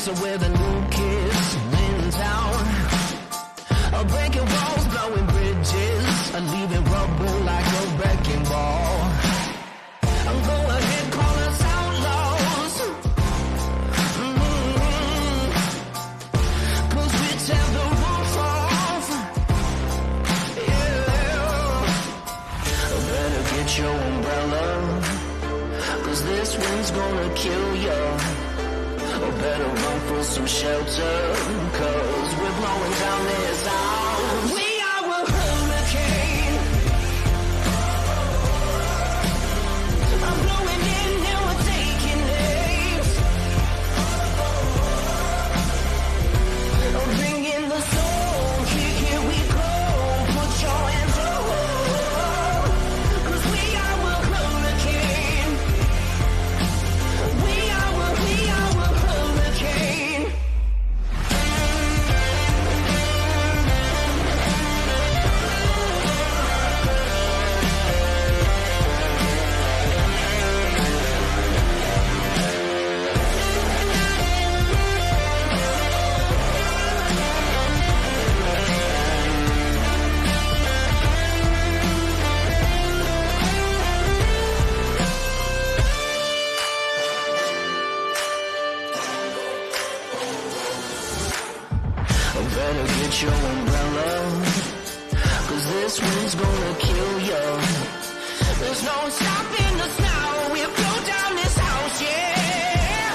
So we're the new kids in town, breaking walls, blowing bridges, leaving rubble like a wrecking ball. Go ahead, call us outlaws, 'cause we tear the roof off, yeah. Better get your umbrella, 'cause this wind's gonna kill ya. Better run for some shelter, 'cause we're blowing down this house. We are a hurricane. I'm blowing in and we're taking names. Bring in the soul, here we go. Put your hands up, 'cause we are a hurricane. We are a hurricane. Better get your umbrella, 'cause this wind's gonna kill ya. There's no stopping us now, we'll blow down this house, yeah.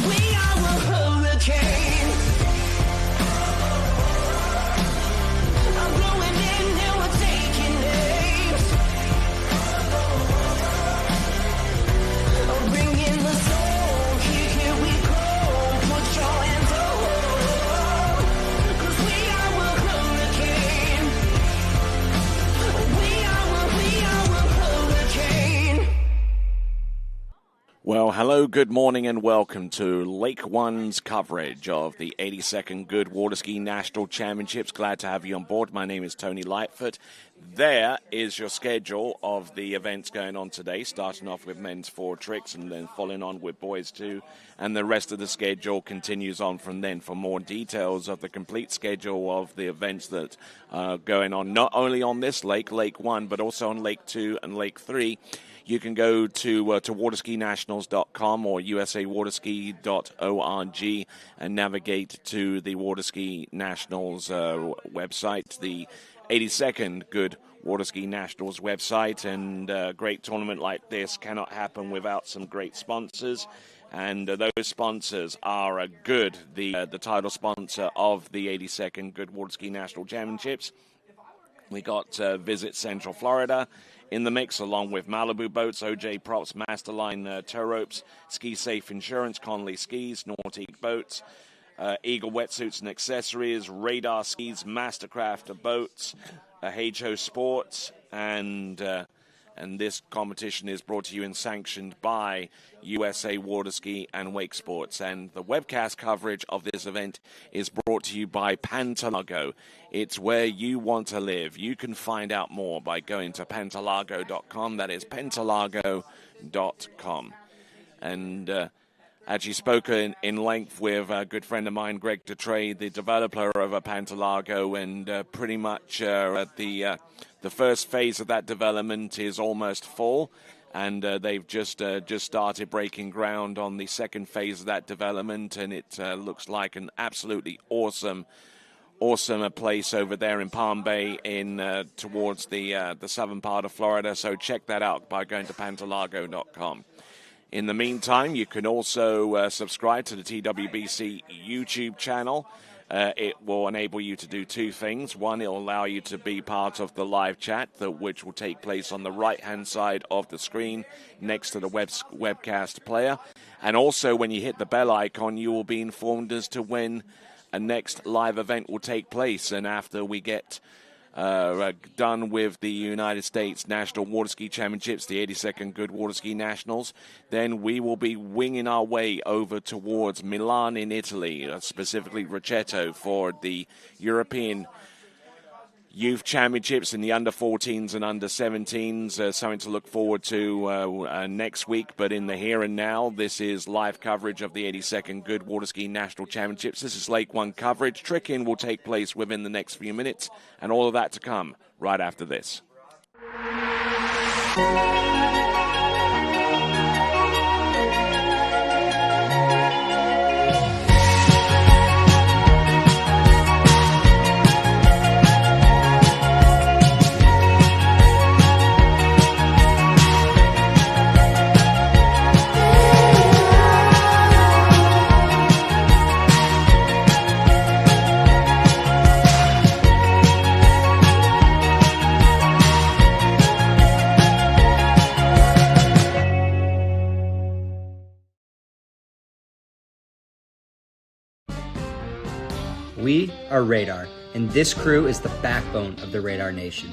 We are a hurricane. I'm blowing in and we're taking names. Bring in the soul, here we go. Put your hands up. Well, hello, good morning, and welcome to Lake One's coverage of the 82nd Goode Water Ski National Championships. Glad to have you on board. My name is Tony Lightfoot. There is your schedule of the events going on today, starting off with men's 4 tricks and then following on with boys 2, and the rest of the schedule continues on from then. For more details of the complete schedule of the events that are going on, not only on this lake, Lake 1, but also on Lake 2 and Lake 3, you can go to waterskinationals.com or usawaterski.org and navigate to the Waterski Nationals website, the 82nd Goode Water Ski Nationals website. And a great tournament like this cannot happen without some great sponsors. And those sponsors are Goode, the title sponsor of the 82nd Goode Water Ski National Championships. We got Visit Central Florida in the mix, along with Malibu Boats, OJ Props, Masterline Tow Ropes, Ski Safe Insurance, Conley Skis, Nautique Boats, Eagle Wetsuits and Accessories, Radar Skis, Mastercraft Boats, H.O. Sports, and this competition is brought to you and sanctioned by USA Water Ski and Wake Sports. And the webcast coverage of this event is brought to you by Pantalago. It's where you want to live. You can find out more by going to pantalago.com. That is pantalago.com. And actually spoke in length with a good friend of mine, Greg Detrey, the developer of Pantalago, and pretty much the first phase of that development is almost full, and they've just started breaking ground on the second phase of that development, and it looks like an absolutely awesome place over there in Palm Bay towards the southern part of Florida. So check that out by going to pantalago.com. In the meantime, you can also subscribe to the TWBC YouTube channel. It will enable you to do 2 things. One, it will allow you to be part of the live chat, which will take place on the right-hand side of the screen next to the webcast player. And also, when you hit the bell icon, you will be informed as to when a next live event will take place. And after we get done with the United States National Water Ski Championships, the 82nd Goode Water Ski Nationals, then we will be winging our way over towards Milan in Italy, specifically Rocchetto, for the European youth championships in the under-14s and under-17s. Something to look forward to next week. But in the here and now, this is live coverage of the 82nd Goode Water Ski National Championships. This is Lake 1 coverage. Trick-in will take place within the next few minutes, and all of that to come right after this. We are Radar, and this crew is the backbone of the Radar Nation.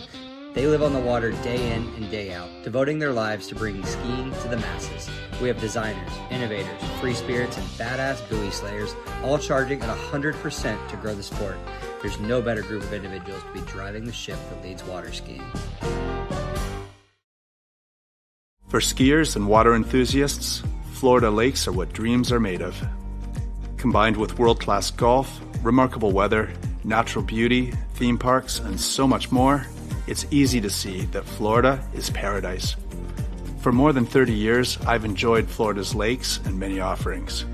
They live on the water day in and day out, devoting their lives to bringing skiing to the masses. We have designers, innovators, free spirits, and badass buoy slayers, all charging at 100% to grow the sport. There's no better group of individuals to be driving the ship that leads water skiing. For skiers and water enthusiasts, Florida lakes are what dreams are made of. Combined with world-class golf, remarkable weather, natural beauty, theme parks, and so much more, it's easy to see that Florida is paradise. For more than 30 years, I've enjoyed Florida's lakes and many offerings.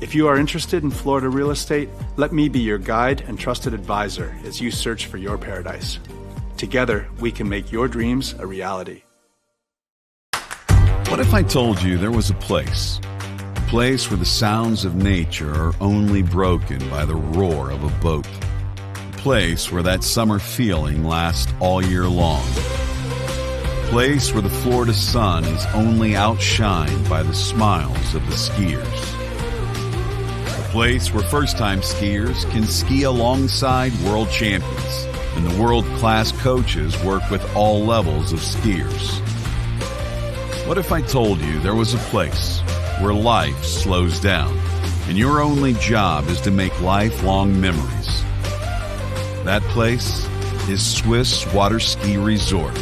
If you are interested in Florida real estate, let me be your guide and trusted advisor as you search for your paradise. Together, we can make your dreams a reality. What if I told you there was a place where the sounds of nature are only broken by the roar of a boat? A place where that summer feeling lasts all year long. A place where the Florida sun is only outshined by the smiles of the skiers. A place where first-time skiers can ski alongside world champions, and the world-class coaches work with all levels of skiers. What if I told you there was a place where life slows down, and your only job is to make lifelong memories? That place is Swiss Water Ski Resort.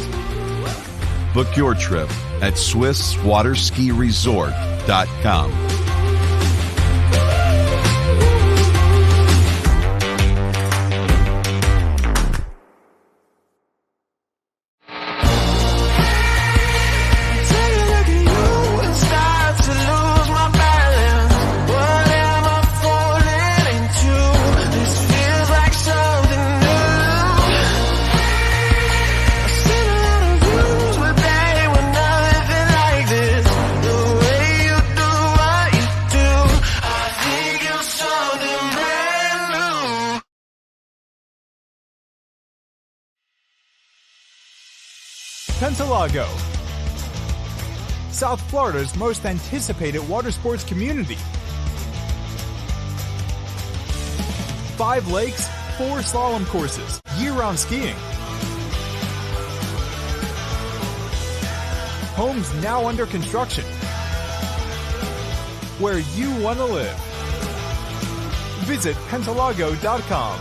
Book your trip at SwissWaterSkiResort.com. Pentalago, South Florida's most anticipated water sports community. 5 lakes, 4 slalom courses, year-round skiing. Homes now under construction. Where you want to live. Visit Pentalago.com.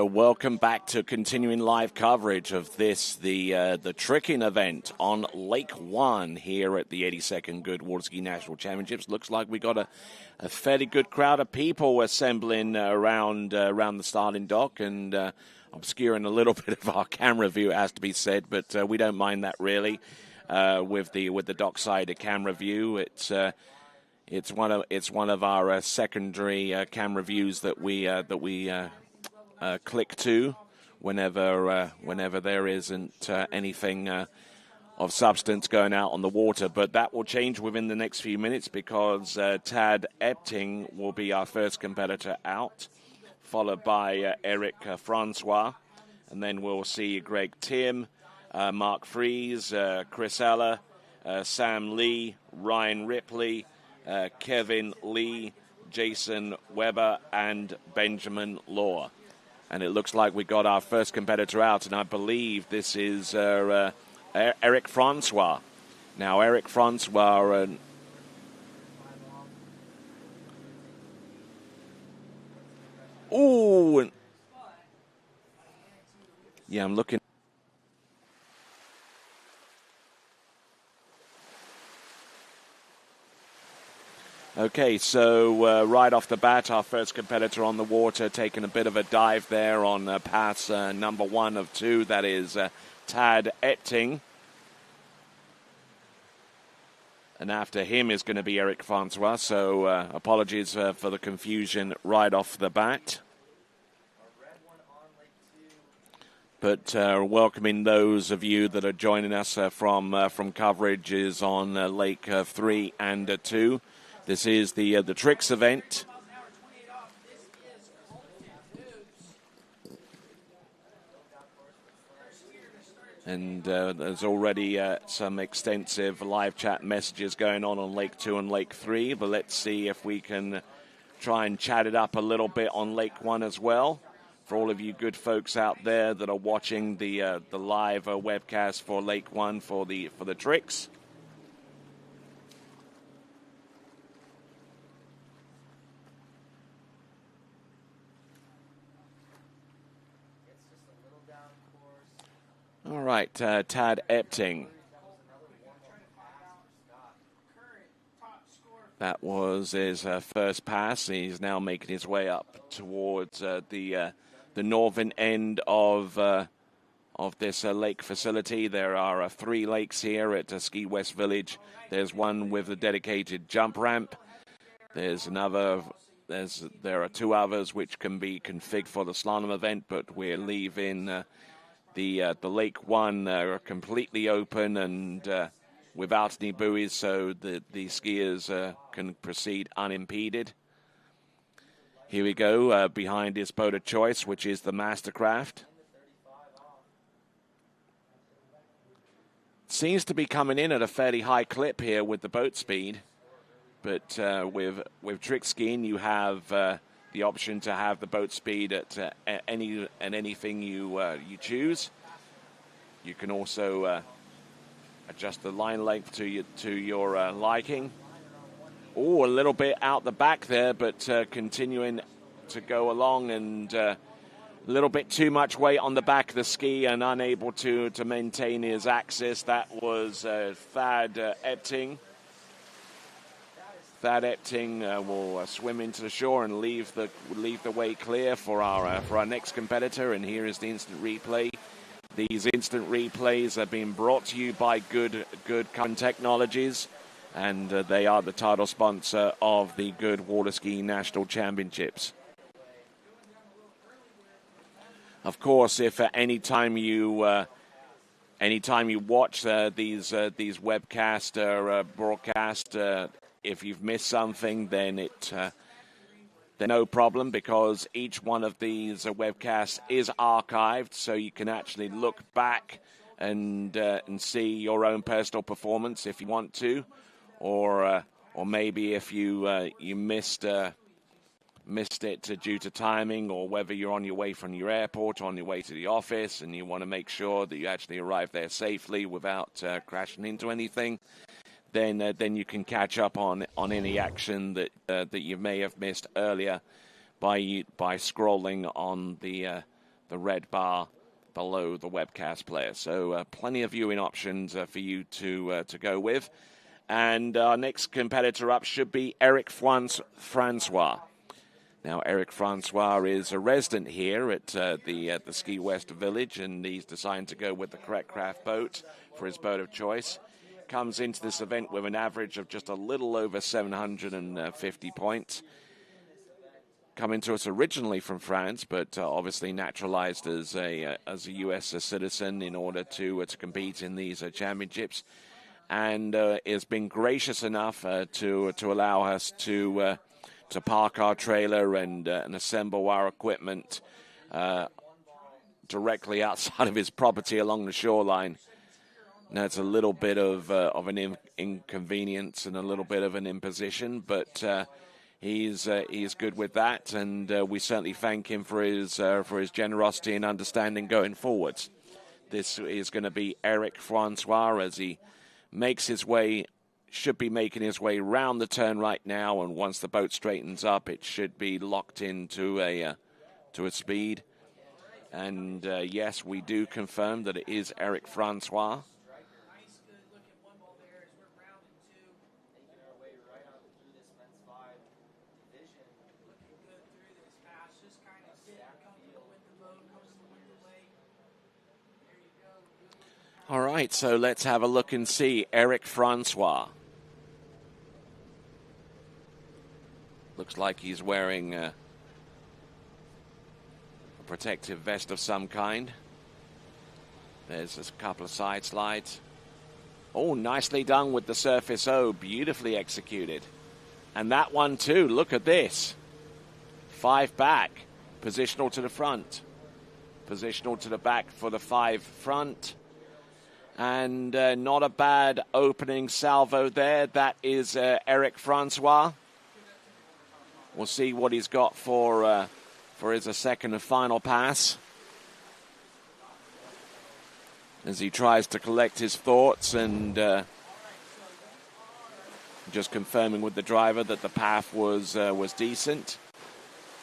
Welcome back to continuing live coverage of this, the tricking event on Lake 1 here at the 82nd Goode Water Ski National Championships. Looks like we got a fairly good crowd of people assembling around the starting dock, and obscuring a little bit of our camera view, it has to be said, but we don't mind that really. With the dockside camera view, it's one of our secondary camera views that we click to whenever there isn't anything of substance going out on the water. But that will change within the next few minutes, because Tad Epting will be our first competitor out, followed by Eric Francois, and then we'll see Greg Tim, Mark Fries, Chris Eller, Sam Lee, Ryan Ripley, Kevin Lee, Jason Weber, and Benjamin Lohr. And it looks like we got our first competitor out, and I believe this is Eric Francois. Now, Eric Francois... Ooh! Yeah, I'm looking... Okay, so right off the bat, our first competitor on the water, taking a bit of a dive there on pass number 1 of 2. That is Tad Epting. And after him is going to be Eric Francois, so apologies for the confusion right off the bat. But welcoming those of you that are joining us from coverages on Lake 3 and 2. This is the Tricks event. And there's already some extensive live chat messages going on Lake 2 and Lake 3. But let's see if we can try and chat it up a little bit on Lake 1 as well. For all of you good folks out there that are watching the live webcast for Lake 1 for the Tricks. All right, Tad Epting. That was his first pass. He's now making his way up towards the northern end of this lake facility. There are 3 lakes here at Ski West Village. There's one with a dedicated jump ramp. There's another. There are 2 others which can be configured for the slalom event, but we're leaving the Lake 1 completely open and without any buoys, so the skiers can proceed unimpeded. Here we go, behind his boat of choice, which is the Mastercraft. Seems to be coming in at a fairly high clip here with the boat speed, but with trick skiing, you have the option to have the boat speed at anything you choose. You can also adjust the line length to your liking. Oh, a little bit out the back there, but continuing to go along, and a little bit too much weight on the back of the ski and unable to maintain his axis. That was Thad Epting. Thad Epting will swim into the shore and leave the way clear for our next competitor. And here is the instant replay. These instant replays are being brought to you by Goode Technologies, and they are the title sponsor of the Goode Water Ski National Championships. Of course, if at any time you watch these webcast or broadcast, if you've missed something, then no problem, because each one of these webcasts is archived, so you can actually look back and see your own personal performance if you want to, or maybe if you missed it due to timing, or whether you're on your way from your airport or on your way to the office and you want to make sure that you actually arrive there safely without crashing into anything. Then you can catch up on any action that you may have missed earlier by scrolling on the red bar below the webcast player. So plenty of viewing options for you to go with. And our next competitor up should be Eric Francois. Now, Eric Francois is a resident here at the Ski West Village, and he's decided to go with the correct craft boat for his boat of choice. Comes into this event with an average of just a little over 750 points. Coming to us originally from France, but obviously naturalized as a U.S. citizen in order to compete in these championships, and has been gracious enough to allow us to park our trailer and assemble our equipment directly outside of his property along the shoreline. Now, it's a little bit of an inconvenience and a little bit of an imposition, but he's good with that, and we certainly thank him for his generosity and understanding going forwards. This is going to be Eric Francois as he makes his way. Should be making his way round the turn right now, and once the boat straightens up, it should be locked into a speed. And yes, we do confirm that it is Eric Francois. All right, so let's have a look and see Eric Francois. Looks like he's wearing a protective vest of some kind. There's a couple of side slides. Oh, nicely done with the surface O. Beautifully executed. And that one too, look at this. 5 back, positional to the front. Positional to the back for the 5 front. And not a bad opening salvo there. That is Eric Francois. We'll see what he's got for his second and final pass, as he tries to collect his thoughts and just confirming with the driver that the path was decent.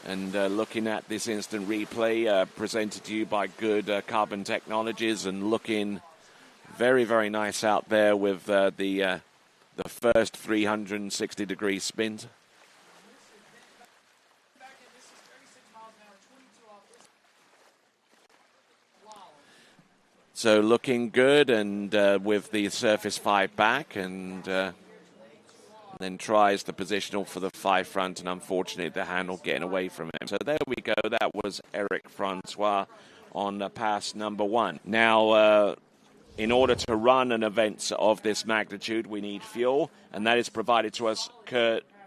And looking at this instant replay presented to you by Goode Carbon Technologies, and looking very, very nice out there with the first 360-degree spin. So looking good, and with the surface 5 back, and then tries the positional for the 5 front, and unfortunately the handle getting away from him. So there we go. That was Eric Francois on pass number 1. Now, in order to run an event of this magnitude, we need fuel, and that is provided to us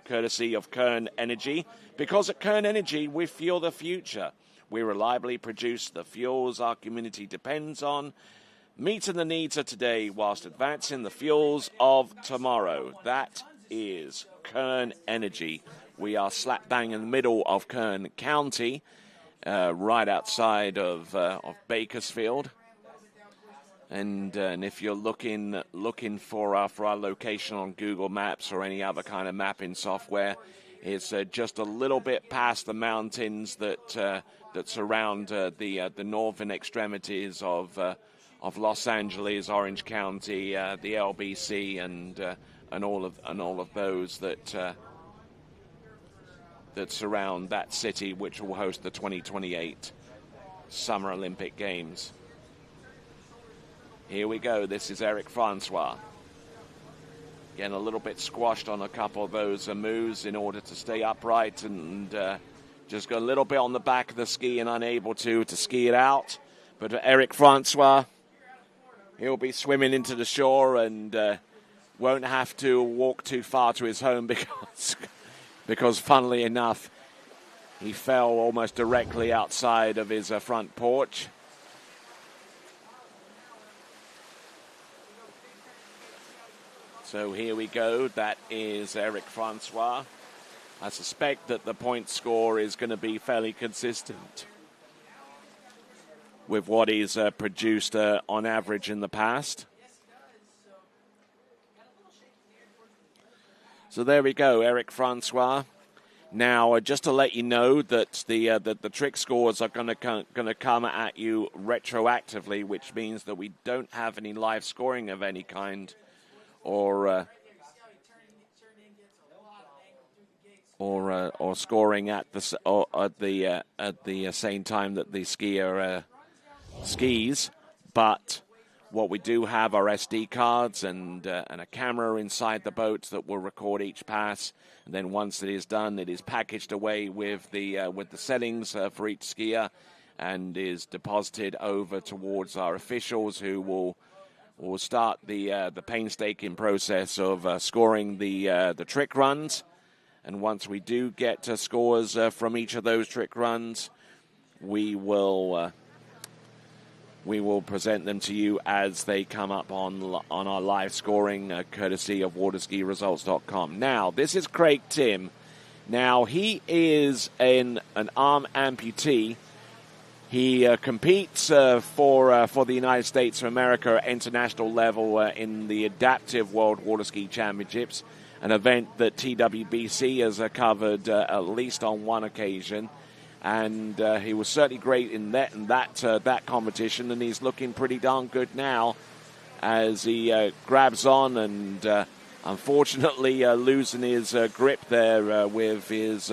courtesy of Kern Energy. Because at Kern Energy, we fuel the future. We reliably produce the fuels our community depends on, meeting the needs of today whilst advancing the fuels of tomorrow. That is Kern Energy. We are slap bang in the middle of Kern County, right outside of Bakersfield. And if you're looking for our location on Google Maps or any other kind of mapping software, it's just a little bit past the mountains that surround the northern extremities of Los Angeles, Orange County, the LBC, and all of those that surround that city, which will host the 2028 Summer Olympic Games. Here we go. This is Eric Francois. Getting a little bit squashed on a couple of those moves in order to stay upright, and just got a little bit on the back of the ski and unable to ski it out. But Eric Francois, he'll be swimming into the shore and won't have to walk too far to his home because funnily enough, he fell almost directly outside of his front porch. So here we go. That is Eric Francois. I suspect that the point score is going to be fairly consistent with what he's produced on average in the past. So there we go, Eric Francois. Now, just to let you know that the trick scores are going to come at you retroactively, which means that we don't have any live scoring of any kind, or or scoring at the same time that the skier skis. But what we do have are SD cards and a camera inside the boat that will record each pass. And then once it is done, it is packaged away with the settings for each skier, and is deposited over towards our officials, who will start the painstaking process of scoring the trick runs. And once we do get scores from each of those trick runs, we will present them to you as they come up on our live scoring, courtesy of waterskiresults.com. Now, this is Craig Tim. Now, he is an arm amputee. He competes for the United States of America at international level in the Adaptive World Water Ski Championships, an event that TWBC has covered at least on one occasion. And he was certainly great in that competition, and he's looking pretty darn good now as he grabs on and unfortunately losing his grip there with his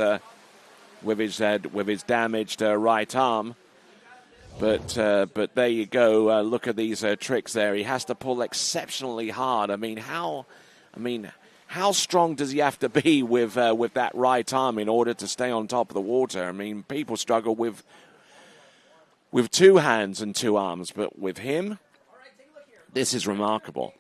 damaged right arm. But there you go. Look at these tricks there. He has to pull exceptionally hard. How strong does he have to be with that right arm in order to stay on top of the water? I mean, people struggle with two hands and two arms, but with him, this is remarkable.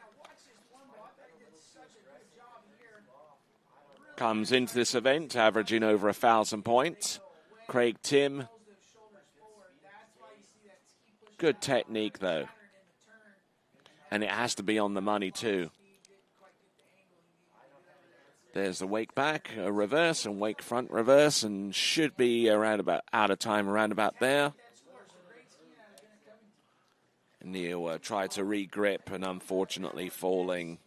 Comes into this event averaging over 1,000 points. Craig Tim. Good technique, though. And it has to be on the money, too. There's the wake back, a reverse, and wake front reverse, and should be around about out of time around about there. And he'll try to re-grip, and unfortunately falling.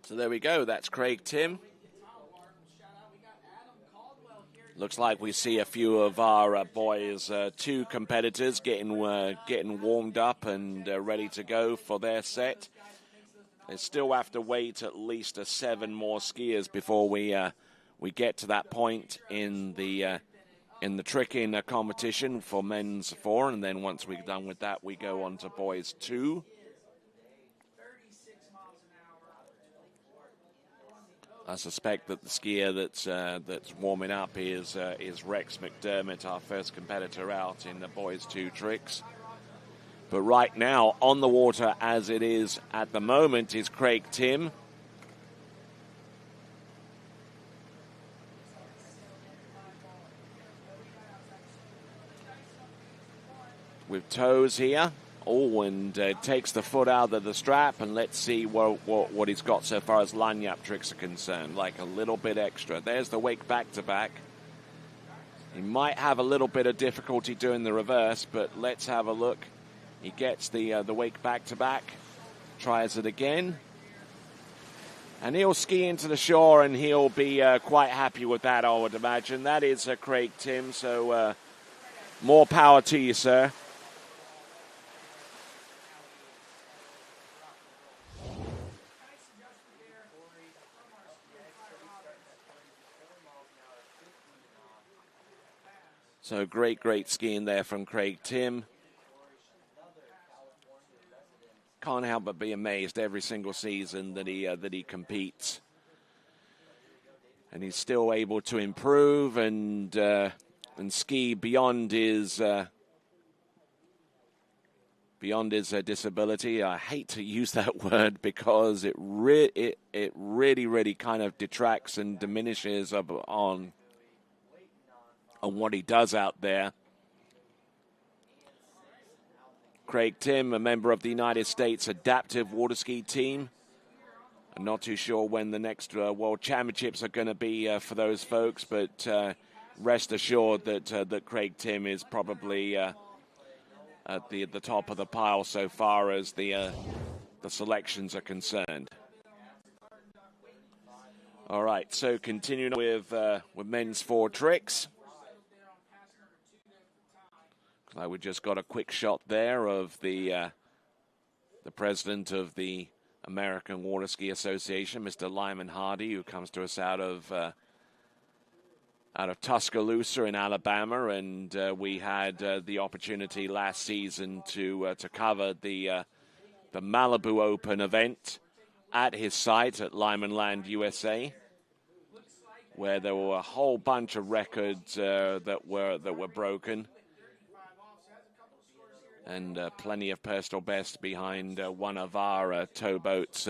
So there we go. That's Craig Tim. Looks like we see a few of our boys, two competitors, getting warmed up and ready to go for their set. They still have to wait at least 7 more skiers before we get to that point in the tricking competition for men's 4, and then once we're done with that, we go on to boys 2. I suspect that the skier that's warming up is Rex McDermott, our first competitor out in the boys 2 tricks. But right now, on the water as it is at the moment, is Craig Tim. With toes here. Oh, and takes the foot out of the strap, and let's see what he's got so far as lanyap tricks are concerned. Like a little bit extra. There's the wake back-to-back. He might have a little bit of difficulty doing the reverse, but let's have a look. He gets the wake back-to-back, tries it again, and he'll ski into the shore, and he'll be quite happy with that, I would imagine. That is Craig Tim, so more power to you, sir. So great skiing there from Craig Tim. Can't help but be amazed every single season that he competes, and he's still able to improve and ski beyond his disability. I hate to use that word because it really kind of detracts and diminishes on what he does out there. Craig Tim, a member of the United States Adaptive Water Ski Team. I'm not too sure when the next World Championships are going to be for those folks, but rest assured that Craig Tim is probably at the top of the pile so far as the selections are concerned. All right, so continuing with men's 4 tricks. We just got a quick shot there of the the president of the American Water Ski Association, Mr. Lyman Hardy, who comes to us out of Tuscaloosa in Alabama, and we had the opportunity last season to cover the Malibu Open event at his site at Lyman Land, USA, where there were a whole bunch of records that were broken, and plenty of personal bests behind one of our towboats,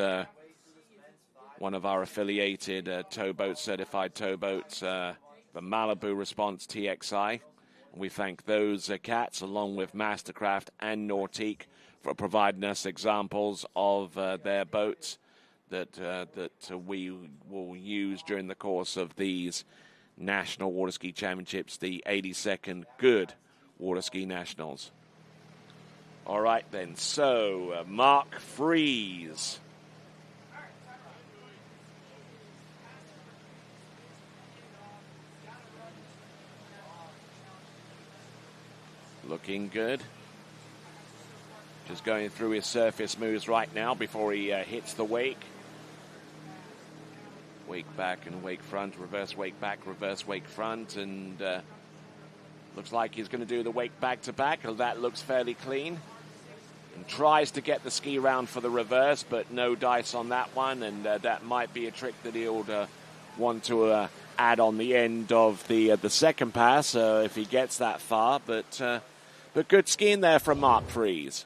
one of our affiliated towboat certified towboats, the Malibu Response TXI. And we thank those cats, along with Mastercraft and Nautique, for providing us examples of their boats that we will use during the course of these National Water Ski Championships, the 82nd Goode Water Ski Nationals. All right, then. So, Mark Freese. Looking good. Just going through his surface moves right now before he hits the wake. Wake back and wake front, reverse wake back, reverse wake front, and looks like he's going to do the wake back to back. That looks fairly clean. And tries to get the ski round for the reverse, but no dice on that one, and that might be a trick that he'll want to add on the end of the second pass if he gets that far. But good skiing there from Mark Freese.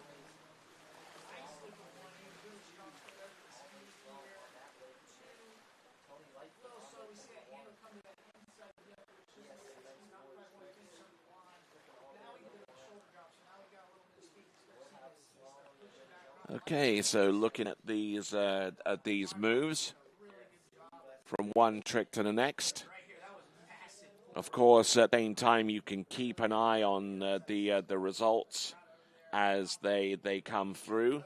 Okay, so looking at these moves from one trick to the next. Of course, at the same time, you can keep an eye on the results as they come through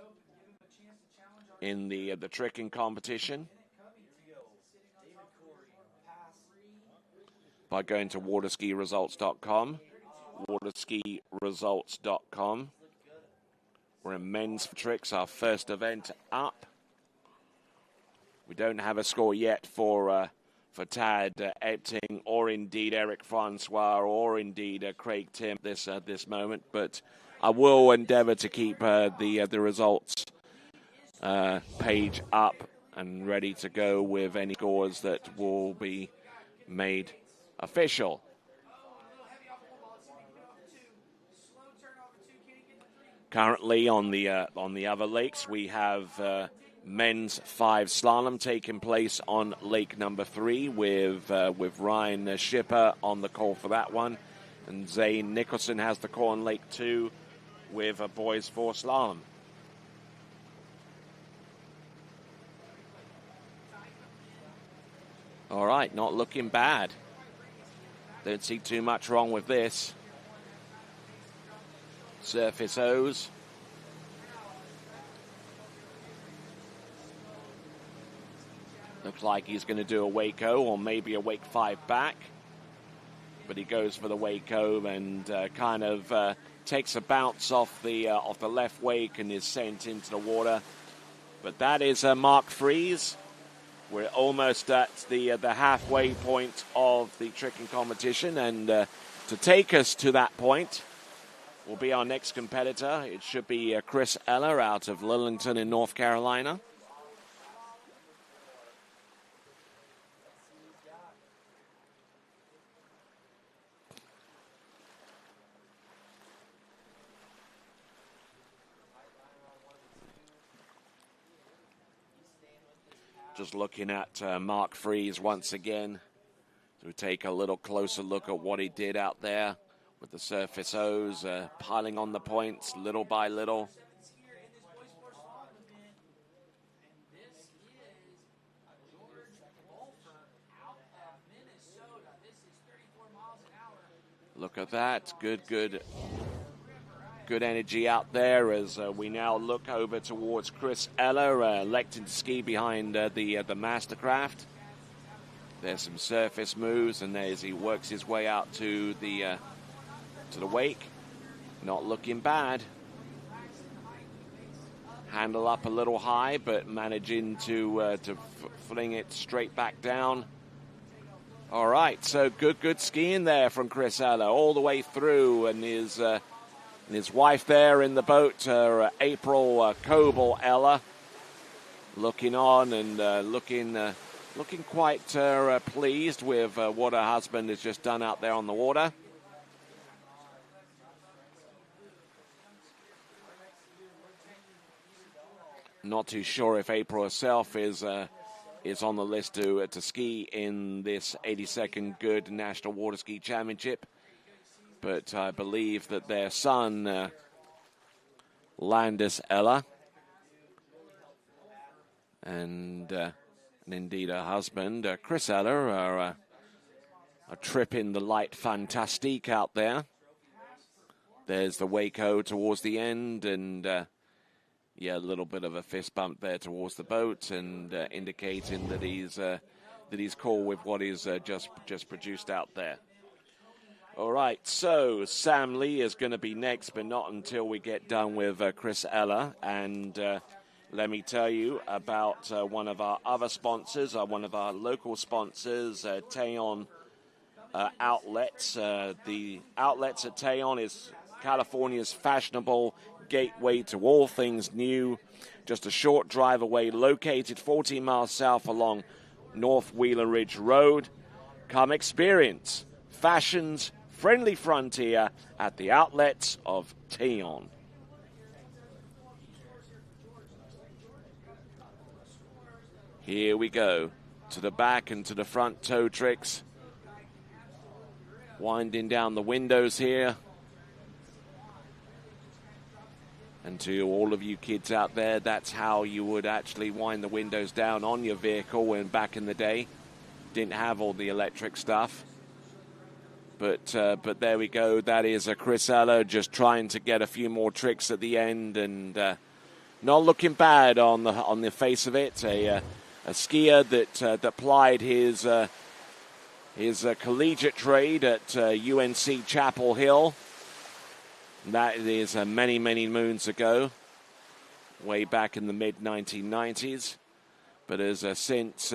in the tricking competition by going to waterskiresults.com, waterskiresults.com. We're in men's tricks, our first event up. We don't have a score yet for Tad Epting, or indeed Eric Francois, or indeed Craig Tim this moment, but I will endeavor to keep the results page up and ready to go with any scores that will be made official. Currently on the other lakes, we have men's 5 slalom taking place on lake number 3 with Ryan Schipper on the call for that one, and Zane Nicholson has the call on lake 2 with a boys 4 slalom. All right, not looking bad. Don't see too much wrong with this. Surface O's. Looks like he's going to do a Wake-O or maybe a Wake 5 back. But he goes for the Wake-O and kind of takes a bounce off the left wake and is sent into the water. But that is Mark Freese. We're almost at the halfway point of the tricking competition, and to take us to that point will be our next competitor. It should be Chris Eller out of Lillington in North Carolina. Just looking at Mark Freese once again to take a little closer look at what he did out there with the surface O's, piling on the points little by little. Look at that. Good energy out there as we now look over towards Chris Eller, electing to ski behind the Mastercraft. There's some surface moves, and as he works his way out to the wake, not looking bad. Handle up a little high, but managing to fling it straight back down. All right, so good skiing there from Chris Eller all the way through, and his wife there in the boat, April Coble Eller, looking on and looking quite pleased with what her husband has just done out there on the water. Not too sure if April herself is on the list to ski in this 82nd Goode National Water Ski Championship, but I believe that their son, Landis Eller, and indeed her husband, Chris Eller, are tripping the light fantastique out there. There's the Waco towards the end, and yeah, a little bit of a fist bump there towards the boat, and indicating that he's cool with what he's just produced out there. All right, so Sam Lee is going to be next, but not until we get done with Chris Eller. And let me tell you about one of our other sponsors, one of our local sponsors, Taon Outlets. The outlets at Taon is California's fashionable gateway to all things new. Just a short drive away, located 14 miles south along North Wheeler Ridge Road. Come experience fashion's friendly frontier at the outlets of Taon. Here we go, to the back and to the front toe tricks. Winding down the windows here. And to all of you kids out there, that's how you would actually wind the windows down on your vehicle when back in the day. Didn't have all the electric stuff. But there we go. That is a Chris Eller just trying to get a few more tricks at the end, and not looking bad on the face of it. A skier that plied his collegiate trade at UNC Chapel Hill. That is many moons ago, way back in the mid-1990s, but has since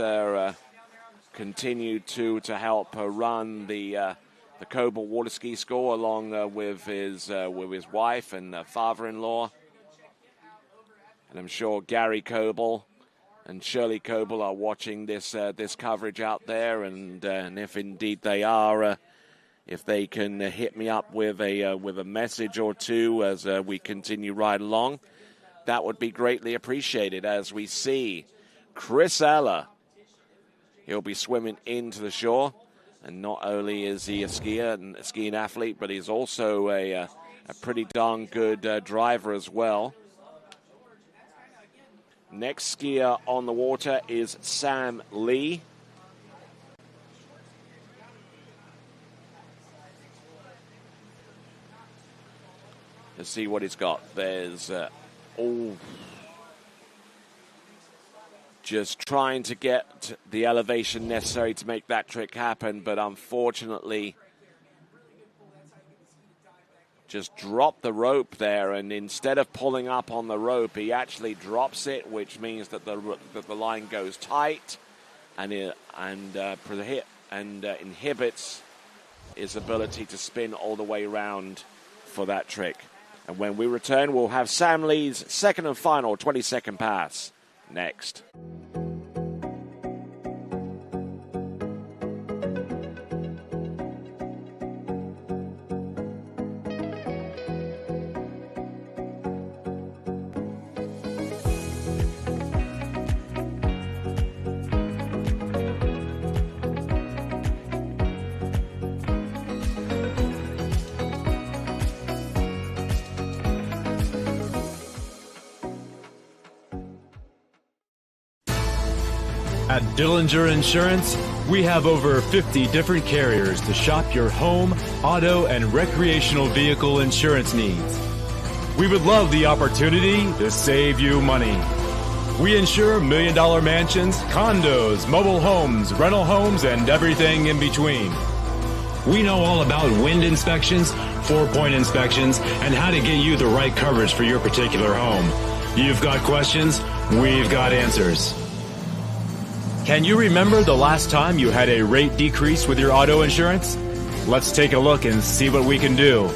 continued to help run the Coble Water Ski School along with his wife and father-in-law. And I'm sure Gary Coble and Shirley Coble are watching this coverage out there, and if indeed they are, if they can hit me up with a message or two as we continue right along, that would be greatly appreciated. As we see Chris Eller, he'll be swimming into the shore, and not only is he a skier and a skiing athlete, but he's also a pretty darn good driver as well. Next skier on the water is Sam Lee. Let's see what he's got. There's just trying to get the elevation necessary to make that trick happen, but unfortunately just dropped the rope there, and instead of pulling up on the rope, he actually drops it, which means that the line goes tight and inhibits his ability to spin all the way around for that trick. And when we return, we'll have Sam Lee's second and final 20-second pass next. At Dillinger Insurance, we have over 50 different carriers to shop your home, auto, and recreational vehicle insurance needs. We would love the opportunity to save you money. We insure $1 million mansions, condos, mobile homes, rental homes, and everything in between. We know all about wind inspections, 4-point inspections, and how to get you the right coverage for your particular home. You've got questions, we've got answers. Can you remember the last time you had a rate decrease with your auto insurance? Let's take a look and see what we can do.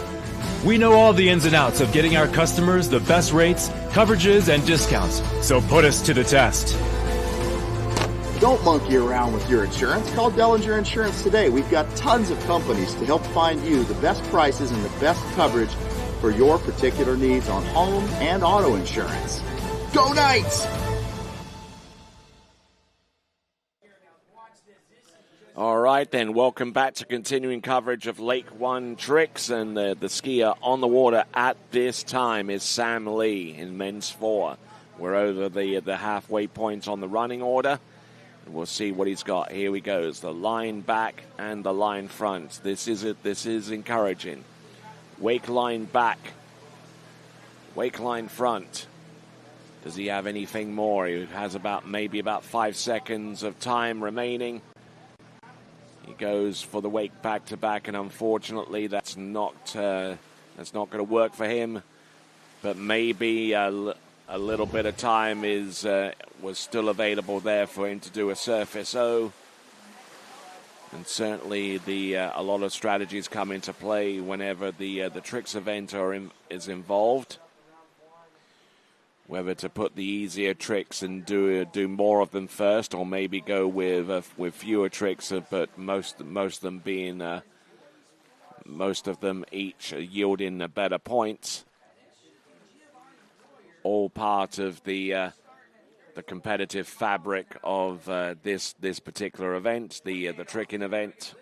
We know all the ins and outs of getting our customers the best rates, coverages, and discounts, so put us to the test. Don't monkey around with your insurance. Call Dellinger Insurance today. We've got tons of companies to help find you the best prices and the best coverage for your particular needs on home and auto insurance. Go Knights! All right, then. Welcome back to continuing coverage of Lake One tricks. And the skier on the water at this time is Sam Lee in men's 4. We're over the halfway point on the running order. We'll see what he's got. Here he goes. The line back and the line front. This is encouraging. Wake line back. Wake line front. Does he have anything more? He has maybe about 5 seconds of time remaining. He goes for the wake back to back, and unfortunately that's not going to work for him. But maybe a little bit of time was still available there for him to do a surface O. And certainly a lot of strategies come into play whenever the tricks event is involved. Whether to put the easier tricks and do more of them first, or maybe go with fewer tricks, but most of them each yielding better points. All part of the competitive fabric of this particular event, the tricking event.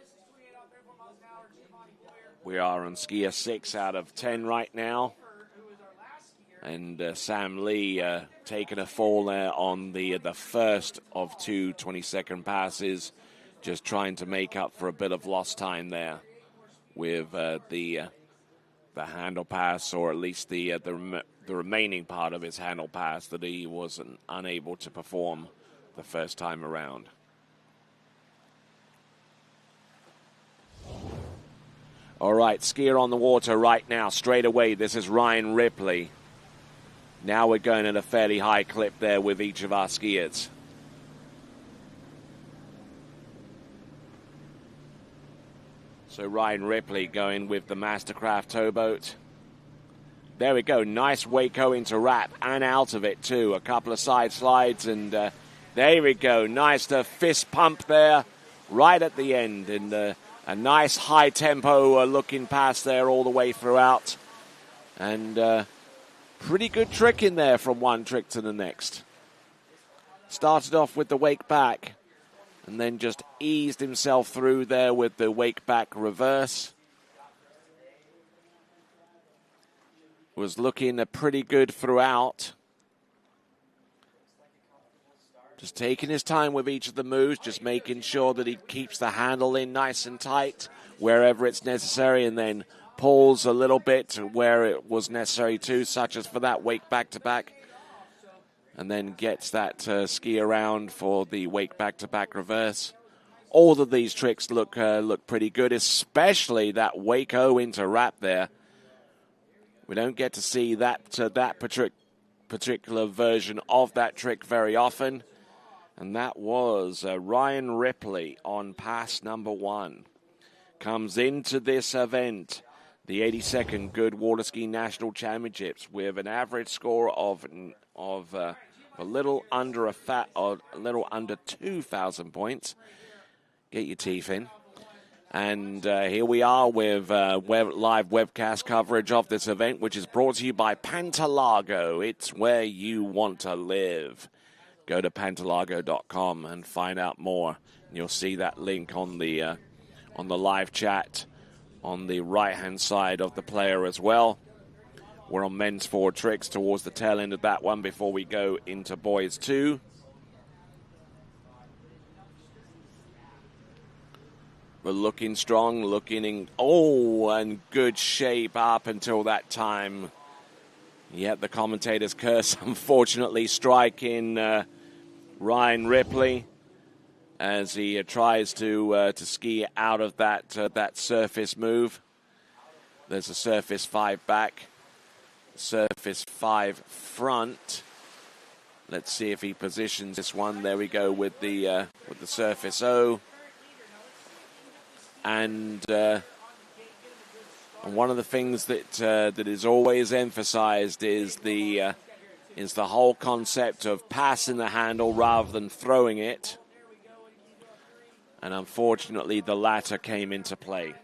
We are on skier 6 out of 10 right now. And Sam Lee taking a fall there on the first of 2 20-second passes, just trying to make up for a bit of lost time there with the handle pass, or at least the remaining part of his handle pass that he wasn't unable to perform the first time around. All right, skier on the water right now, straight away. This is Ryan Ripley. Now we're going at a fairly high clip there with each of our skiers. So Ryan Ripley going with the Mastercraft towboat. There we go. Nice Waco into wrap and out of it too. A couple of side slides, and there we go. Nice fist pump there right at the end, and a nice high tempo looking pass there all the way throughout. And pretty good trick in there from one trick to the next. Started off with the wake back and then just eased himself through there with the wake back reverse. Was looking pretty good throughout. Just taking his time with each of the moves, just making sure that he keeps the handle in nice and tight wherever it's necessary, and then pulls a little bit where it was necessary too, such as for that wake back to back, and then gets that ski around for the wake back to back reverse. All of these tricks look pretty good, especially that wake O into wrap there. We don't get to see that particular version of that trick very often, and that was Ryan Ripley on pass number 1. Comes into this event, the 82nd Goode Water Ski National Championships, with an average score of a little under 2,000 points. Get your teeth in. And here we are with live webcast coverage of this event, which is brought to you by Pantalago. It's where you want to live. Go to pantalago.com and find out more. And you'll see that link on the live chat on the right-hand side of the player as well. We're on men's 4 tricks towards the tail end of that one before we go into boys 2. We're looking strong, looking in good shape up until that time. Yet the commentator's curse, unfortunately, striking Ryan Ripley as he tries to ski out of that surface move. There's a surface 5 back. surface 5 front. Let's see if he positions this one. There we go with the surface O. And one of the things that is always emphasized is the whole concept of passing the handle rather than throwing it. And unfortunately, the latter came into play.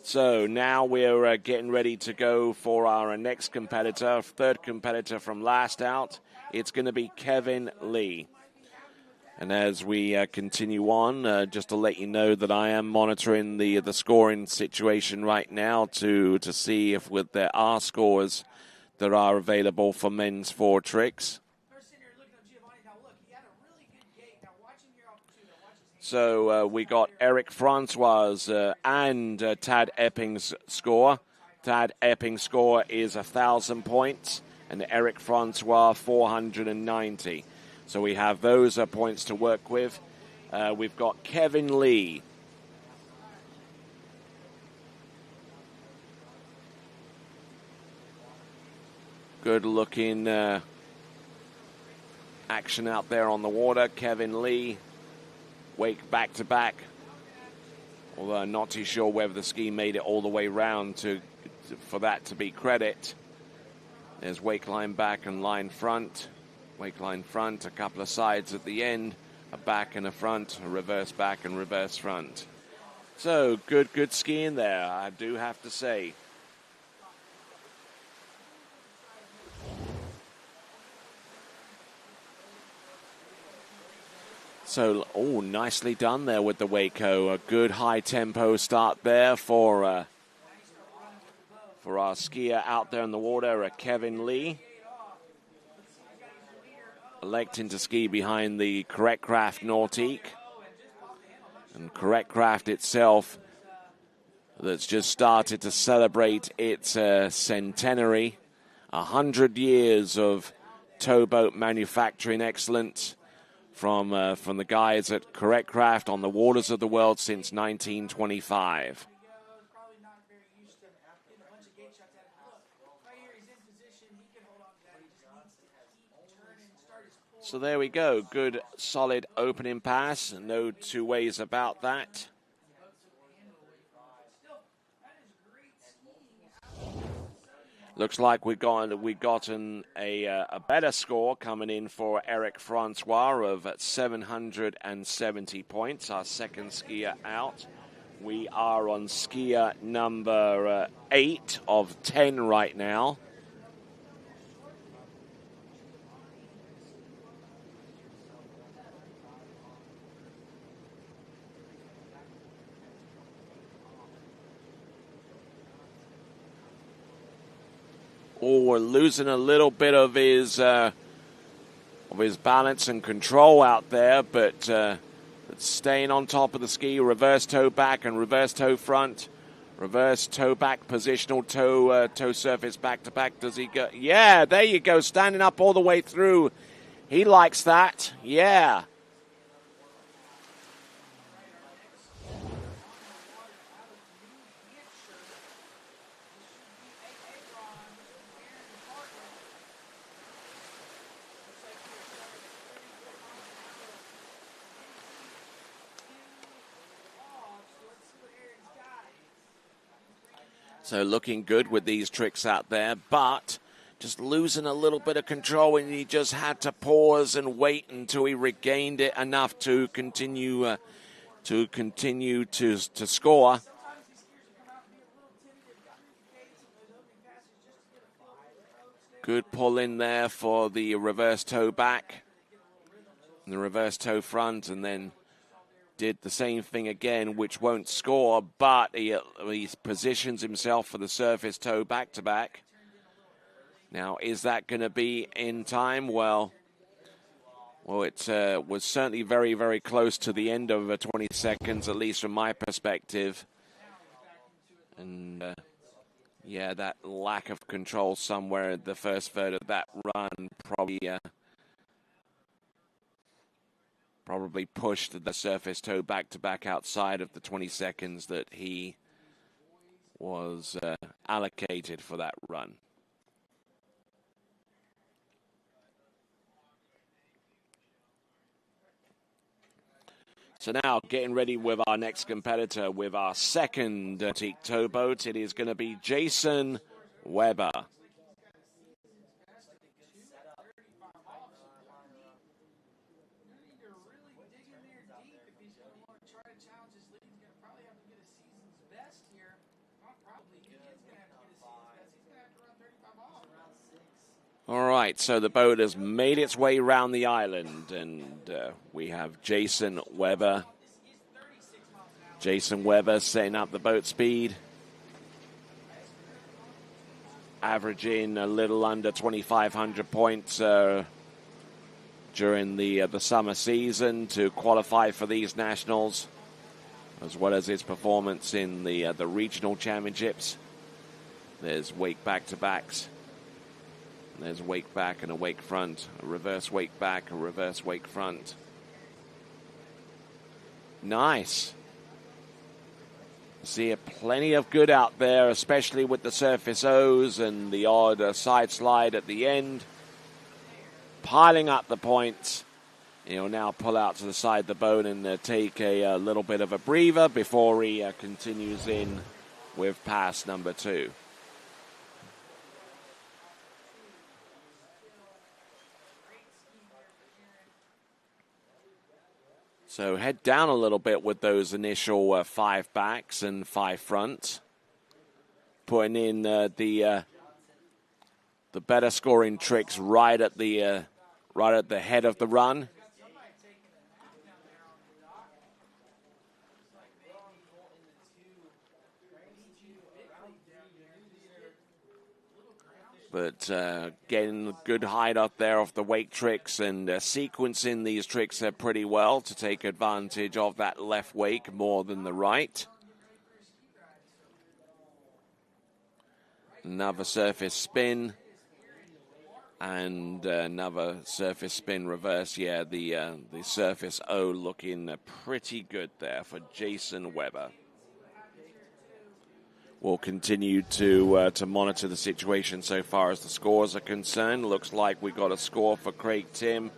So now we're getting ready to go for our next competitor, third competitor from last out. It's going to be Kevin Lee. And as we continue on, just to let you know that I am monitoring the scoring situation right now to see if there are scores that are available for men's 4 tricks. So we got Eric Francois and Tad Epping's score. Tad Epping's score is 1,000 points, and Eric Francois 490. So we have those points to work with. We've got Kevin Lee. Good looking action out there on the water. Kevin Lee. Wake back to back, although I'm not too sure whether the ski made it all the way round for that to be credit. There's wake line back and line front. Wake line front, a couple of sides at the end, a back and a front, a reverse back and reverse front. So good skiing there, I do have to say. So, nicely done there with the Waco. A good high-tempo start there for our skier out there in the water, Kevin Lee. Electing to ski behind the Correct Craft Nautique. And Correct Craft itself, that's just started to celebrate its centenary. 100 years of towboat manufacturing excellence. From the guys at Correct Craft on the waters of the world since 1925. So there we go. Good, solid opening pass. No two ways about that. Looks like we've gotten a better score coming in for Eric Francois of 770 points, our second skier out. We are on skier number 8 of 10 right now. We're losing a little bit of his balance and control out there, but staying on top of the ski. Reverse toe back and reverse toe front. Reverse toe back, positional toe surface back to back. Does he go? Yeah, there you go. Standing up all the way through. He likes that. Yeah. So looking good with these tricks out there, but just losing a little bit of control, and he just had to pause and wait until he regained it enough to continue to score. Good pull in there for the reverse toe back and the reverse toe front, and then did the same thing again, which won't score, but he positions himself for the surface toe back-to-back. Now, is that going to be in time? Well, it was certainly very, very close to the end of 20 seconds, at least from my perspective. And, yeah, that lack of control somewhere in the first third of that run probably pushed the surface toe back-to-back outside of the 20 seconds that he was allocated for that run. So now getting ready with our next competitor with our second antique towboat. It is going to be Jason Weber. All right, so the boat has made its way around the island, and we have Jason Weber. Jason Weber setting up the boat speed, averaging a little under 2,500 points during the summer season to qualify for these nationals, as well as his performance in the regional championships. There's wake back-to-backs. There's a wake back and a wake front, a reverse wake back, a reverse wake front. Nice. See plenty of good out there, especially with the surface O's and the odd side slide at the end. Piling up the points. He'll now pull out to the side of the boat and take a little bit of a breather before he continues in with pass number 2. So head down a little bit with those initial 5 backs and 5 fronts. Putting in the better scoring tricks right at the head of the run. But getting a good height up there off the wake tricks and sequencing these tricks pretty well to take advantage of that left wake more than the right. Another surface spin. And another surface spin reverse. Yeah, the surface O looking pretty good there for Jason Weber. We'll continue to monitor the situation so far as the scores are concerned. Looks like we got a score for Craig Tim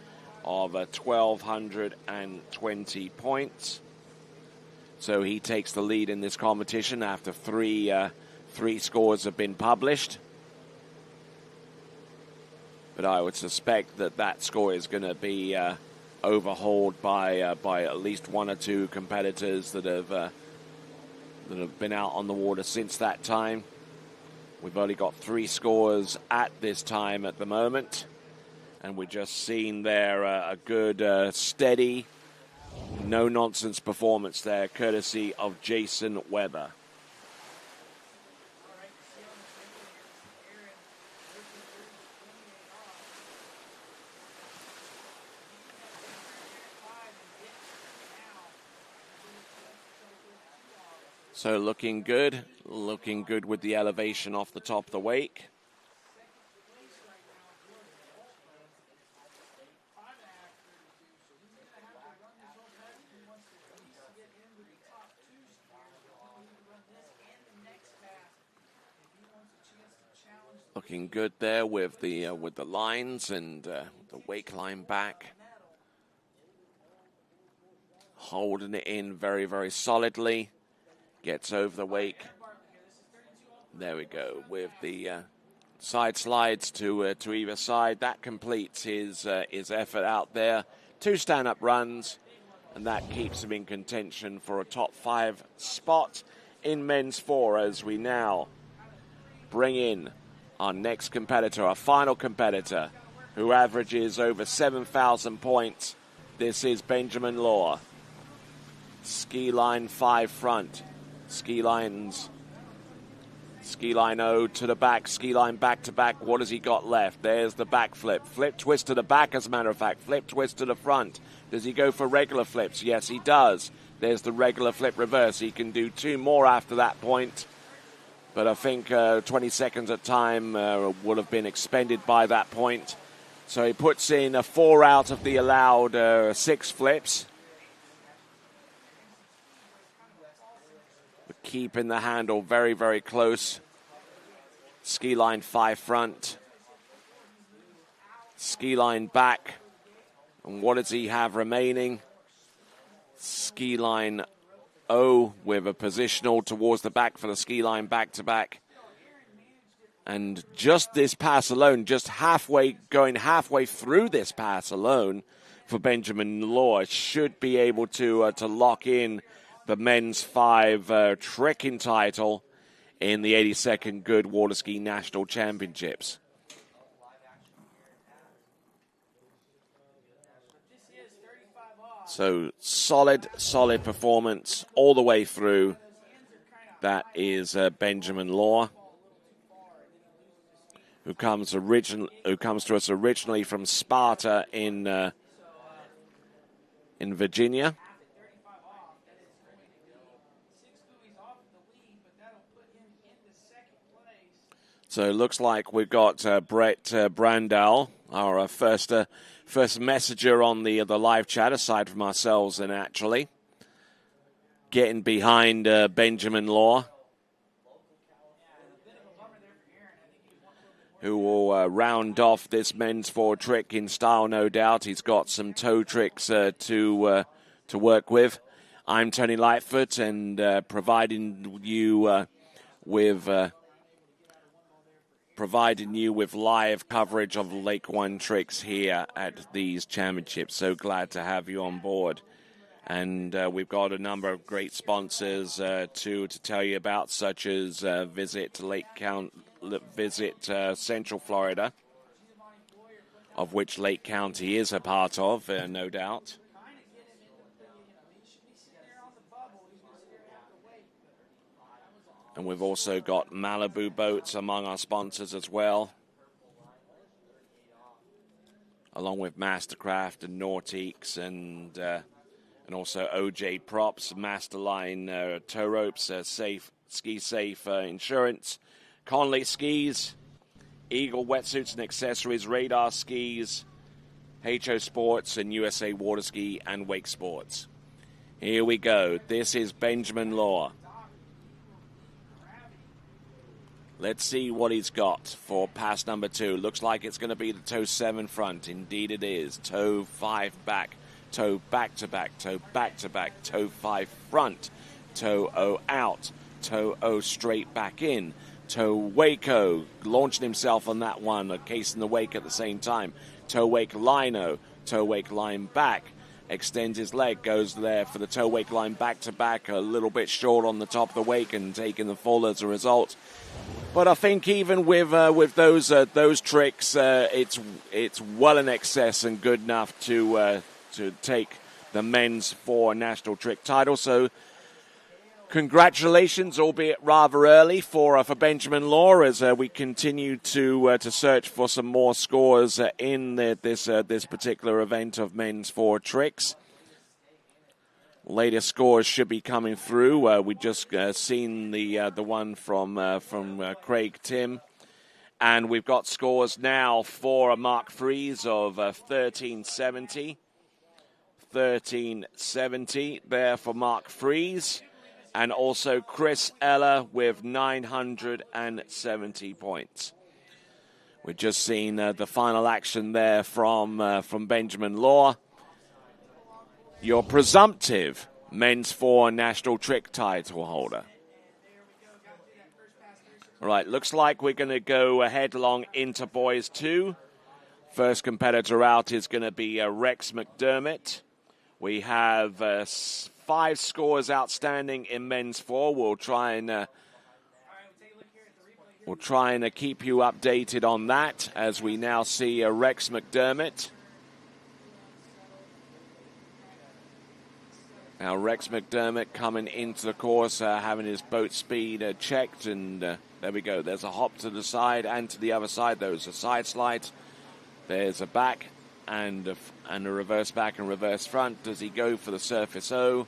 of 1,220 points. So he takes the lead in this competition after three scores have been published. But I would suspect that score is going to be overhauled by at least 1 or 2 competitors that have been out on the water since that time. We've only got 3 scores at this time at the moment. And we're just seeing there a good, steady, no-nonsense performance there, courtesy of Jason Weber. So looking good with the elevation off the top of the wake. Looking good there with the lines and the wake line back. Holding it in very, very solidly. Gets over the wake. There we go with the side slides to either side. That completes his effort out there. 2 stand-up runs, and that keeps him in contention for a top 5 spot in men's 4 as we now bring in our next competitor, our final competitor, who averages over 7,000 points. This is Benjamin Lohr. Ski line 5 front. Ski line O to the back, ski line back to back. What has he got left? There's the back flip. Flip twist to the back, as a matter of fact. Flip twist to the front. Does he go for regular flips? Yes, he does. There's the regular flip reverse. He can do 2 more after that point. But I think 20 seconds of time would have been expended by that point. So he puts in 4 out of the allowed 6 flips. Keeping the handle very, very close. Ski line 5 front. Ski line back. And what does he have remaining? ski line O with a positional towards the back for the ski line back-to-back. And just this pass alone, just going halfway through this pass alone for Benjamin Lohr, should be able to lock in the men's 5 trekking title in the 82nd Goode Water Ski National Championships. So solid performance all the way through. That is Benjamin Lohr, who comes to us originally from Sparta in Virginia. So it looks like we've got Brett Brandal, our first messenger on the live chat, aside from ourselves, and actually getting behind Benjamin Lohr, who will round off this men's 4 trick in style, no doubt. He's got some toe tricks to work with. I'm Tony Lightfoot, and providing you with live coverage of Lake One tricks here at these championships. So glad to have you on board. And we've got a number of great sponsors to tell you about, such as Visit Central Florida, of which Lake County is a part of, no doubt. And we've also got Malibu Boats among our sponsors as well, along with Mastercraft and Nautiques, and also OJ Props, Masterline tow ropes, Ski Safe Insurance, Conley Skis, Eagle Wetsuits and Accessories, Radar Skis, HO Sports, and USA Water Ski and Wake Sports. Here we go. This is Benjamin Lohr. Let's see what he's got for pass number 2. Looks like it's going to be the toe 7 front. Indeed it is. Toe 5 back. Toe back-to-back. Toe back-to-back. Toe 5 front. Toe O out. Toe O straight back in. Toe Waco. Launching himself on that one. A case in the wake at the same time. Toe wake lino. Toe wake line back. Extends his leg. Goes there for the toe wake line back-to-back. A little bit short on the top of the wake and taking the full as a result. But I think even with those tricks, it's well in excess and good enough to take the men's 4 national trick title. So congratulations, albeit rather early, for Benjamin Lohr, as we continue to search for some more scores in this particular event of men's 4 tricks. Latest scores should be coming through. We just seen the one from Craig Tim, and we've got scores now for Mark Fries of 1370 there for Mark Fries, and also Chris Eller with 970 points. We've just seen the final action there from Benjamin Lohr, your presumptive men's 4 national trick title holder. All right, looks like we're going to go headlong into boys 2. First competitor out is going to be Rex McDermott. We have 5 scores outstanding in men's 4. We'll try and keep you updated on that as we now see Rex McDermott. Now Rex McDermott coming into the course, having his boat speed checked, and there we go. There's a hop to the side and to the other side. There's a side slide. There's a back and a reverse back and reverse front. Does he go for the surface O?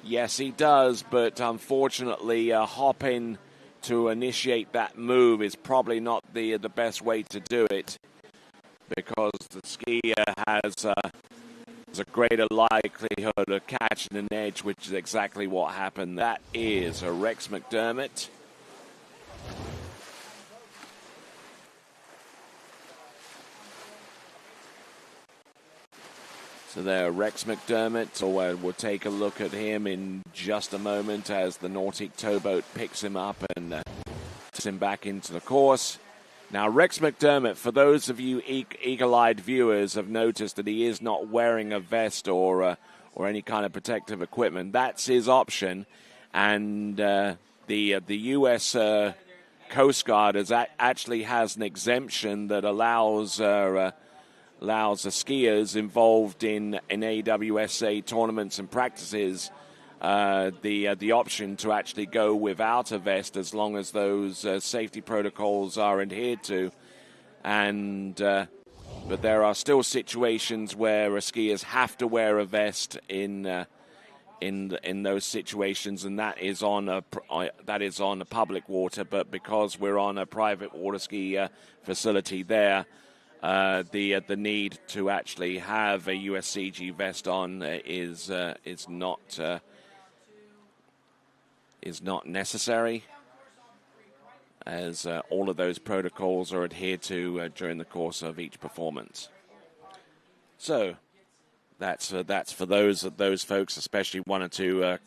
Yes, he does, but unfortunately hopping to initiate that move is probably not the best way to do it, because the skier has a greater likelihood of catching an edge, which is exactly what happened. That is a Rex McDermott. So there, Rex McDermott. So we'll take a look at him in just a moment as the Nautic towboat picks him up and takes him back into the course. Now, Rex McDermott, for those of you eagle-eyed viewers, have noticed that he is not wearing a vest or any kind of protective equipment. That's his option, and the U.S. Coast Guard actually has an exemption that allows the skiers involved in AWSA tournaments and practices the option to actually go without a vest as long as those safety protocols are adhered to. And but there are still situations where skiers have to wear a vest in those situations, and that is on a public water. But because we're on a private water ski facility there, the need to actually have a USCG vest on is not necessary, as all of those protocols are adhered to during the course of each performance. So that's for those folks, especially one or two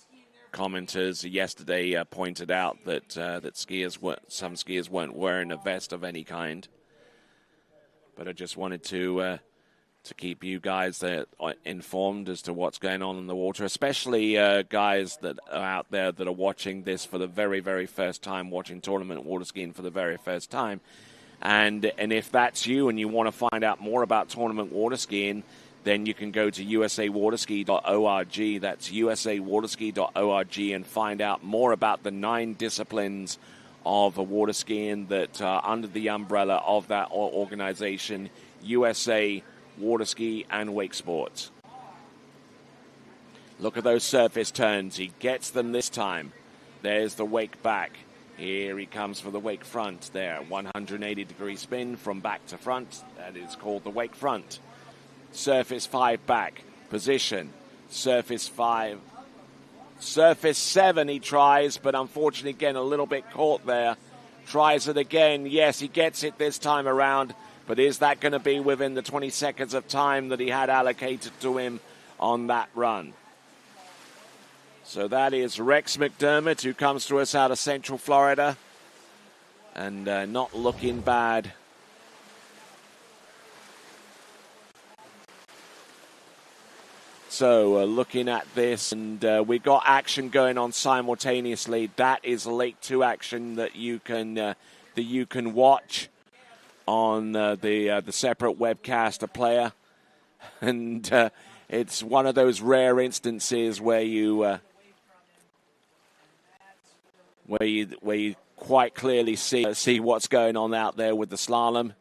commenters yesterday pointed out that some skiers weren't wearing a vest of any kind. But I just wanted to keep you guys informed as to what's going on in the water, especially guys that are out there that are watching this for the very, very first time, watching tournament water skiing for the very first time. And if that's you and you want to find out more about tournament water skiing, then you can go to usawaterski.org. That's usawaterski.org, and find out more about the 9 disciplines of water skiing that are under the umbrella of that organization, USA Water Ski and Wake Sports. Look at those surface turns. He gets them this time. There's the wake back. Here he comes for the wake front there. 180-degree spin from back to front. That is called the wake front. Surface 5 back. Position. Surface 5. Surface 7 he tries, but unfortunately again a little bit caught there. Tries it again. Yes, he gets it this time around. But is that going to be within the 20 seconds of time that he had allocated to him on that run? So that is Rex McDermott, who comes to us out of Central Florida. And not looking bad. So looking at this, and we got action going on simultaneously. That is Lake 2 action that you can watch on the separate webcaster player, and it's one of those rare instances where you quite clearly see what's going on out there with the slalom.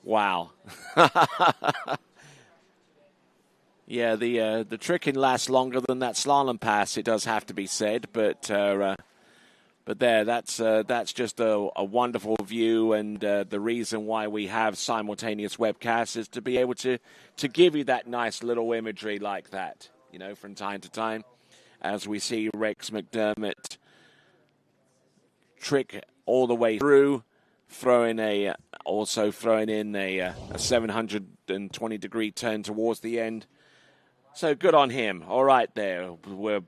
Wow. Yeah, the tricking lasts longer than that slalom pass, it does have to be said, but there, that's just a wonderful view, and the reason why we have simultaneous webcasts is to be able to give you that nice little imagery like that, from time to time, as we see Rex McDermott trick all the way through, throwing in a 720-degree turn towards the end. So good on him. All right, there. We're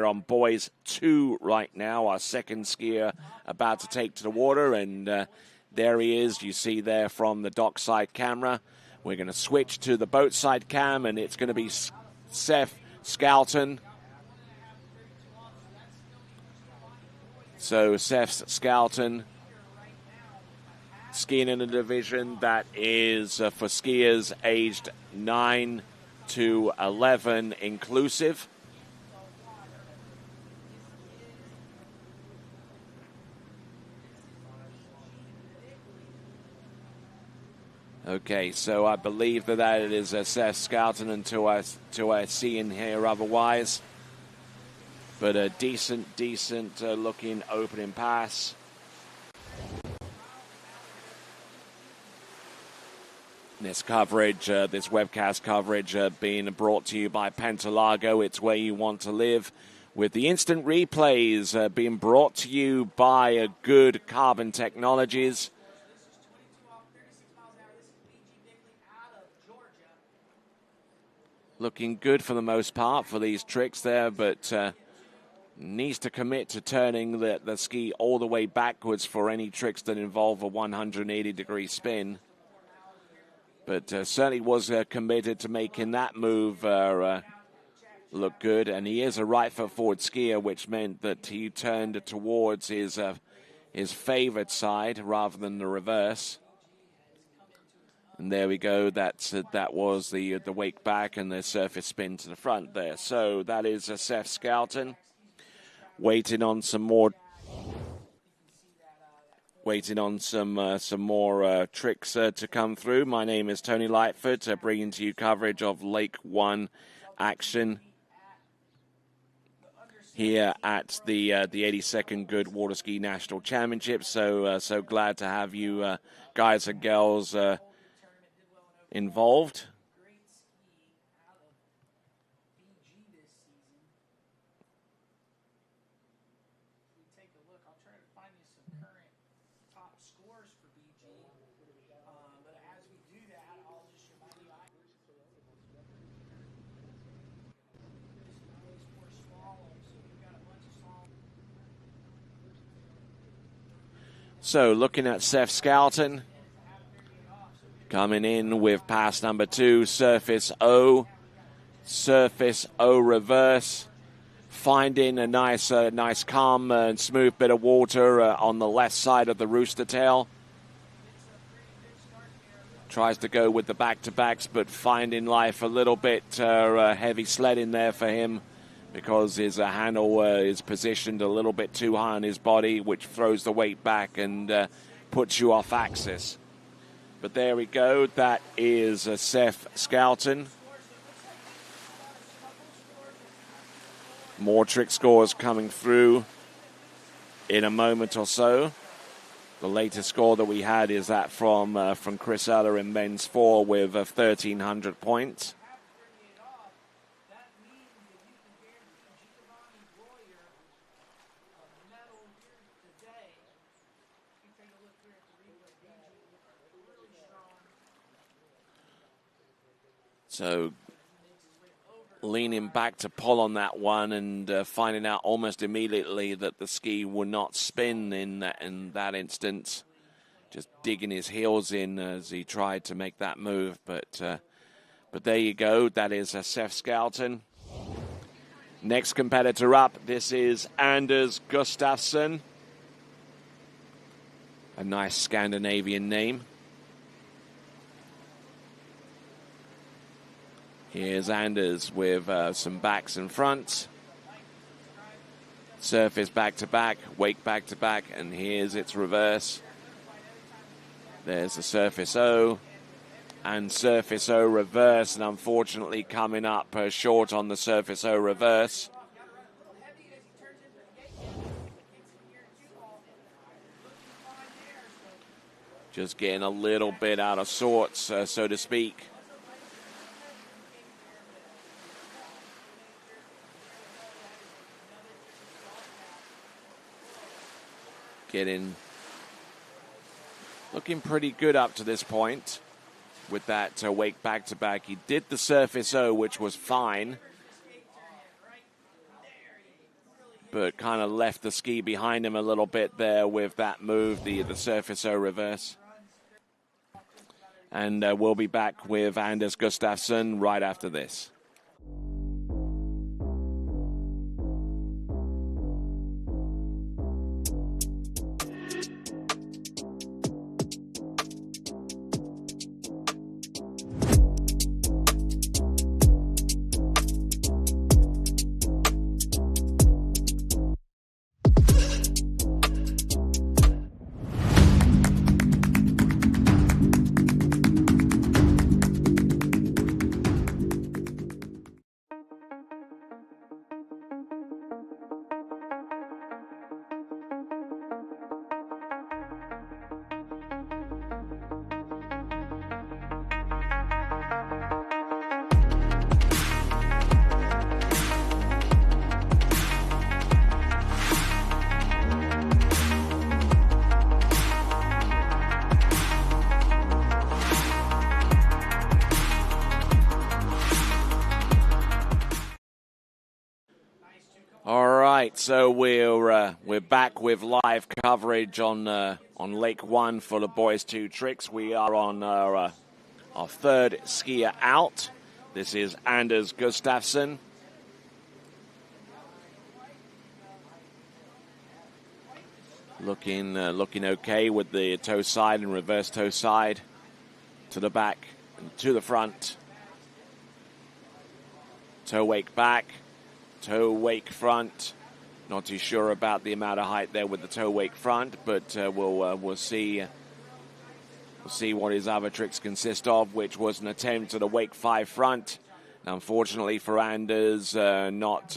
on boys 2 right now. Our second skier about to take to the water, and there he is. You see there from the dockside camera. We're going to switch to the boat side cam, and it's going to be Seth Skelton. So Seth Skelton skiing in a division that is for skiers aged 9 to 11 inclusive. Okay, so I believe that it is Seth Skelton until I see in here otherwise. But a decent looking opening pass. This coverage, this webcast coverage being brought to you by Pantalago. It's where you want to live, with the instant replays being brought to you by Goode Carbon Technologies. looking good for the most part for these tricks there, but needs to commit to turning the ski all the way backwards for any tricks that involve a 180-degree spin. But certainly was committed to making that move look good. And he is a right foot forward skier, which meant that he turned towards his favored side rather than the reverse. And there we go. That was the wake back and the surface spin to the front there. So that is Seth Skelton waiting on some more tricks to come through. My name is Tony Lightfoot, bringing to you coverage of Lake One action here at the 82nd Goode Water Ski National Championship. So glad to have you guys and girls involved. So looking at Seth Skelton coming in with pass number 2, surface O reverse, finding a nice calm and smooth bit of water on the left side of the rooster tail. Tries to go with the back-to-backs, but finding life a little bit heavy sledding there for him, because his handle is positioned a little bit too high on his body, which throws the weight back and puts you off axis. But there we go. That is Seth Skelton. More trick scores coming through in a moment or so. The latest score that we had is that from Chris Eller in men's 4 with 1,300 points. So leaning back to pull on that one and finding out almost immediately that the ski would not spin in that instance. Just digging his heels in as he tried to make that move. But there you go. That is Seth Skelton. Next competitor up, this is Anders Gustafsson. A nice Scandinavian name. Here's Anders with some backs and fronts. Surface back-to-back, wake back-to-back, and here's its reverse. There's the surface O, and surface O reverse, and unfortunately coming up short on the surface O reverse. Just getting a little bit out of sorts, so to speak. Looking pretty good up to this point with that wake back-to-back. He did the surface O, which was fine, but kind of left the ski behind him a little bit there with that move, the surface O reverse. And we'll be back with Anders Gustafsson right after this. so we're back with live coverage on Lake 1 for the boys' 2 tricks. We are on our third skier out. This is Anders Gustafsson. Looking okay with the toe side and reverse toe side to the back and to the front. Toe wake back, toe wake front. Not too sure about the amount of height there with the toe wake front, but we'll see. We'll see what his other tricks consist of, which was an attempt at a wake 5 front. And unfortunately for Anders, not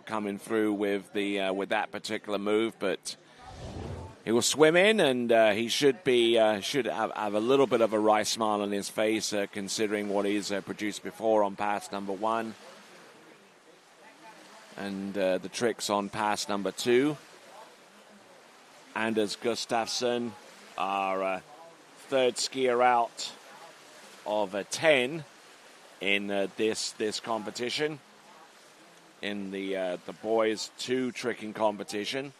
coming through with that particular move, but he will swim in, and he should have a little bit of a wry smile on his face, considering what he's produced before on pass number 1. And the tricks on pass number 2. Anders Gustafsson, our third skier out of 10 in this competition, in the boys' 2 tricking competition.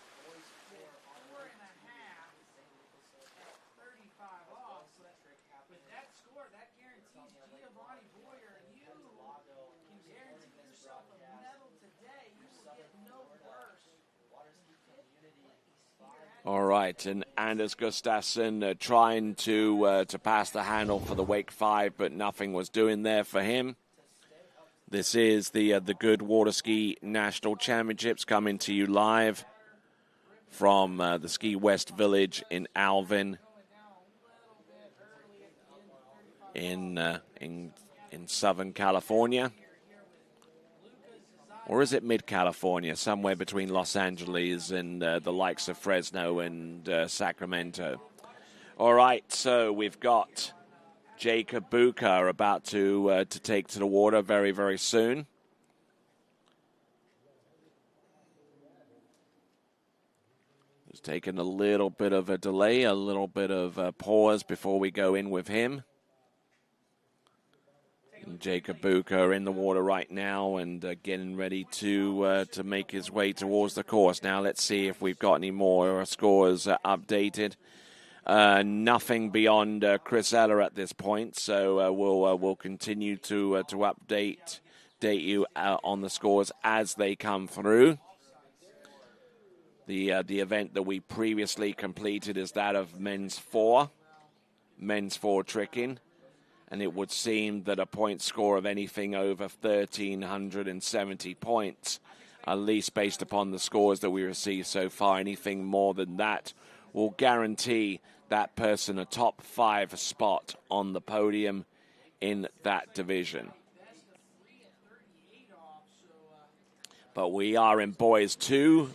All right, and Anders Gustafsson trying to pass the handle for the wake 5, but nothing was doing there for him. This is the Goode Water Ski National Championships coming to you live from the Ski West Village in Alvin, in Southern California. Or is it mid-California, somewhere between Los Angeles and the likes of Fresno and Sacramento? All right, so we've got Jacob Bucher about to take to the water very, very soon. It's taken a little bit of a delay, a little bit of a pause before we go in with him. Jacob Bucher in the water right now and getting ready to make his way towards the course. Now let's see if we've got any more scores updated. Nothing beyond Chris Eller at this point, so we'll continue to update you on the scores as they come through. The event that we previously completed is that of men's 4 tricking. And it would seem that a point score of anything over 1,370 points, at least based upon the scores that we received so far, anything more than that will guarantee that person a top 5 spot on the podium in that division. But we are in boys 2.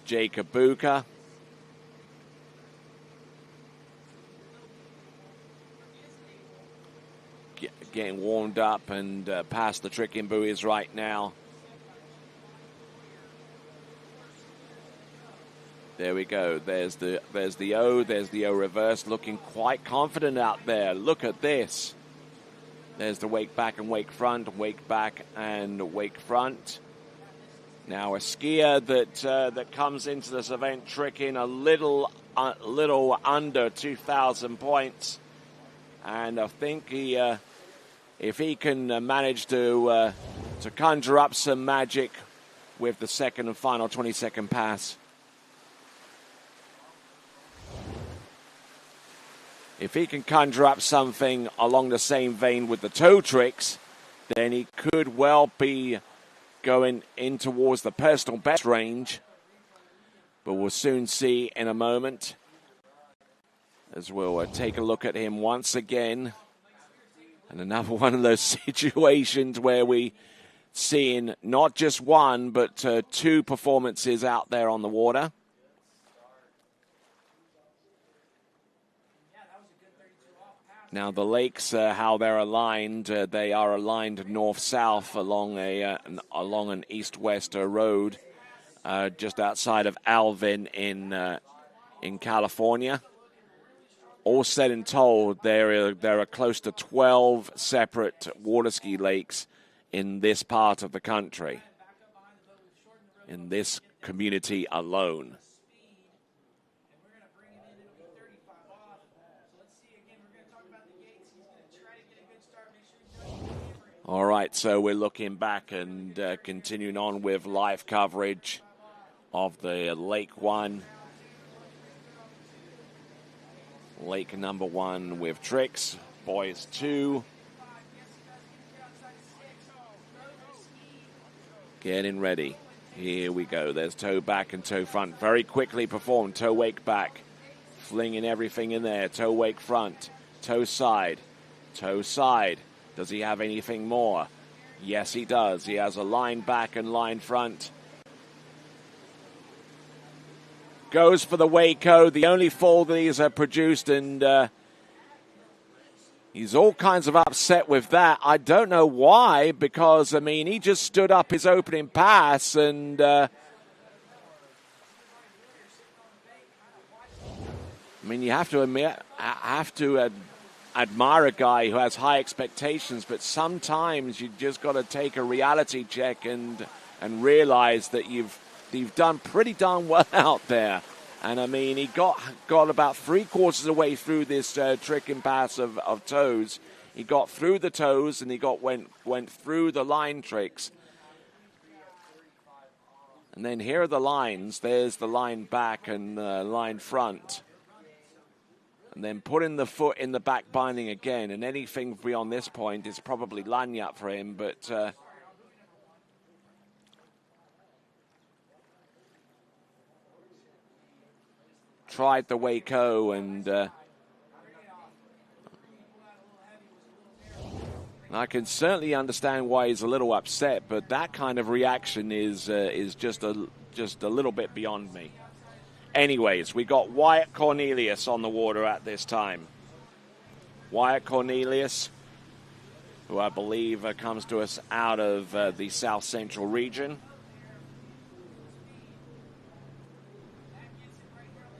Jacob Bucher. Getting warmed up and past the tricking buoys right now. There we go. There's the O. There's the O reverse. Looking quite confident out there. Look at this. There's the wake back and wake front. Wake back and wake front. Now a skier that comes into this event tricking a little under 2,000 points, and I think he. If he can manage to conjure up some magic with the second and final 20-second pass. If he can conjure up something along the same vein with the toe tricks, then he could well be going in towards the personal best range. But we'll soon see in a moment, as we'll take a look at him once again. And another one of those situations where we seeing not just one, but 2 performances out there on the water. Now the lakes, how they're aligned, they are aligned north-south along an east-west road just outside of Alvin in California. All said and told, there are close to 12 separate water ski lakes in this part of the country. in this community alone. All right, so we're looking back and continuing on with live coverage of the Lake 1. Lake number 1 with tricks, boys 2. Getting ready. Here we go. There's toe back and toe front. Very quickly performed. Toe wake back. Flinging everything in there. Toe wake front. Toe side. Toe side. Does he have anything more? Yes, he does. He has a line back and line front. Goes for the Waco, the only fall that he's produced, and he's all kinds of upset with that. I don't know why, because, I mean, he just stood up his opening pass, and I mean, you have to admit, admire a guy who has high expectations, but sometimes you just got to take a reality check and realize that you've done pretty darn well out there. And I mean, he got about 3/4 of the way through this trick and pass of toes. He got through the toes and he went through the line tricks. And then here are the lines. There's the line back and the line front. And then putting the foot in the back binding again. And anything beyond this point is probably lanyard for him, but tried the Waco, and I can certainly understand why he's a little upset, but that kind of reaction is just a little bit beyond me. Anyways, we got Wyatt Cornelius on the water at this time. Wyatt Cornelius, who I believe comes to us out of the South Central region.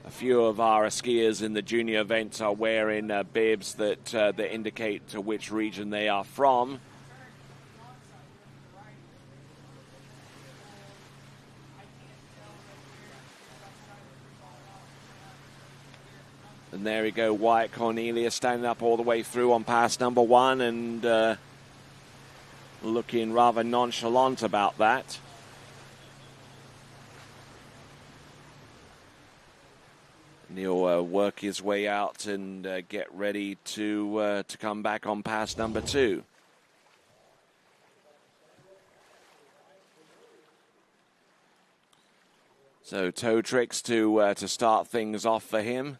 A few of our skiers in the junior events are wearing bibs that indicate to which region they are from. And there we go, Wyatt Cornelius standing up all the way through on pass number 1 and looking rather nonchalant about that. And he'll work his way out and get ready to come back on pass number 2. So toe tricks to start things off for him.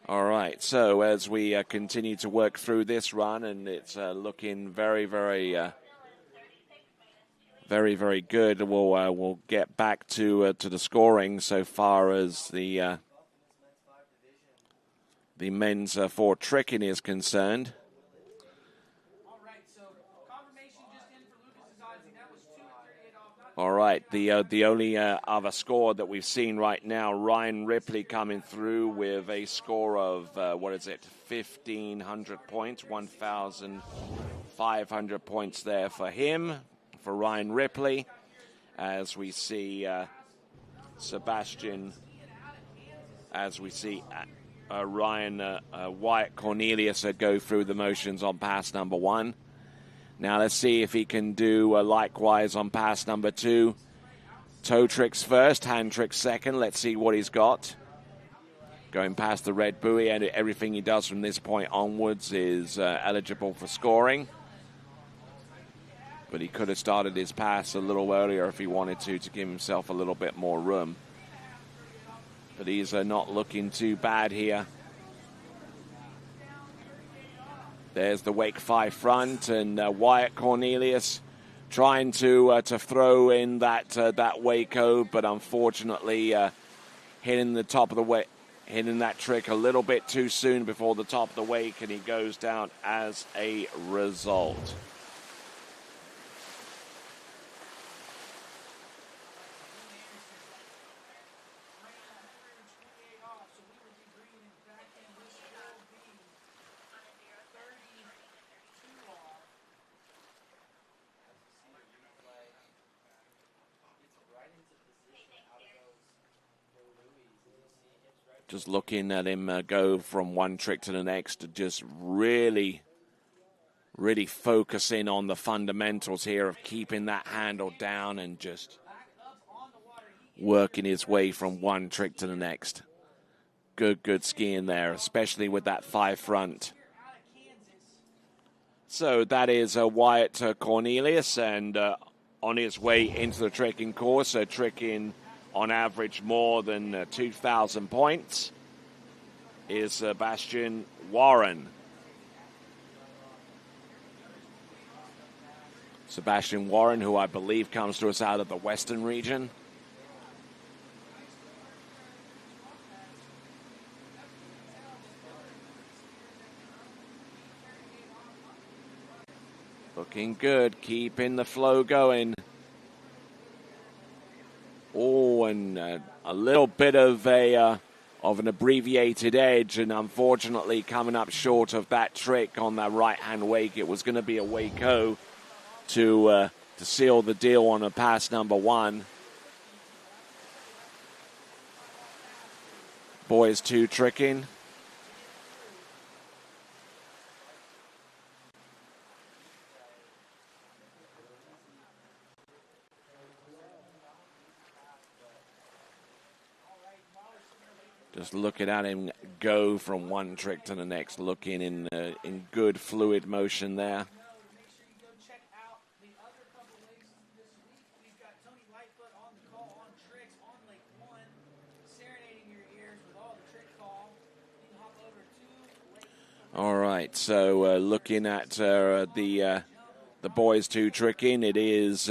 All right, so as we continue to work through this run, and it's looking very, very good. We'll get back to the scoring so far as the men's 4 tricking is concerned. All right, the only other score that we've seen right now, Ryan Ripley coming through with a score of, 1,500 points, 1,500 points there for him, for Ryan Ripley, as we see Wyatt Cornelius go through the motions on pass number 1. Now let's see if he can do likewise on pass number 2. Toe tricks first, hand tricks second. Let's see what he's got. Going past the red buoy, and everything he does from this point onwards is eligible for scoring. But he could have started his pass a little earlier if he wanted to give himself a little bit more room. But he's not looking too bad here. There's the Wake 5 front, and Wyatt Cornelius trying to throw in that Waco, but unfortunately hitting the top of the hitting that trick a little bit too soon before the top of the wake, and he goes down as a result. Just looking at him go from one trick to the next, just really focusing on the fundamentals here of keeping that handle down and just working his way from one trick to the next. Good skiing there, especially with that 5 front. So that is Wyatt Cornelius, and on his way into the tricking course, tricking on average more than 2,000 points, is Sebastian Warren. Sebastian Warren, who I believe comes to us out of the Western region. Looking good, keeping the flow going. Oh, and a little bit of an abbreviated edge, and unfortunately coming up short of that trick on that right-hand wake. It was going to be a wake-o to seal the deal on a pass number 1. Boys 2 tricking. Just looking at him go from one trick to the next, looking in good fluid motion there. All right, so looking at the boys 2 tricking, it is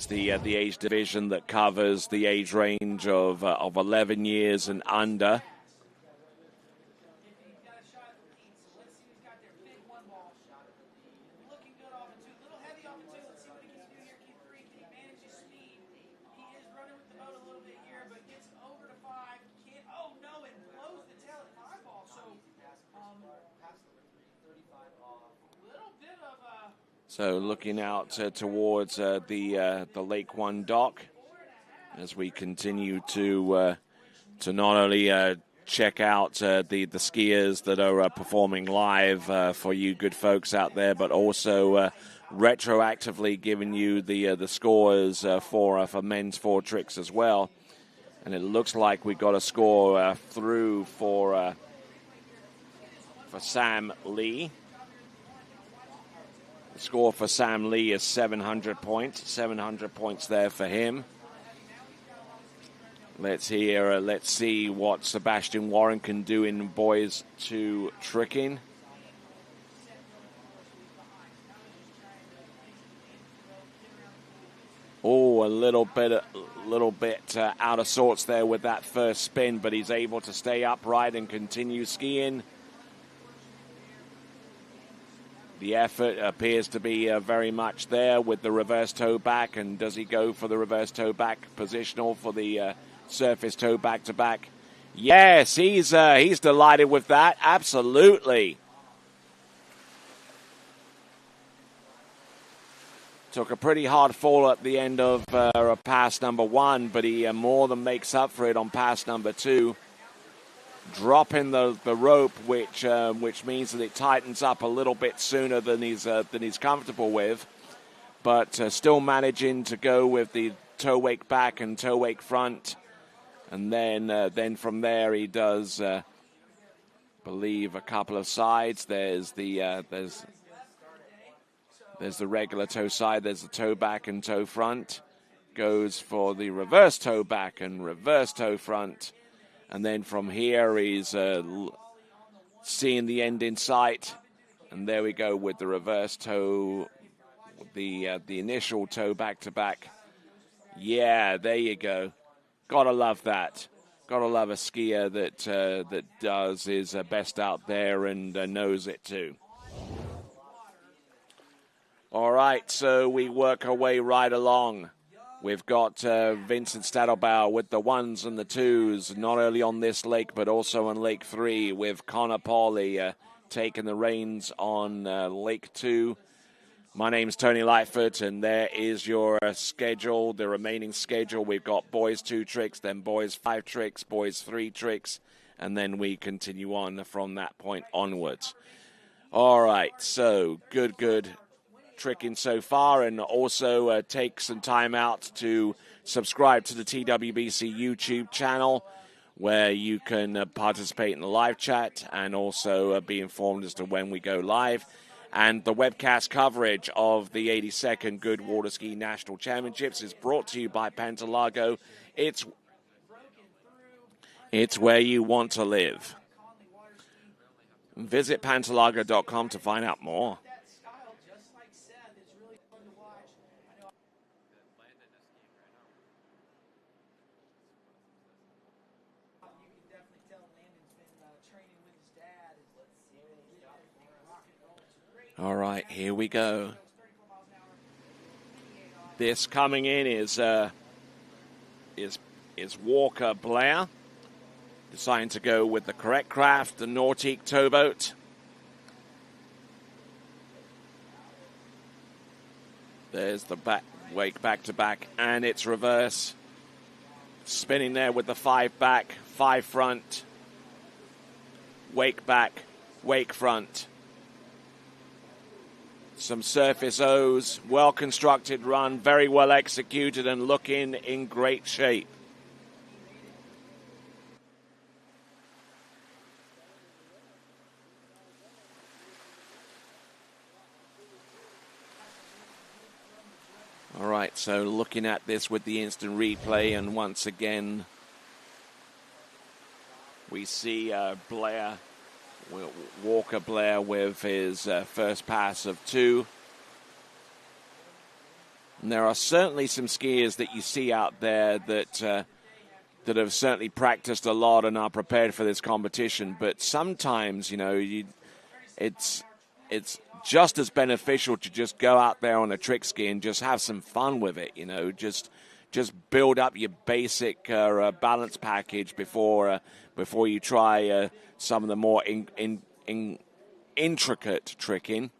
the age division that covers the age range of 11 years and under. So looking out towards the Lake One dock as we continue to not only check out the skiers that are performing live for you good folks out there, but also retroactively giving you the scores for men's 4 tricks as well. And it looks like we got a score through for Sam Lee. The score for Sam Lee is 700 points. 700 points there for him. Let's see what Sebastian Warren can do in boys 2 tricking. Oh, a little bit out of sorts there with that first spin, but he's able to stay upright and continue skiing. The effort appears to be very much there with the reverse toe back, and does he go for the reverse toe back positional for the surface toe back to back? Yes, he's delighted with that. Absolutely. Took a pretty hard fall at the end of pass number 1, but he more than makes up for it on pass number 2. Dropping the rope, which means that it tightens up a little bit sooner than he's comfortable with, but still managing to go with the toe wake back and toe wake front, and then from there he does believe a couple of sides. There's the regular toe side. There's the toe back and toe front. Goes for the reverse toe back and reverse toe front. And then from here, he's seeing the end in sight. And there we go with the reverse toe, the initial toe back-to-back. Yeah, there you go. Gotta love that. Gotta love a skier that does his best out there and knows it too. All right, so we work our way right along. We've got Vincent Stadelbauer with the 1s and the 2s, not only on this lake, but also on Lake 3, with Connor Pauly taking the reins on Lake 2. My name's Tony Lightfoot, and there is your schedule, the remaining schedule. We've got boys 2 tricks, then boys 5 tricks, boys 3 tricks, and then we continue on from that point onwards. All right, so good tricking so far, and also take some time out to subscribe to the TWBC YouTube channel, where you can participate in the live chat and also be informed as to when we go live. And the webcast coverage of the 82nd Goode Water Ski National Championships is brought to you by Pantalago. It's where you want to live. Visit pantalago.com to find out more. All right, here we go. This coming in is Walker Blair, deciding to go with the correct craft, the Nautique towboat. There's the wake back to back, and it's reverse. Spinning there with the 5 back, 5 front, wake back, wake front. Some surface O's, well-constructed run, very well executed, and looking in great shape. All right, so looking at this with the instant replay, and once again, we see Blair, Walker Blair with his first pass of 2. And there are certainly some skiers that you see out there that have certainly practiced a lot and are prepared for this competition. But sometimes, you know, it's just as beneficial to just go out there on a trick ski and just have some fun with it. You know, just build up your basic balance package before you try some of the more intricate tricking.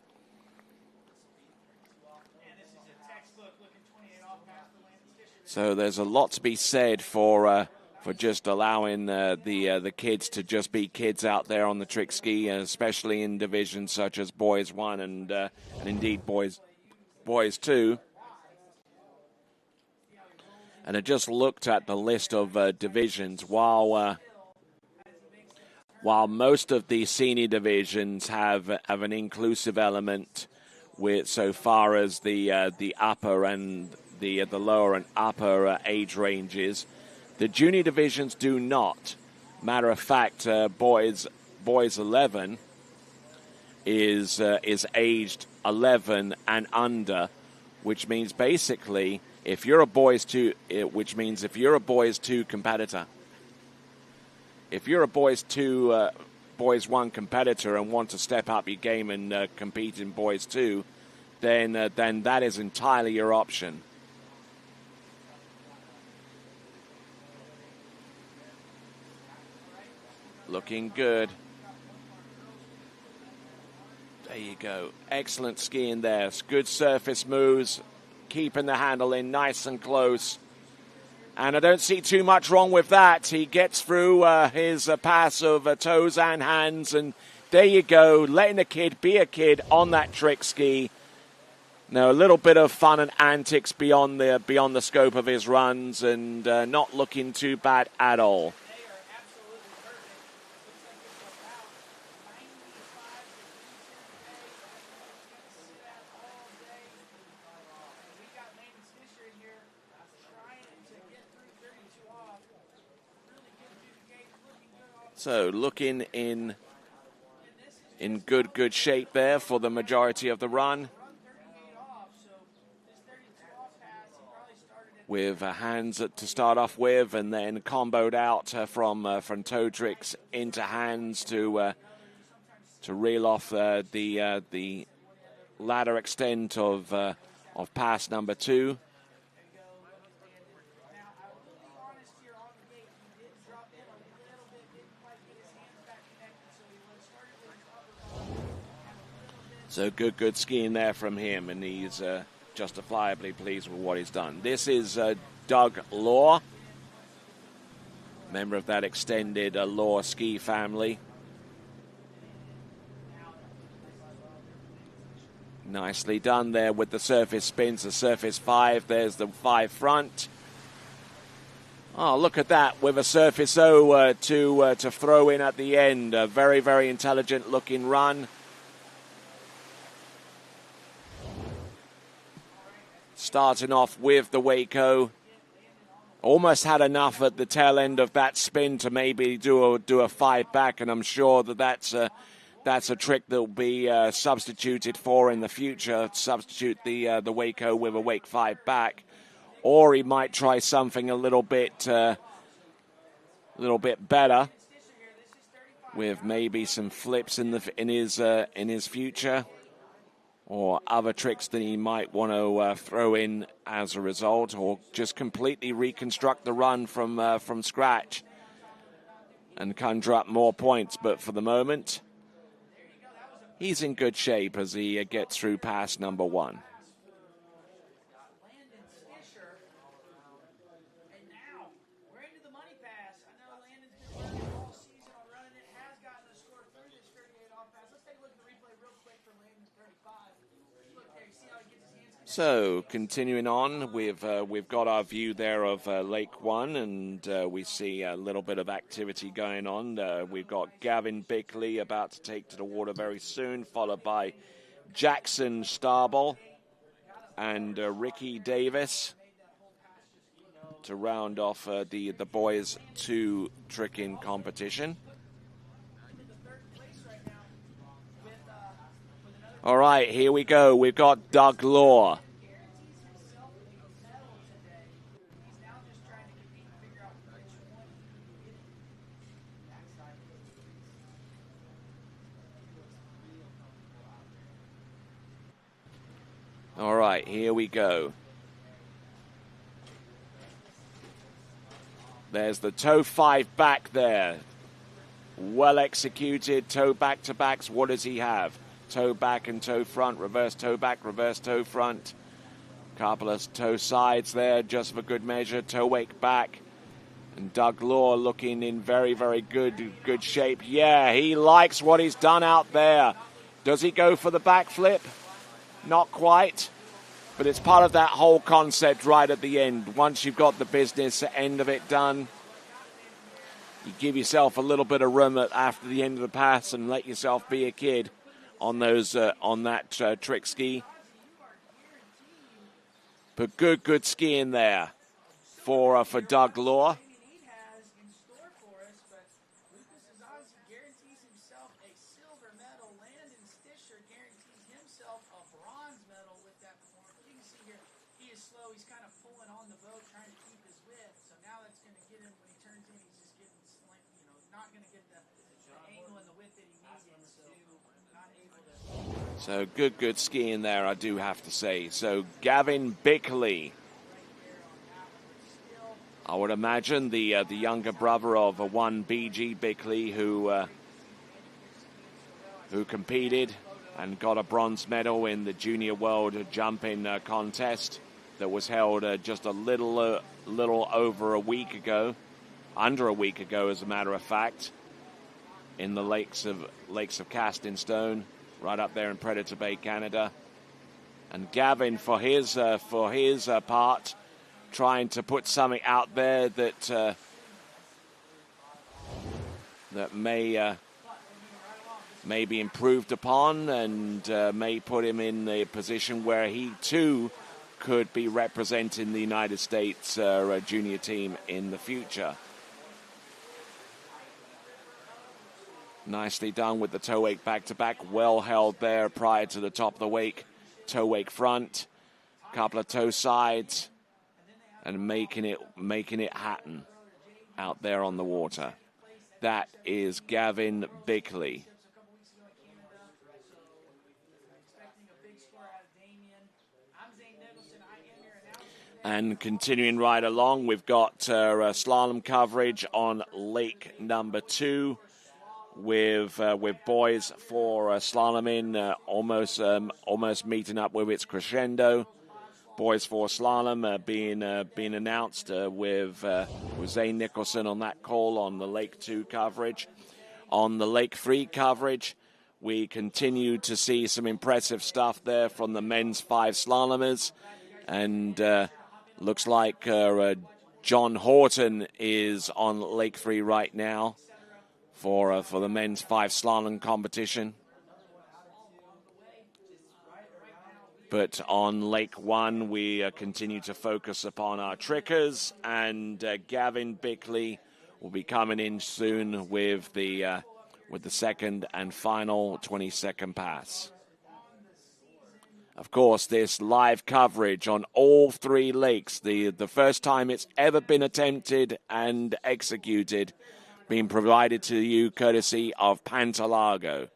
So there's a lot to be said for just allowing the kids to just be kids out there on the trick ski, especially in divisions such as Boys 1 and indeed Boys 2. And I just looked at the list of divisions. While most of the senior divisions have an inclusive element, with so far as the upper and the lower and upper age ranges, the junior divisions do not. Matter of fact, boys 11 is aged 11 and under, which means basically if you're a boys 2 competitor. If you're a boys 1 competitor and want to step up your game and compete in boys 2, then that is entirely your option. Looking good. There you go. Excellent skiing there. Good surface moves, keeping the handle in nice and close. And I don't see too much wrong with that. He gets through his pass of toes and hands, and there you go, letting the kid be a kid on that trick ski. Now, a little bit of fun and antics beyond the scope of his runs, and not looking too bad at all. So looking in good shape there for the majority of the run. With hands to start off with, and then comboed out from toe tricks into hands to reel off the ladder extent of pass number 2. So good skiing there from him, and he's justifiably pleased with what he's done. This is Doug Lohr, member of that extended Lohr ski family. Nicely done there with the surface spins, the surface 5. There's the 5 front. Oh, look at that, with a surface O to throw in at the end. A very, very intelligent looking run. Starting off with the Waco. Almost had enough at the tail end of that spin to maybe do a 5 back, and I'm sure that's a trick that will be substituted for in the future. Substitute the Waco with a Wake 5 back, or he might try something a little bit better with maybe some flips in his future, or other tricks that he might want to throw in as a result, or just completely reconstruct the run from scratch and conjure up more points. But for the moment, he's in good shape as he gets through pass number 1. So, continuing on, we've got our view there of Lake 1, and we see a little bit of activity going on. We've got Gavin Bickley about to take to the water very soon, followed by Jaden Starball and Ricky Davis to round off the boys' 2 tricking competition. All right, here we go. We've got Doug Lohr. All right, here we go. There's the toe 5 back there. Well executed, toe back-to-backs. What does he have? Toe back and toe front, reverse toe back, reverse toe front. Couple of toe sides there, just for good measure. Toe wake back. And Doug Lohr looking in very, very good shape. Yeah, he likes what he's done out there. Does he go for the backflip? Not quite. But it's part of that whole concept right at the end. Once you've got the business end of it done, you give yourself a little bit of room after the end of the pass and let yourself be a kid on those on that trick ski. But good skiing there for Doug Lohr. So good skiing there, I do have to say. So Gavin Bickley, I would imagine the younger brother of one BG Bickley who competed and got a bronze medal in the Junior World Jumping contest that was held just a little over a week ago, under a week ago, as a matter of fact, in the lakes of Casting Stone, right up there in Predator Bay, Canada. And Gavin, for his part, trying to put something out there that may be improved upon, and may put him in a position where he too could be representing the United States junior team in the future. Nicely done with the toe wake back-to-back. Well held there prior to the top of the wake. Toe wake front. Couple of toe sides. And making it happen out there on the water. That is Gavin Bickley. And continuing right along, we've got slalom coverage on lake number 2. with boys for slaloming, almost meeting up with its crescendo. Boys for slalom being announced with Zane Nicholson on that call on the Lake 2 coverage. On the Lake 3 coverage, we continue to see some impressive stuff there from the men's 5 slalomers. And looks like John Horton is on Lake 3 right now for the men's 5 slalom competition. But on Lake 1, we continue to focus upon our trickers, and Gavin Bickley will be coming in soon with the second and final 20-second pass. Of course, this live coverage on all 3 lakes, the first time it's ever been attempted and executed, being provided to you courtesy of Pantalago.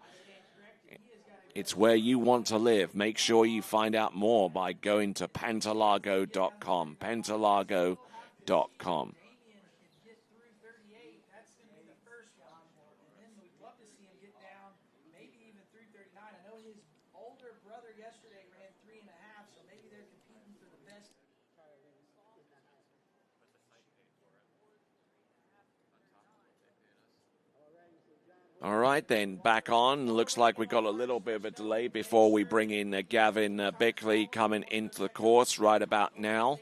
It's where you want to live. Make sure you find out more by going to Pantalago.com. Pantalago.com. All right, then, back on. Looks like we got a little bit of a delay before we bring in Gavin Bickley coming into the course right about now.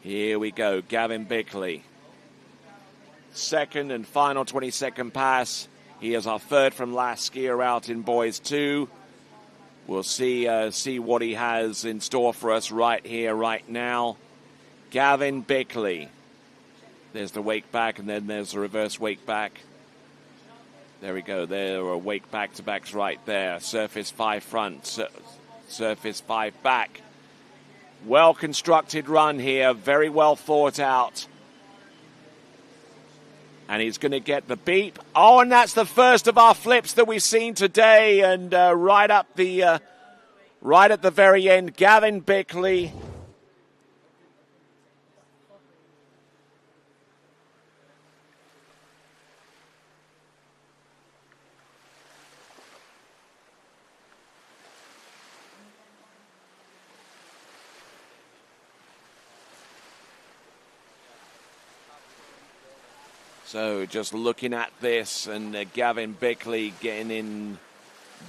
Here we go, Gavin Bickley. Second and final 20-second pass. He is our third from last skier out in Boys 2. We'll see what he has in store for us right here, right now. Gavin Bickley. There's the wake back, and then there's the reverse wake back. There we go. There are wake back-to-backs right there. Surface 5 front, surface 5 back. Well-constructed run here. Very well thought out. And he's going to get the beep. Oh, and that's the first of our flips that we've seen today. And right at the very end, Gavin Bickley. So just looking at this, and Gavin Bickley getting in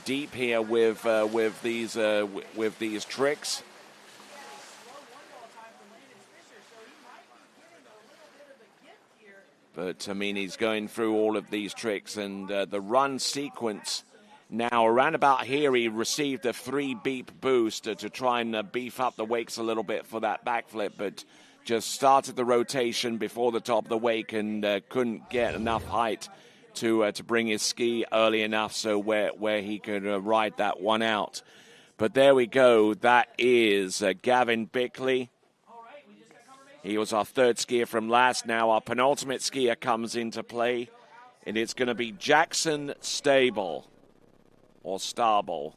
deep here with these tricks. But I mean, he's going through all of these tricks, and the run sequence now around about here, he received a 3 beep boost to try and beef up the wakes a little bit for that backflip, but just started the rotation before the top of the wake and couldn't get enough height to bring his ski early enough so where he could ride that one out. But there we go. That is Gavin Bickley. He was our third skier from last. Now our penultimate skier comes into play, and it's going to be Jaden Starball or Starball.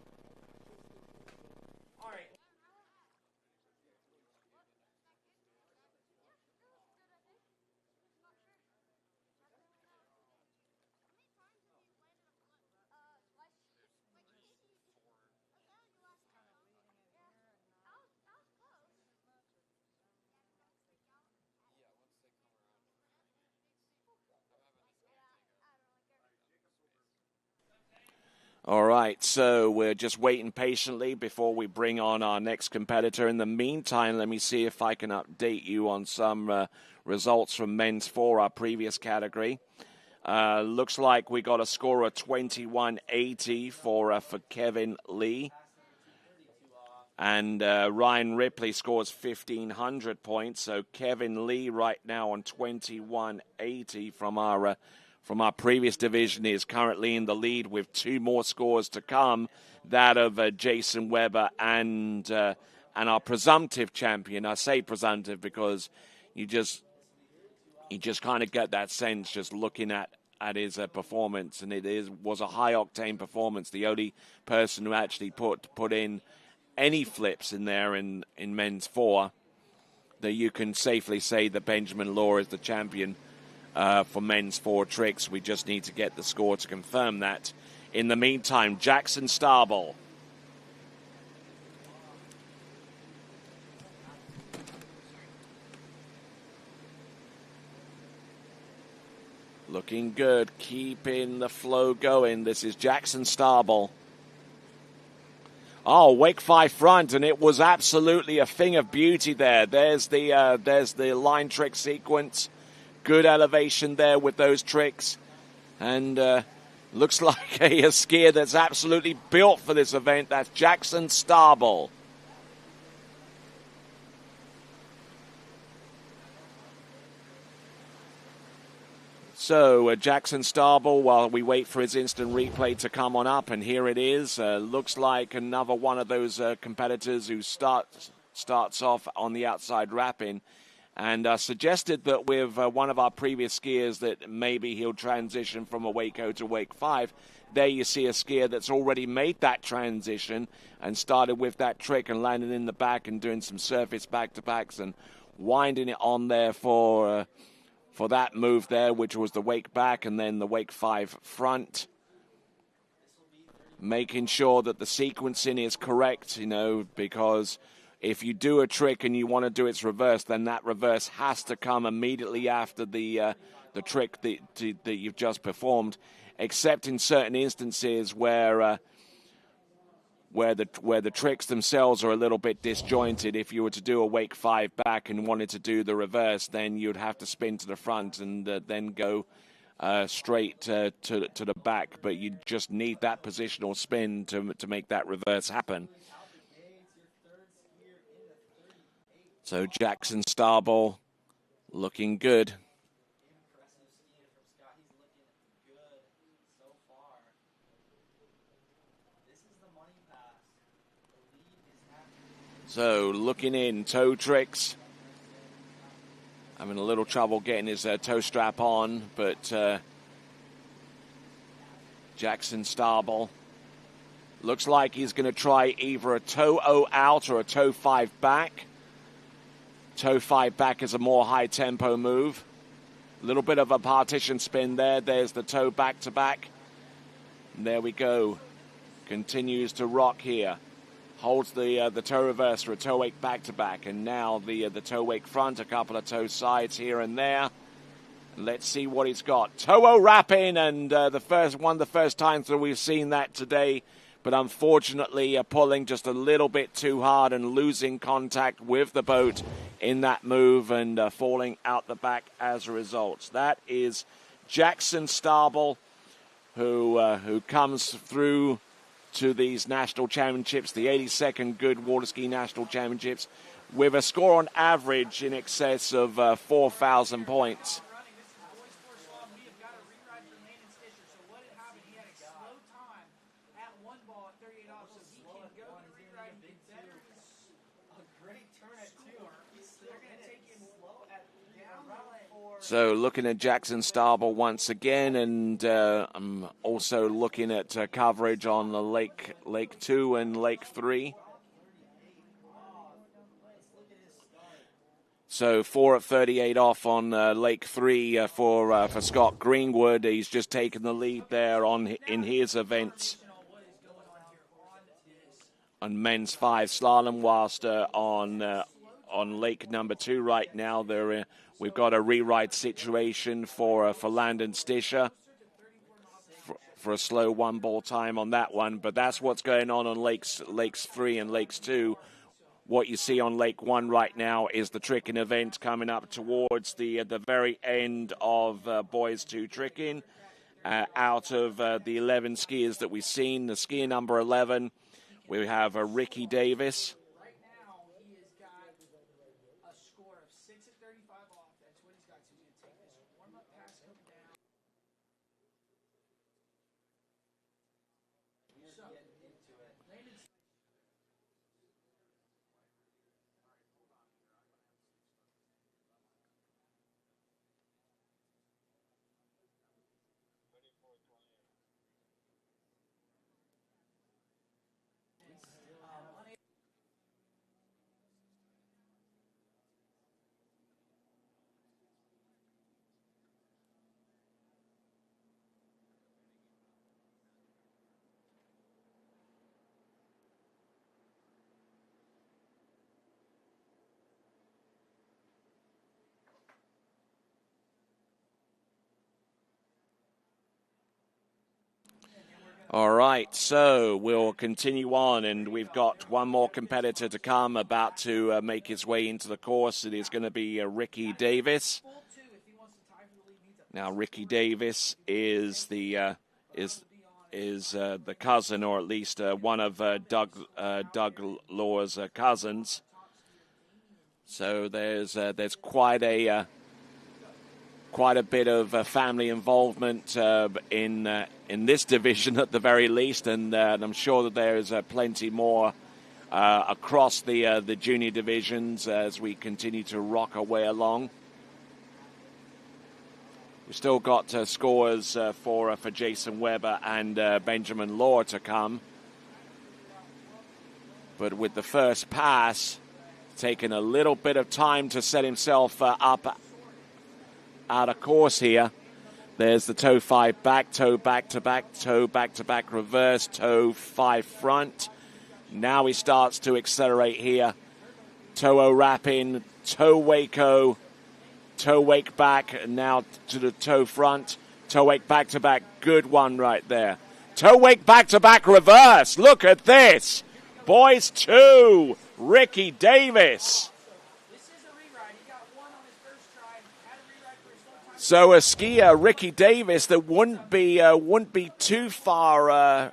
All right, so we're just waiting patiently before we bring on our next competitor. In the meantime, let me see if I can update you on some results from men's 4, our previous category. Looks like we got a score of 2180 for Kevin Lee. And Ryan Ripley scores 1,500 points. So Kevin Lee right now on 2180 from our previous division is currently in the lead with 2 more scores to come, that of Jason Weber and our presumptive champion. I say presumptive because you just kind of get that sense just looking at his performance, and was a high-octane performance. The only person who actually put in any flips in there in men's 4. that you can safely say that Benjamin Lohr is the champion for men's 4 tricks. We just need to get the score to confirm that. In the meantime, Jackson Starball. Looking good, keeping the flow going. This is Jackson Starball. Oh, wake 5 front, and it was absolutely a thing of beauty there. There's the line trick sequence. Good elevation there with those tricks. And looks like a skier that's absolutely built for this event. That's Jackson Starball. So Jackson Starball, while we wait for his instant replay to come on up, and here it is. Looks like another one of those competitors who starts off on the outside wrapping, and suggested that with one of our previous skiers that maybe he'll transition from a wake 0 to wake 5. There you see a skier that's already made that transition and started with that trick and landed in the back and doing some surface back-to-backs and winding it on there for that move there, which was the wake back and then the wake 5 front. Making sure that the sequencing is correct, because if you do a trick and you want to do its reverse, then that reverse has to come immediately after the trick that you've just performed, except in certain instances where the tricks themselves are a little bit disjointed. If you were to do a wake 5 back and wanted to do the reverse, then you'd have to spin to the front and then go straight to the back. But you just need that positional spin to make that reverse happen. So Jackson Starball looking good. So looking in, toe tricks. Having a little trouble getting his toe strap on, but Jackson Starball looks like he's going to try either a toe 0 out or a toe 5 back. Toe 5 back is a more high tempo move. A little bit of a partition spin there. There's the toe back to back. And there we go. Continues to rock here. Holds the toe reverse for a toe wake back-to-back. And now the toe wake front, a couple of toe sides here and there. Let's see what he's got. Toe wrapping, and one of the first times that we've seen that today. But unfortunately, pulling just a little bit too hard and losing contact with the boat in that move and falling out the back as a result. That is Jackson Starball, who comes through to these national championships, the 82nd Goode Water Ski National Championships, with a score on average in excess of 4,000 points. So looking at Jackson Starball once again, and I'm also looking at coverage on the Lake 2 and Lake 3. So 4 at 38 off on Lake 3 for Scott Greenwood. He's just taken the lead there in his events on men's 5 slalom, whilst on Lake number 2 right now we've got a rewrite situation for Landis Eller for a slow 1-ball time on that one. But that's what's going on Lakes 3 and Lakes 2. What you see on Lake 1 right now is the tricking event coming up towards the very end of boys 2 tricking. Out of the 11 skiers that we've seen, the skier number 11, we have Ricky Davis. All right, so we'll continue on, and we've got one more competitor to come, about to make his way into the course. It is going to be Ricky Davis. Now, Ricky Davis is the cousin, or at least one of Doug Lohr's cousins. So there's quite a bit of family involvement in this division at the very least, and I'm sure that there is plenty more across the junior divisions as we continue to rock our way along. We've still got scores for Jason Weber and Benjamin Lohr to come. But with the first pass, taking a little bit of time to set himself up out of course here. There's the toe 5 back, toe back to back, toe back to back reverse, toe 5 front. Now he starts to accelerate here. Toe-o wrap in, toe wake-o. Toe wake back, and now to the toe front. Toe wake back to back. Good one right there. Toe wake back to back reverse. Look at this. Boys 2. Ricky Davis. So a skier, Ricky Davis, that wouldn't be too far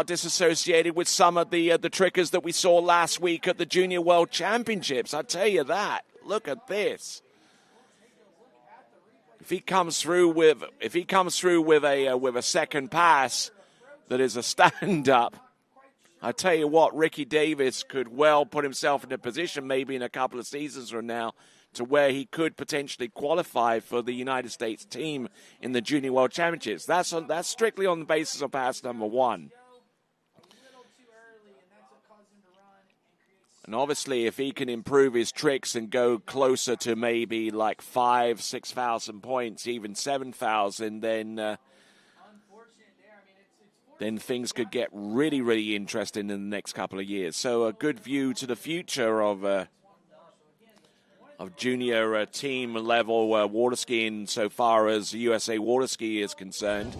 disassociated with some of the trickers that we saw last week at the Junior World Championships. I tell you that. Look at this. If he comes through with a second pass that is a stand-up, I tell you what, Ricky Davis could well put himself in a position, maybe in a couple of seasons from now, to where he could potentially qualify for the United States team in the Junior World Championships. That's strictly on the basis of pass number 1. And obviously, if he can improve his tricks and go closer to maybe like 5,000, 6,000 points, even 7,000, then things could get really, really interesting in the next couple of years. So a good view to the future of junior team level water skiing so far as USA Water Ski is concerned.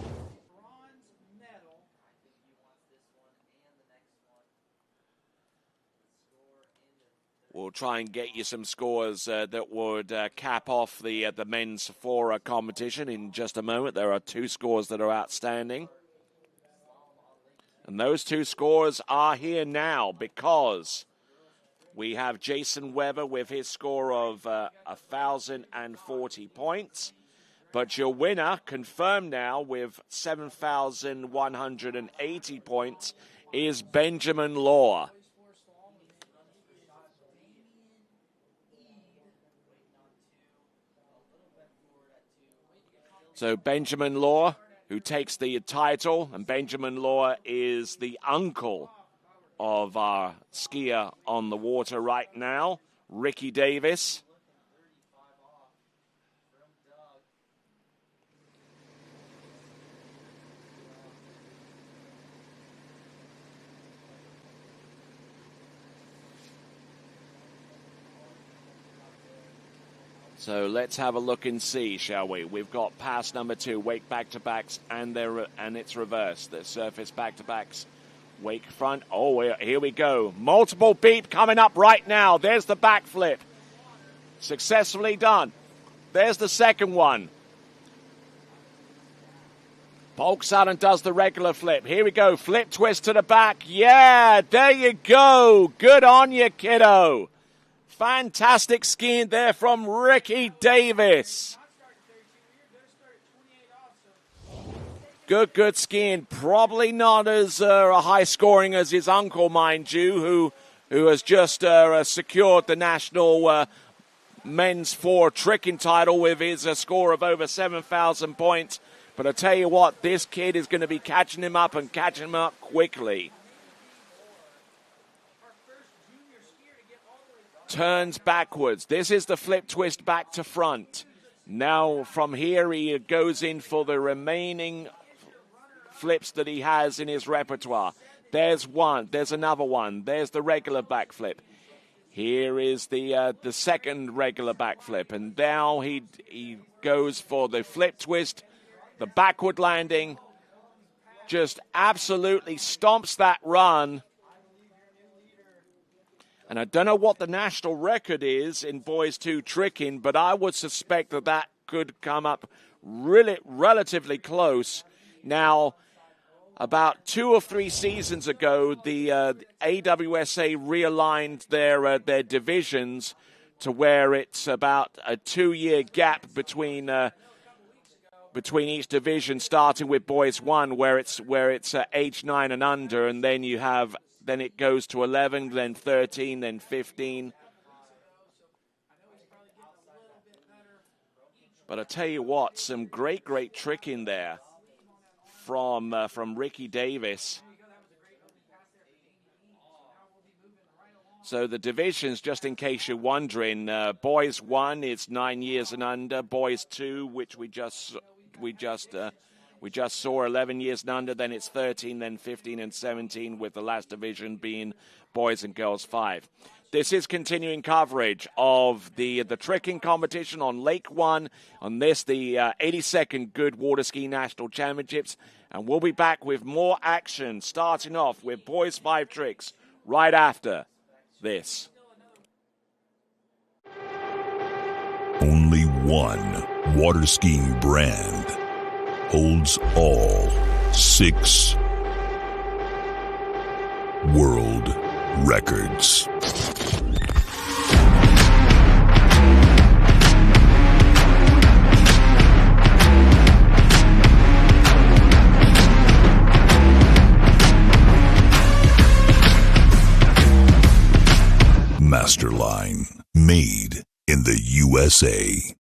We'll try and get you some scores that would cap off the men's 4 competition in just a moment. There are 2 scores that are outstanding. And those 2 scores are here now because we have Jason Weber with his score of 1,040 points. But your winner, confirmed now with 7,180 points, is Benjamin Lohr. So Benjamin Lohr, who takes the title, and Benjamin Lohr is the uncle of our skier on the water right now, Ricky Davis. So let's have a look and see, shall we? We've got pass number 2, wake back-to-backs, and it's reversed. The surface back-to-backs, wake front. Oh, here we go. Multiple beat coming up right now. There's the backflip. Successfully done. There's the second one. Bulks out and does the regular flip. Here we go. Flip twist to the back. Yeah, there you go. Good on you, kiddo. Fantastic skiing there from Ricky Davis. Good skiing. Probably not as high scoring as his uncle, mind you, who has just secured the national men's 4 tricking title with his score of over 7,000 points. But I tell you what, this kid is going to be catching him up and catching him up quickly. Turns backwards. This is the flip twist back to front. Now from here he goes in for the remaining flips that he has in his repertoire. There's one. There's another one. There's the regular backflip. Here is the second regular backflip. And now he goes for the flip twist, the backward landing, just absolutely stomps that run. And I don't know what the national record is in boys 2 tricking, but I would suspect that that could come up really relatively close. Now, about 2 or 3 seasons ago, the AWSA realigned their divisions to where it's about a 2-year gap between each division, starting with boys 1, where it's age 9 and under, and then it goes to 11, then 13, then 15. But I tell you what, some great tricking there from Ricky Davis. So the divisions, just in case you're wondering, boys 1 is 9 years and under. Boys 2, which we just saw, 11 years and under. Then it's 13, then 15 and 17, with the last division being boys and girls 5. This is continuing coverage of the tricking competition on Lake 1. On this, the 82nd Goode Water Ski National Championships. And we'll be back with more action, starting off with boys 5 tricks right after this. Only one water skiing brand holds all 6 world records. Masterline, made in the USA.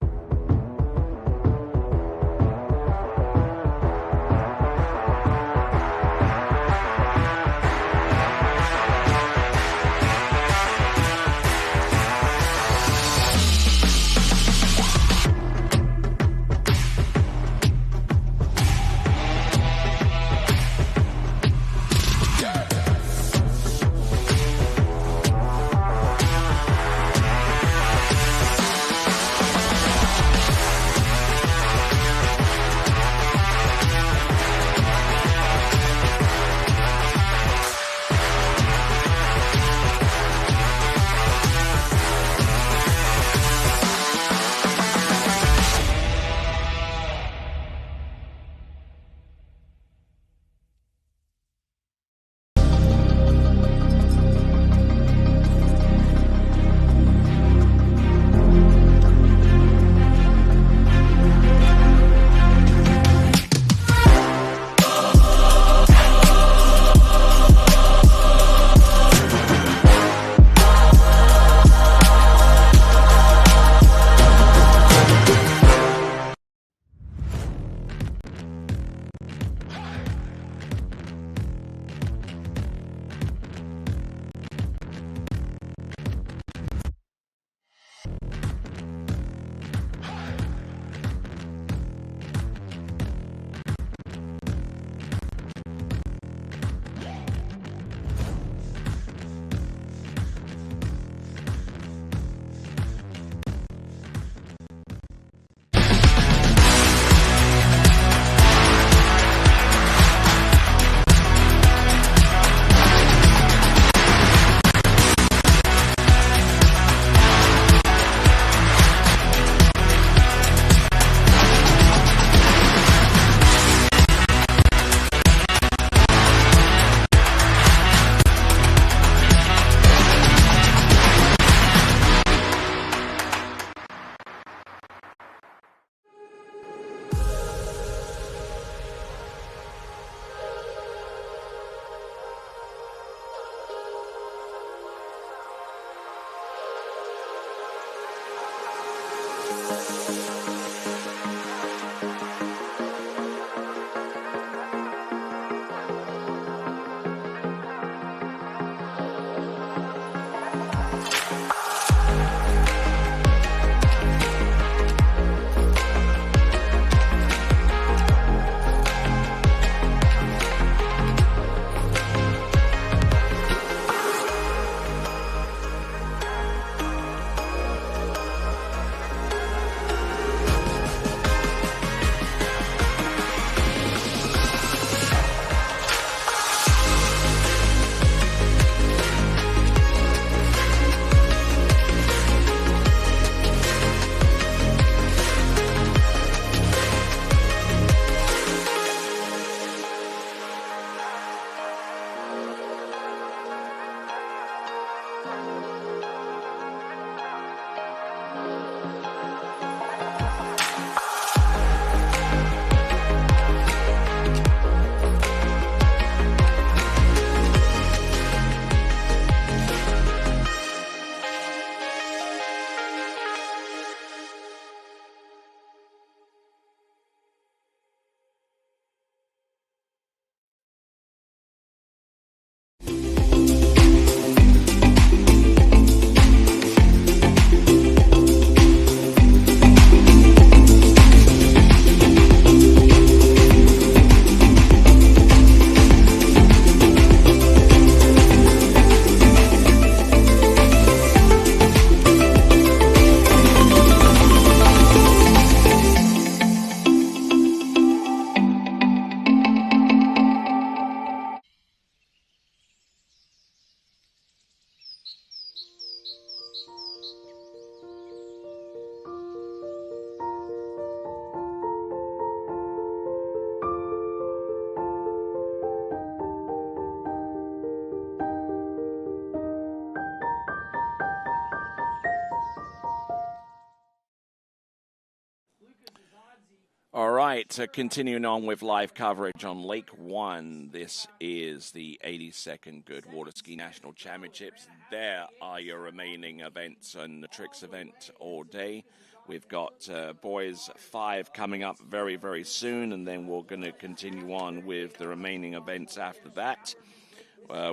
right, continuing on with live coverage on Lake 1. This is the 82nd Good Water Ski National Championships. There are your remaining events and the tricks event all day. We've got boys 5 coming up very, very soon, and then we're going to continue on with the remaining events after that,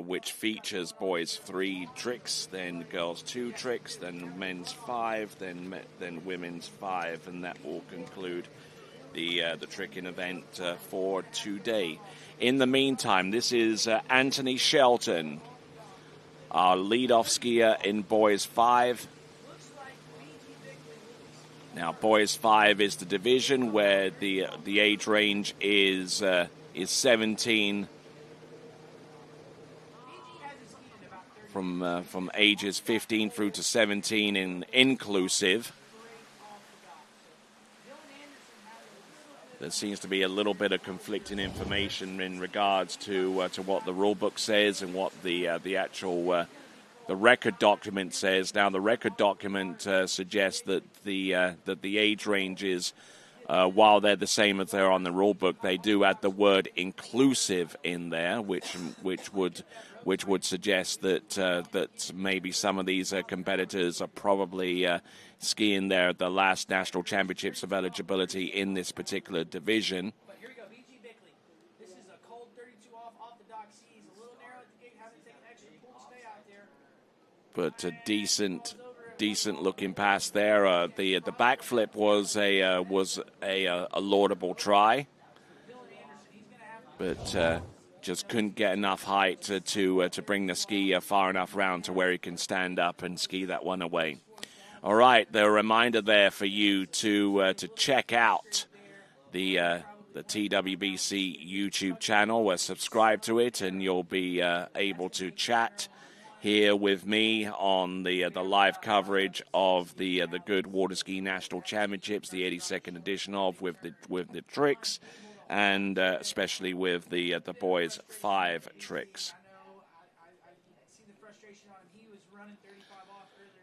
which features boys 3 tricks, then girls 2 tricks, then men's 5, then women's 5, and that will conclude the tricking event for today. In the meantime, this is Anthony Shelton, our leadoff skier in boys 5. Now, boys 5 is the division where the age range is 17 from ages 15 through to 17 in inclusive. There seems to be a little bit of conflicting information in regards to what the rule book says and what the actual the record document says. Now, the record document suggests that the age ranges, while they're the same as they're on the rule book, they do add the word inclusive in there, which would suggest that maybe some of these competitors are probably skiing the last national championships of eligibility in this particular division. But here we go, VG Bickley. This is a cold 32 off the dock seas. A little narrow at the gate, having to take an extra pull to stay out there. But a decent looking pass there. The backflip was a laudable try, but just couldn't get enough height to bring the ski far enough round to where he can stand up and ski that one away. All right, the reminder there for you to check out the TWBC YouTube channel. Subscribe to it, and you'll be able to chat here with me on the live coverage of the Good Water Ski National Championships, the 82nd edition with the tricks, and especially with the boys 5 tricks.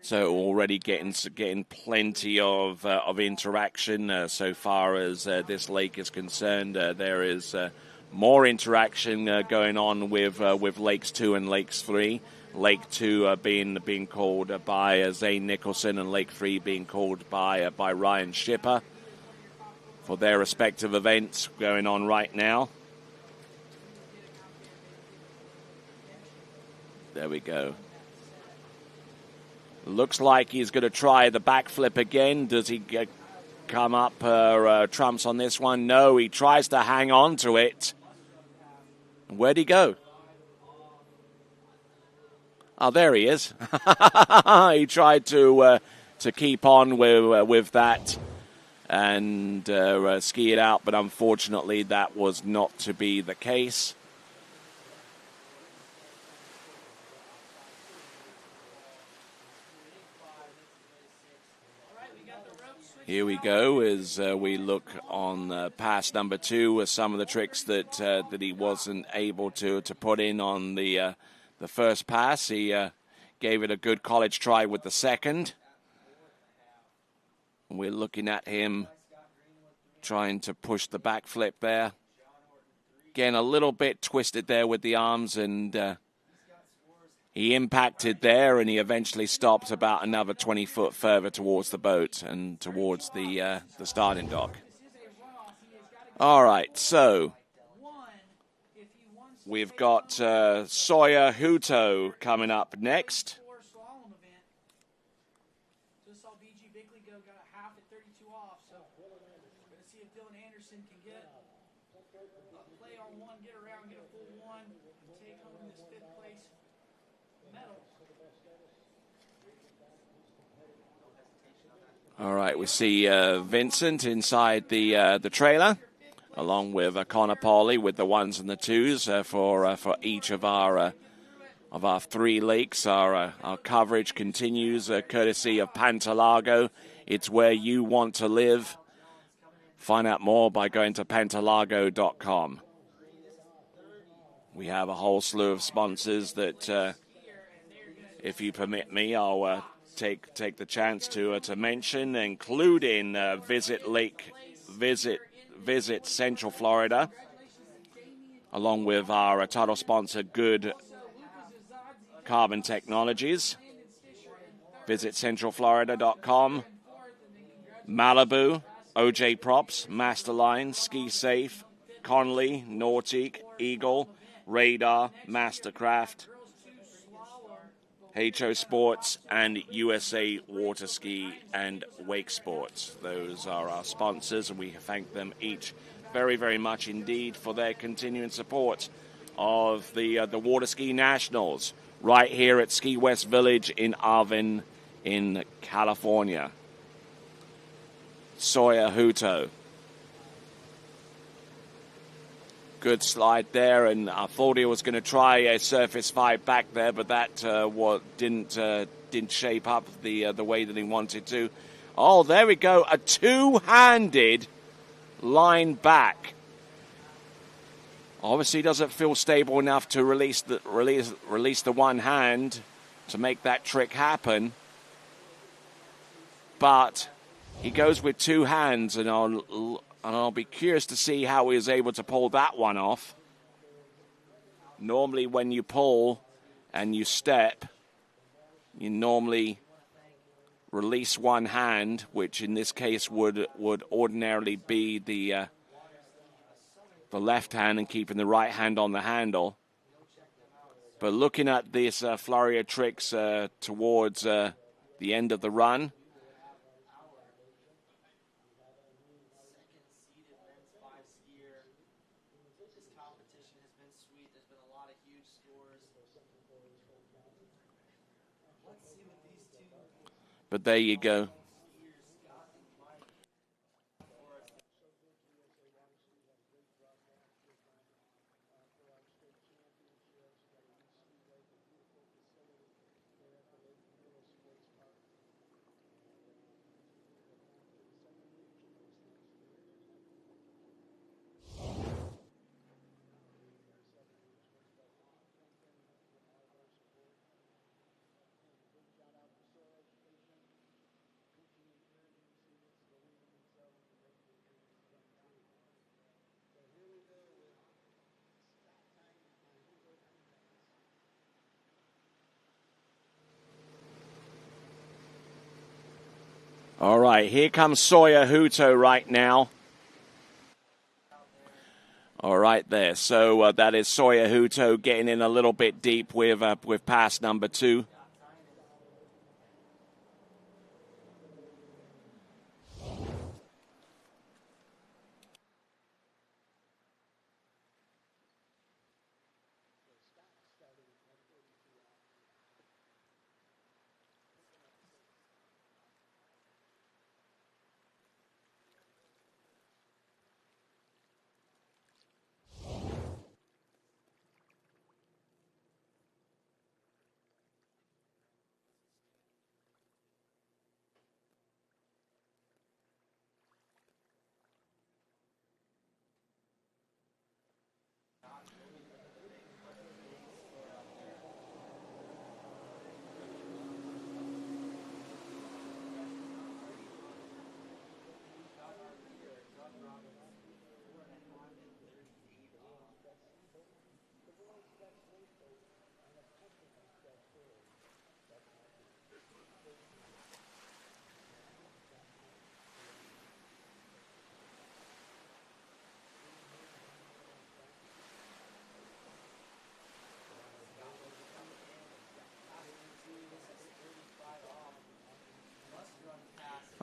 So already getting plenty of interaction so far as this lake is concerned. There is more interaction going on with Lakes 2 and Lakes 3. Lake 2 being called by Zane Nicholson, and Lake 3 being called by Ryan Schipper for their respective events going on right now. There we go. Looks like he's going to try the backflip again. Does he come up trumps on this one? No, he tries to hang on to it. Where'd he go? Oh, there he is. He tried to keep on with that and ski it out, but unfortunately that was not to be the case. Here we go as we look on pass number 2 with some of the tricks that he wasn't able to put in on the first pass. He gave it a good college try with the second. We're looking at him trying to push the backflip there. Again, a little bit twisted there with the arms, and he impacted there, and he eventually stopped about another 20 foot further towards the boat and towards the starting dock. All right, so we've got Soya Huto coming up next. Just saw VG Bickley got a half at 32 off, so we're going to see if Jaden Anderson can get a play on one, get around, get a full one, and take home this 5th place medal. All right, we see Vincent inside the trailer, along with Connor Pauley with the 1s and the 2s for each of our 3 lakes. Our coverage continues courtesy of Pantalago. It's where you want to live. Find out more by going to pantalago.com. We have a whole slew of sponsors that, if you permit me, I'll take the chance to mention, including Visit Visit Central Florida, along with our title sponsor, Goode Carbon Technologies. Visit centralflorida.com. Malibu, OJ Props, Masterline, Ski Safe, Conley, Nautic, Eagle, Radar, Mastercraft, HO Sports, and USA Water Ski and Wake Sports. Those are our sponsors, and we thank them each very, very much indeed for their continuing support of the Water Ski Nationals right here at Ski West Village in Arvin in California. Soya Huto. Good slide there, and I thought he was going to try a surface fight back there, but that didn't shape up the way that he wanted to. Oh, there we go, a two-handed line back. Obviously, doesn't feel stable enough to release the one hand to make that trick happen, but he goes with two hands, and I'll be curious to see how he was able to pull that one off. Normally when you pull and you step, you normally release one hand, which in this case would ordinarily be the left hand, and keeping the right hand on the handle. But looking at this flurry of tricks towards the end of the run, but there you go. All right, here comes Soya Huto right now. All right there. So that is Soya Huto getting in a little bit deep with pass number 2.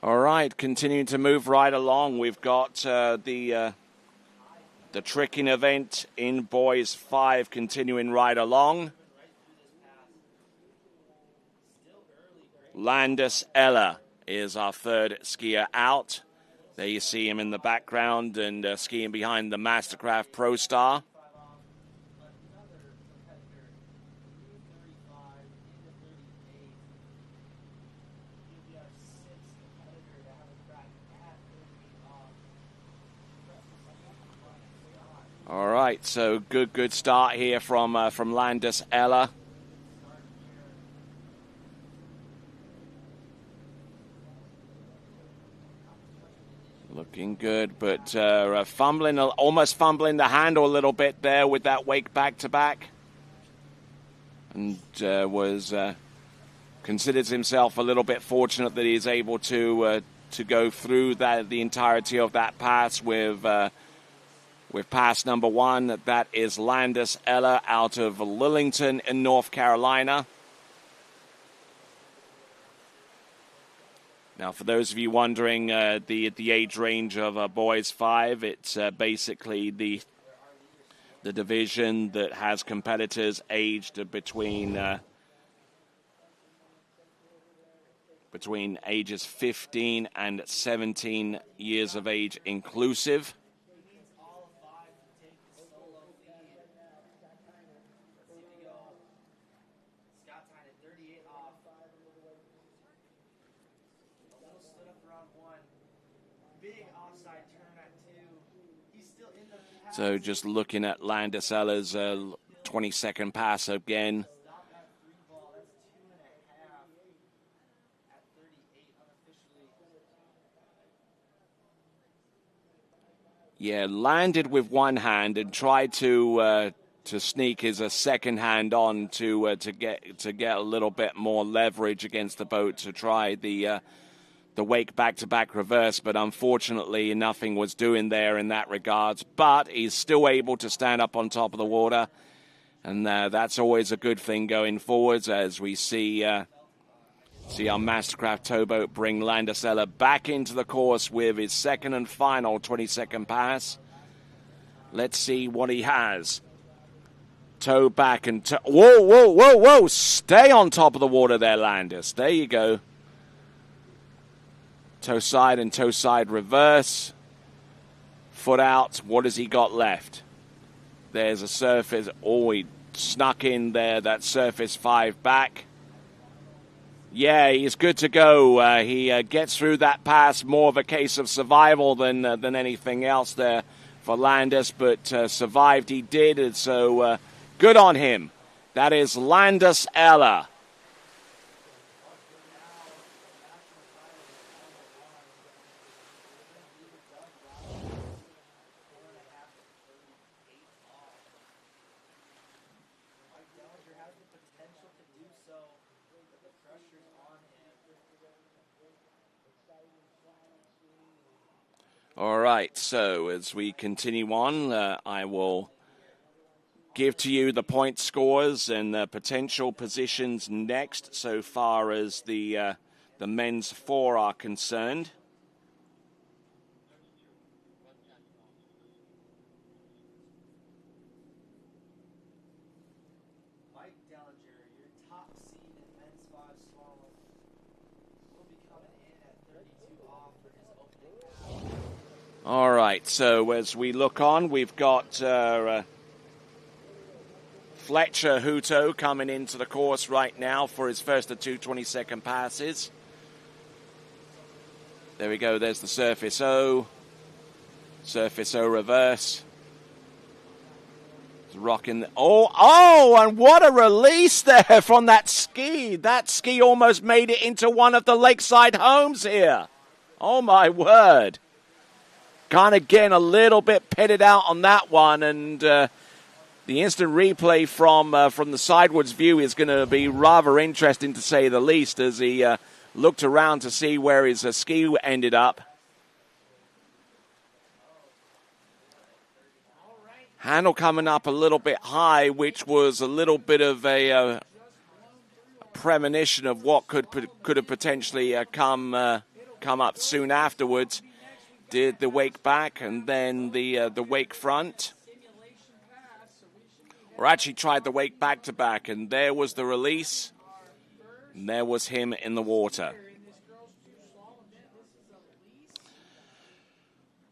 All right, continuing to move right along. We've got the tricking event in boys 5 continuing right along. Landis Eller is our third skier out. There you see him in the background and skiing behind the Mastercraft Pro Star. All right, so good start here from Landis Eller. Looking good, but fumbling, almost fumbling the handle a little bit there with that wake back-to-back. And considers himself a little bit fortunate that he's able to go through the entirety of that pass with pass number 1. That is Landis Eller out of Lillington in North Carolina. Now, for those of you wondering, the age range of boys 5, it's basically the division that has competitors aged between ages 15 and 17 years of age inclusive. So just looking at Landis Eller's 20-second pass again. Yeah, landed with one hand and tried to sneak his second hand on to get a little bit more leverage against the boat to try the wake back-to-back reverse, but unfortunately nothing was doing there in that regards. But he's still able to stand up on top of the water, and that's always a good thing going forwards as we see our Mastercraft towboat bring Landis Eller back into the course with his second and final 20-second pass. Let's see what he has. Toe back and whoa! Stay on top of the water there, Landis. There you go. Toe side and toe side reverse. Foot out. What has he got left? There's a surface. Oh, he snuck in there. That surface 5 back. Yeah, he's good to go. He gets through that pass. More of a case of survival than anything else there for Landis, but survived he did, and so good on him. That is Landis Eller. All right, so as we continue on, I will give to you the point scores and the potential positions next so far as the men's 4 are concerned. All right, so as we look on, we've got Fletcher Huto coming into the course right now for his first of 2 20-second passes. There we go, there's the Surface O. Surface O reverse. It's rocking. And what a release there from that ski. That ski almost made it into one of the lakeside homes here. Oh, my word. Kind of getting a little bit pitted out on that one, and the instant replay from the sidewards view is going to be rather interesting, to say the least, as he looked around to see where his ski ended up. Handle coming up a little bit high, which was a little bit of a premonition of what could have potentially come up soon afterwards. Did the wake back and then the wake front. Or actually tried the wake back-to-back, and there was the release. And there was him in the water.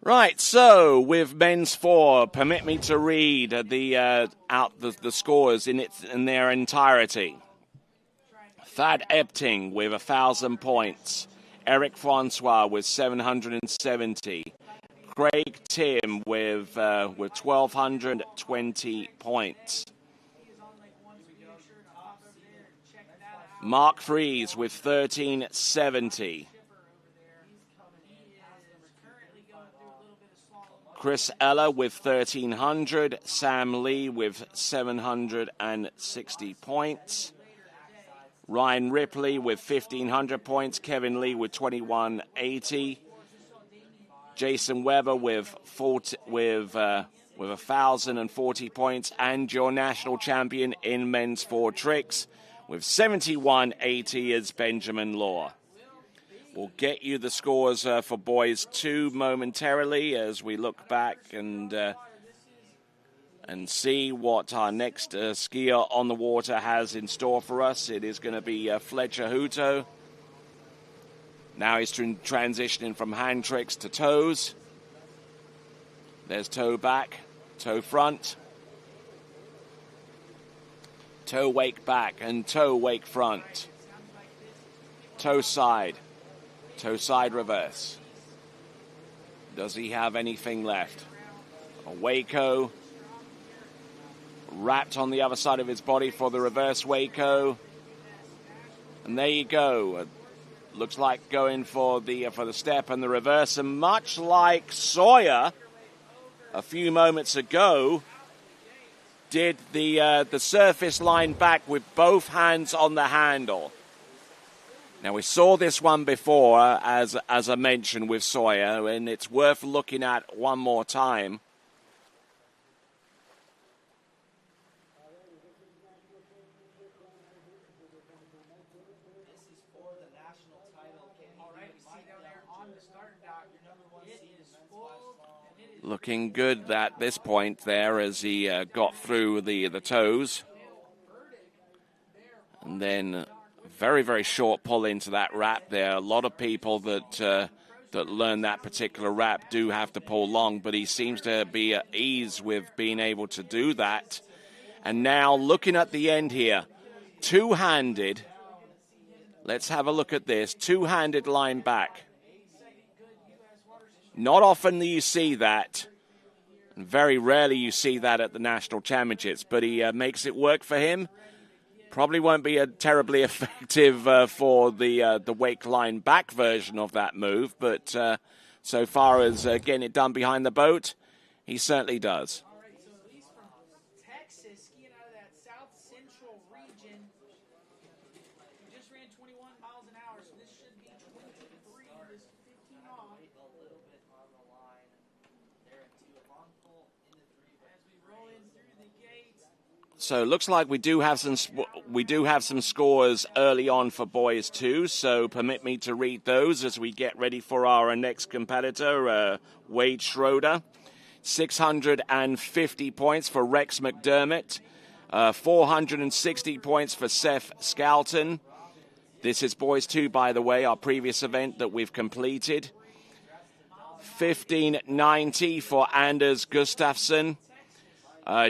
Right, so with men's 4, permit me to read the scores in their entirety. Thad Epting with 1,000 points. Eric Francois with 770. Craig Tim with 1,220 points. Mark Fries with 1,370. Chris Eller with 1,300. Sam Lee with 760 points. Ryan Ripley with 1,500 points. Kevin Lee with 2,180. Jason Weber with 1,040 points. And your national champion in men's 4 tricks with 7,180 is Benjamin Lohr. We'll get you the scores for boys 2 momentarily as we look back and see what our next skier on the water has in store for us. It is going to be Fletcher Huto. Now he's transitioning from hand tricks to toes. There's toe back, toe front, toe wake back, and toe wake front. Toe side reverse. Does he have anything left? A Waco. Wrapped on the other side of his body for the reverse Waco. And there you go. Looks like going for the step and the reverse. And much like Soya a few moments ago, did the surface line back with both hands on the handle. Now, we saw this one before, as I mentioned, with Soya, and it's worth looking at one more time. Looking good at this point there as he got through the toes. And then very, very short pull into that wrap there. A lot of people that learn that particular wrap do have to pull long, but he seems to be at ease with being able to do that. And now looking at the end here, two-handed. Let's have a look at this. Two-handed line back. Not often do you see that. And very rarely you see that at the National Championships, but he makes it work for him. Probably won't be terribly effective for the wake line back version of that move, but so far as getting it done behind the boat, he certainly does. All right, so at least from Texas, skiing out of that south central region, he just ran 21 miles an hour, so this should be 23, this 15 off. As we roll in through the gates. So it looks like we do have some scores early on for boys too. So permit me to read those as we get ready for our next competitor, Wade Schroer. 650 points for Rex McDermott. 460 points for Seth Skelton. This is boys 2, by the way, our previous event that we've completed. 1590 for Anders Gustafsson.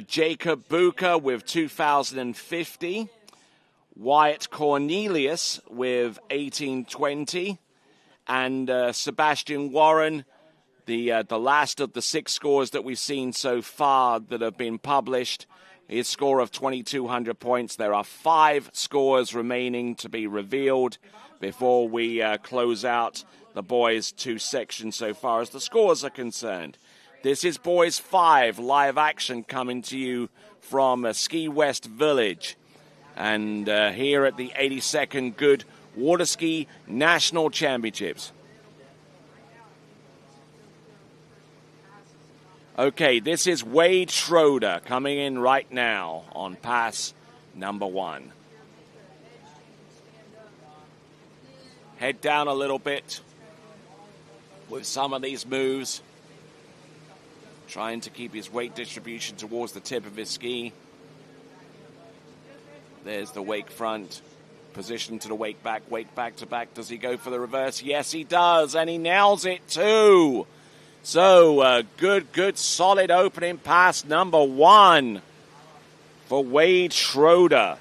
Jacob Bucher with 2,050. Wyatt Cornelius with 1820. And Sebastian Warren, the last of the 6 scores that we've seen so far that have been published, his score of 2,200 points. There are 5 scores remaining to be revealed before we close out the boys' 2 sections so far as the scores are concerned. This is Boys 5, live action coming to you from Ski West Village. And here at the 82nd Goode Water Ski National Championships. Okay, this is Wade Schroer coming in right now on pass number 1. Head down a little bit with some of these moves. Trying to keep his weight distribution towards the tip of his ski. There's the wake front. Position to the wake back to back. Does he go for the reverse? Yes, he does, and he nails it too. So, good, solid opening pass number 1 for Wade Schroer.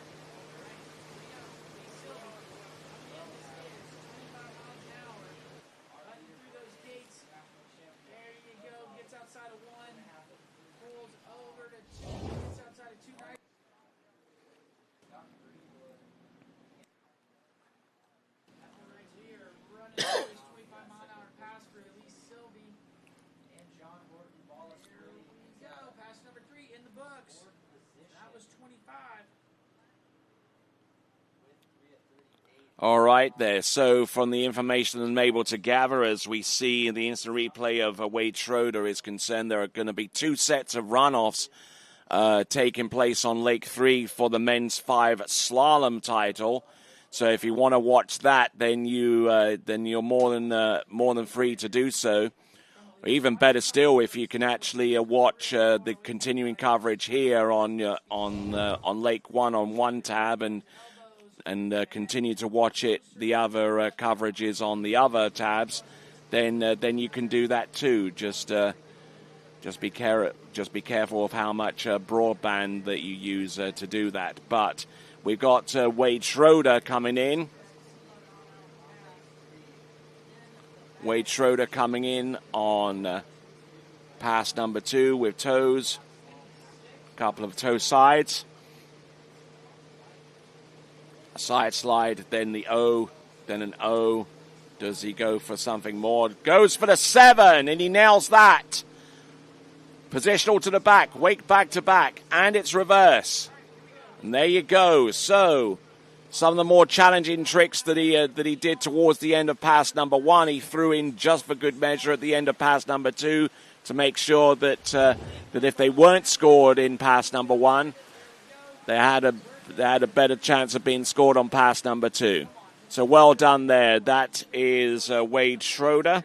All right there. So from the information I'm able to gather as we see the instant replay of Wade Schroer is concerned, there are going to be 2 sets of runoffs taking place on Lake 3 for the men's 5 slalom title. So if you want to watch that, then you're more than free to do so. Or even better still, if you can actually watch the continuing coverage here on Lake 1 on one tab and continue to watch the other coverages on the other tabs, then you can do that too. Just be careful of how much broadband that you use to do that. But we've got Wade Schroer coming in. Wade Schroer coming in on pass number 2 with toes. A couple of toe sides. A side slide, then the O, then an O. Does he go for something more? Goes for the 7, and he nails that. Positional to the back, wake back to back, and it's reverse. And there you go. So, some of the more challenging tricks that he did towards the end of pass number 1, he threw in just for good measure at the end of pass number 2 to make sure that that if they weren't scored in pass number 1, they had a better chance of being scored on pass number 2. So well done there. That is Wade Schroer.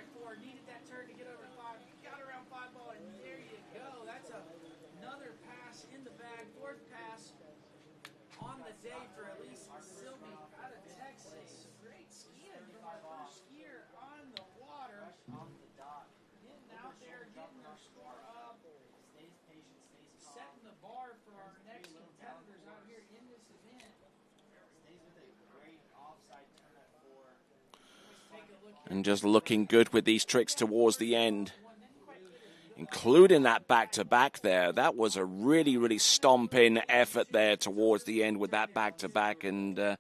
And just looking good with these tricks towards the end, including that back-to-back there. That was a really, really stomping effort there towards the end with that back-to-back. And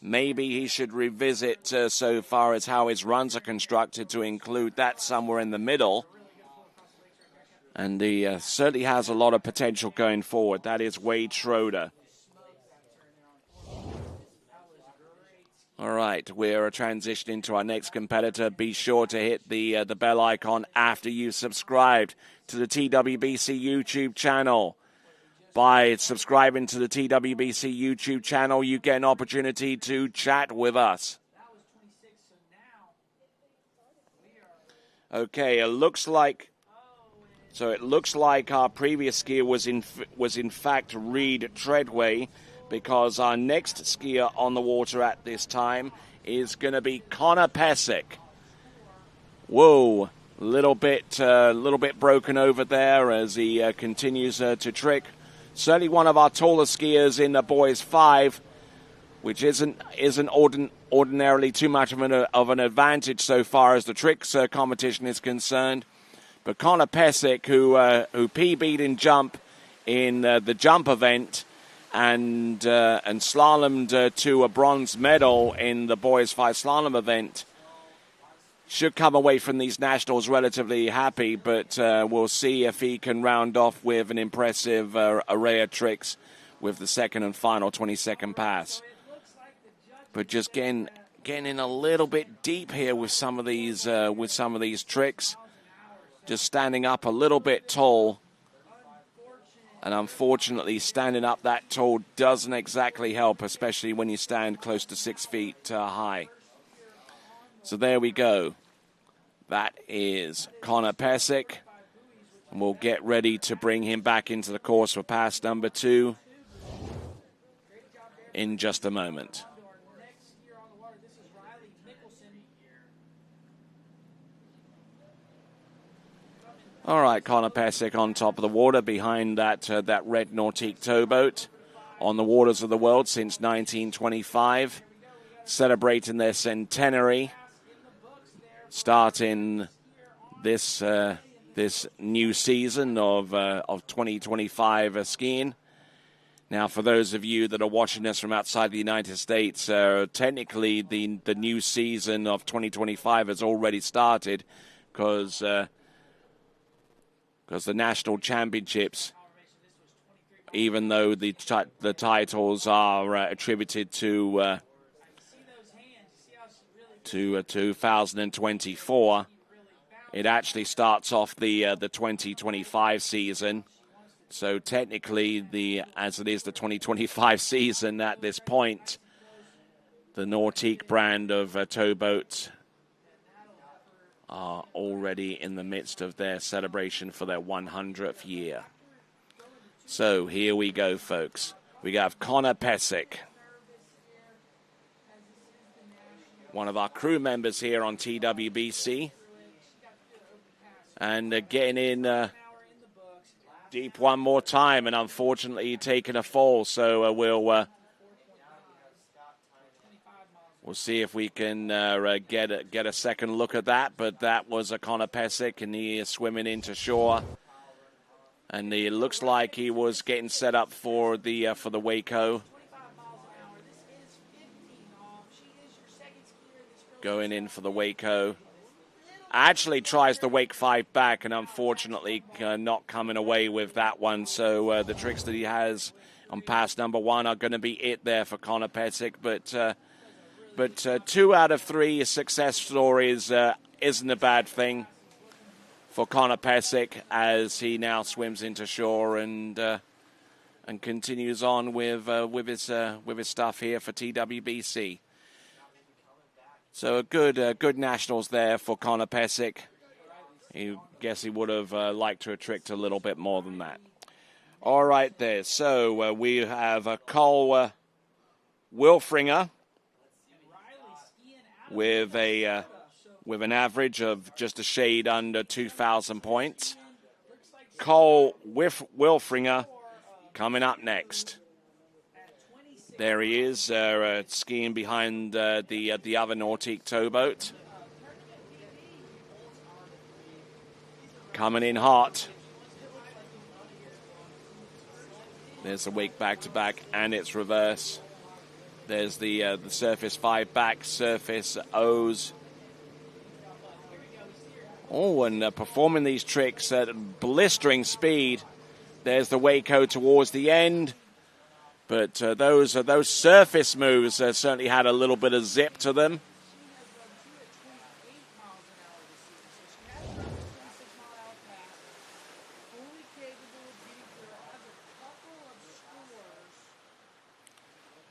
maybe he should revisit so far as how his runs are constructed to include that somewhere in the middle. And he certainly has a lot of potential going forward. That is Wade Schroer. All right, we're transitioning to our next competitor. Be sure to hit the bell icon after you've subscribed to the TWBC YouTube channel. By subscribing to the TWBC YouTube channel, you get an opportunity to chat with us. Okay, it looks like our previous skier was in fact Reed Treadway, because our next skier on the water at this time is going to be Connor Pesic. Whoa, little bit broken over there as he continues to trick. Certainly one of our taller skiers in the boys 5, which isn't ordinarily too much of an advantage so far as the tricks competition is concerned. But Connor Pesic, who PB'd in jump in the jump event, and slalomed to a bronze medal in the boys 5 slalom event, should come away from these nationals relatively happy, but we'll see if he can round off with an impressive array of tricks with the second and final 20-second pass. But just getting in a little bit deep here with some of these tricks, just standing up a little bit tall. And unfortunately, standing up that tall doesn't exactly help, especially when you stand close to 6 feet high. So there we go. That is Connor Pesic. And we'll get ready to bring him back into the course for pass number 2 in just a moment. All right, Connor Pesic on top of the water behind that red Nautique towboat on the waters of the world since 1925, celebrating their centenary, starting this new season of 2025 skiing. Now, for those of you that are watching us from outside the United States, technically the new season of 2025 has already started because the national championships, even though the titles are attributed to to 2024. It actually starts off the 2025 season. So technically, as it is the 2025 season at this point, the Nautique brand of towboats are already in the midst of their celebration for their 100th year. So here we go, folks. We have Connor Pesic, one of our crew members here on TWBC, and getting in deep one more time, and unfortunately taking a fall. So we'll see if we can get a second look at that. But that was a Connor Pesic, and he is swimming into shore. And it looks like he was getting set up for the Waco. Going in for the Waco. Actually tries the Wake 5 back, and unfortunately not coming away with that one. So the tricks that he has on pass number 1 are going to be it there for Connor Pesic. But 2 out of 3 success stories isn't a bad thing for Connor Pesic, as he now swims into shore and continues on with his stuff here for TWBC. So a good nationals there for Connor Pesic. I guess he would have liked to have tricked a little bit more than that. All right there. So we have Cole Wilfinger with an average of just a shade under 2,000 points. Cole Wilfinger coming up next. There he is, skiing behind the other Nautique towboat. Coming in hot. There's the wake back-to-back, and it's reverse. There's the surface 5 back, surface O's. Oh, and performing these tricks at blistering speed. There's the Waco towards the end. But those surface moves certainly had a little bit of zip to them.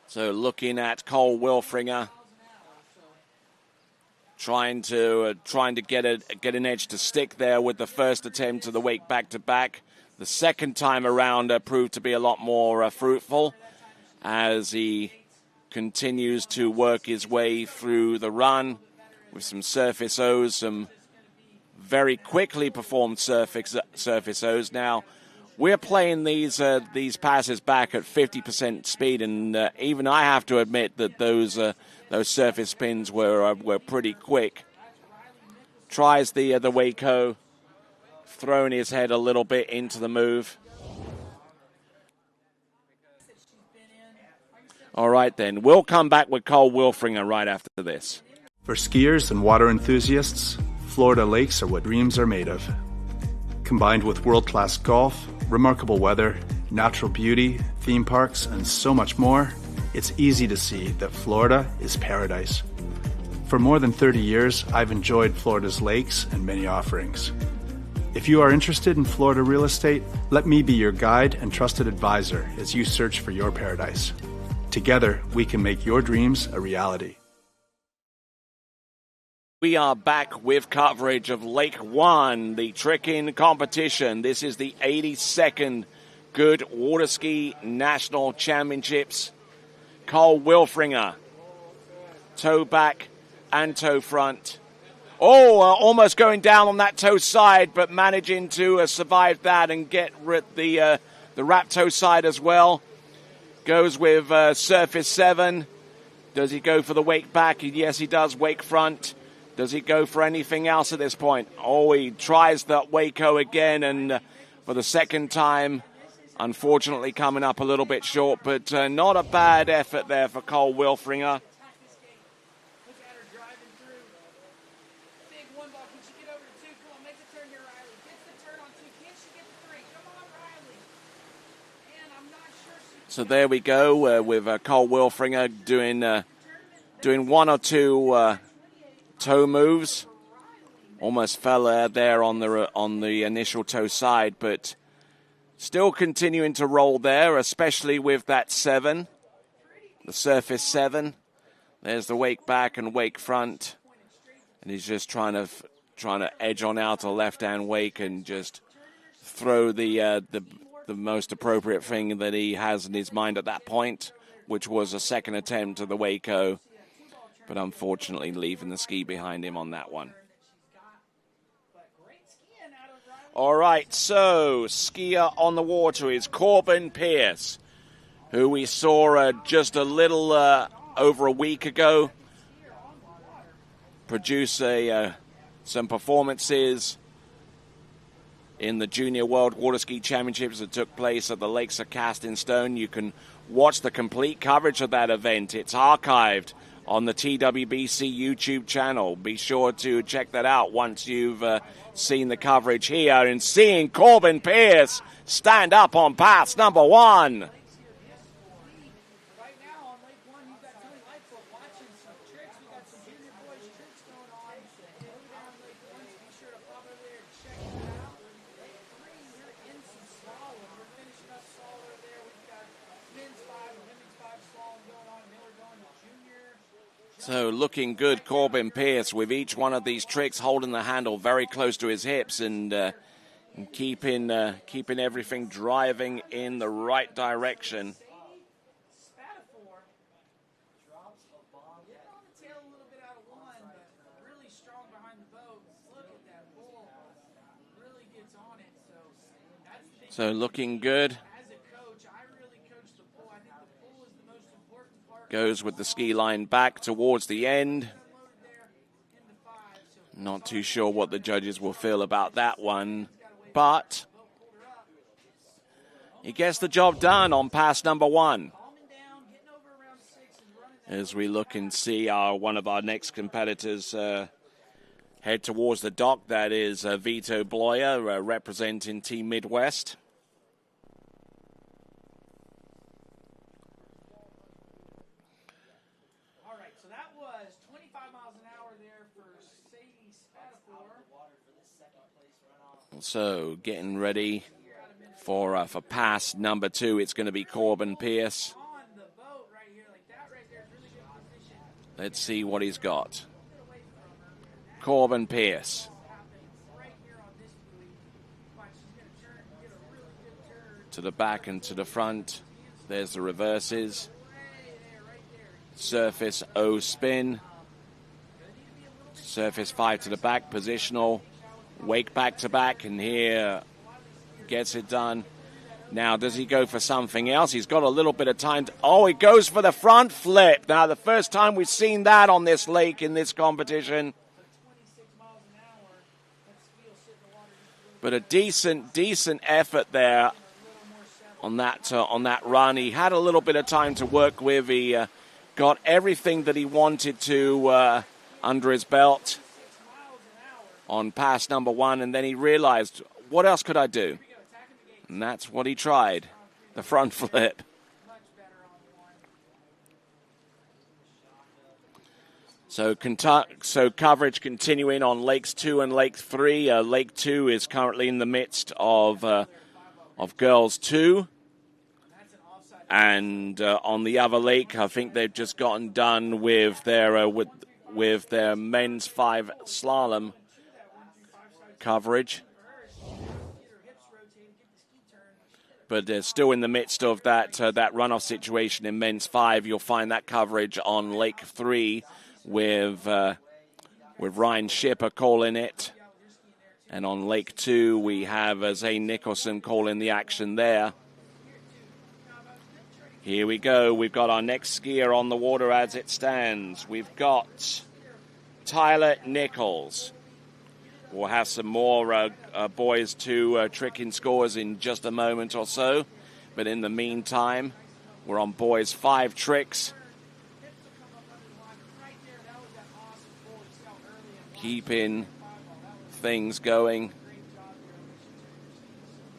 So looking at Cole Wilfinger, trying to get an edge to stick there with the first attempt to the wake back-to-back. The second time around proved to be a lot more fruitful, as he continues to work his way through the run with some surface O's, some very quickly performed surface O's. Now, we're playing these passes back at 50% speed, and even I have to admit that those surface spins were pretty quick. Tries the Waco, throwing his head a little bit into the move. All right, then. We'll come back with Cole Wilfinger right after this. For skiers and water enthusiasts, Florida lakes are what dreams are made of. Combined with world-class golf, remarkable weather, natural beauty, theme parks, and so much more, it's easy to see that Florida is paradise. For more than 30 years, I've enjoyed Florida's lakes and many offerings. If you are interested in Florida real estate, let me be your guide and trusted advisor as you search for your paradise. Together, we can make your dreams a reality. We are back with coverage of Lake 1, the tricking competition. This is the 82nd Goode Water Ski National Championships. Cole Wilfinger, toe back and toe front. Almost going down on that toe side, but managing to survive that and get the wrap toe side as well. Goes with surface 7. Does he go for the wake back? Yes, he does. Wake front. Does he go for anything else at this point? He tries that Waco again, and for the second time, unfortunately coming up a little bit short, but not a bad effort there for Cole Wilfinger. So there we go with Cole Wilfinger doing one or two toe moves. Almost fell there on the initial toe side, but still continuing to roll there, especially with that 7, the surface 7. There's the wake back and wake front, and he's just trying to edge on out a left-hand wake and just throw the most appropriate thing that he has in his mind at that point, which was a second attempt to the Waco, but unfortunately leaving the ski behind him on that one. All right, so skier on the water is Corbin Pierce, who we saw just a little over a week ago produce some performances in the Junior World Water Ski Championships that took place at the Lakes of Cast in Stone. You can watch the complete coverage of that event. It's archived on the TWBC YouTube channel. Be sure to check that out once you've seen the coverage here, and seeing Corbin Pierce stand up on pass number 1. So looking good, Corbin Pierce, with each one of these tricks holding the handle very close to his hips and keeping everything driving in the right direction. So looking good. Goes with the ski line back towards the end. Not too sure what the judges will feel about that one, but he gets the job done on pass number 1. As we look and see one of our next competitors head towards the dock, that is Vito Blaser, representing Team Midwest. So getting ready for pass number 2. It's going to be Corbin Pierce. Let's see what he's got. Corbin Pierce. To the back and to the front. There's the reverses. Surface O spin. Surface 5 to the back, positional. Wake back to back, and here gets it done. Now, does he go for something else? He's got a little bit of time. He goes for the front flip. Now, the first time we've seen that on this lake in this competition. But a decent effort there on that run. He had a little bit of time to work with. He got everything that he wanted to under his belt on pass number 1, and then he realized, what else could I do? And that's what he tried, the front flip. So coverage continuing on Lakes 2 and Lake 3. Lake 2 is currently in the midst of Girls 2. And on the other lake, I think they've just gotten done with their men's 5 slalom coverage, but they're still in the midst of that runoff situation in men's 5. You'll find that coverage on Lake 3 with Ryan Schipper calling it, and on Lake 2 we have Zane Nicholson calling the action there. Here we go. We've got our next skier on the water as it stands. We've got Tyler Nichols. We'll have some more boys 2 tricking scores in just a moment or so. But in the meantime, we're on boys 5 tricks. Keeping things going.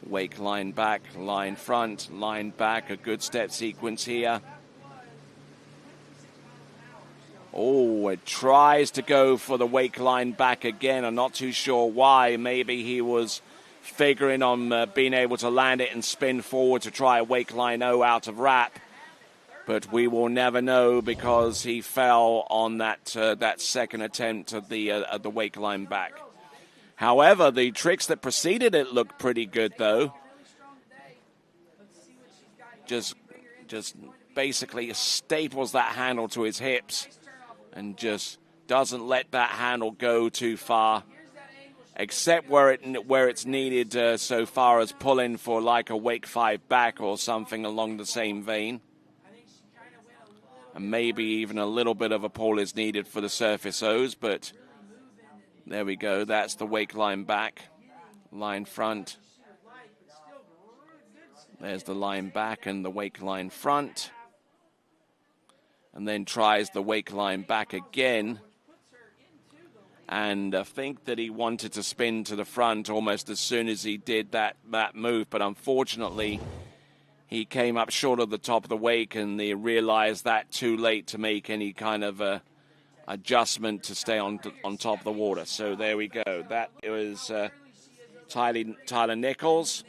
Wake line back, line front, line back. A good step sequence here. Oh, it tries to go for the wake line back again. I'm not too sure why. Maybe he was figuring on being able to land it and spin forward to try a wake line O out of wrap. But we will never know because he fell on that second attempt at the wake line back. However, the tricks that preceded it looked pretty good, though. Just basically staples that handle to his hips and just doesn't let that handle go too far, except where it's needed so far as pulling for like a wake 5 back or something along the same vein. And maybe even a little bit of a pull is needed for the surface O's, but there we go. That's the wake line back, line front. There's the line back and the wake line front. And then tries the wake line back again. And I think that he wanted to spin to the front almost as soon as he did that move. But unfortunately, he came up short of the top of the wake and they realized that too late to make any kind of adjustment to stay on top of the water. So there we go. That was Tyler Nichols.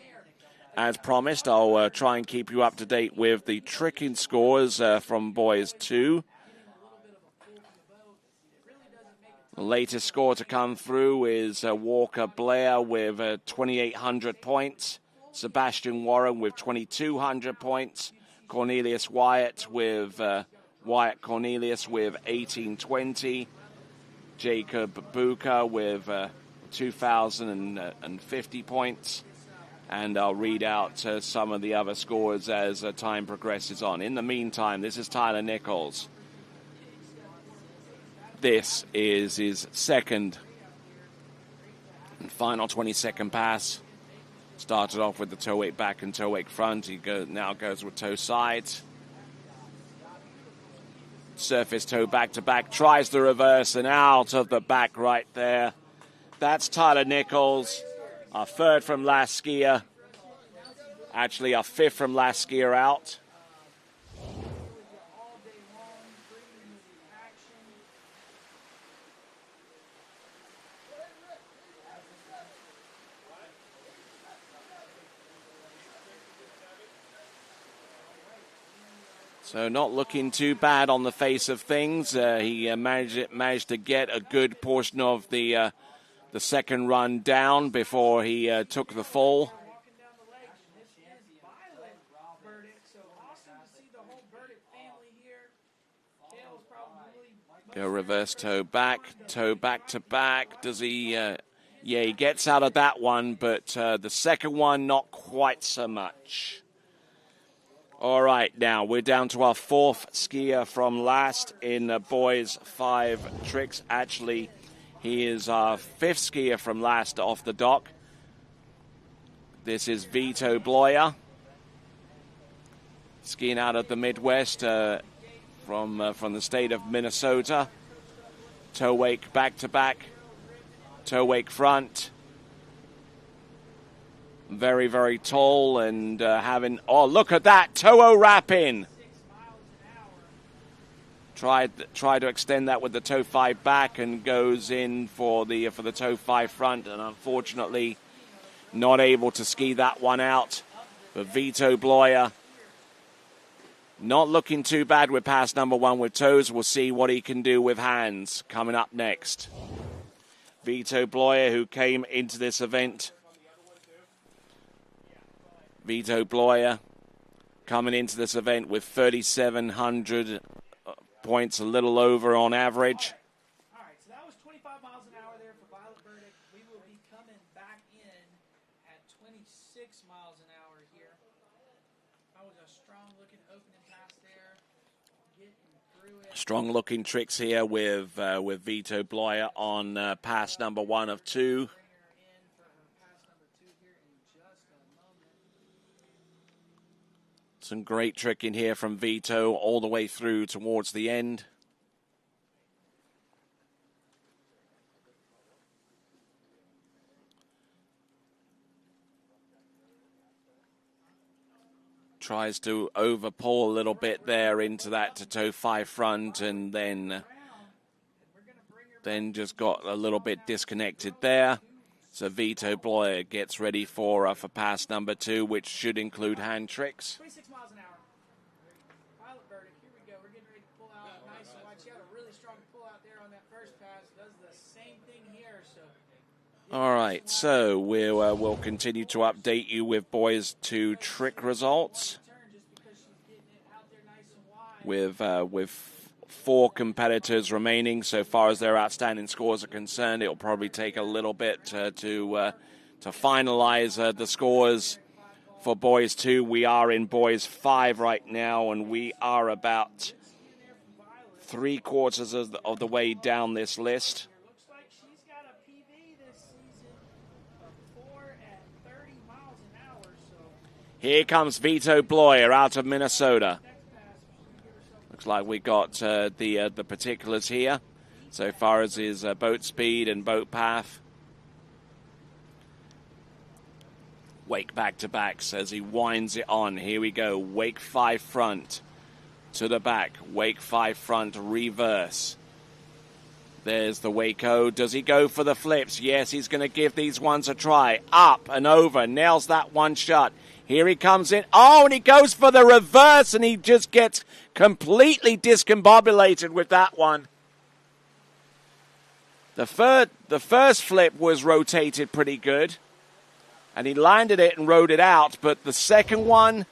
As promised, I'll try and keep you up to date with the tricking scores from boys 2. The latest score to come through is Walker Blair with 2,800 points. Sebastian Warren with 2,200 points. Cornelius Wyatt with Wyatt Cornelius with 1,820. Jacob Buka with 2,050 points. And I'll read out some of the other scores as time progresses on. In the meantime, this is Tyler Nichols. This is his second and final 22nd pass. Started off with the toe wake back and toe wake front. He now goes with toe sides. Surface toe back to back. Tries the reverse and out of the back right there. That's Tyler Nichols. Our third from last skier. Actually, our fifth from last skier out. So not looking too bad on the face of things. He managed to get a good portion of the second run down before he took the fall. Go reverse toe back to back. Does he? Yeah, he gets out of that one, but the second one, not quite so much. All right, now we're down to our fourth skier from last in boys 5 tricks. Actually, he is our fifth skier from last off the dock. This is Vito Blaser, skiing out of the Midwest from the state of Minnesota. Toe wake back to back, toe wake front. Very, very tall and having, oh, look at that, toe wrap in. Tried to extend that with the toe 5 back and goes in for the toe 5 front, and unfortunately not able to ski that one out. But Vito Blaser not looking too bad with pass number 1 with toes. We'll see what he can do with hands coming up next. Vito Blaser, who came into this event. Vito Blaser coming into this event with 3,700 points, a little over on average. All right, so that was 25 miles an hour there for Violet Berdick. We will be coming back in at 26 miles an hour here. That was a strong-looking opening pass there. Getting through it. Strong-looking tricks here with Vito Blaser on pass number 1 of 2. Some great tricking here from Vito all the way through towards the end. Tries to overpull a little bit there into that to toe 5 front and then then just got a little bit disconnected there. So Vito Blaser gets ready for pass number 2, which should include hand tricks. 26 miles an hour. Pilot Berdick, here we go. We're getting ready to pull out nice and wide. She had a really strong pull out there on that first pass. Does the same thing here. So. All right, so we'll continue to update you with boys 2 trick results. With 4 competitors remaining, so far as their outstanding scores are concerned, it'll probably take a little bit to finalize the scores for boys 2. We are in boys 5 right now, and we are about 3/4 of the way down this list. Looks like she's got a PB this season of 4 at 30 miles an hour. So here comes Vito Blaser out of Minnesota. Looks like we got the particulars here, so far as his boat speed and boat path. Wake back to back, says he winds it on. Here we go. Wake 5 front to the back. Wake 5 front reverse. There's the Waco. Does he go for the flips? Yes, he's going to give these ones a try. Up and over. Nails that one shot. Here he comes in. Oh, and he goes for the reverse, and he just gets completely discombobulated with that one. The first flip was rotated pretty good, and he landed it and rode it out, but the second one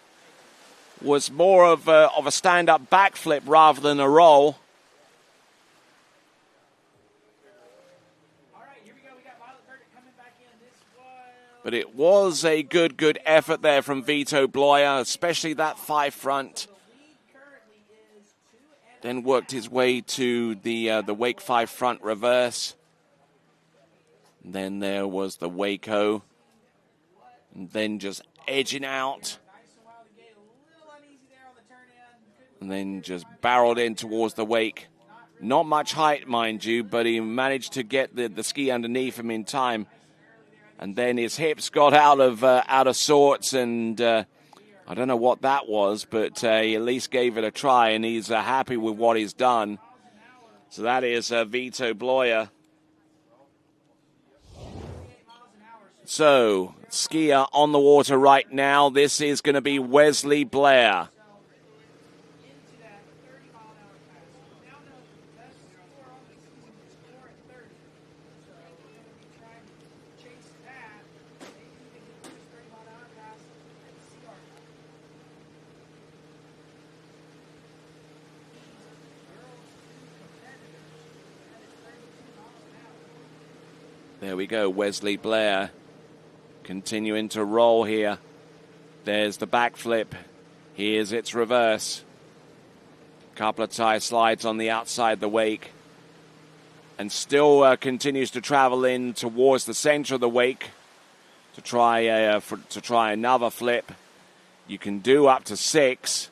was more of a stand-up backflip rather than a roll. But it was a good effort there from Vito Blaser, especially that 5 front. Then worked his way to the Wake 5 front reverse. And then there was the Waco. And then just edging out. And then just barreled in towards the Wake. Not much height, mind you, but he managed to get the ski underneath him in time. And then his hips got out of sorts, and I don't know what that was, but he at least gave it a try, and he's happy with what he's done. So that is Vito Blaser. So, skier on the water right now. This is going to be Wesley Blair. There we go, Wesley Blair continuing to roll here. There's the backflip. Here's its reverse. Couple of tie slides on the outside the wake. And still continues to travel in towards the center of the wake to try another flip. You can do up to 6.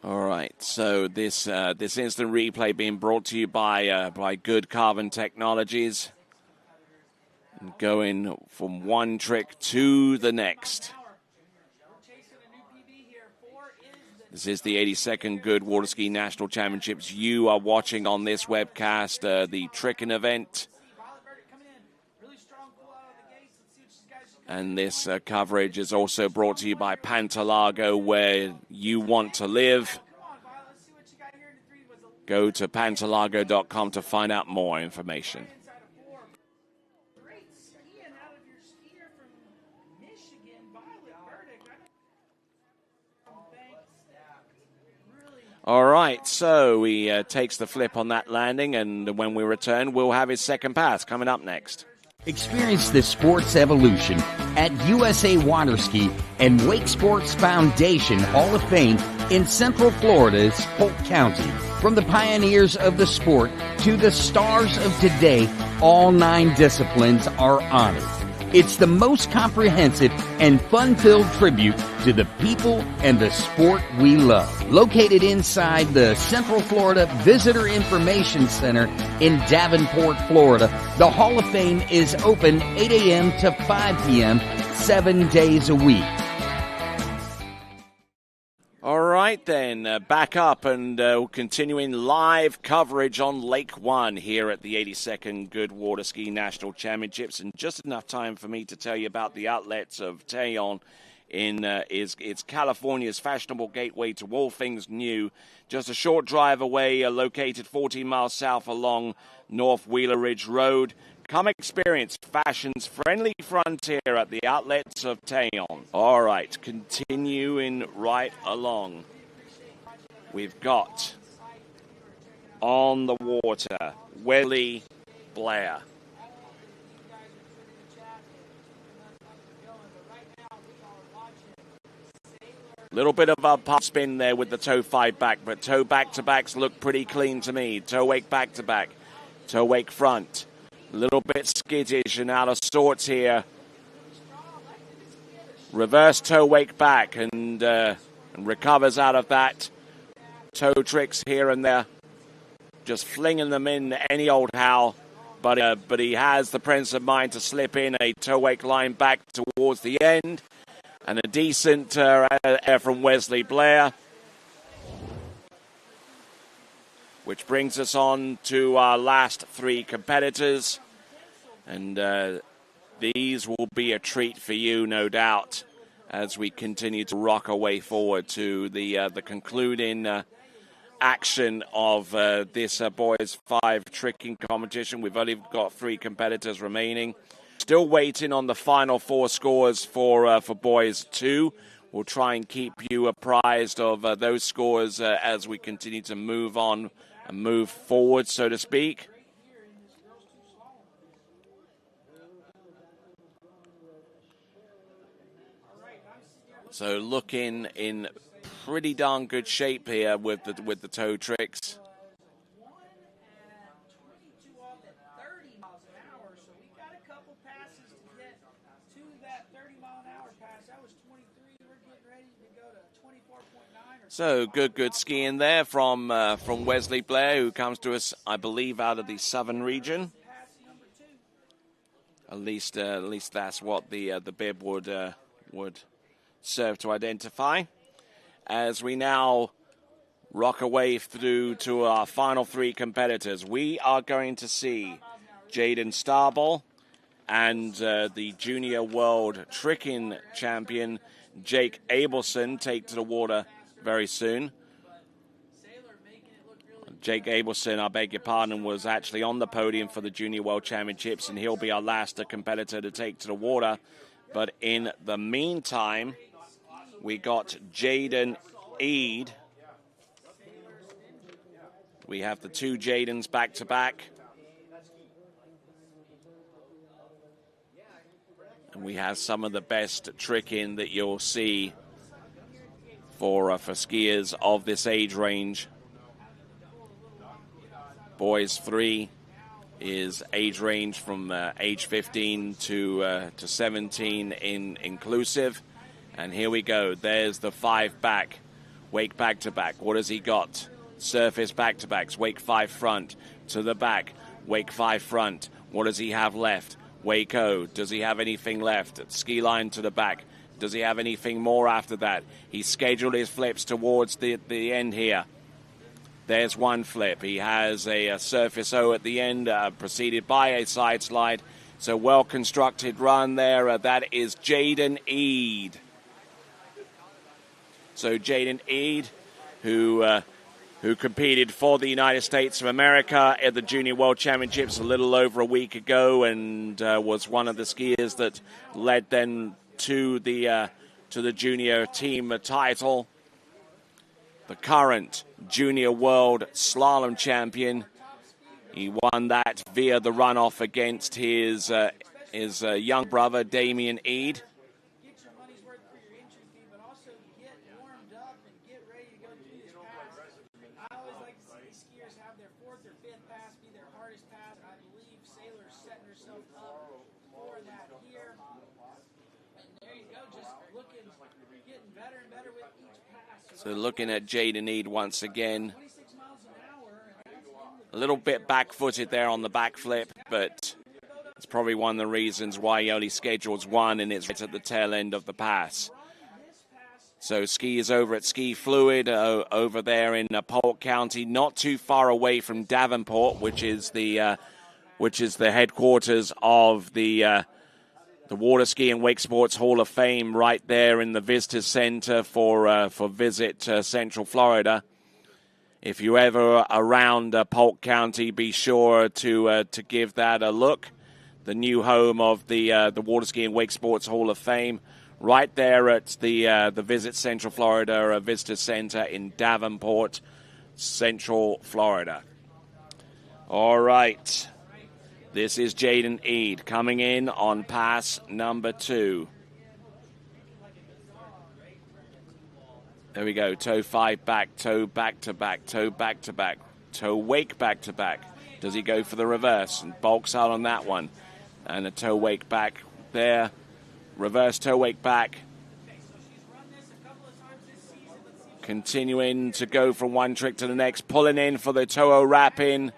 All right, so this instant replay being brought to you by Goode Carbon Technologies. And going from one trick to the next. This is the 82nd Goode Water Ski National Championships. You are watching on this webcast the tricking event. And this coverage is also brought to you by Pantalago, where you want to live. Go to pantalago.com to find out more information. All right, so he takes the flip on that landing, and when we return, we'll have his second pass coming up next. Experience the sports evolution at USA Waterski and Wake Sports Foundation Hall of Fame in Central Florida's Polk County. From the pioneers of the sport to the stars of today, all 9 disciplines are honored. It's the most comprehensive and fun-filled tribute to the people and the sport we love. Located inside the Central Florida Visitor Information Center in Davenport, Florida, the Hall of Fame is open 8 a.m. to 5 p.m. 7 days a week. right then, back up and continuing live coverage on Lake One here at the 82nd Goode Water Ski National Championships, and just enough time for me to tell you about the outlets of Tejon. It's California's fashionable gateway to all things new. Just a short drive away, located 14 miles south along North Wheeler Ridge Road. Come experience fashion's friendly frontier at the outlets of Tejon. All right, continuing right along. We've got on the water, Wesley Blair. Little bit of a pop spin there with the toe five back, but toe back-to-backs look pretty clean to me. Toe wake back-to-back, toe wake front. A little bit skittish and out of sorts here. Reverse toe wake back and recovers out of that. Toe tricks here and there. Just flinging them in any old how. But he has the presence of mind to slip in a toe wake line back towards the end. And a decent air from Wesley Blair. Which brings us on to our last three competitors. And these will be a treat for you, no doubt, as we continue to rock our way forward to the concluding action of this boys 5 tricking competition. We've only got 3 competitors remaining. Still waiting on the final 4 scores for boys 2. We'll try and keep you apprised of those scores as we continue to move on and move forward, so to speak. So looking in pretty darn good shape here with the toe tricks. So good skiing there from Wesley Blair, who comes to us, I believe, out of the southern region. At least that's what the bib would serve to identify. As we now rock away through to our final 3 competitors, we are going to see Jaden Starball and the Junior World Tricking Champion Jake Abelson take to the water very soon. Jake Abelson, I beg your pardon, was actually on the podium for the Junior World Championships, and he'll be our last competitor to take to the water. But in the meantime, we got Jaden Eid. We have the 2 Jadens back-to-back. And we have some of the best tricking that you'll see for skiers of this age range. Boys 3 is age range from age 15 to 17 inclusive. And here we go. There's the 5 back, wake back-to-back. What has he got? Surface back-to-backs, wake 5 front to the back, wake 5 front. What does he have left? Wake O. Does he have anything left? Ski line to the back. Does he have anything more after that? He's scheduled his flips towards the end here. There's one flip. He has a surface O at the end, preceded by a side slide. So well-constructed run there. That is Jaden Eid. So Jaden Eid, who competed for the United States of America at the Junior World Championships a little over a week ago, and was one of the skiers that led them to the junior team title. The current Junior World Slalom Champion. He won that via the runoff against his young brother, Damian Eid. So looking at Jaden Eid once again. A little bit back-footed there on the backflip, but it's probably one of the reasons why he only schedules one, and it's right at the tail end of the pass. So ski is over at Ski Fluid over there in Polk County, not too far away from Davenport, which is the headquarters of the Water Ski and Wake Sports Hall of Fame, right there in the Visitor Center for Visit Central Florida. If you ever around Polk County, be sure to give that a look. The new home of the Water Ski and Wake Sports Hall of Fame, right there at the Visit Central Florida Visitor Center in Davenport, Central Florida. All right. This is Jaden Eade coming in on pass number 2. There we go. Toe 5 back, toe back to back, toe back to back, toe wake back to back. Does he go for the reverse? And bulks out on that one. And a toe wake back there. Reverse toe wake back. Continuing to go from one trick to the next. Pulling in for the toe wrap in.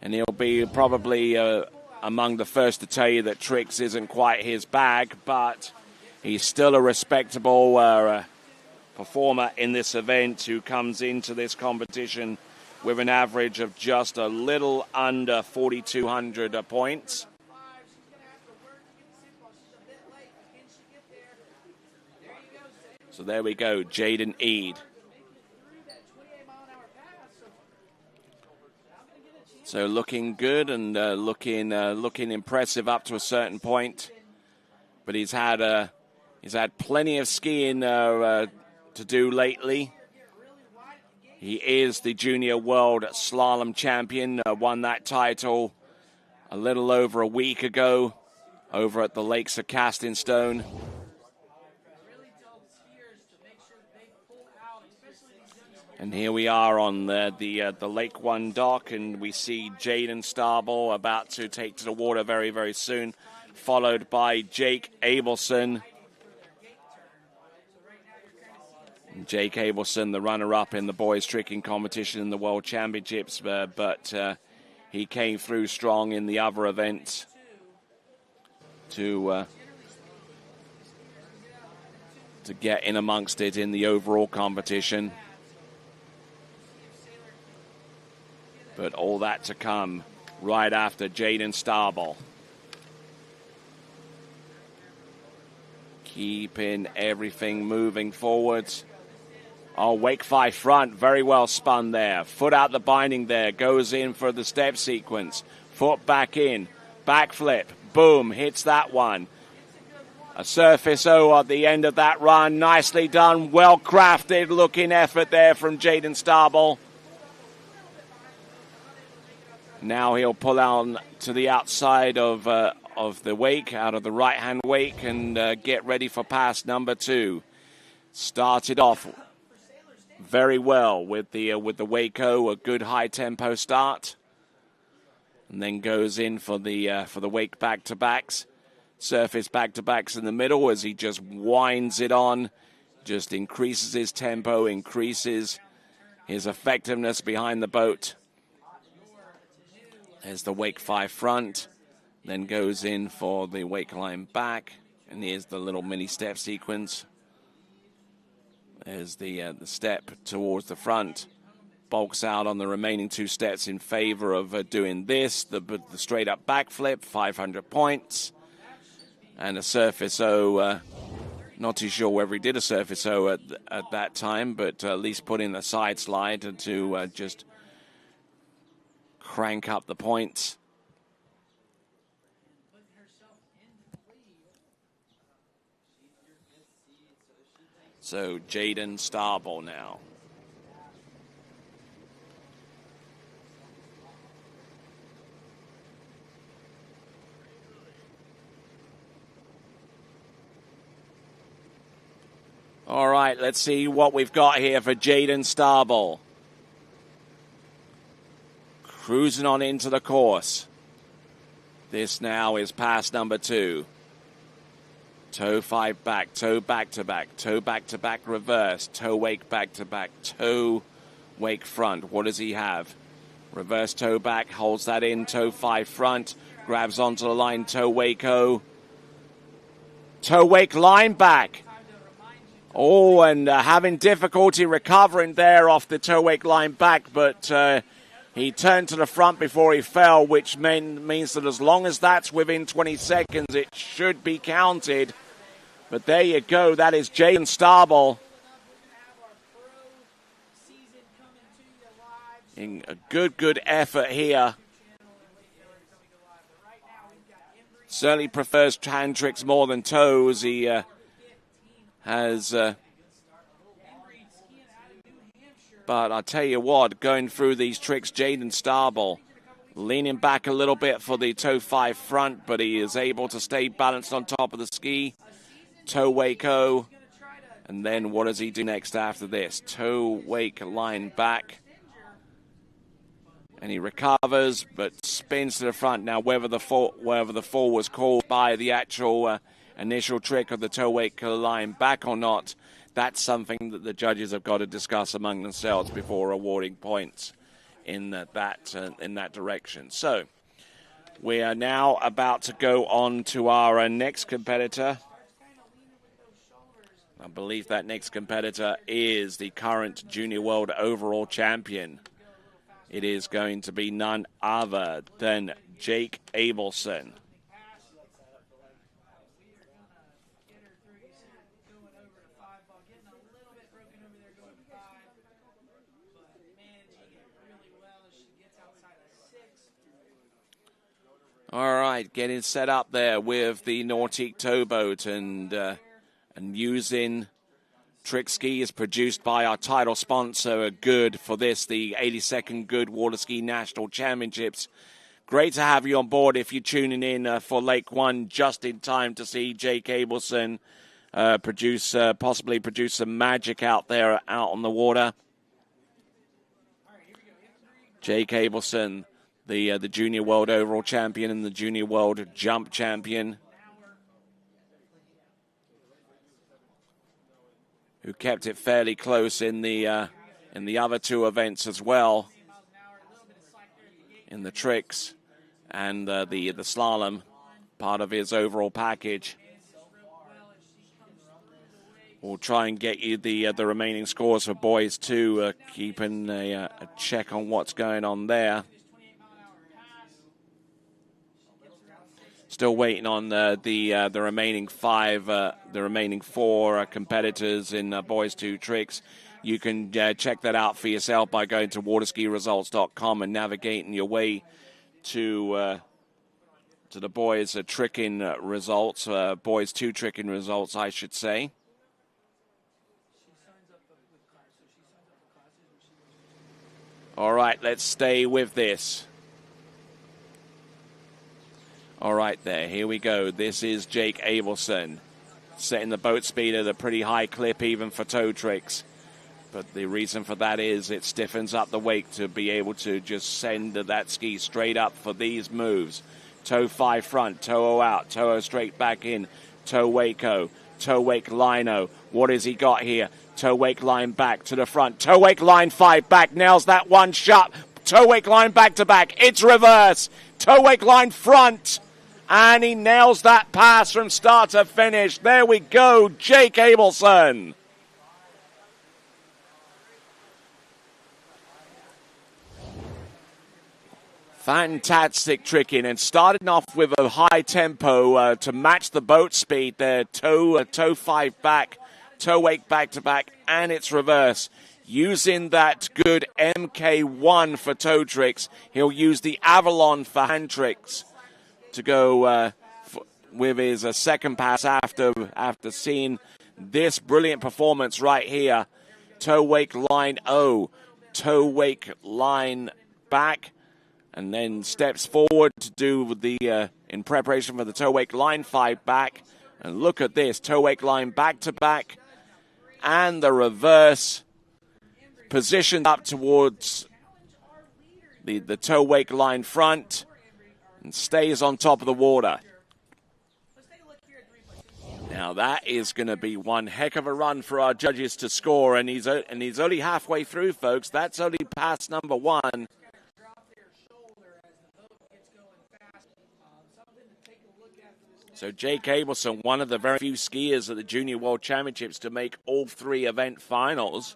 And he'll be probably among the first to tell you that tricks isn't quite his bag. But he's still a respectable performer in this event who comes into this competition with an average of just a little under 4,200 points. So there we go, Jaden Eade. So looking good and looking impressive up to a certain point, but he's had plenty of skiing to do lately. He is the Junior World Slalom Champion. Won that title a little over a week ago over at the Lakes of Casting Stone. And here we are on the Lake One dock, and we see Jaden Starball about to take to the water very, very soon, followed by Jake Abelson. Jake Abelson, the runner-up in the boys tricking competition in the World Championships, but he came through strong in the other events to get in amongst it in the overall competition. But all that to come right after Jaden Starball. Keeping everything moving forwards. Oh, Wake 5 front, very well spun there. Foot out the binding there, goes in for the step sequence. Foot back in, backflip, boom, hits that one. A surface O at the end of that run, nicely done, well-crafted looking effort there from Jaden Starball. Now he'll pull on to the outside of the wake, out of the right-hand wake, and get ready for pass number 2. Started off very well with the Wake-O, a good high-tempo start, and then goes in for the wake back-to-backs, surface back-to-backs in the middle as he just winds it on, just increases his tempo, increases his effectiveness behind the boat. There's the Wake 5 front, then goes in for the Wake line back, and here's the little mini step sequence. There's the step towards the front, bulks out on the remaining 2 steps in favor of doing this, the straight up backflip, 500 points, and a surface O. Not too sure whether he did a surface O at that time, but at least put in a side slide to just crank up the points. So Jaden Starball now. All right, let's see what we've got here for Jaden Starball. Cruising on into the course. This now is pass number 2. Toe 5 back, toe back to back, toe back to back reverse, toe wake back to back, toe wake front. What does he have? Reverse toe back, holds that in, toe 5 front, grabs onto the line, toe wake O. Toe wake line back. Oh, and having difficulty recovering there off the toe wake line back, but he turned to the front before he fell, which means that as long as that's within 20 seconds, it should be counted. But there you go. That is Jaden Starball in a good effort here. Certainly prefers hand tricks more than toes. He has... But I tell you what, going through these tricks, Jaden Starball leaning back a little bit for the toe 5 front, but he is able to stay balanced on top of the ski. Toe wake O. And then what does he do next after this? Toe wake line back. And he recovers, but spins to the front. Now, whether the fall was called by the actual initial trick of the toe wake line back or not, that's something that the judges have got to discuss among themselves before awarding points in that direction. So we are now about to go on to our next competitor. I believe that next competitor is the current Junior World Overall Champion. It is going to be none other than Jake Abelson. All right, getting set up there with the Nautique towboat and using trick skis produced by our title sponsor, Goode, for this, the 82nd Goode Water Ski National Championships. Great to have you on board if you're tuning in for Lake One just in time to see Jake Abelson possibly produce some magic out there out on the water. Jake Abelson, the Junior World Overall Champion and the Junior World Jump Champion, who kept it fairly close in the other two events as well, in the tricks and the slalom, part of his overall package. We'll try and get you the remaining scores for boys too, keeping a check on what's going on there. Still waiting on the remaining four competitors in boys 2 tricks. You can check that out for yourself by going to waterskiresults.com and navigating your way to the boys tricking results, boys 2 tricking results, I should say. All right, let's stay with this. All right, there, here we go. This is Jake Abelson, setting the boat speed at a pretty high clip even for toe tricks. But the reason for that is it stiffens up the wake to be able to just send that ski straight up for these moves. Toe 5 front, toe O out, toe O straight back in, toe wake O, toe wake line O. What has he got here? Toe wake line back to the front, toe wake line 5 back, nails that one shot. Toe wake line back to back, it's reverse. Toe wake line front. And he nails that pass from start to finish. There we go, Jake Abelson. Fantastic tricking, and starting off with a high tempo to match the boat speed there. Toe 5 back, toe wake back to back, and it's reverse. Using that good MK1 for toe tricks, he'll use the Avalon for hand tricks to go with his second pass after seeing this brilliant performance right here. Toe wake line O, toe wake line back, and then steps forward to do the in preparation for the toe wake line 5 back. And look at this, toe wake line back to back, and the reverse positioned up towards the toe wake line front, and stays on top of the water. Now that is going to be one heck of a run for our judges to score, and he's only halfway through, folks. That's only pass number 1. So Jake Abelson, one of the very few skiers at the Junior World Championships to make all 3 event finals.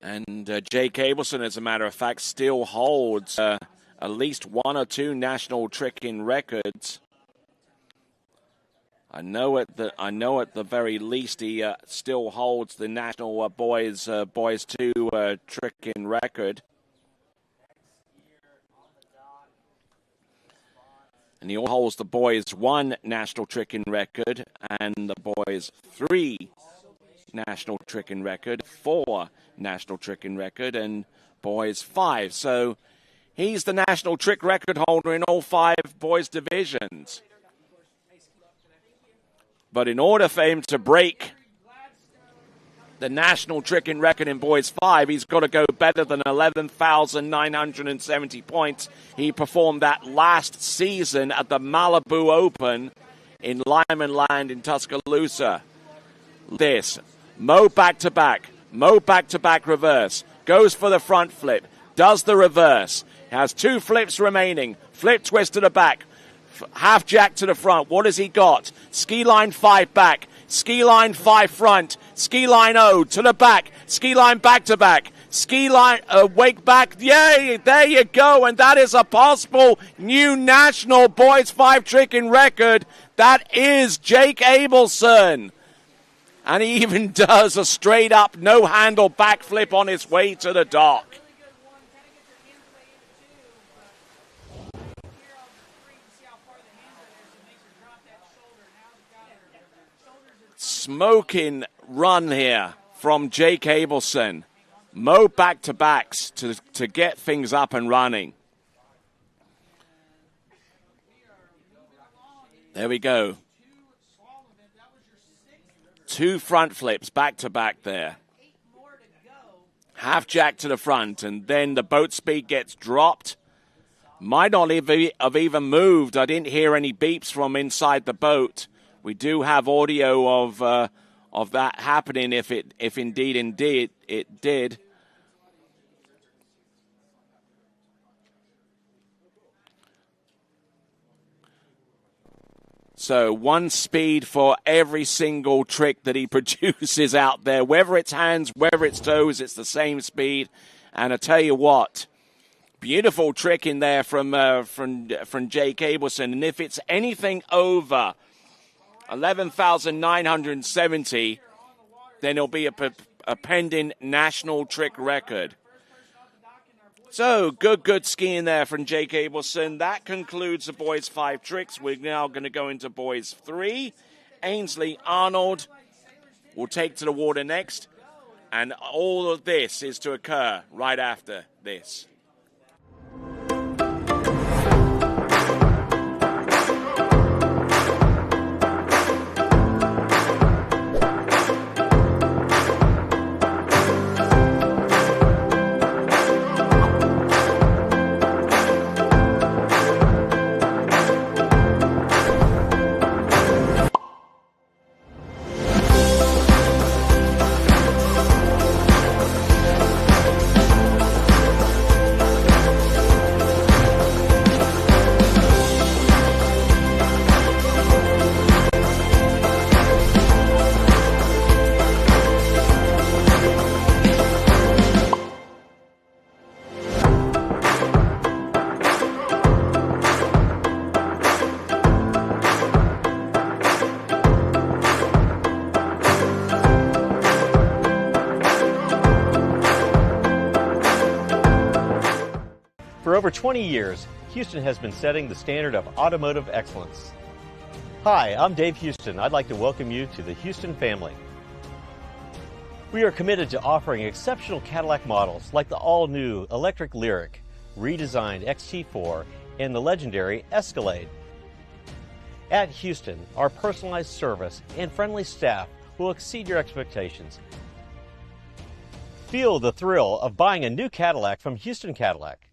And Jake Abelson, as a matter of fact, still holds at least 1 or 2 national tricking records. I know at the very least he still holds the national boys 2 tricking record. And he holds the boys 1 national tricking record and the boys 3 national tricking record, 4 national tricking record, and boys 5. So he's the national trick record holder in all 5 boys divisions. But in order for him to break the national tricking record in boys 5, he's got to go better than 11,970 points. He performed that last season at the Malibu Open in Lyman Land in Tuscaloosa. This, Mo back-to-back reverse, goes for the front flip, does the reverse, has 2 flips remaining, flip twist to the back, half jack to the front. What has he got? Ski line 5 back, ski line 5 front, ski line O to the back, ski line back to back, ski line wake back. Yay, there you go. And that is a possible new national boys 5 tricking record. That is Jake Abelson. And he even does a straight up no handle backflip on his way to the dock. Smoking run here from Jake Abelson. Mo back-to-backs to get things up and running. There we go. 2 front flips back-to-back there. Half jack to the front, and then the boat speed gets dropped. Might not have even moved. I didn't hear any beeps from inside the boat. We do have audio of that happening if indeed it did. So 1 speed for every single trick that he produces out there. Whether it's hands, whether it's toes, it's the same speed. And I tell you what, beautiful trick in there from Jake Abelson. And if it's anything over 11,970, then it'll be a pending national trick record. So, good skiing there from Jake Abelson. That concludes the boys 5 tricks. We're now going to go into boys 3. Ainsley Arnold will take to the water next. And all of this is to occur right after this. For over 20 years, Houston has been setting the standard of automotive excellence. Hi, I'm Dave Houston. I'd like to welcome you to the Houston family. We are committed to offering exceptional Cadillac models like the all-new electric Lyriq, redesigned XT4, and the legendary Escalade. At Houston, our personalized service and friendly staff will exceed your expectations. Feel the thrill of buying a new Cadillac from Houston Cadillac.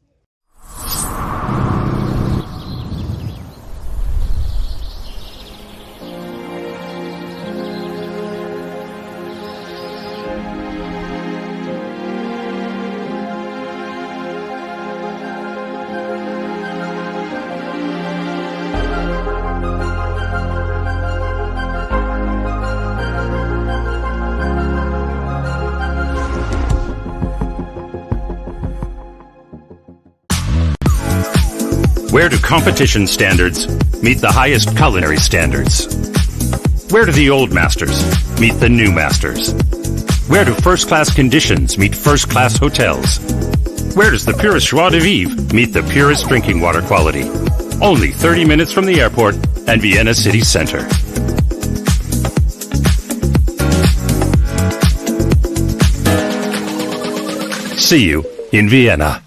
Where do competition standards meet the highest culinary standards? Where do the old masters meet the new masters? Where do first-class conditions meet first-class hotels? Where does the purest joie de vivre meet the purest drinking water quality? Only 30 minutes from the airport and Vienna city center. See you in Vienna.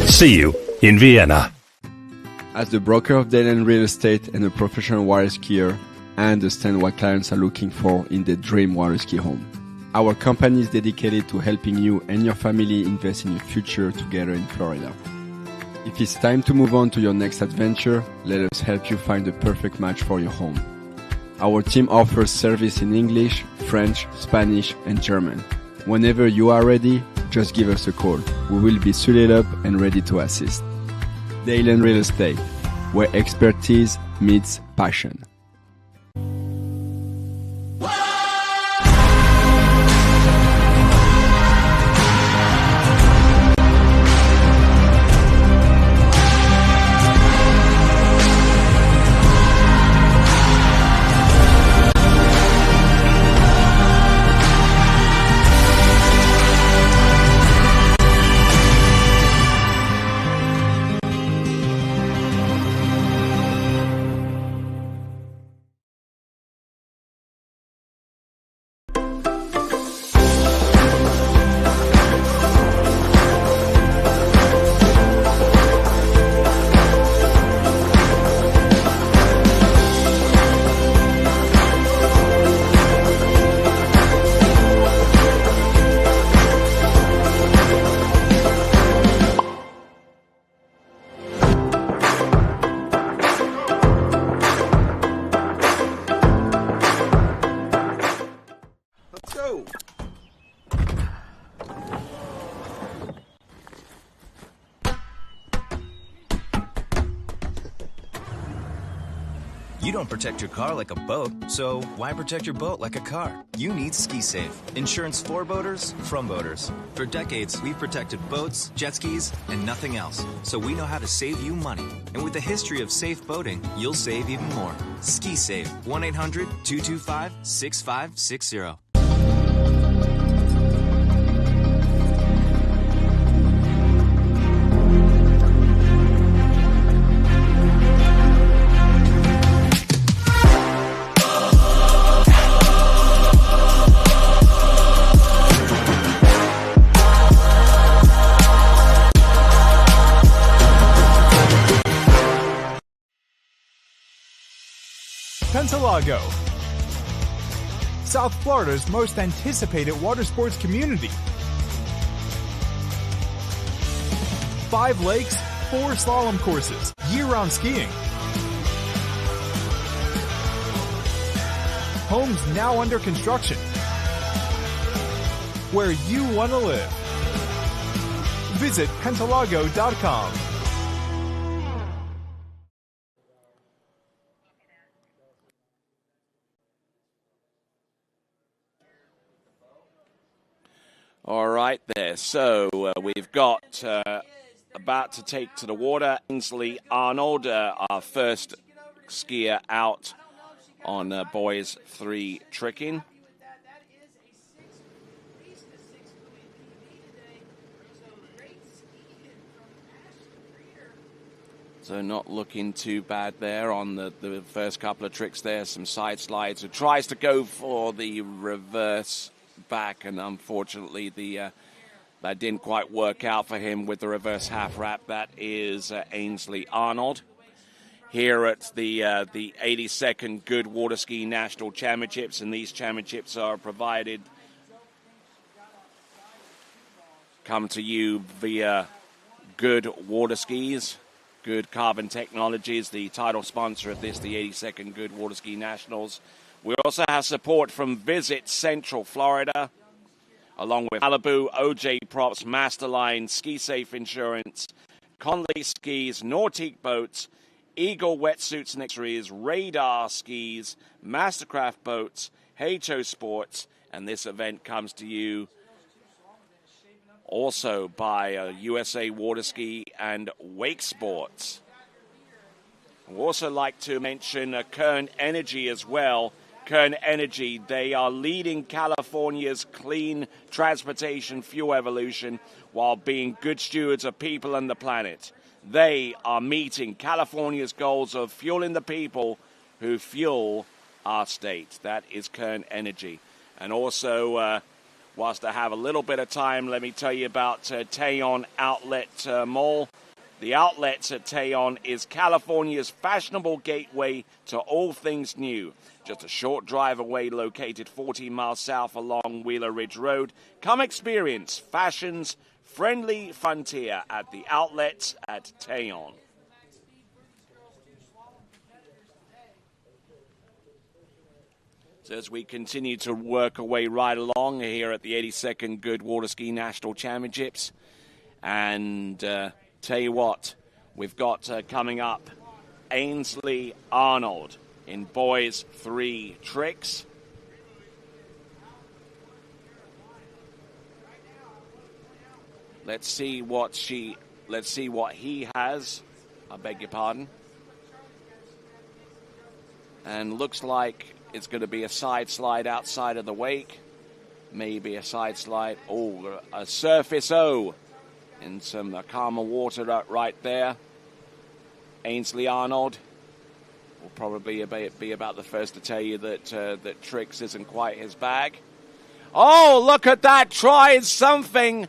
See you in Vienna. As the broker of Dayland Real Estate and a professional water skier, I understand what clients are looking for in their dream water ski home. Our company is dedicated to helping you and your family invest in your future together in Florida. If it's time to move on to your next adventure, let us help you find the perfect match for your home. Our team offers service in English, French, Spanish, and German. Whenever you are ready, just give us a call. We will be suited up and ready to assist. Dayland Real Estate, where expertise meets passion. You don't protect your car like a boat, so why protect your boat like a car? You need SkiSafe. Insurance for boaters, from boaters. For decades, we've protected boats, jet skis, and nothing else. So we know how to save you money. And with a history of safe boating, you'll save even more. SkiSafe. 1-800-225-6560. Pentalago, South Florida's most anticipated water sports community. 5 lakes, 4 slalom courses, year-round skiing. Homes now under construction. Where you want to live. Visit Pentalago.com. All right there. So we've got about to take to the water Ainsley Arnold, our first skier out on boys 3 tricking. So not looking too bad there on the first couple of tricks there. Some side slides. Who tries to go for the reverse back, and unfortunately that didn't quite work out for him with the reverse half wrap. That is Ainsley Arnold here at the 82nd Goode Water Ski National Championships, and these championships are come to you via Goode Water Skis. Goode Carbon Technologies, the title sponsor of this, the 82nd Goode Water Ski Nationals. We also have support from Visit Central Florida, along with Malibu, OJ Props, Masterline, Ski Safe Insurance, Conley Skis, Nautique Boats, Eagle Wetsuits and Accessories, Radar Skis, Mastercraft Boats, Huto Sports, and this event comes to you also by USA Water Ski and Wake Sports. I'd also like to mention Kern Energy as well. Kern Energy, they are leading California's clean transportation fuel evolution while being good stewards of people and the planet. They are meeting California's goals of fueling the people who fuel our state. That is Kern Energy. And also, whilst I have a little bit of time, let me tell you about Tejon Outlet Mall. The outlets at Tejon is California's fashionable gateway to all things new. Just a short drive away, located 14 miles south along Wheeler Ridge Road. Come experience fashion's friendly frontier at the outlets at Tejon. So as we continue to work our way right along here at the 82nd Goode Water Ski National Championships, and tell you what, we've got coming up Ainsley Arnold in boys 3 tricks. Let's see what he has. I beg your pardon. And looks like it's going to be a side slide outside of the wake. Maybe a side slide. Oh, a surface O. And some calmer water right there. Ainsley Arnold will probably be about the first to tell you that tricks isn't quite his bag. Oh, look at that. Tried something.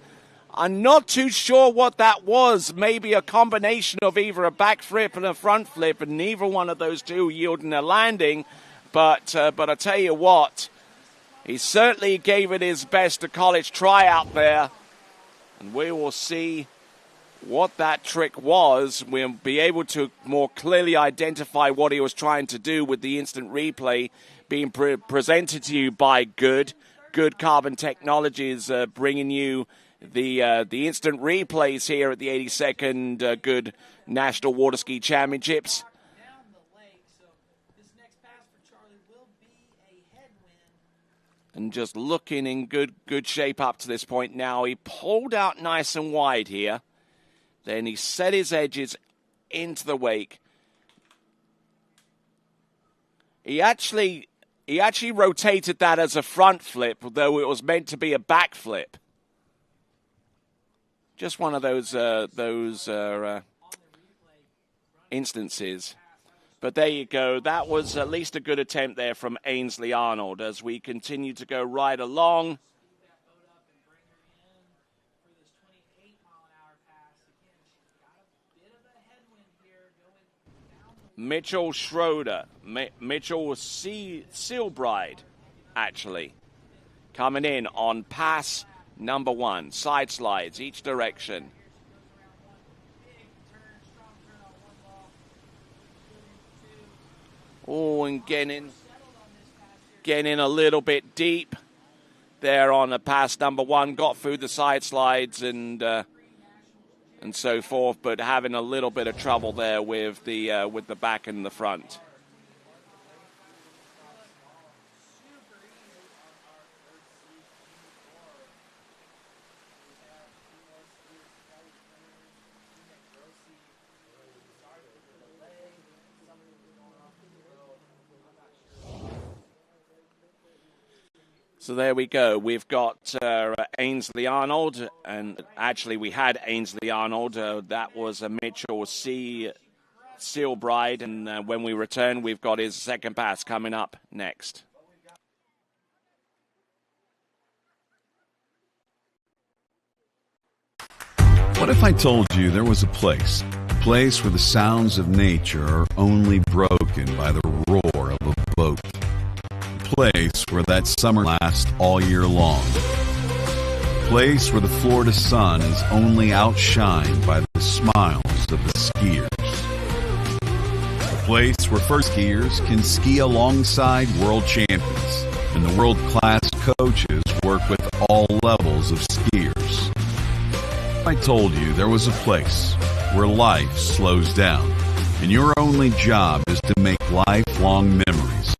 I'm not too sure what that was. Maybe a combination of either a back flip and a front flip, and neither one of those two yielding a landing. But I tell you what, he certainly gave it his best to college try out there. And we will see what that trick was. We'll be able to more clearly identify what he was trying to do with the instant replay being presented to you by Goode Carbon Technologies, bringing you the instant replays here at the 82nd Goode National Water Ski Championships. And just looking in good shape up to this point now. He pulled out nice and wide here. Then he set his edges into the wake. He actually rotated that as a front flip, though it was meant to be a back flip. Just one of those instances. But there you go. That was at least a good attempt there from Ainsley Arnold as we continue to go right along. Mitchell Schroer, Mitchell Seelbride, actually, coming in on pass number 1. Side slides each direction. Oh, and getting a little bit deep there on the pass number 1. Got through the side slides and so forth, but having a little bit of trouble there with the back and the front. So there we go. We've got Ainsley Arnold, and actually we had Ainsley Arnold. That was a Mitchell Seelbride, and when we return, we've got his second pass coming up next. What if I told you there was a place where the sounds of nature are only broken by the roar of a boat? A place where that summer lasts all year long. A place where the Florida sun is only outshined by the smiles of the skiers. A place where first skiers can ski alongside world champions, and the world-class coaches work with all levels of skiers. I told you there was a place where life slows down, and your only job is to make lifelong memories.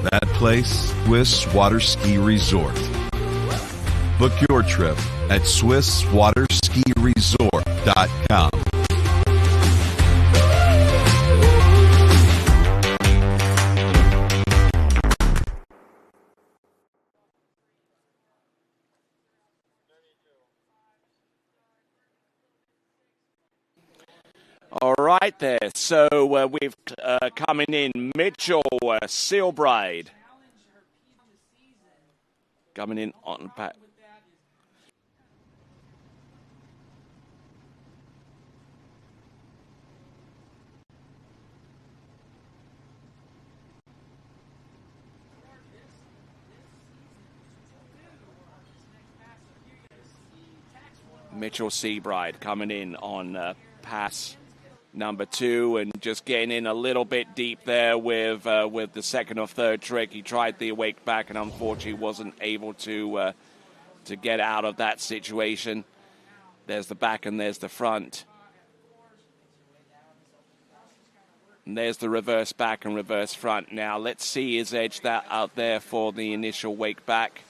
That place, Swiss Water Ski Resort. Book your trip at SwissWaterSkiResort.com. All right there. So we've coming in Mitchell Seelbride. Coming in on the back. Mitchell Seelbride coming in on pass number 2 and just getting in a little bit deep there with the second or third trick. He tried the wake back and unfortunately wasn't able to get out of that situation. There's the back and there's the front. And there's the reverse back and reverse front. Now let's see his edge that out there for the initial wake back.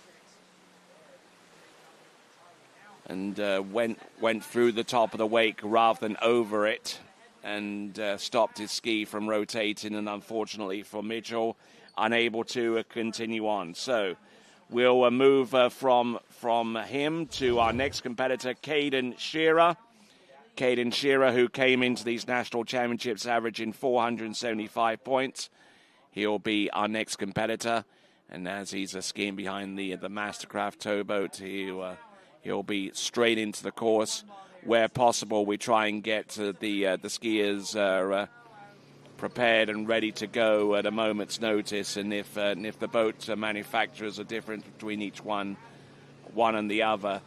And went through the top of the wake rather than over it, and stopped his ski from rotating, and unfortunately for Mitchell, unable to continue on. So we'll move from him to our next competitor, Kaden Sheer. Kaden Sheer, who came into these national championships averaging 475 points. He'll be our next competitor, and as he's skiing behind the Mastercraft towboat, he'll be straight into the course. Where possible, we try and get the skiers prepared and ready to go at a moment's notice. And if the boat manufacturers are different between each one and the other,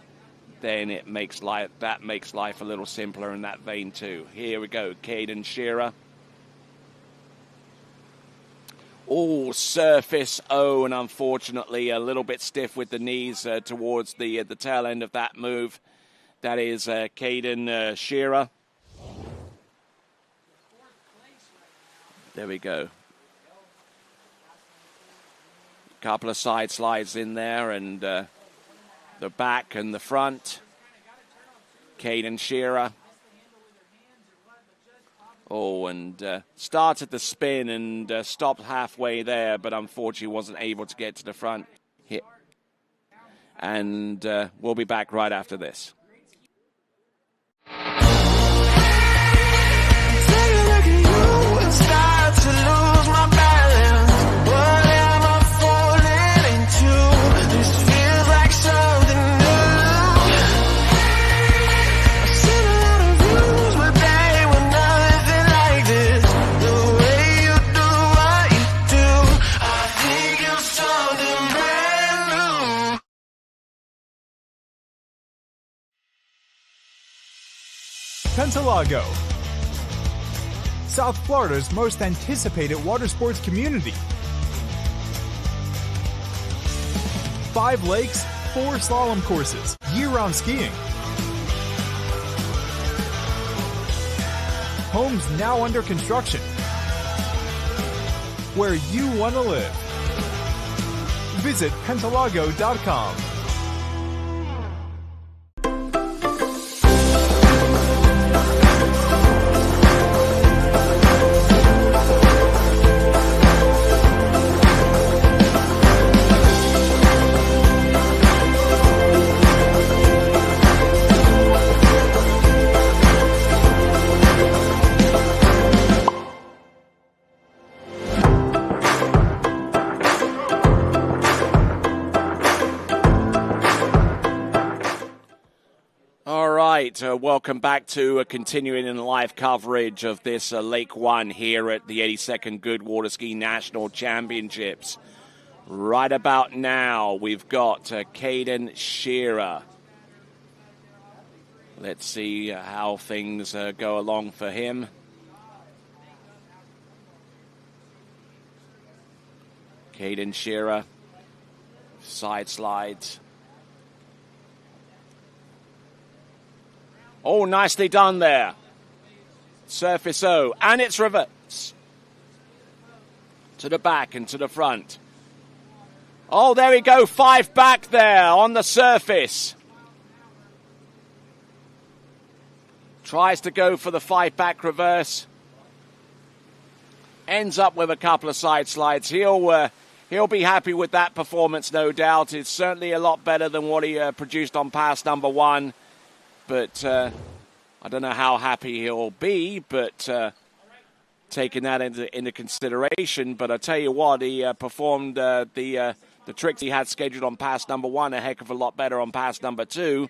then it makes life a little simpler in that vein too. Here we go, Kaden Sheer. Oh, surface and unfortunately a little bit stiff with the knees towards the tail end of that move. That is Kaden Sheer. There we go. Couple of side slides in there, and the back and the front. Kaden Sheer. Oh, and started the spin and stopped halfway there, but unfortunately wasn't able to get to the front hit. And we'll be back right after this. Start to lose my balance. What am I falling into? This feels like something new. I've seen a lot of views, but they were nothing like this. The way you do what you do, I think you're something brand new. Pentalago, South Florida's most anticipated water sports community. 5 lakes, 4 slalom courses, year-round skiing. Homes now under construction. Where you want to live. Visit Pentalago.com. right, welcome back to continuing in live coverage of this Lake One here at the 82nd Goode Water Ski National Championships. Right about now, we've got Kaden Sheer. Let's see how things go along for him. Kaden Sheer, side slides. Oh, nicely done there. Surface O, and it's reverse. To the back and to the front. Oh, there we go, 5 back there on the surface. Tries to go for the 5 back reverse. Ends up with a couple of side slides. He'll be happy with that performance, no doubt. It's certainly a lot better than what he produced on pass number 1. But I don't know how happy he'll be, but taking that into consideration. But I tell you what, he performed the tricks he had scheduled on pass number 1 a heck of a lot better on pass number 2.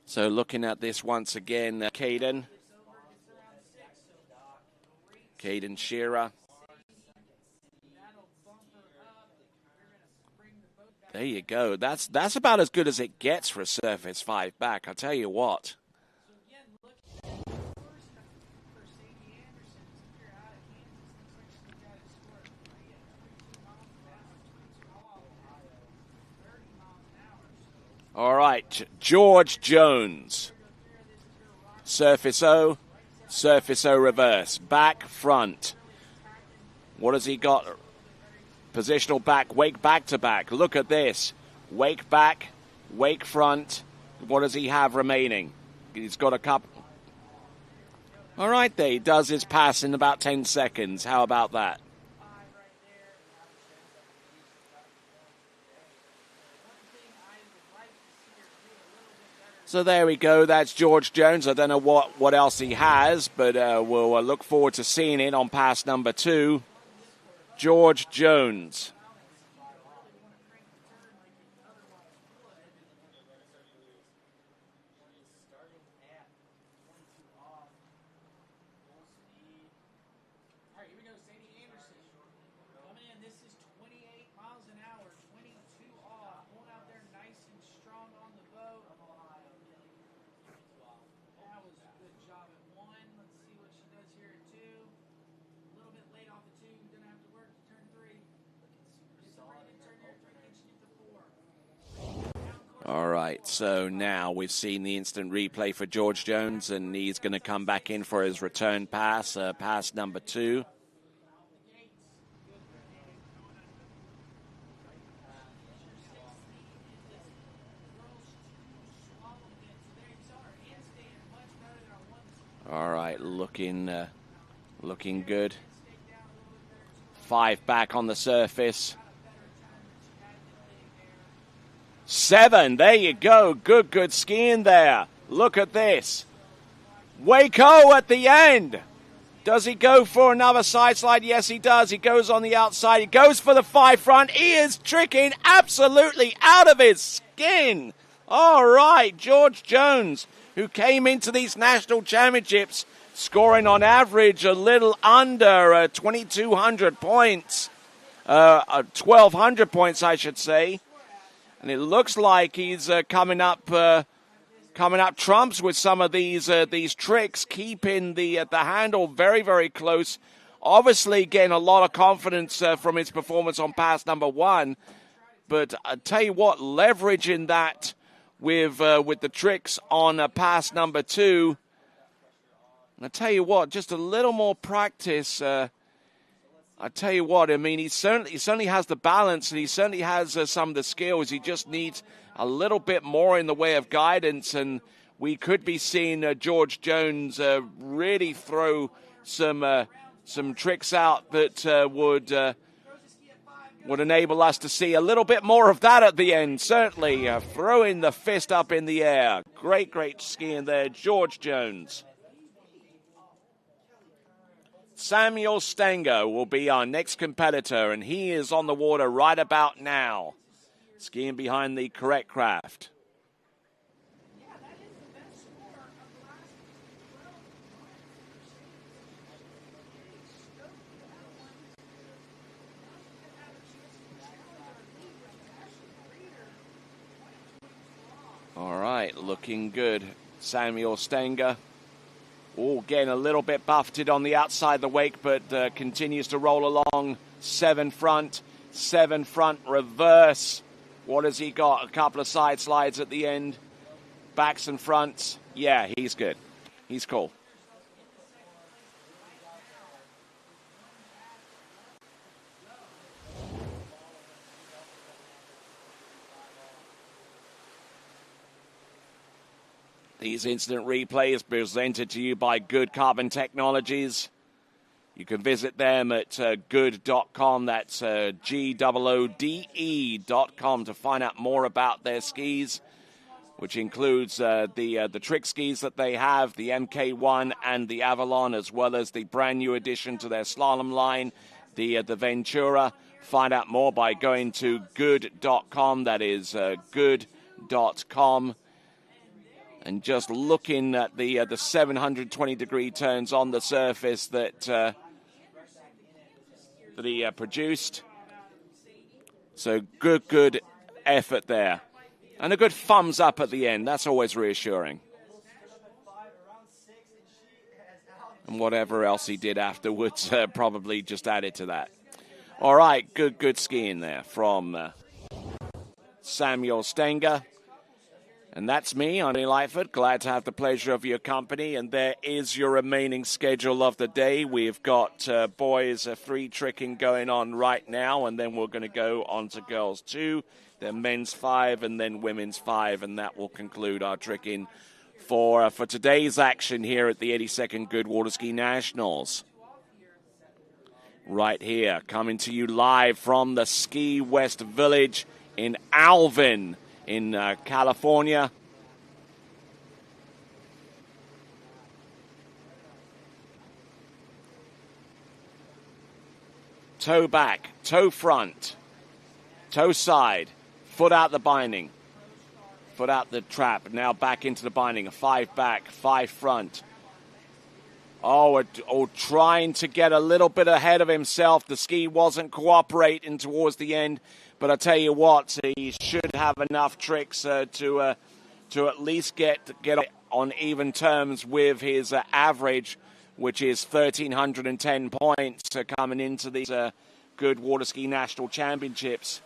So looking at this once again, Kaden Sheer. There you go. That's about as good as it gets for a surface 5 back. I'll tell you what. All right, George Jones. Surface O reverse. Back, front. What has he got? Positional back, wake back to back. Look at this. Wake back, wake front. What does he have remaining? He's got a couple. All right, there. He does his pass in about 10 seconds. How about that? So there we go. That's George Jones. I don't know what else he has, but we'll look forward to seeing it on pass number 2. George Jones. All right, here we go. Sadie Anderson coming in. This is 28 miles an hour, 22 off. Going out there nice and strong on the boat. That was a good job at 1. Let's see what she does here at 2. A little bit late off the 2. You're going to have to work to turn 3. It's a pretty good turn there. 3 gets you to 4. All right, so now we've seen the instant replay for George Jones, and he's going to come back in for his return pass, pass number 2. All right, looking good. 5 back on the surface. 7, there you go. Good skiing there. Look at this. Waco at the end. Does he go for another side slide? Yes, he does. He goes on the outside. He goes for the 5 front. He is tricking absolutely out of his skin. All right, George Jones, who came into these national championships scoring on average a little under 2,200 points, 1,200 points, I should say. And it looks like he's coming up trumps with some of these tricks, keeping the handle very, very close. Obviously getting a lot of confidence from his performance on pass number 1. But I tell you what, leveraging that with the tricks on pass number 2. And I tell you what, just a little more practice. I tell you what, I mean, he certainly has the balance, and he certainly has some of the skills. He just needs a little bit more in the way of guidance, and we could be seeing George Jones really throw some tricks out that would enable us to see a little bit more of that at the end. Certainly throwing the fist up in the air. Great skiing there, George Jones. Samuel Stanger will be our next competitor, and he is on the water right about now, skiing behind the correct craft. All right, looking good. Samuel Stanger. Getting a little bit buffeted on the outside of the wake, but continues to roll along. 7 front, reverse. What has he got? A couple of side slides at the end. Backs and fronts. Yeah, he's good. He's cool. These instant replays presented to you by Goode Carbon Technologies. You can visit them at goode.com. That's GOODE.com to find out more about their skis, which includes the trick skis that they have, the MK1 and the Avalon, as well as the brand new addition to their slalom line, the Ventura. Find out more by going to goode.com. That is goode.com. And just looking at the 720-degree turns on the surface that he produced. So good effort there. And a good thumbs up at the end. That's always reassuring. And whatever else he did afterwards probably just added to that. All right, good skiing there from Samuel Stanger. And that's me, Andy Lightfoot. Glad to have the pleasure of your company. And there is your remaining schedule of the day. We've got boys free tricking going on right now. And then we're going to go on to girls 2, then men's 5, and then women's 5. And that will conclude our tricking for today's action here at the 82nd Goode Water Ski Nationals. Right here, coming to you live from the Ski West Village in Alvin, in California. Toe back, toe front, toe side, foot out the binding, foot out the trap, now back into the binding, a 5 back, 5 front. Trying to get a little bit ahead of himself. The ski wasn't cooperating towards the end. But I tell you what, he should have enough tricks to at least get on even terms with his average, which is 1,310 points coming into these Goode Water Ski National Championships.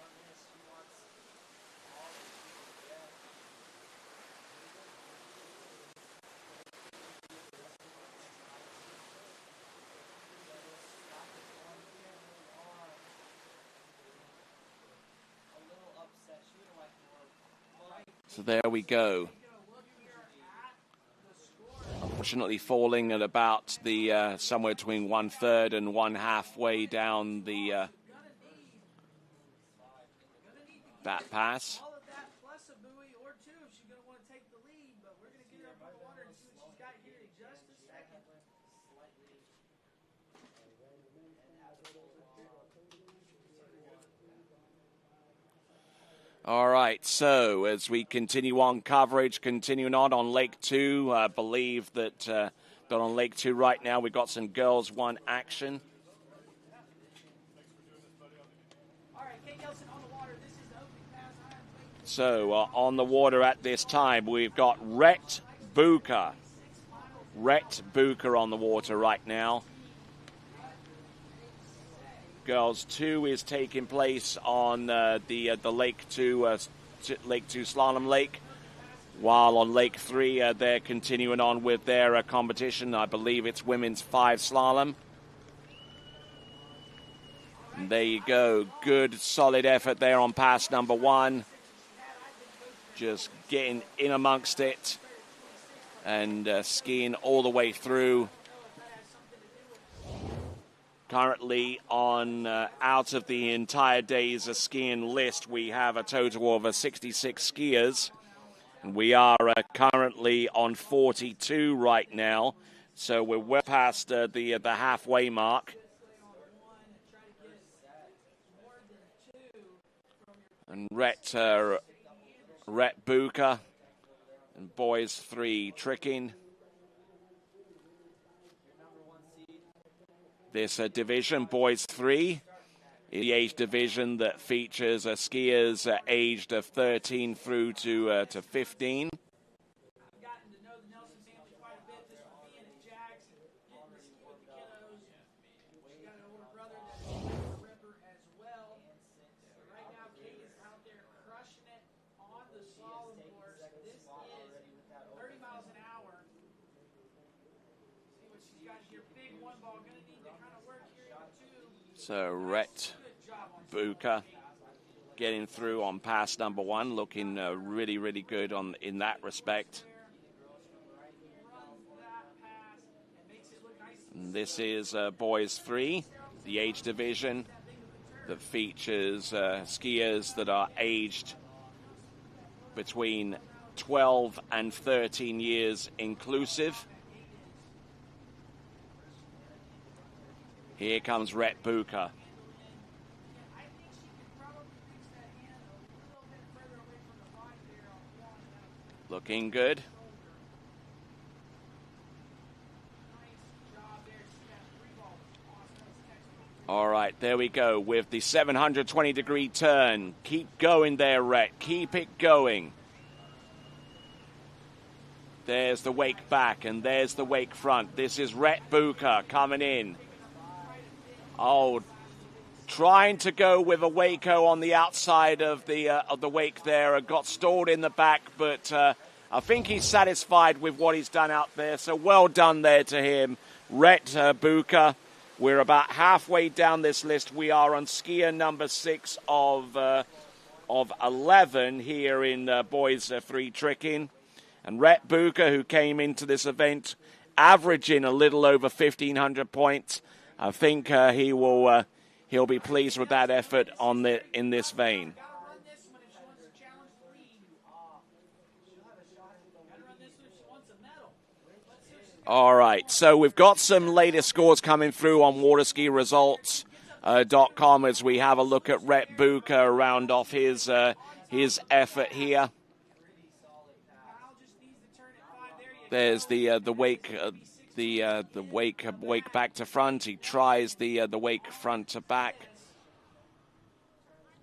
So there we go. Unfortunately falling at about the somewhere between 1/3 and 1/2 way down the that pass. All right, so as we continue on coverage, continuing on Lake 2, I believe that on Lake 2 right now we've got some Girls 1 action. So on the water at this time, we've got Rett Buer. Rett Buer on the water right now. Girls 2 is taking place on the Lake 2 Slalom Lake, while on Lake 3 they're continuing on with their competition. I believe it's women's 5 slalom. And there you go. Good, solid effort there on pass number 1. Just getting in amongst it and skiing all the way through. Currently on, out of the entire day's skiing list, we have a total of 66 skiers. And we are currently on 42 right now. So we're well past the halfway mark. And Rett Buer and boys 3 tricking. This division, boys 3, is the age division that features skiers aged 13 through to 15. So Rett Buer getting through on pass number 1, looking really, really good in that respect. And this is boys 3, the age division that features skiers that are aged between 12 and 13 years inclusive. Here comes Rett Buer. Looking good. All right, there we go with the 720-degree turn. Keep going there, Rett. Keep it going. There's the wake back, and there's the wake front. This is Rett Buer coming in. Oh, trying to go with a Waco on the outside of the wake there. Got stalled in the back, but I think he's satisfied with what he's done out there. So well done there to him, Rett Buer. We're about halfway down this list. We are on skier number 6 of 11 here in boys 3 tricking. And Rett Buer, who came into this event averaging a little over 1,500 points, I think he'll be pleased with that effort in this vein. All right, so we've got some latest scores coming through on waterskiresults.com as we have a look at Rett Buer round off his effort here. There's the wake. The wake back to front. He tries the wake front to back.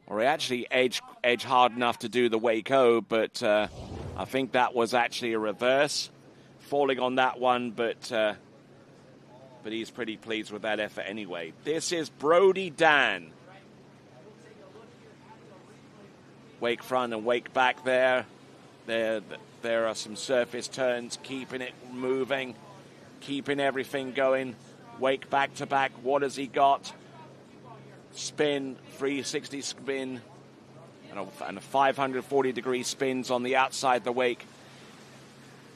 Or he actually edge hard enough to do the wake-o, but I think that was actually a reverse. Falling on that one, but he's pretty pleased with that effort anyway. This is Brody Dan. Wake front and wake back there. There are some surface turns, keeping it moving. Keeping everything going. Wake back to back. What has he got? Spin, 360 spin, and a 540-degree spins on the outside the wake.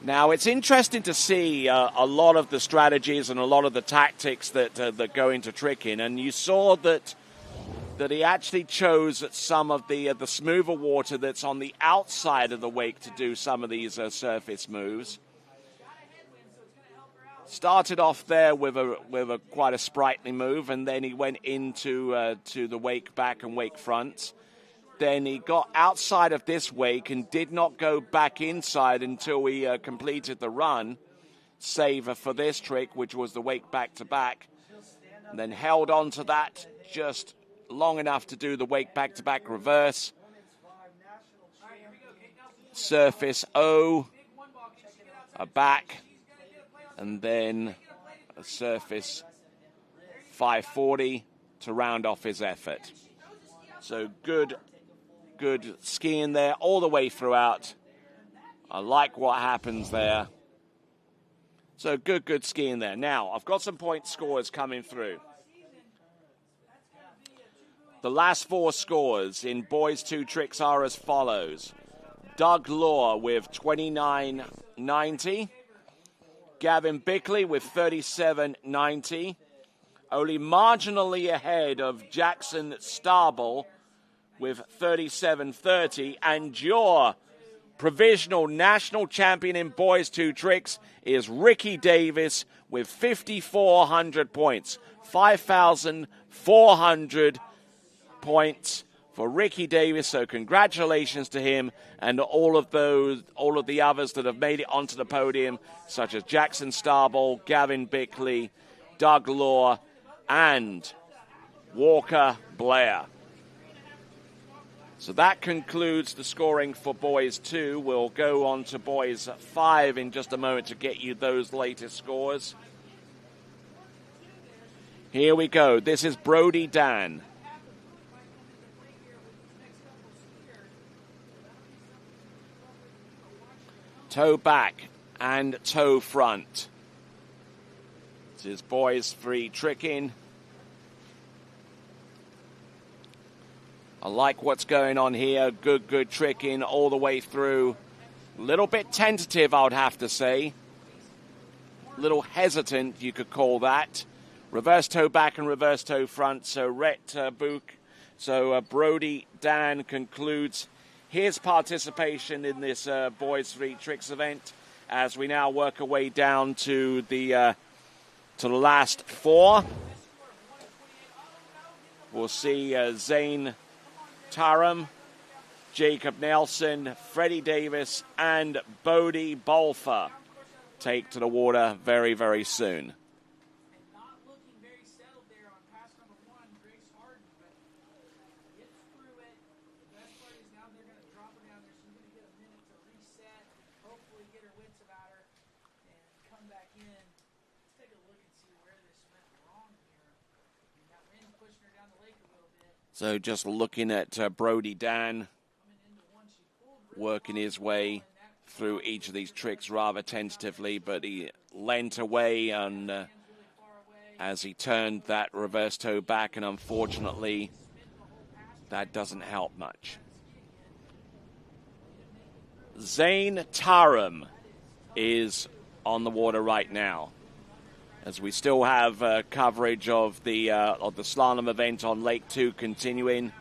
Now, it's interesting to see a lot of the strategies and a lot of the tactics that go into tricking. And you saw that he actually chose some of the smoother water that's on the outside of the wake to do some of these surface moves. Started off there with a quite a sprightly move, and then he went into to the wake back and wake front. Then he got outside of this wake and did not go back inside until he completed the run, save for this trick, which was the wake back to back. And then held on to that just long enough to do the wake back to back reverse. Surface O, a back. And then a surface 540 to round off his effort. So good skiing there all the way throughout. I like what happens there. So good skiing there. Now, I've got some point scores coming through. The last 4 scores in boys 2 tricks are as follows. Lohr with 29.90. Gavin Bickley with 37.90. only marginally ahead of Jaden Starball with 37.30, and your provisional national champion in boys 2 tricks is Ricky Davis with 5,400 points. 5,400 points for Ricky Davis, so congratulations to him and all of the others that have made it onto the podium, such as Jaden Starball, Gavin Bickley, Doug Lohr, and Walker Blair. So that concludes the scoring for boys 2. We'll go on to boys 5 in just a moment to get you those latest scores. Here we go. This is Brody Dan. Toe back and toe front. This is boys 3 tricking. I like what's going on here. Good tricking all the way through. A little bit tentative, I would have to say. A little hesitant, you could call that. Reverse toe back and reverse toe front. So Rett Buer. So Brody Dan concludes his participation in this boys 3 tricks event, as we now work our way down to the last 4. We'll see Zane Tarum, Jacob Nelson, Freddy Davis, and Bod Baler take to the water very, very soon. So just looking at Brody Dan working his way through each of these tricks rather tentatively, but he leant away and as he turned that reverse toe back, and unfortunately that doesn't help much. Zane Tarum is on the water right now, as we still have coverage of the slalom event on Lake 2 continuing.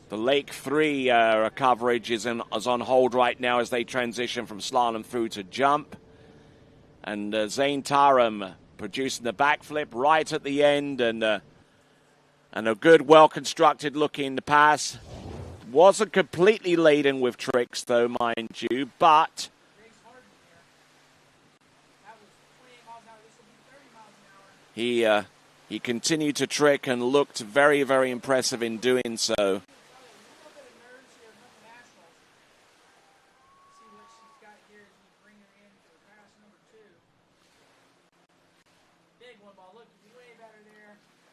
The Lake 3 coverage is on hold right now as they transition from slalom through to jump. And Zane Tarum producing the backflip right at the end, and a good, well-constructed looking pass. Wasn't completely laden with tricks, though, mind you, but he continued to trick and looked very, very impressive in doing so.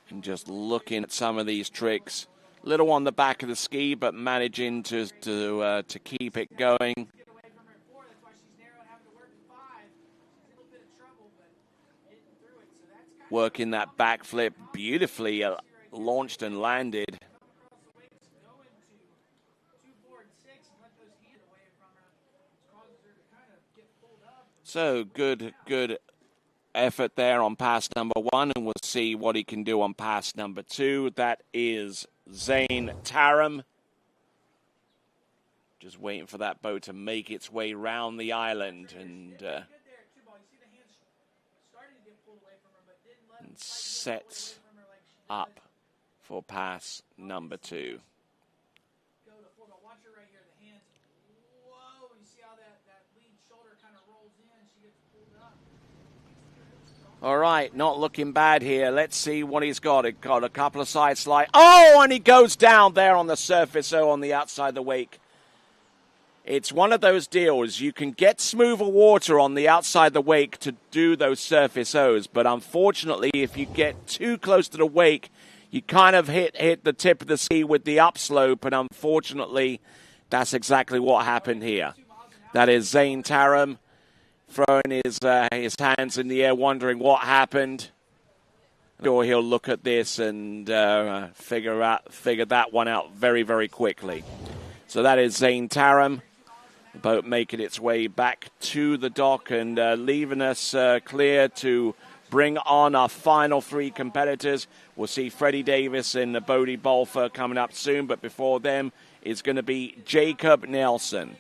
And just looking at some of these tricks, little on the back of the ski, but managing to keep it going. Working that backflip beautifully, launched and landed. So good effort there on pass number 1, and we'll see what he can do on pass number 2. That is Zane Tarum. Just waiting for that boat to make its way round the island and sets up for pass number 2. All right, not looking bad here. Let's see what he's got. He got a couple of side slides. Oh, and he goes down there on the surface O on the outside of the wake. It's one of those deals. You can get smoother water on the outside of the wake to do those surface O's, but unfortunately, if you get too close to the wake, you kind of hit the tip of the ski with the upslope, and unfortunately, that's exactly what happened here. That is Zane Tarum throwing his hands in the air, wondering what happened. I'm sure he'll look at this and figure that one out very, very quickly. So that is Zane Tarum. The boat making its way back to the dock and leaving us clear to bring on our final three competitors. We'll see Freddy Davis and Bod Baler coming up soon, but before them is going to be Jacob Nelson.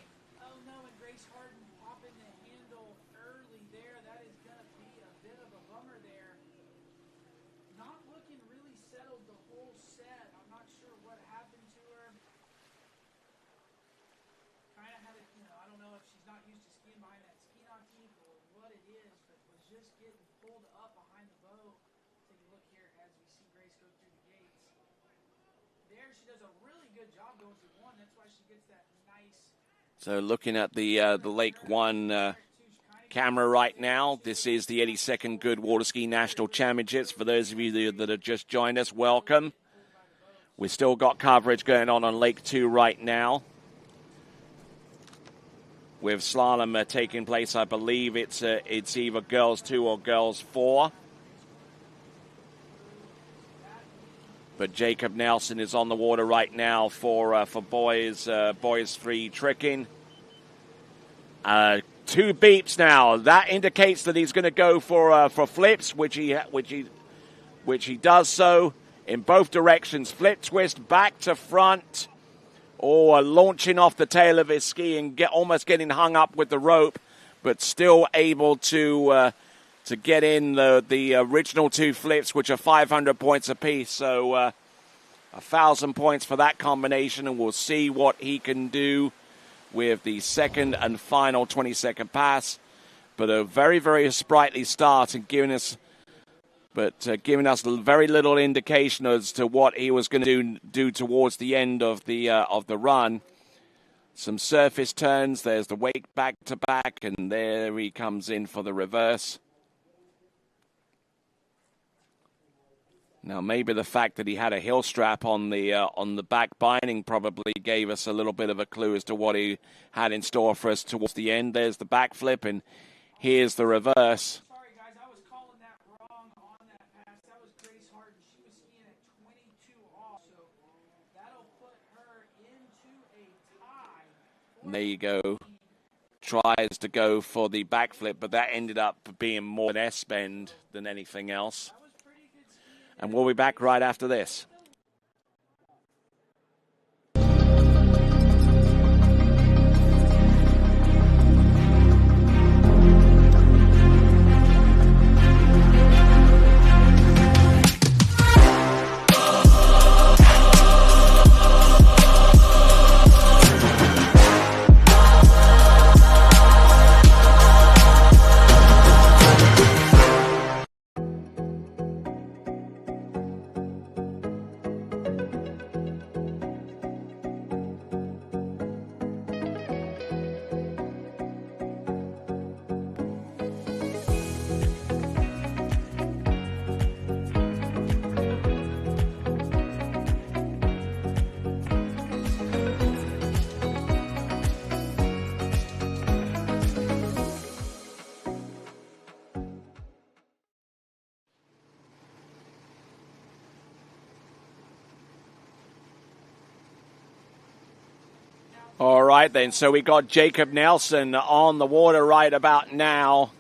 So looking at the Lake One camera right now, this is the 82nd Goode Water Ski National Championships. For those of you that have just joined us, welcome. We've still got coverage going on Lake 2 right now, with slalom taking place. I believe it's either girls 2 or girls 4. But Jacob Nelson is on the water right now for boys 3 tricking. 2 beeps now. That indicates that he's going to go for flips, which he does so in both directions. Flip twist back to front, or launching off the tail of his ski and almost getting hung up with the rope, but still able to get in the original 2 flips, which are 500 points apiece. So 1,000 points for that combination, and we'll see what he can do with the second and final 20-second pass. But a very, very sprightly start, and giving us very little indication as to what he was going to do towards the end of the run. Some surface turns. There's the wake back to back, and there he comes in for the reverse. Now, maybe the fact that he had a heel strap on the back binding probably gave us a little bit of a clue as to what he had in store for us towards the end. There's the back flip, and here's the reverse. Sorry, guys, I was calling that wrong on that pass. That was Grace Harden. She was skiing at 22 off, so that'll put her into a tie. And there you go. Tries to go for the backflip, but that ended up being more an S-bend than anything else. And we'll be back right after this. All right, then. So we got Jacob Nelson on the water right about now.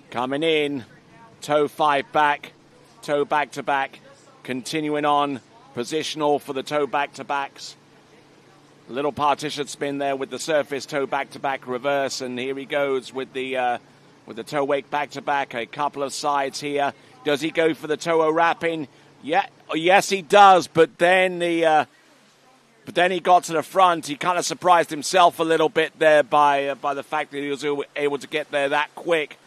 Coming in. Toe 5 back. Toe back to back. Continuing on. Positional for the toe back to backs. Little partition spin there with the surface toe back to back reverse. And here he goes with the toe wake back to back. A couple of sides here. Does he go for the toe wrapping? Yeah. Yes, he does. But then he got to the front. He kind of surprised himself a little bit there by the fact that he was able to get there that quick.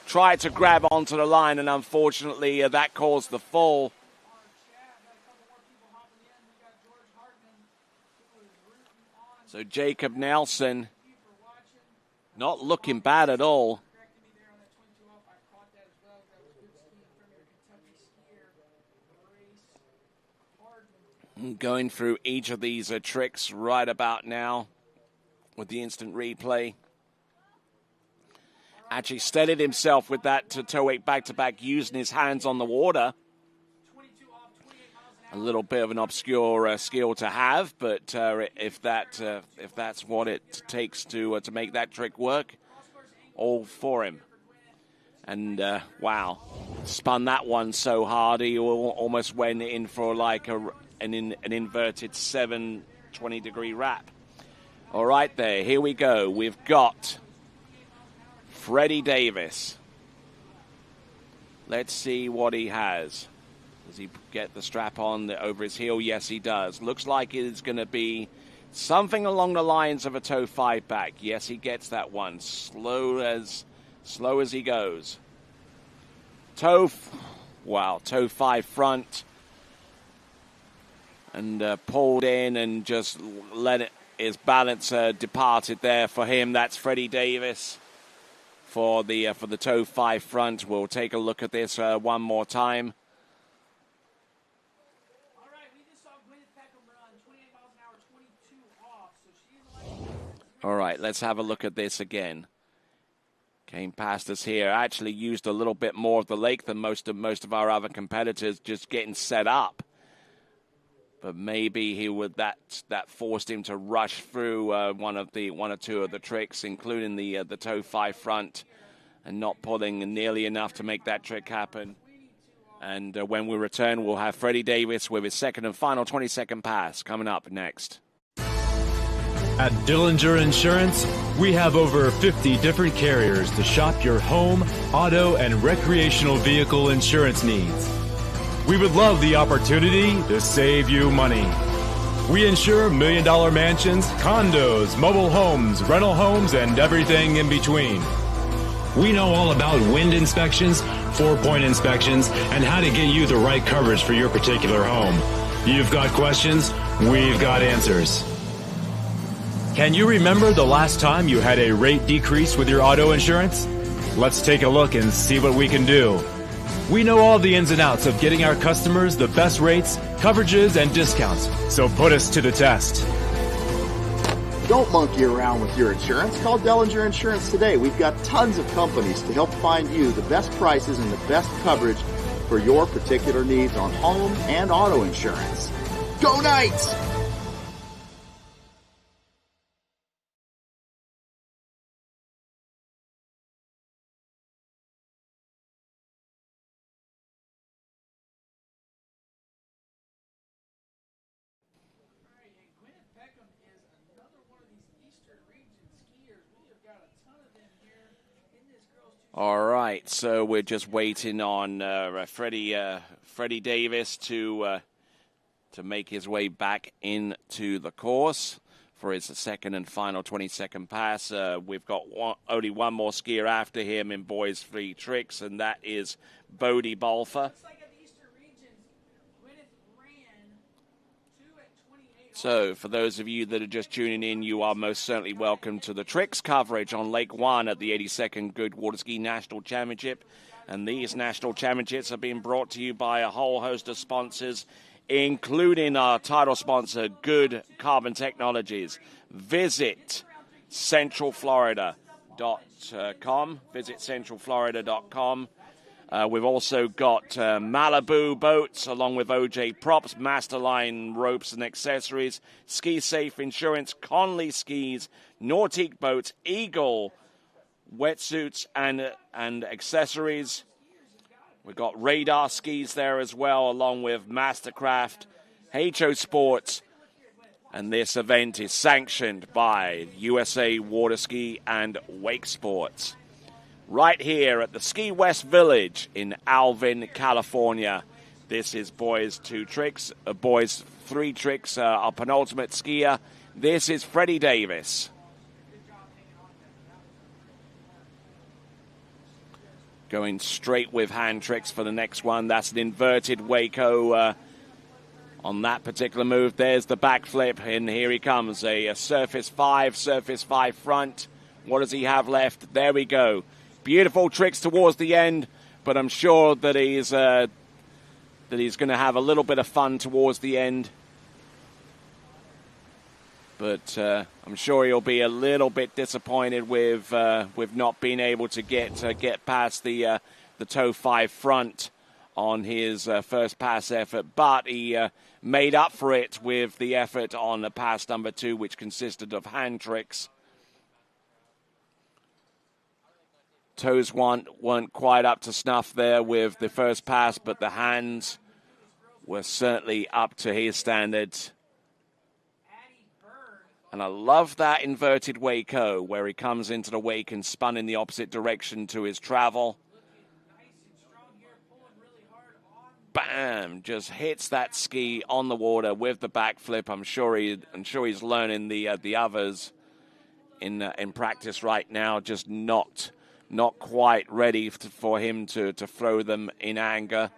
Tried to grab onto the line, and unfortunately that caused the fall. So Jacob Nelson not looking bad at all. Going through each of these tricks right about now with the instant replay. Actually steadied himself with that toe wake back-to-back, using his hands on the water. A little bit of an obscure skill to have, but if that's what it takes to make that trick work, all for him. And, wow, spun that one so hard he almost went in for like an inverted 720-degree wrap. All right, there, here we go. We've got Freddy Davis. Let's see what he has. Does he get the strap on over his heel? Yes, he does. Looks like it's going to be something along the lines of a toe 5 back. Yes, he gets that one. Slow as he goes. Toe 5 front. And pulled in and just let his balance departed there for him. That's Freddy Davis for the toe 5 front. We'll take a look at this one more time. All right, let's have a look at this again. Came past us here. Actually used a little bit more of the lake than most of our other competitors, just getting set up. But maybe that forced him to rush through one or two of the tricks, including the toe 5 front, and not pulling nearly enough to make that trick happen. And when we return, we'll have Freddy Davis with his second and final 20-second pass coming up next. At Dillinger Insurance, we have over 50 different carriers to shop your home, auto, and recreational vehicle insurance needs. We would love the opportunity to save you money. We insure $1 million mansions, condos, mobile homes, rental homes, and everything in between. We know all about wind inspections, 4-point inspections, and how to get you the right coverage for your particular home. You've got questions, we've got answers. Can you remember the last time you had a rate decrease with your auto insurance? Let's take a look and see what we can do. We know all the ins and outs of getting our customers the best rates, coverages, and discounts, so put us to the test. Don't monkey around with your insurance. Call Dillinger Insurance today. We've got tons of companies to help find you the best prices and the best coverage for your particular needs on home and auto insurance. Go Knights! All right, so we're just waiting on Freddy Davis to make his way back into the course for his second and final 20-second pass. We've got only one more skier after him in boys 3 tricks, and that is Bod Baler. So, for those of you that are just tuning in, you are most certainly welcome to the tricks coverage on Lake One at the 82nd Goode Water Ski National Championship. And these national championships are being brought to you by a whole host of sponsors, including our title sponsor, Goode Carbon Technologies. Visit centralflorida.com. Visit centralflorida.com. We've also got Malibu boats along with OJ props, Masterline ropes and accessories, Ski Safe Insurance, Conley skis, Nautique boats, Eagle wetsuits and accessories. We've got Radar skis there as well, along with Mastercraft, HO Sports. And this event is sanctioned by USA Water Ski and Wake Sports. Right here at the Ski West Village in Alvin, California. This is boys 2 tricks, boys 3 tricks, our penultimate skier. This is Freddy Davis. Going straight with hand tricks for the next one. That's an inverted Waco on that particular move. There's the backflip, and here he comes. A surface 5 front. What does he have left? There we go. Beautiful tricks towards the end, but I'm sure that he's going to have a little bit of fun towards the end. But I'm sure he'll be a little bit disappointed with not being able to get past the toe 5 front on his first pass effort. But he made up for it with the effort on the pass number 2, which consisted of hand tricks. Toes weren't quite up to snuff there with the first pass, but the hands were certainly up to his standards. And I love that inverted Waco where he comes into the wake and spun in the opposite direction to his travel. Bam! Just hits that ski on the water with the backflip. I'm sure he's learning the others in practice right now. Just not quite ready for him to throw them in anger,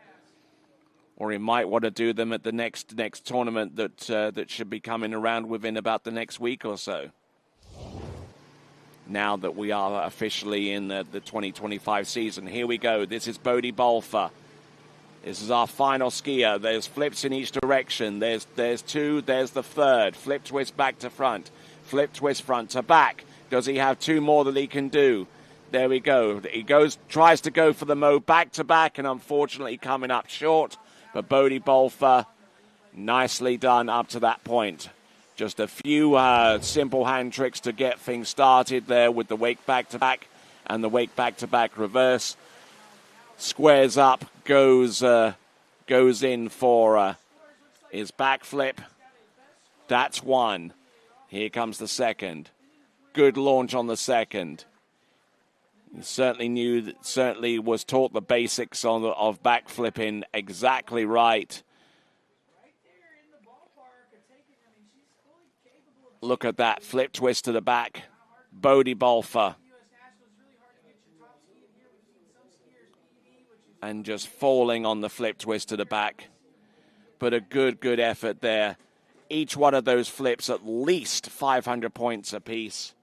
or he might want to do them at the next tournament that should be coming around within about the next week or so. Now that we are officially in the 2025 season, here we go. This is Bod Baler. This is our final skier. There's flips in each direction. There's two. There's the third. Flip twist back to front. Flip twist front to back. Does he have two more that he can do? There we go. He tries to go for the mode back to back, and unfortunately coming up short. But Bod Baler, nicely done up to that point. Just a few simple hand tricks to get things started there with the wake back to back and the wake back to back reverse. Squares up, goes in for his backflip. That's one. Here comes the second. Good launch on the second. He certainly was taught the basics of backflipping exactly right. Look at that flip twist to the back. Bod Baler. And just falling on the flip twist to the back. But a good effort there. Each one of those flips at least 500 points apiece.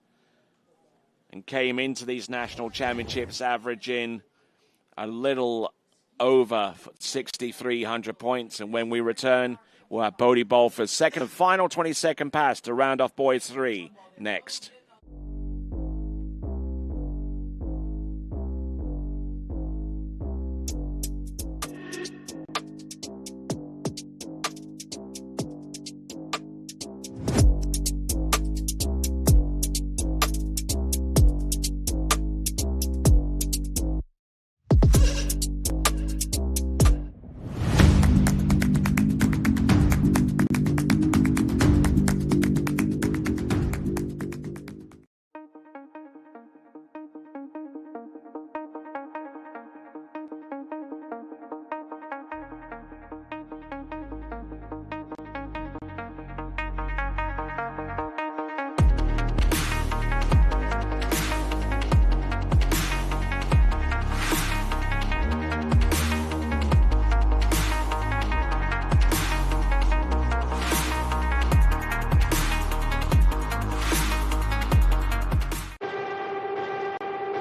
And came into these national championships averaging a little over 6,300 points. And when we return, we'll have Bod Baler's second and final 20-second pass to round off boys 3 next.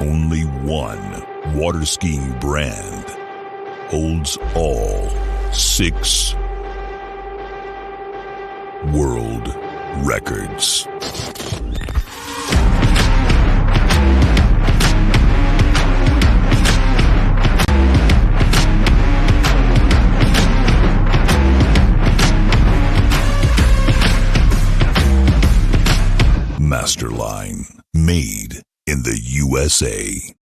Only one water skiing brand holds all 6 world records. Masterline, made in the USA.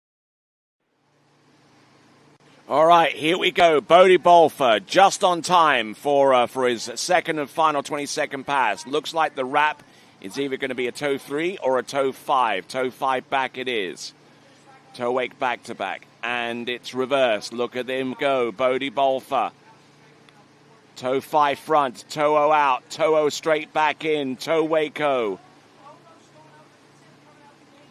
All right, here we go. Bod Baler just on time for his second and final 20-second pass. Looks like the wrap is either going to be a toe 3 or a toe 5. Toe 5 back it is. Toe wake back to back. And it's reversed. Look at him go. Bod Baler. Toe 5 front. Toe 0 out. Toe 0 straight back in. Toe wake-o.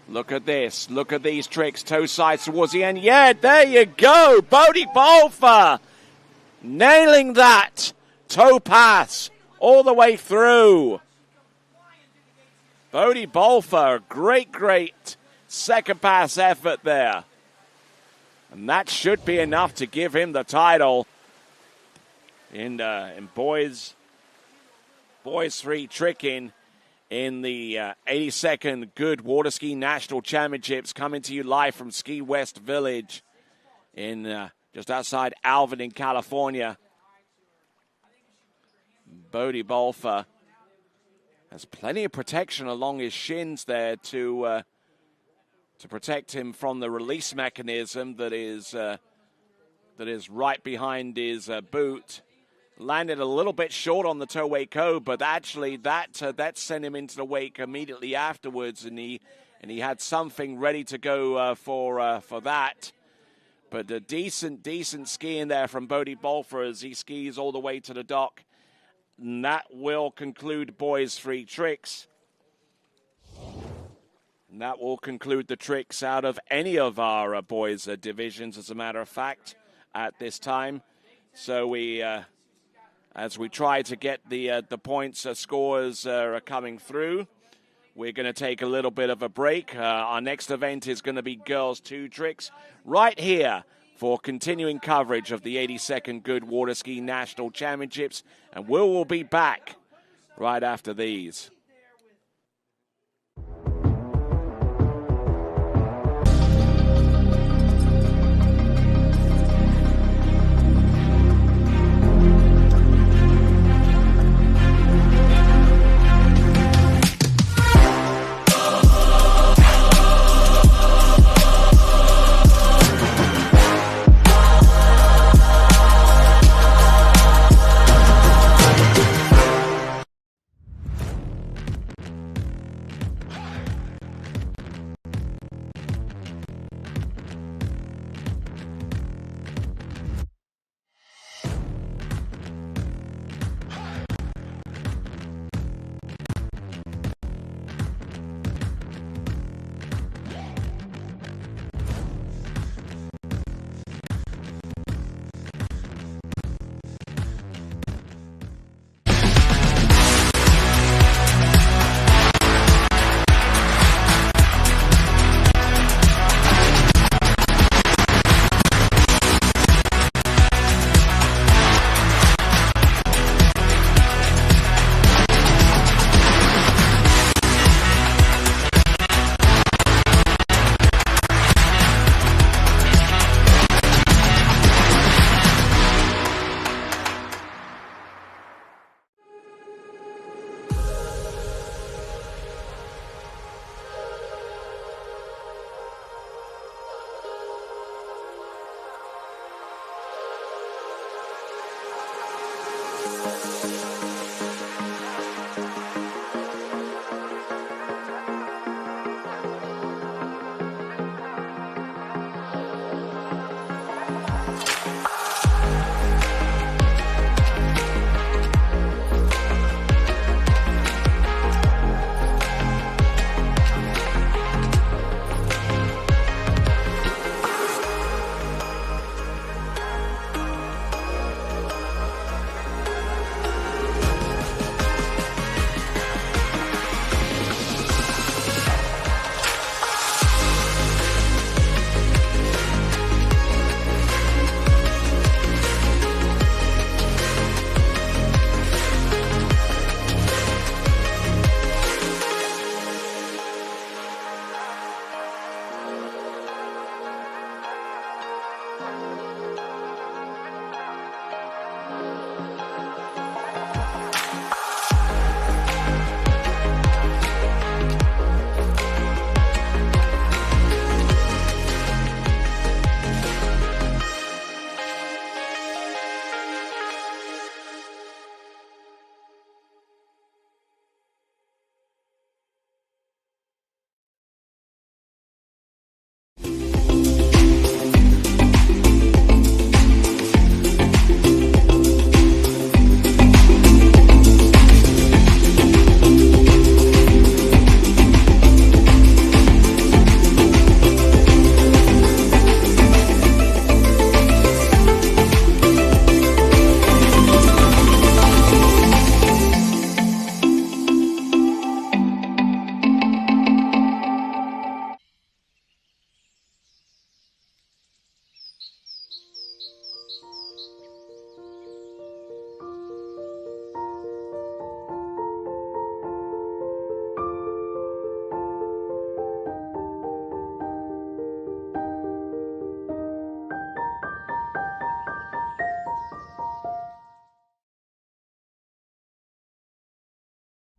Look at this. Look at these tricks. Toe sides towards the end. Yeah, there you go. Bod Baler nailing that toe pass all the way through. Bod Baler, great second pass effort there. And that should be enough to give him the title in boys 3 tricking in the 82nd Goode Water Ski National Championships, coming to you live from Ski West Village in just outside Alvin in California. Bod Baler has plenty of protection along his shins there to to protect him from the release mechanism that is right behind his boot. Landed a little bit short on the toe wake code, but actually that sent him into the wake immediately afterwards, and he had something ready to go for that. But a decent skiing there from Bod Baler as he skis all the way to the dock. And that will conclude boys' 3 tricks. And that will conclude the tricks out of any of our boys' divisions, as a matter of fact, at this time. So we, as we try to get the points scores are coming through, we're going to take a little bit of a break. Our next event is going to be Girls 2 Tricks right here for continuing coverage of the 82nd Goode Water Ski National Championships. And we will be back right after these.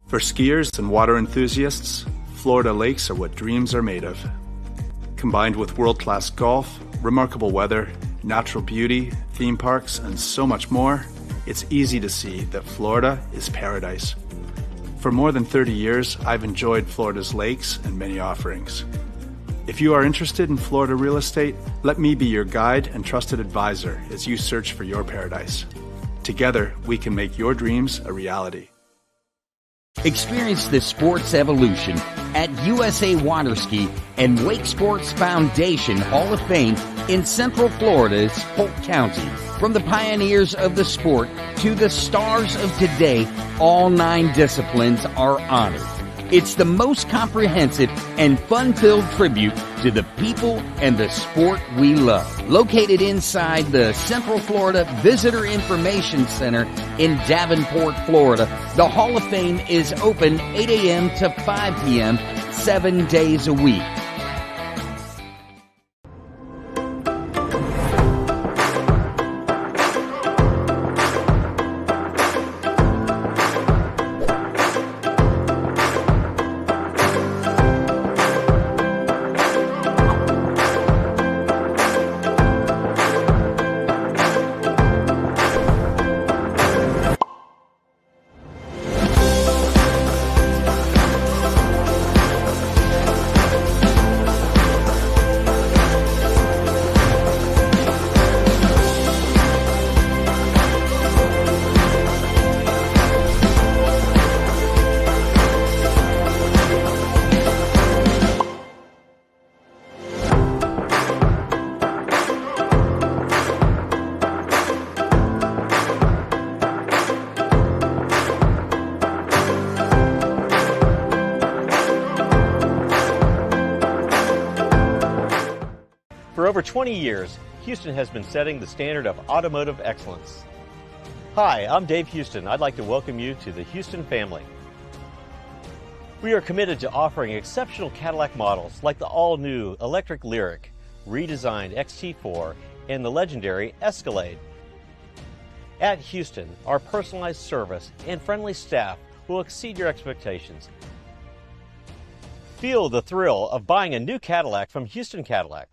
For skiers and water enthusiasts, Florida lakes are what dreams are made of. Combined with world-class golf, remarkable weather, natural beauty, theme parks, and so much more, it's easy to see that Florida is paradise. For more than 30 years, I've enjoyed Florida's lakes and many offerings. If you are interested in Florida real estate, let me be your guide and trusted advisor as you search for your paradise. Together, we can make your dreams a reality. Experience the sports evolution at USA Waterski and Wake Sports Foundation Hall of Fame in Central Florida's Polk County. From the pioneers of the sport to the stars of today, all 9 disciplines are honored. It's the most comprehensive and fun-filled tribute to the people and the sport we love. Located inside the Central Florida Visitor Information Center in Davenport, Florida, the Hall of Fame is open 8 a.m. to 5 p.m. 7 days a week. For over 20 years, Houston has been setting the standard of automotive excellence. Hi, I'm Dave Houston. I'd like to welcome you to the Houston family. We are committed to offering exceptional Cadillac models like the all-new electric Lyriq, redesigned XT4, and the legendary Escalade. At Houston, our personalized service and friendly staff will exceed your expectations. Feel the thrill of buying a new Cadillac from Houston Cadillac.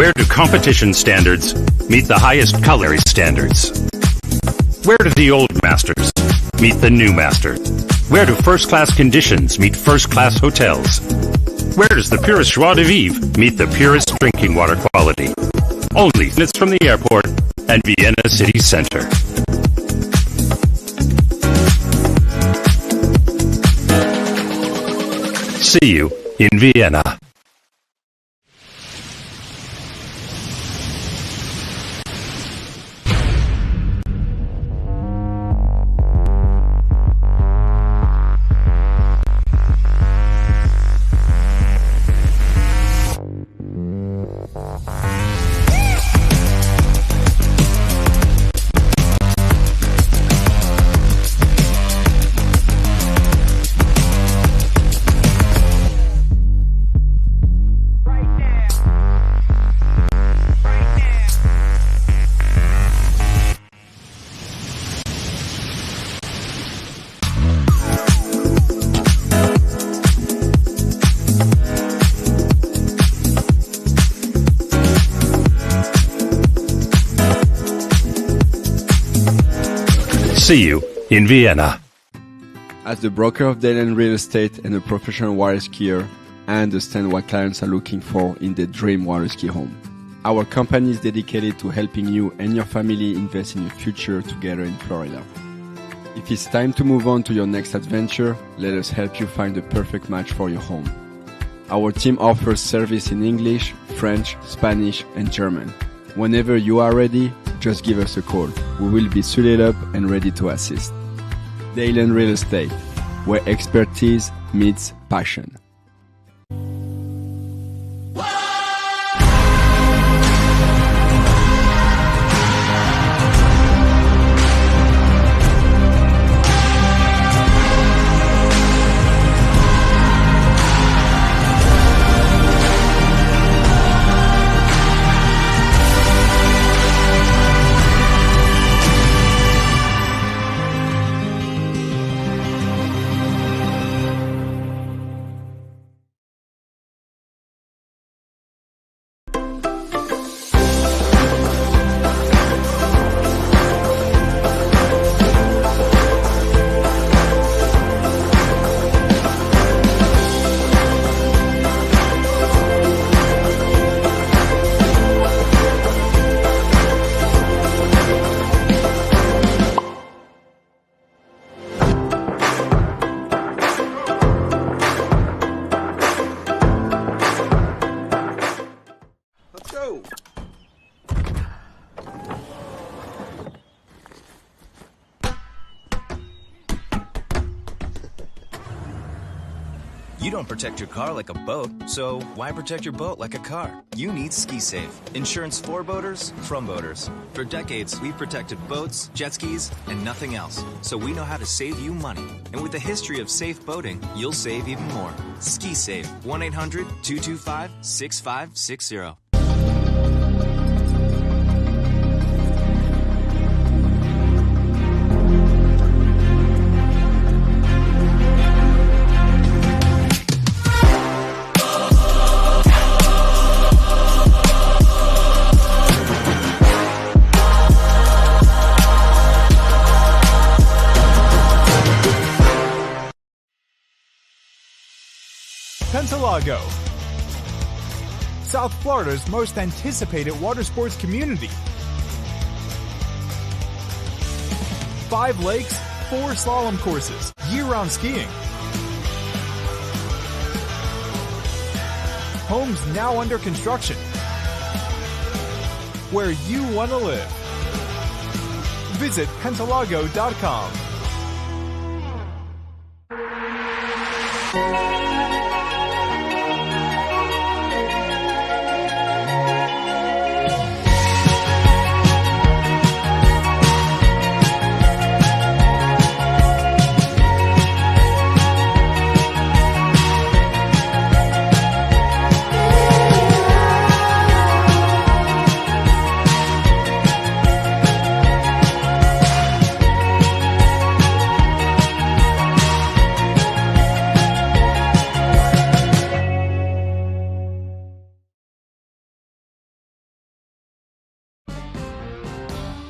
Where do competition standards meet the highest culinary standards? Where do the old masters meet the new master? Where do first-class conditions meet first-class hotels? Where does the purest joie de vivre meet the purest drinking water quality? Only minutes from the airport and Vienna city center. See you in Vienna. See you in Vienna. As the broker of Dayland Real Estate and a professional water skier, I understand what clients are looking for in their dream water ski home. Our company is dedicated to helping you and your family invest in your future together in Florida. If it's time to move on to your next adventure, let us help you find the perfect match for your home. Our team offers service in English, French, Spanish, and German. Whenever you are ready, just give us a call. We will be suited up and ready to assist. Dayland Real Estate, where expertise meets passion. You don't protect your car like a boat, so why protect your boat like a car? You need Ski Safe. Insurance for boaters, from boaters. For decades, we've protected boats, jet skis, and nothing else. So we know how to save you money. And with a history of safe boating, you'll save even more. Ski Safe. 1-800-225-6560. Pentalago, South Florida's most anticipated water sports community. 5 lakes, 4 slalom courses, year-round skiing. Homes now under construction. Where you want to live. Visit Pentalago.com.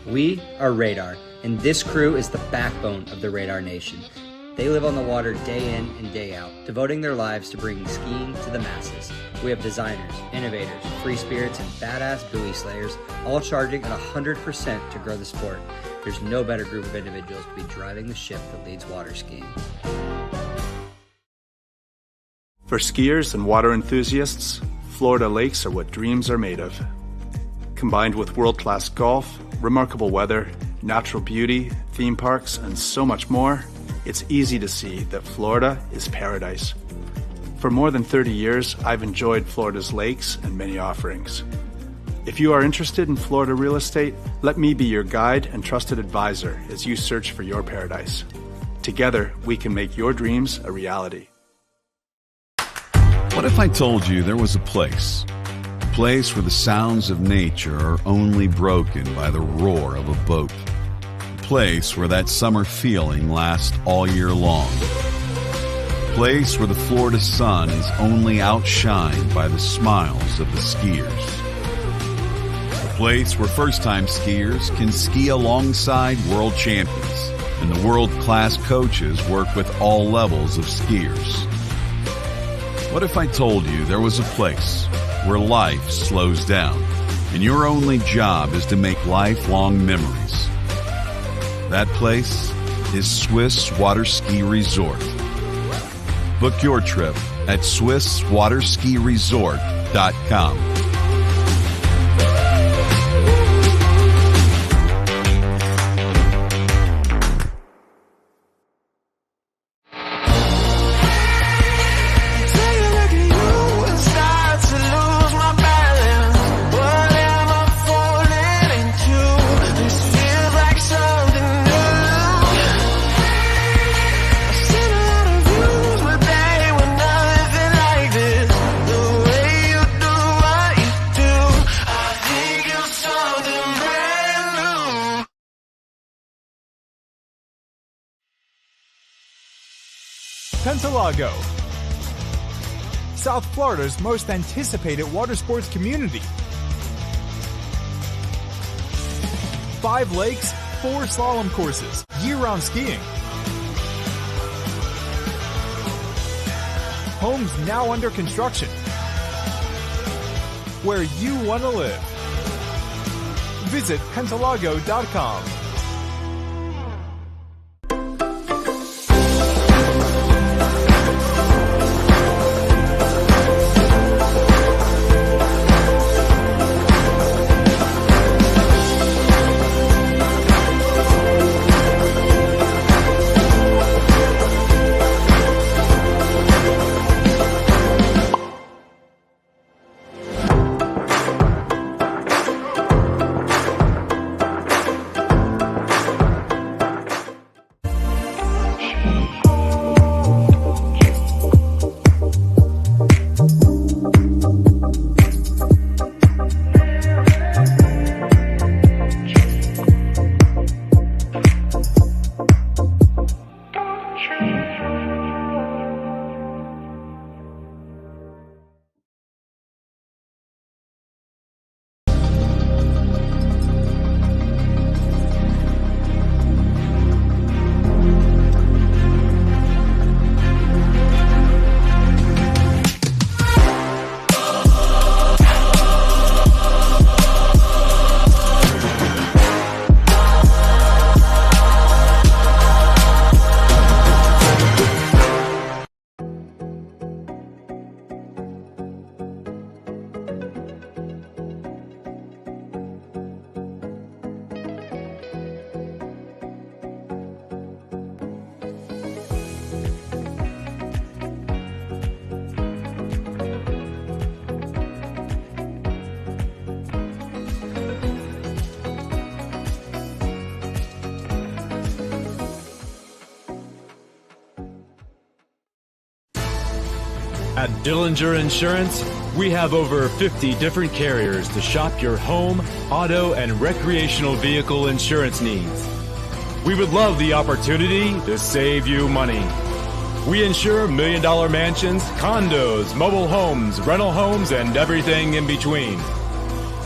We are Radar, and this crew is the backbone of the Radar Nation. They live on the water day in and day out, devoting their lives to bringing skiing to the masses. We have designers, innovators, free spirits, and badass buoy slayers, all charging at 100% to grow the sport. There's no better group of individuals to be driving the ship that leads water skiing. For skiers and water enthusiasts, Florida lakes are what dreams are made of. Combined with world-class golf, remarkable weather, natural beauty, theme parks, and so much more, it's easy to see that Florida is paradise. For more than 30 years, I've enjoyed Florida's lakes and many offerings. If you are interested in Florida real estate, let me be your guide and trusted advisor as you search for your paradise. Together, we can make your dreams a reality. What if I told you there was a place where the sounds of nature are only broken by the roar of a boat? A place where that summer feeling lasts all year long. A place where the Florida sun is only outshined by the smiles of the skiers. A place where first-time skiers can ski alongside world champions, and the world-class coaches work with all levels of skiers. What if I told you there was a place where life slows down and your only job is to make lifelong memories? That place is Swiss Water Ski Resort. Book your trip at SwissWaterSkiResort.com. Pentalago, South Florida's most anticipated water sports community. 5 lakes, 4 slalom courses, year-round skiing. Homes now under construction. Where you want to live. Visit Pentalago.com. At Dillinger Insurance, we have over 50 different carriers to shop your home, auto, and recreational vehicle insurance needs. We would love the opportunity to save you money. We insure $1 million mansions, condos, mobile homes, rental homes, and everything in between.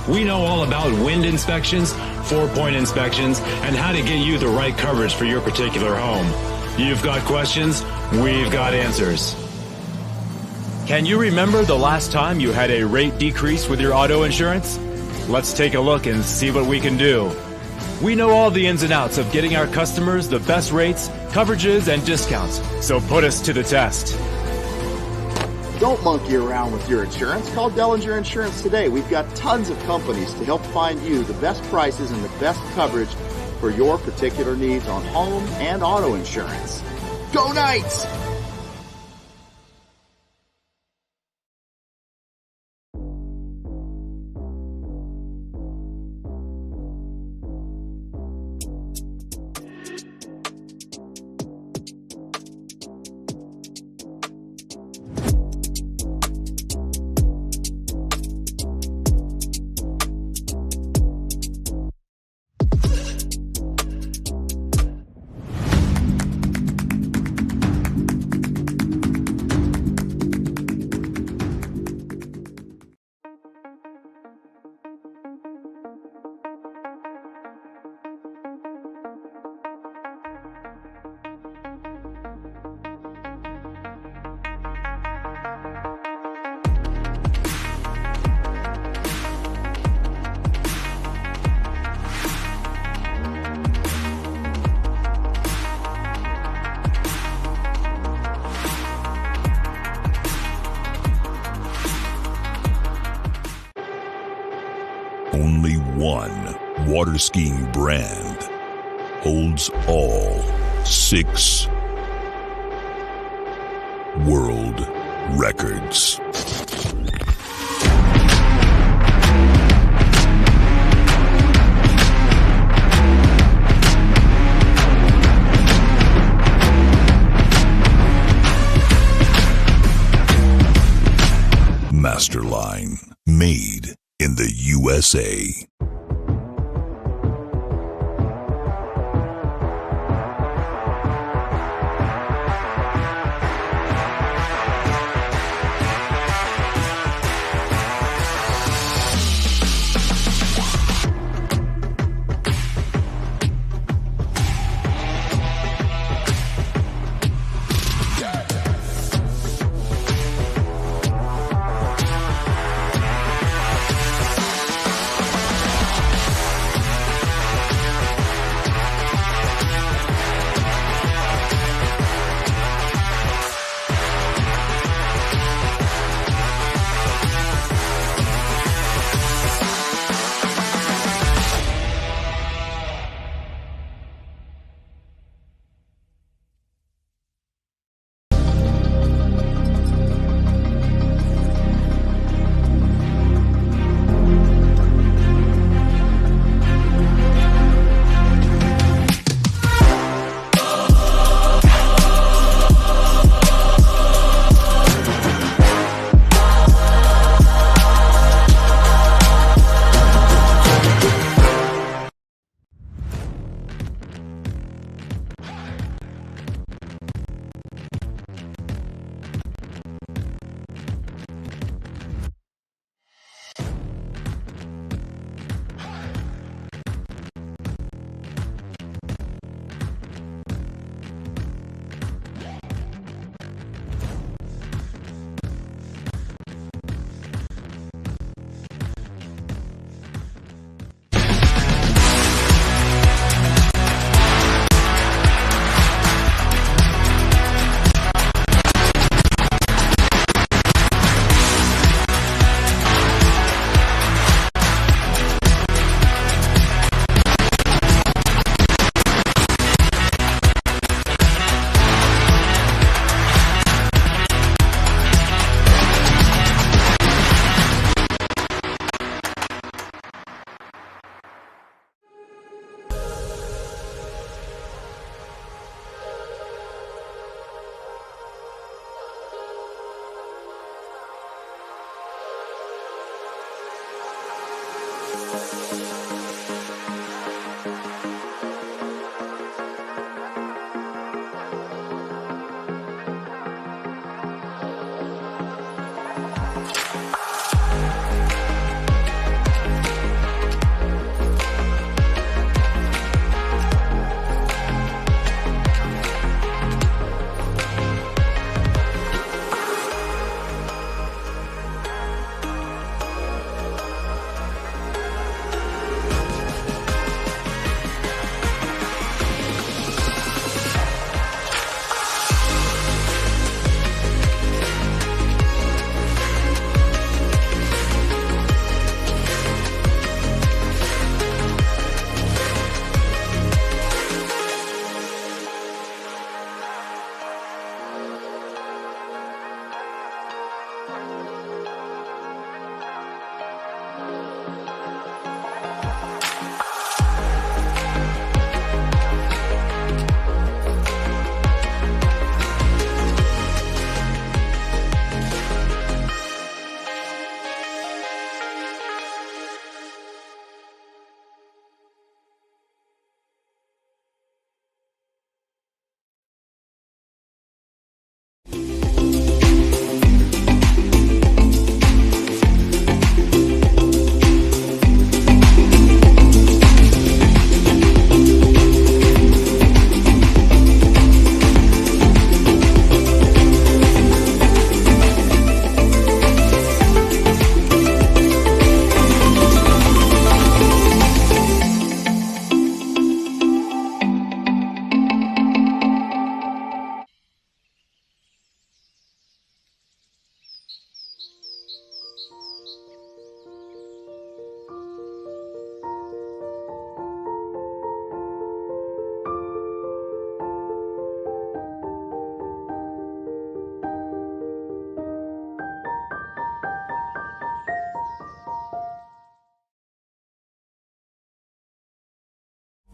We know all about wind inspections, 4-point inspections, and how to get you the right coverage for your particular home. You've got questions, we've got answers. Can you remember the last time you had a rate decrease with your auto insurance? Let's take a look and see what we can do. We know all the ins and outs of getting our customers the best rates, coverages, and discounts, so put us to the test. Don't monkey around with your insurance. Call Dillinger Insurance today. We've got tons of companies to help find you the best prices and the best coverage for your particular needs on home and auto insurance. Go Knights! Only one water skiing brand holds all 6 world records. Masterline, made in the USA.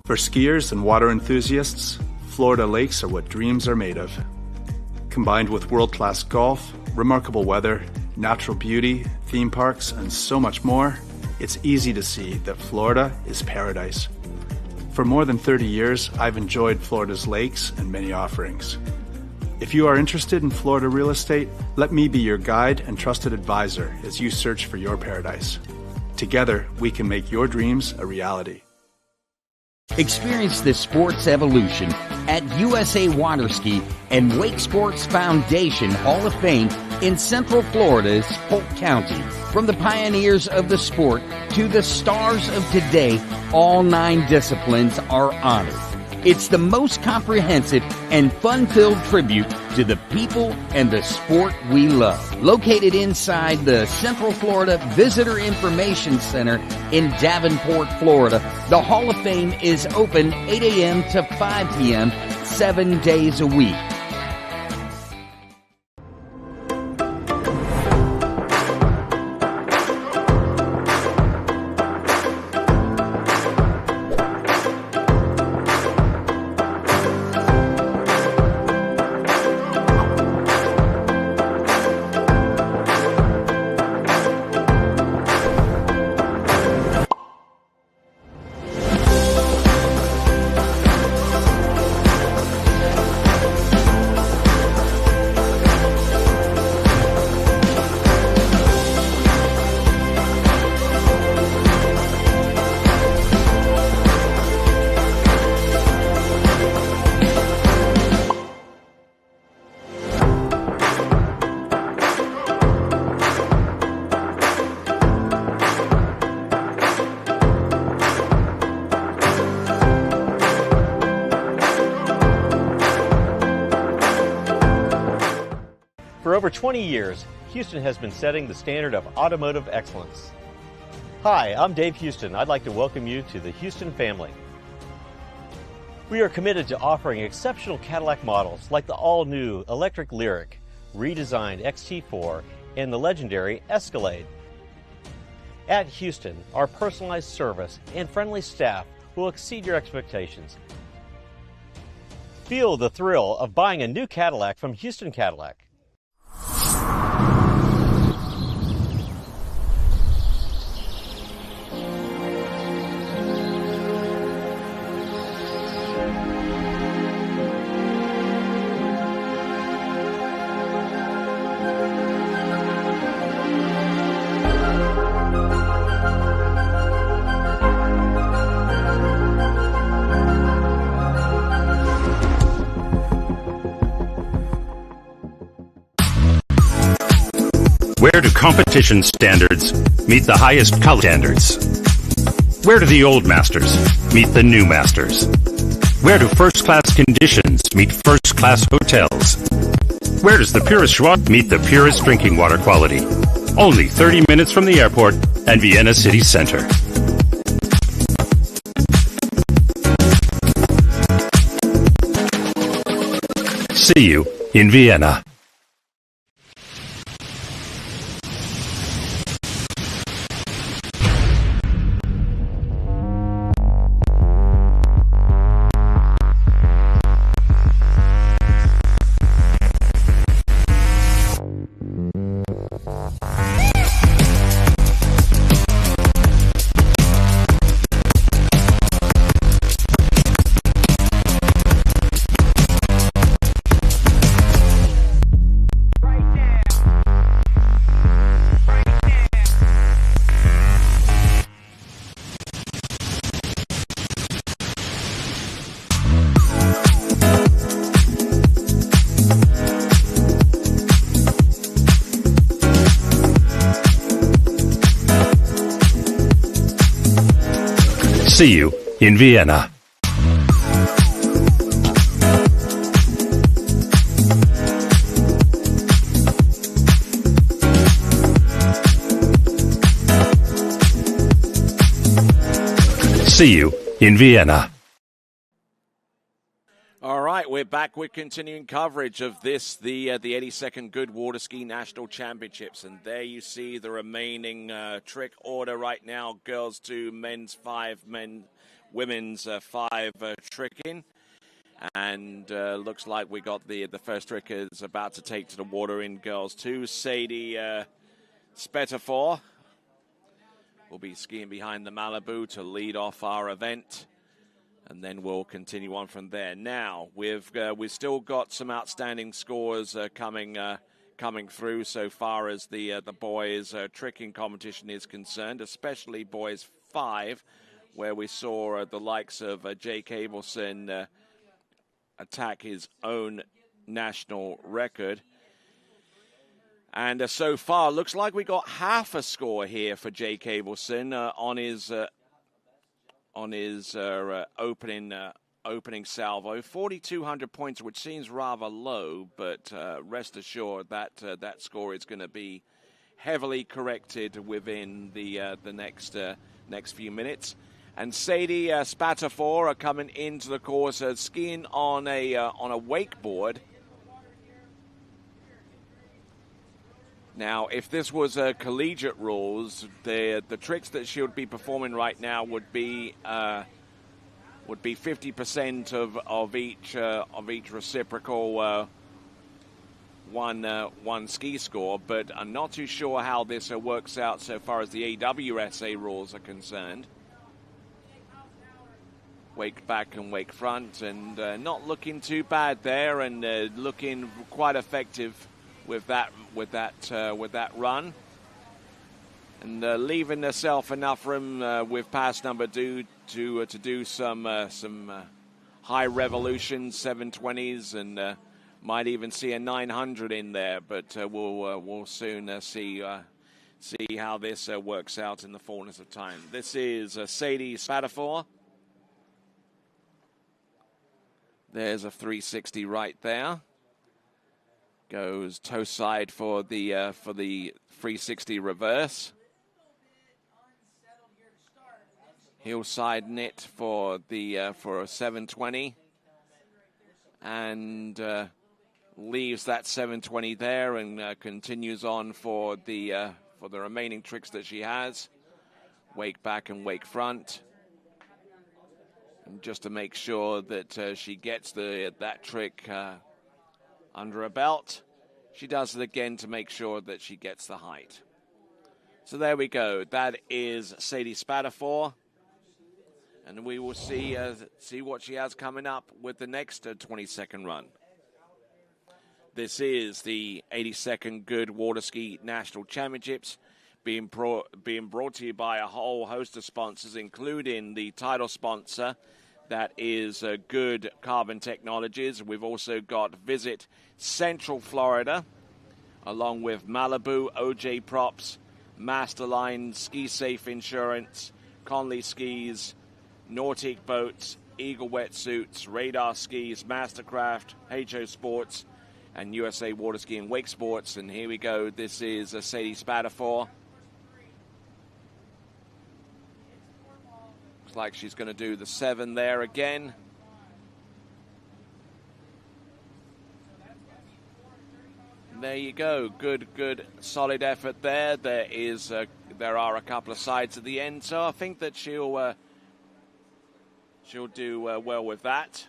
For skiers and water enthusiasts, Florida lakes are what dreams are made of. Combined with world-class golf, remarkable weather, natural beauty, theme parks, and so much more, it's easy to see that Florida is paradise. For more than 30 years, I've enjoyed Florida's lakes and many offerings. If you are interested in Florida real estate, let me be your guide and trusted advisor as you search for your paradise. Together, we can make your dreams a reality. Experience the sports evolution at USA Waterski and Wake Sports Foundation Hall of Fame in Central Florida's Polk County. From the pioneers of the sport to the stars of today, all 9 disciplines are honored. It's the most comprehensive and fun-filled tribute to the people and the sport we love. Located inside the Central Florida Visitor Information Center in Davenport, Florida, the Hall of Fame is open 8 a.m. to 5 p.m. 7 days a week. For over 20 years, Houston has been setting the standard of automotive excellence. Hi, I'm Dave Houston. I'd like to welcome you to the Houston family. We are committed to offering exceptional Cadillac models like the all-new electric Lyriq, redesigned XT4, and the legendary Escalade. At Houston, our personalized service and friendly staff will exceed your expectations. Feel the thrill of buying a new Cadillac from Houston Cadillac. Where do competition standards meet the highest color standards? Where do the old masters meet the new masters? Where do first-class conditions meet first-class hotels? Where does the purest Schroer meet the purest drinking water quality? Only 30 minutes from the airport and Vienna city center. See you in Vienna. See you in Vienna. See you in Vienna. All right, we're back with continuing coverage of this, the 82nd Goode Water Ski National Championships. And there you see the remaining trick order right now. Girls 2, men's 5, women's 5 tricking. And looks like we got the first trick is about to take to the water in girls 2. Sadie Spetafor will be skiing behind the Malibu to lead off our event. And then we'll continue on from there. Now, we've still got some outstanding scores coming through so far as the boys' tricking competition is concerned, especially boys 5, where we saw the likes of Jake Abelson attack his own national record. And so far, looks like we got half a score here for Jake Abelson on his opening salvo, 4,200 points, which seems rather low, but rest assured that that score is going to be heavily corrected within the next few minutes. And Sadie Spetafor are coming into the course, skiing on a wakeboard. Now, if this was collegiate rules, the tricks that she would be performing right now would be 50% of each reciprocal one ski score. But I'm not too sure how this works out so far as the AWSA rules are concerned. Wake back and wake front, and not looking too bad there, and looking quite effective with that run, and leaving herself enough room with pass number 2 to do some high revolutions, 720s, and might even see a 900 in there. But we'll soon see how this works out in the fullness of time. This is Sadie Spetafor. There's a 360 right there. Goes toe side for the 360 reverse. Heel side knit for a 720, and leaves that 720 there and continues on for the remaining tricks that she has. Wake back and wake front, and just to make sure that she gets that trick under her belt. She does it again to make sure that she gets the height. So there we go. That is Sadie Spetafor. And we will see what she has coming up with the next 20-second run. This is the 82nd Goode Water Ski National Championships being brought to you by a whole host of sponsors, including the title sponsor, that is Goode Carbon Technologies. We've also got Visit Central Florida, along with Malibu, OJ Props, Masterline, Ski Safe Insurance, Conley Skis, Nautic Boats, Eagle Wetsuits, Radar Skis, Mastercraft, HO Sports, and USA Water Ski and Wake Sports. And here we go. This is Sadie Spatafor. Looks like she's going to do the 7 there again. There you go. Good, solid effort there. There are a couple of sides at the end, so I think that she'll do well with that.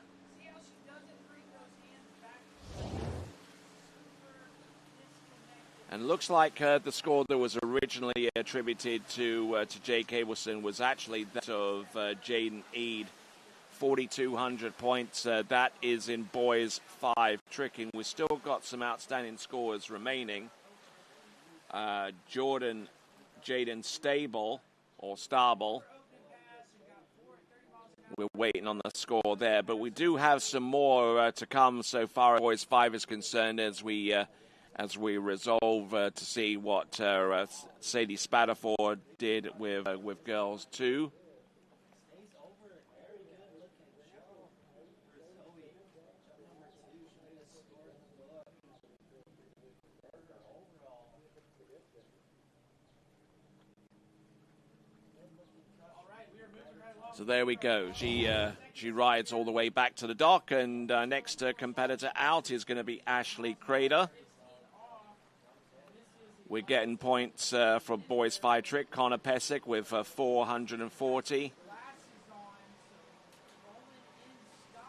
And looks like the score that was originally attributed to Jake Abelson was actually that of Jaden Eade. 4,200 points. That is in boys 5 tricking. We've still got some outstanding scores remaining. Jaden Starball. We're waiting on the score there, but we do have some more to come so far as boys 5 is concerned as we resolve to see what Sadie Spatafor did with girls 2. So there we go. She rides all the way back to the dock, and next competitor out is going to be Ashley Crader. We're getting points for boys 5 trick. Connor Pesic with 440.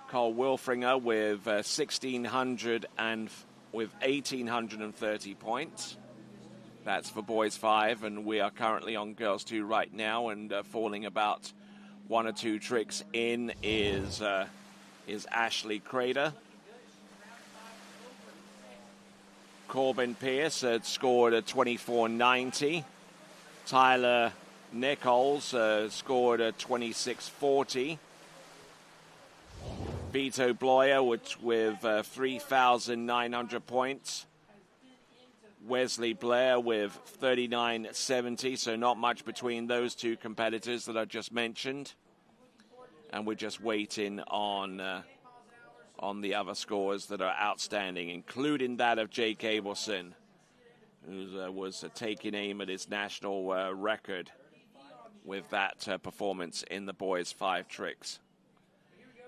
Cole Wilfinger with 1,600 and with 1,830 points. That's for boys 5, and we are currently on girls 2 right now, and falling about 1 or 2 tricks in is Ashley Crader. Corbin Pierce had scored a 24.90. Tyler Nichols scored a 26.40. Vito Blaser with 3,900 points. Wesley Blair with 39.70, so not much between those 2 competitors that I just mentioned. And we're just waiting on the other scores that are outstanding, including that of Jake Abelson, who was taking aim at his national record with that performance in the boys 5 tricks.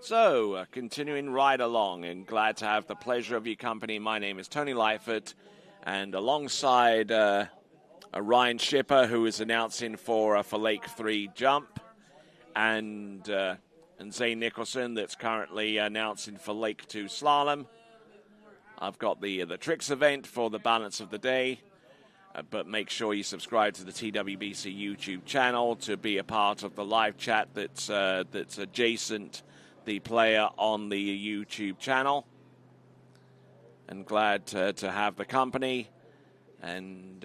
So, continuing right along, and glad to have the pleasure of your company. My name is Tony Lightfoot, and alongside Ryan Schipper, who is announcing for Lake 3 jump, and Zane Nicholson, that's currently announcing for Lake 2 slalom. I've got the tricks event for the balance of the day, but make sure you subscribe to the TWBC YouTube channel to be a part of the live chat that's adjacent the player on the YouTube channel. And glad to have the company, and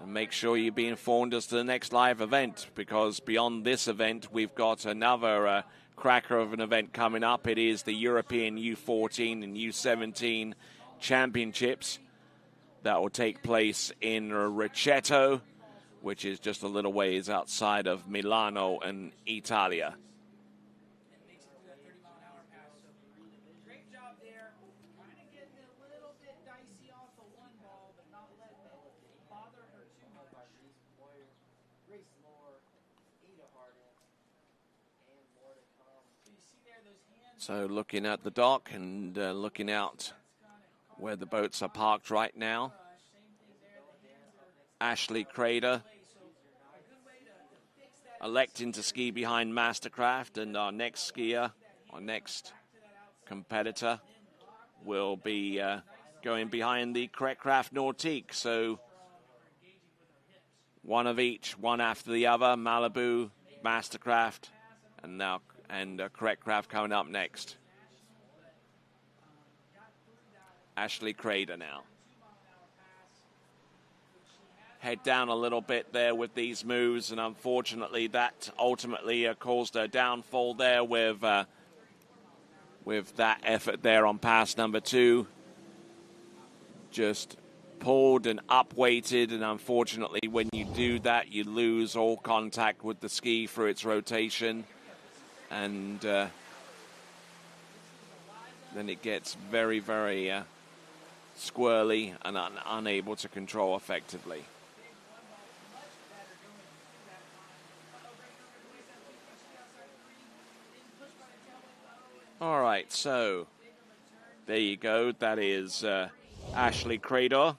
make sure you be informed as to the next live event, because beyond this event, we've got another cracker of an event coming up. It is the European U14 and U17 Championships that will take place in Riceto, which is just a little ways outside of Milano and Italia. So looking at the dock and looking out where the boats are parked right now. Ashley Crader electing to ski behind Mastercraft, and our next skier, our next competitor, will be going behind the Craft Nautique. So one of each, one after the other. Malibu, Mastercraft, and Craft coming up next. Ashley Crader now. Head down a little bit there with these moves, and unfortunately that ultimately caused a downfall there with that effort there on pass number 2. just pulled and up-weighted, and unfortunately when you do that, you lose all contact with the ski through its rotation, and then it gets very, very squirrely and unable to control effectively. All right, so there you go. That is Ashley Crador.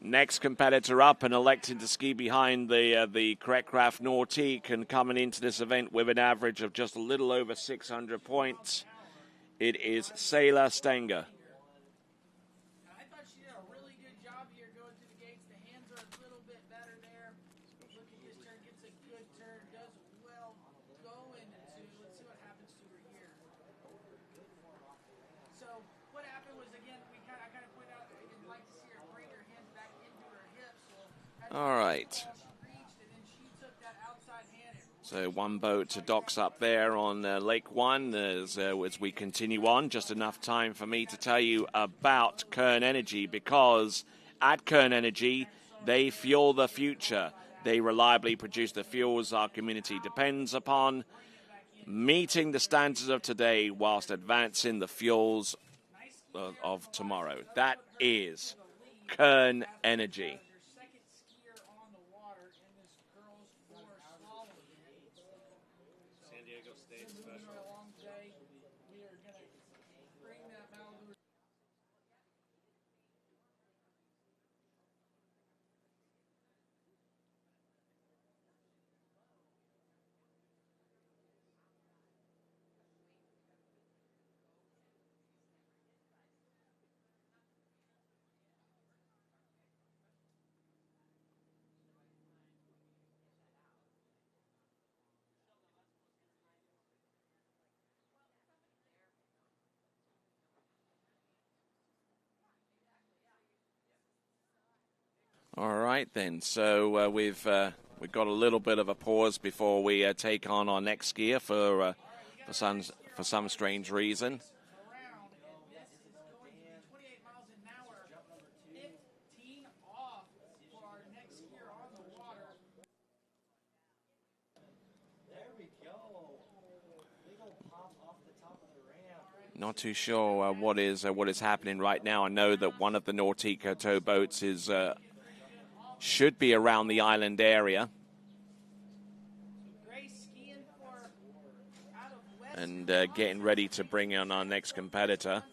Next competitor up and electing to ski behind the Kretkraft Nordique and coming into this event with an average of just a little over 600 points. It is Sailor Stanger. I thought she did a really good job here going through the gates. The hands are a little bit better there. Look at this turn, gets a good turn, does well going into, let's see what happens to her here. So what happened was, again, I kind of pointed out, I didn't like to see her bring her hands back into her hips. So all right. So one boat to docks up there on Lake One as we continue on. Just enough time for me to tell you about Kern Energy, because at Kern Energy, they fuel the future. They reliably produce the fuels our community depends upon, meeting the standards of today whilst advancing the fuels of tomorrow. That is Kern Energy. All right, then. So we've got a little bit of a pause before we take on our next skier for some strange reason. Not too sure what is happening right now. I know that one of the Nordique towboats is should be around the island area. And getting ready to bring in our next competitor.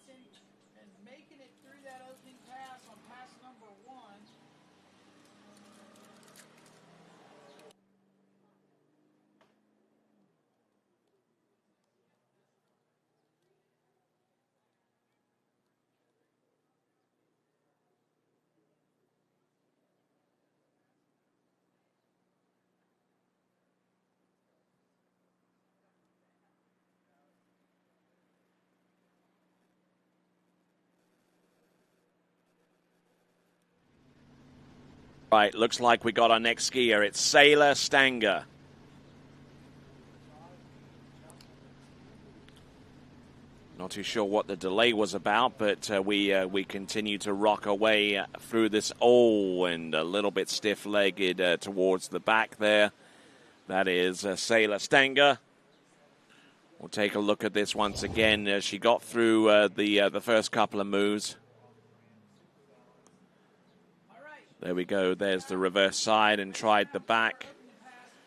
Right, looks like we got our next skier. It's Sailor Stanger. Not too sure what the delay was about, but we continue to rock our way through this and a little bit stiff-legged towards the back there. That is Sailor Stanger. We'll take a look at this once again. She got through the first couple of moves. There we go. There's the reverse side and tried the back.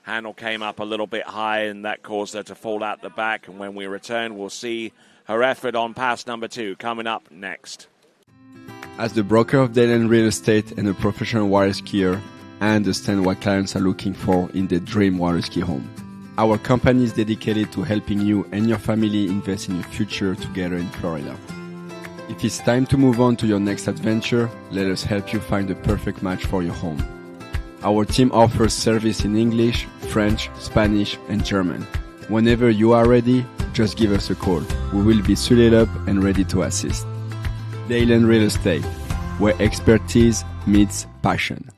Handle came up a little bit high, and that caused her to fall out the back. And when we return, we'll see her effort on pass number 2 coming up next. As the broker of Dayland Real Estate and a professional water skier, I understand what clients are looking for in their dream water ski home. Our company is dedicated to helping you and your family invest in your future together in Florida. If it's time to move on to your next adventure, let us help you find the perfect match for your home. Our team offers service in English, French, Spanish, and German. Whenever you are ready, just give us a call. We will be suited up and ready to assist. Dayland Real Estate, where expertise meets passion.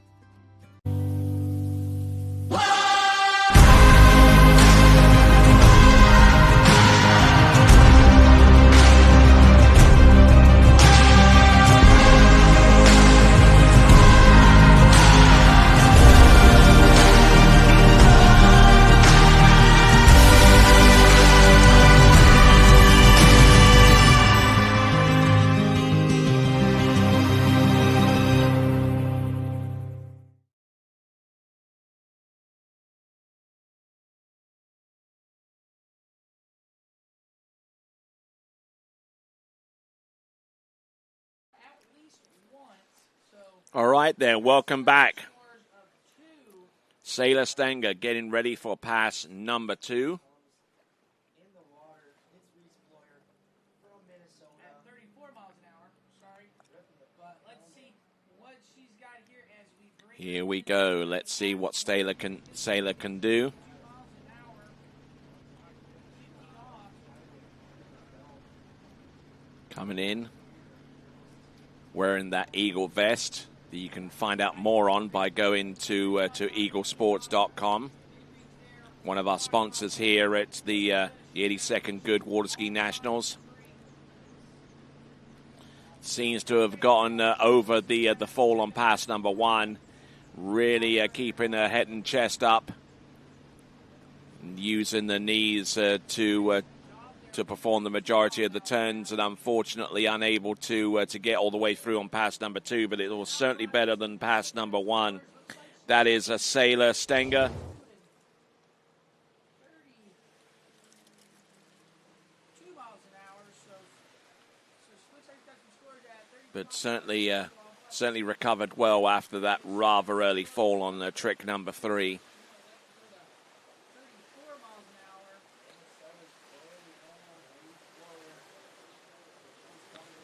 All right, then. Welcome back. Sailor Stanger getting ready for pass number 2. Here we go. Let's see what Sailor can do. Coming in, wearing that Eagle vest that you can find out more on by going to eaglesports.com. One of our sponsors here at the 82nd Goode Water Ski Nationals. Seems to have gotten over the fall on pass number 1. Really keeping her head and chest up, and using the knees to perform the majority of the turns, and unfortunately unable to get all the way through on pass number 2, but it was certainly better than pass number 1. That is a Sailor Stanger. But certainly recovered well after that rather early fall on trick number 3.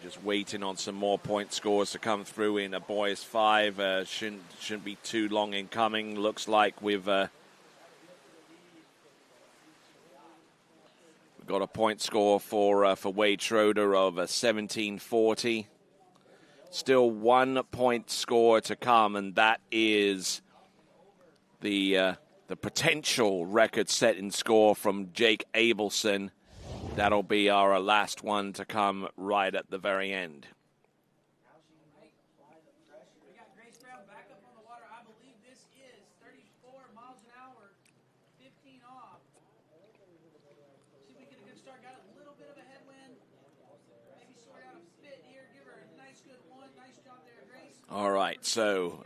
Just waiting on some more point scores to come through in a boys 5. Shouldn't be too long in coming. Looks like we've got a point score for Wade Schroer of 1740. Still 1 point score to come, and that is the potential record-setting score from Jake Abelson. That'll be our last one to come right at the very end. All right, so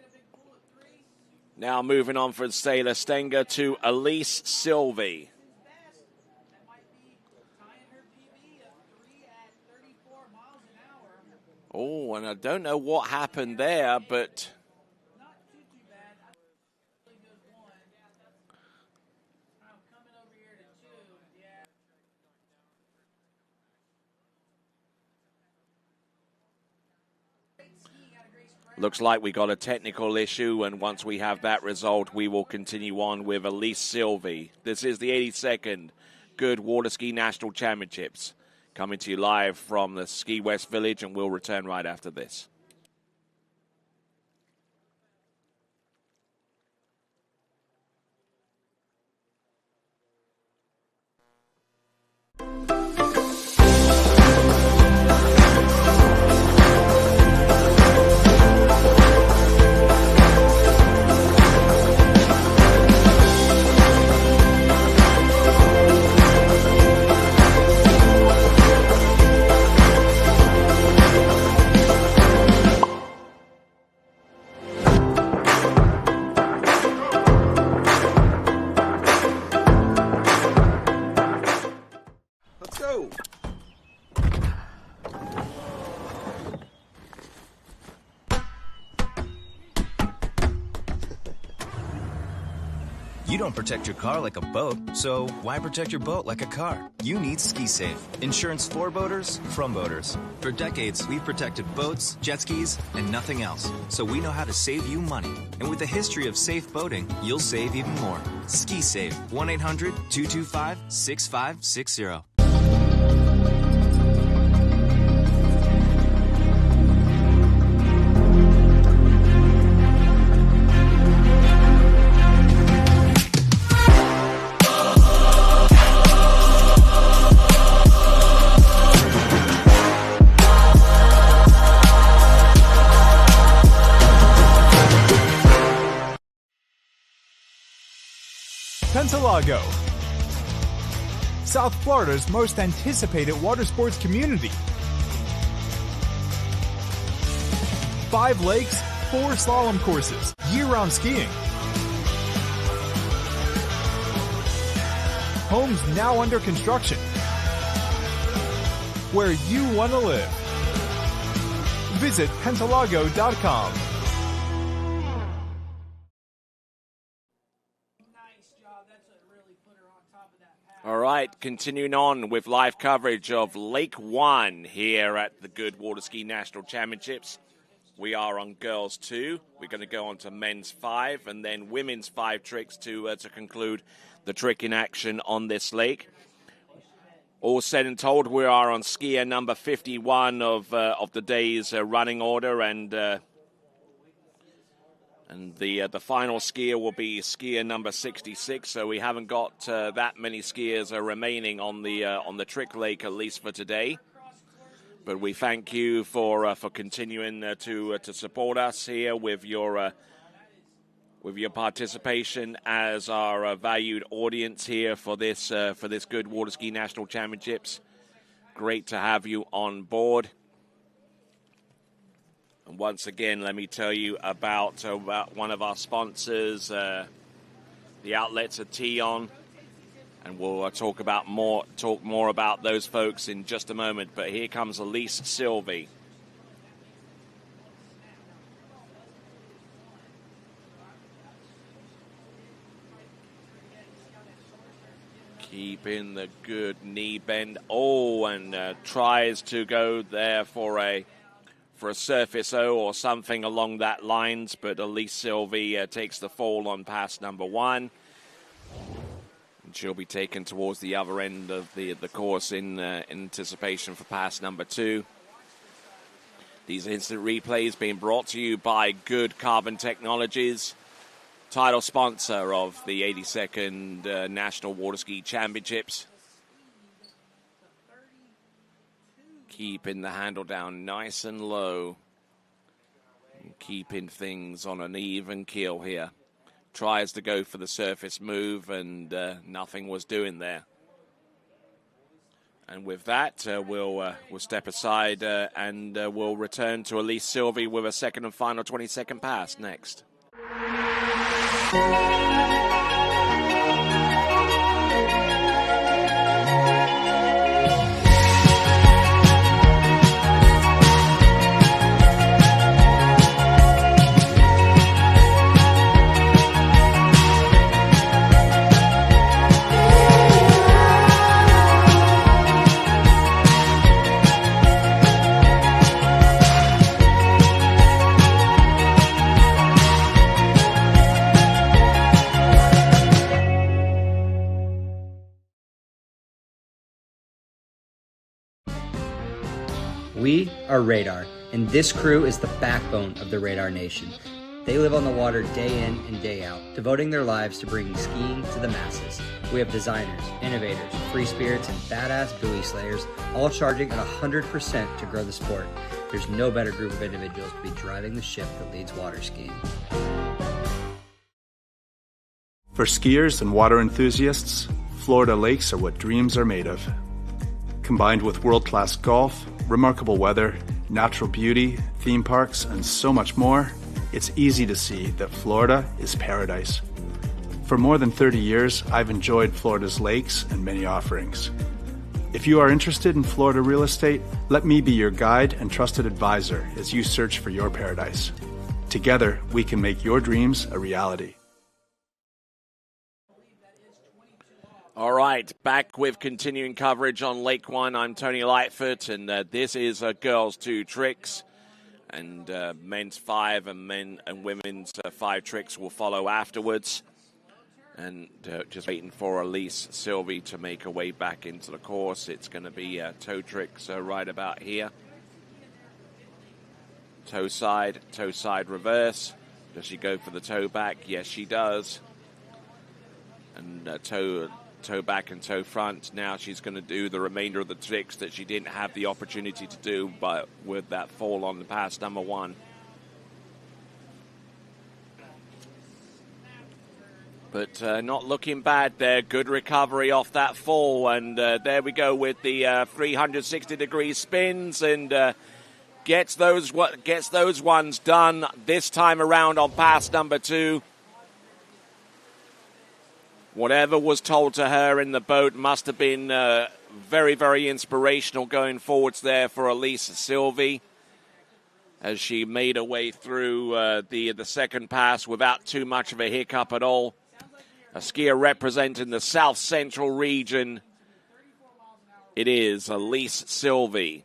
now moving on from Sailor Stanger to Elise Sylvie. Oh, and I don't know what happened there, but looks like we got a technical issue, and once we have that resolved, we will continue on with Elise Sylvie. This is the 82nd Goode Water Ski National Championships, coming to you live from the Ski West Village, and we'll return right after this. You don't protect your car like a boat, so why protect your boat like a car? You need Ski Safe. Insurance for boaters, from boaters. For decades, we've protected boats, jet skis, and nothing else. So we know how to save you money. And with a history of safe boating, you'll save even more. Ski Safe. 1-800-225-6560. Pentalago, South Florida's most anticipated water sports community. 5 lakes, 4 slalom courses, year-round skiing. Homes now under construction. Where you want to live. visit Pentalago.com. All right, continuing on with live coverage of Lake 1 here at the Goode Water Ski National Championships. We are on Girls 2. We're going to go on to Men's 5 and then Women's 5 tricks to conclude the tricking action on this lake. All said and told, we are on skier number 51 of the day's running order, and the final skier will be skier number 66. So we haven't got that many skiers remaining on the trick lake, at least for today. But we thank you for continuing to support us here with your participation as our valued audience here for this Goode Water Ski National Championships. Great to have you on board. And once again, let me tell you about one of our sponsors, the outlets at Tion, and we'll talk more about those folks in just a moment. But here comes Elise Sylvie. Keeping the good knee bend. Oh, and tries to go there for a surface O or something along that lines, but Elise Sylvie takes the fall on pass number 1. And she'll be taken towards the other end of the course in anticipation for pass number 2. These instant replays being brought to you by Goode Carbon Technologies, title sponsor of the 82nd National Water Ski Championships. Keeping the handle down nice and low. And keeping things on an even keel here. Tries to go for the surface move, and nothing was doing there. And with that, we'll step aside and we'll return to Elise Sylvie with a second and final 20-second pass next. We are Radar, and this crew is the backbone of the Radar Nation. They live on the water day in and day out, devoting their lives to bringing skiing to the masses. We have designers, innovators, free spirits, and badass buoy slayers, all charging at 100% to grow the sport. There's no better group of individuals to be driving the ship that leads water skiing. For skiers and water enthusiasts, Florida lakes are what dreams are made of. Combined with world-class golf, remarkable weather, natural beauty, theme parks, and so much more, it's easy to see that Florida is paradise. For more than 30 years, I've enjoyed Florida's lakes and many offerings. If you are interested in Florida real estate, let me be your guide and trusted advisor as you search for your paradise. Together, we can make your dreams a reality. All right, back with continuing coverage on Lake 1. I'm Tony Lightfoot, and this is Girls 2 Tricks. And men's 5 and women's 5 tricks will follow afterwards. And just waiting for Elise Sylvie to make her way back into the course. It's going to be toe tricks right about here. Toe side reverse. Does she go for the toe back? Yes, she does. And toe back and toe front. Now she's going to do the remainder of the tricks that she didn't have the opportunity to do, but with that fall on the pass number 1. But not looking bad there. Good recovery off that fall, and there we go with the 360-degree spins, and gets those ones done this time around on pass number 2. Whatever was told to her in the boat must have been very, very inspirational going forwards there for Elise Sylvie. as she made her way through the second pass without too much of a hiccup at all. A skier representing the South Central region. It is Elise Sylvie.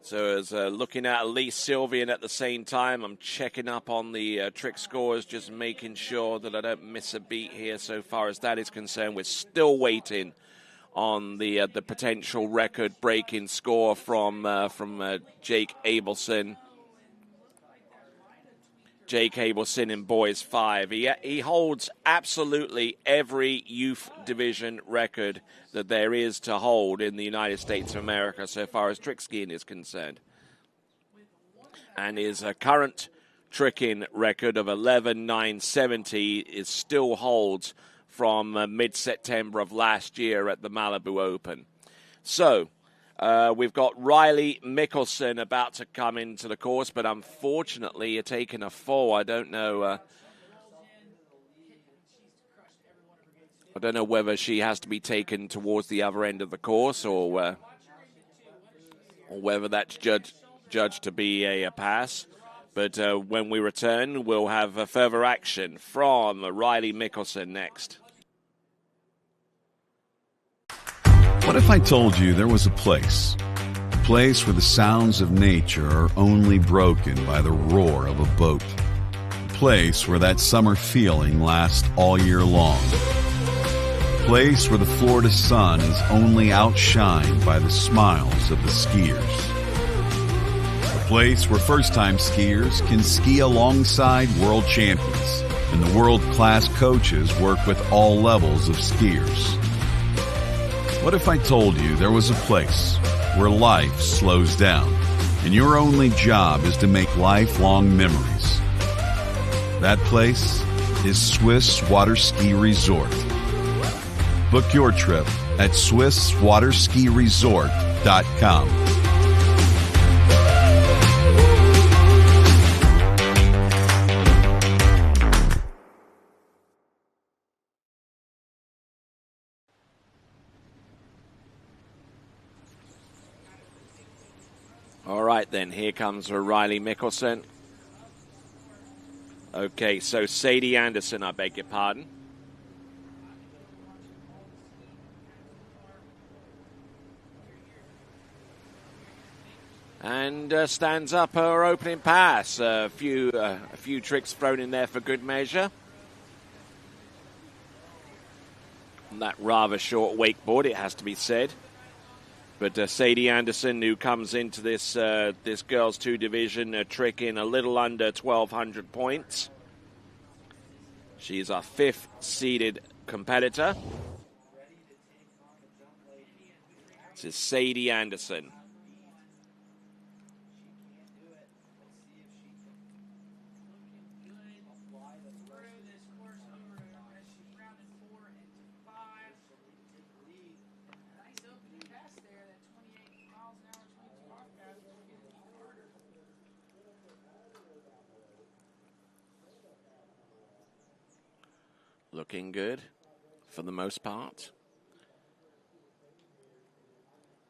So as looking at Elise Sylvie, and at the same time, I'm checking up on the trick scores, just making sure that I don't miss a beat here so far as that is concerned. We're still waiting on the potential record-breaking score from Jake Abelson. Jake Abelson in boys 5. He holds absolutely every youth division record that there is to hold in the United States of America so far as trick skiing is concerned. And his current tricking record of 11,970 is still holds from mid-September of last year at the Malibu Open. So, we've got Riley Michelson about to come into the course, but unfortunately you're taking a fall. I don't know whether she has to be taken towards the other end of the course or whether that's judged to be a pass. But when we return, we'll have further action from Riley Michelson next. What if I told you there was a place where the sounds of nature are only broken by the roar of a boat? A place where that summer feeling lasts all year long. A place where the Florida sun is only outshined by the smiles of the skiers. A place where first-time skiers can ski alongside world champions, and the world-class coaches work with all levels of skiers. What if I told you there was a place where life slows down and your only job is to make lifelong memories? That place is Swiss Water Ski Resort. Book your trip at SwissWaterSkiResort.com. All right, then. Here comes Riley Michelson. Okay, so Sadie Anderson, I beg your pardon. And stands up her opening pass. A few tricks thrown in there for good measure. On that rather short wakeboard, it has to be said. But Sadie Anderson, who comes into this girls' 2 division, trick in a little under 1,200 points. She's our 5th seeded competitor. This is Sadie Anderson. Looking good for the most part.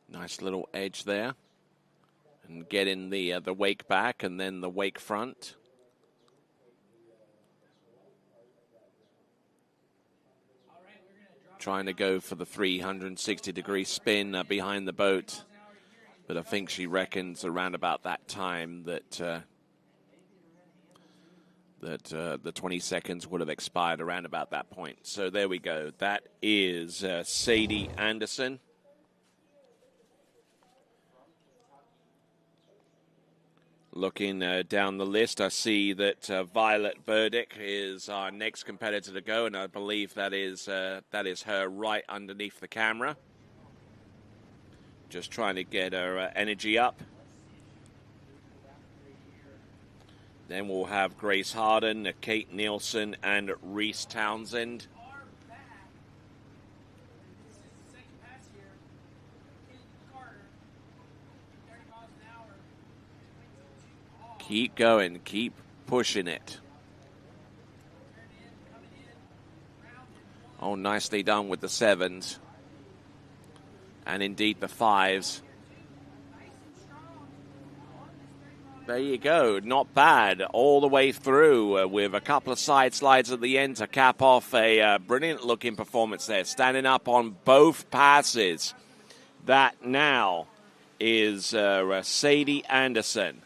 Nice little edge there. And getting the wake back and then the wake front. Trying to go for the 360-degree spin behind the boat. But I think she reckons around about that time that the 20 seconds would have expired around about that point. So there we go. That is Sadie Anderson. Looking down the list, I see that Violet Berdick is our next competitor to go, and I believe that is her right underneath the camera. Just trying to get her energy up. Then we'll have Grace Harden, Kate Nielsen, and Reese Townend. Keep going, keep pushing it. Oh, nicely done with the 7s. And indeed the 5s. There you go. Not bad all the way through with a couple of side slides at the end to cap off a brilliant-looking performance there. Standing up on both passes. That now is Sadie Anderson.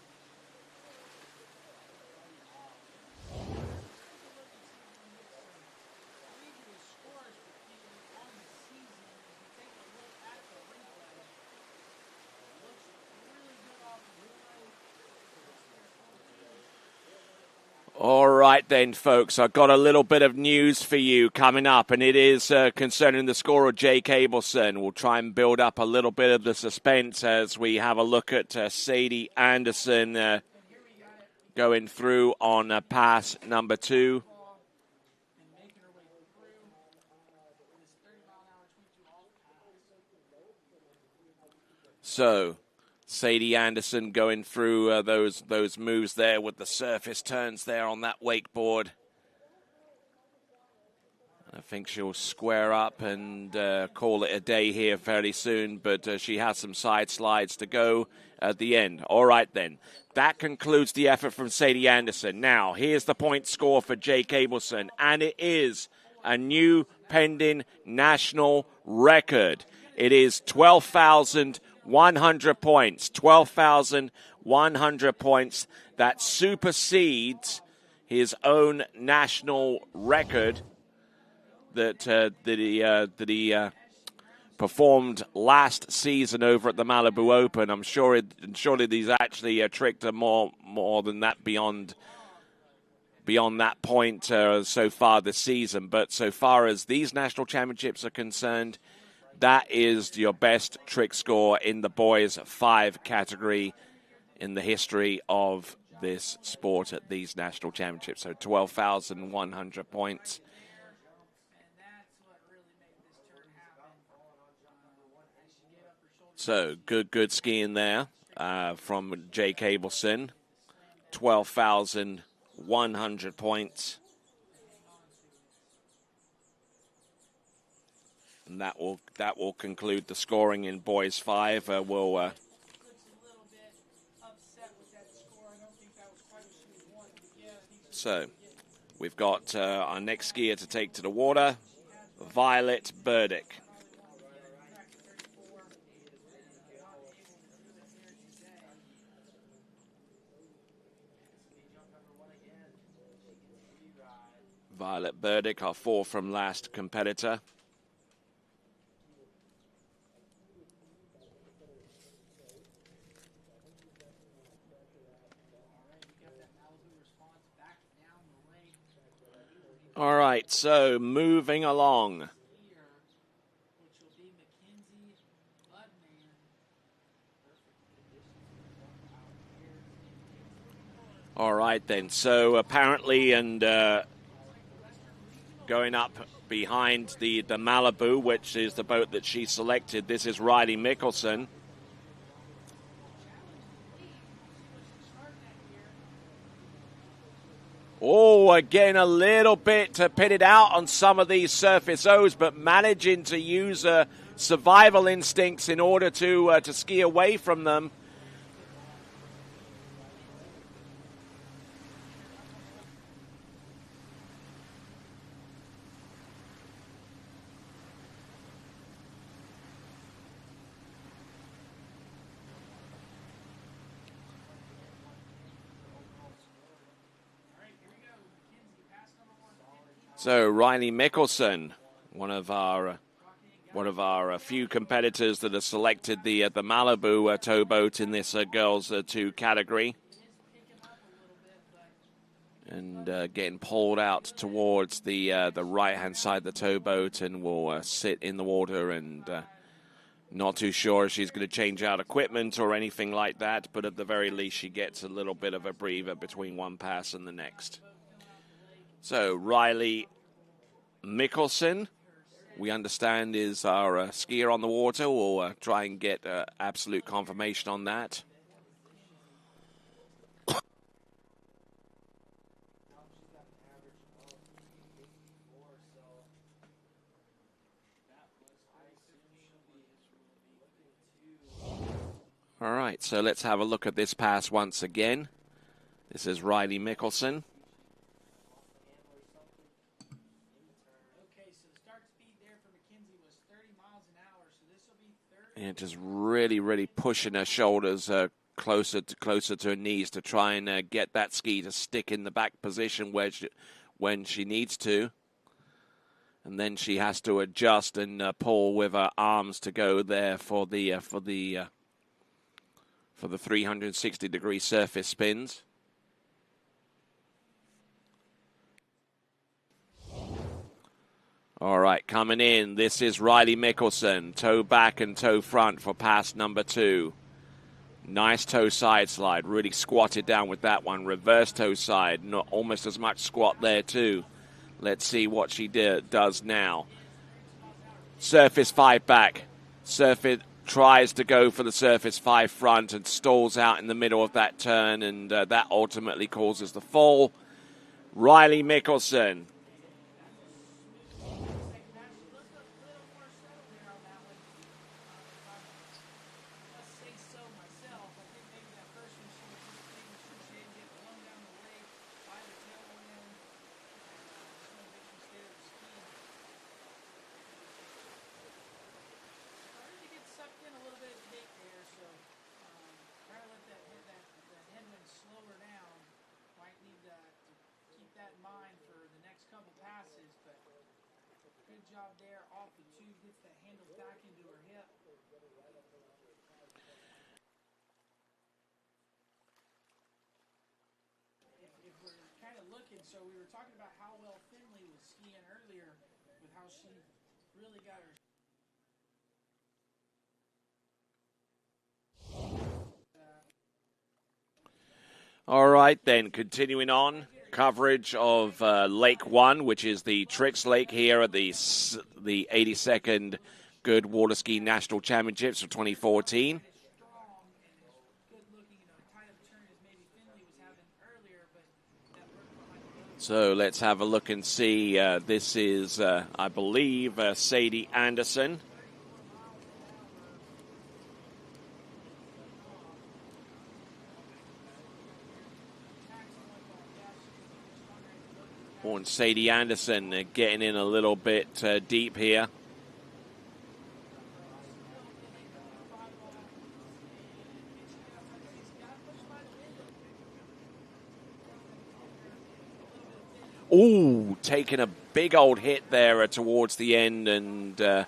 All right then, folks, I've got a little bit of news for you coming up, and it is concerning the scorer, Jake Abelson. We'll try and build up a little bit of the suspense as we have a look at Sadie Anderson going through on pass number 2. So, Sadie Anderson going through those moves there with the surface turns there on that wakeboard. I think she'll square up and call it a day here fairly soon, but she has some side slides to go at the end. All right, then. That concludes the effort from Sadie Anderson. Now, here's the point score for Jake Abelson, and it is a new pending national record. It is 12,100 points. 12,100 points. That supersedes his own national record that he performed last season over at the Malibu Open. I'm sure surely he's actually tricked more than that beyond that point so far this season. But so far as these national championships are concerned, that is your best trick score in the boys 5 category in the history of this sport at these national championships. So 12,100 points. So good skiing there from Jake Abelson. 12,100 points. And that will conclude the scoring in boys 5. So we've got our next skier to take to the water, Violet Berdick. Violet Berdick, our 4 from last competitor. All right, so moving along. All right, then. So apparently, and going up behind the Malibu, which is the boat that she selected, this is Riley Michelson. Oh, again, a little bit pitted out on some of these surface O's, but managing to use survival instincts in order to ski away from them. So Riley Michelson, one of our few competitors that have selected the Malibu towboat in this girls 2 category, and getting pulled out towards the right hand side of the towboat, and will sit in the water, and not too sure if she's going to change out equipment or anything like that, but at the very least she gets a little bit of a breather between one pass and the next. So Riley Michelson, we understand, is our skier on the water. We'll try and get absolute confirmation on that. right, so let's have a look at this pass once again. This is Riley Michelson. And just really, really pushing her shoulders closer to her knees to try and get that ski to stick in the back position when she needs to. And then she has to adjust and pull with her arms to go there for the 360-degree surface spins. All right, coming in, this is Riley Michelson. Toe back and toe front for pass number 2. Nice toe side slide. Really squatted down with that one. Reverse toe side. Not almost as much squat there, too. Let's see what she does now. Surface 5 back. Surface tries to go for the surface 5 front and stalls out in the middle of that turn, and that ultimately causes the fall. Riley Michelson. So we were talking about how well Finley was skiing earlier with how she really got her. All right, then, continuing on, coverage of Lake 1, which is the Tricks Lake here at the 82nd Goode Water Ski National Championships of 2014. So let's have a look and see. This is, I believe, Sadie Anderson. And Sadie Anderson getting in a little bit deep here. Ooh, taking a big old hit there towards the end and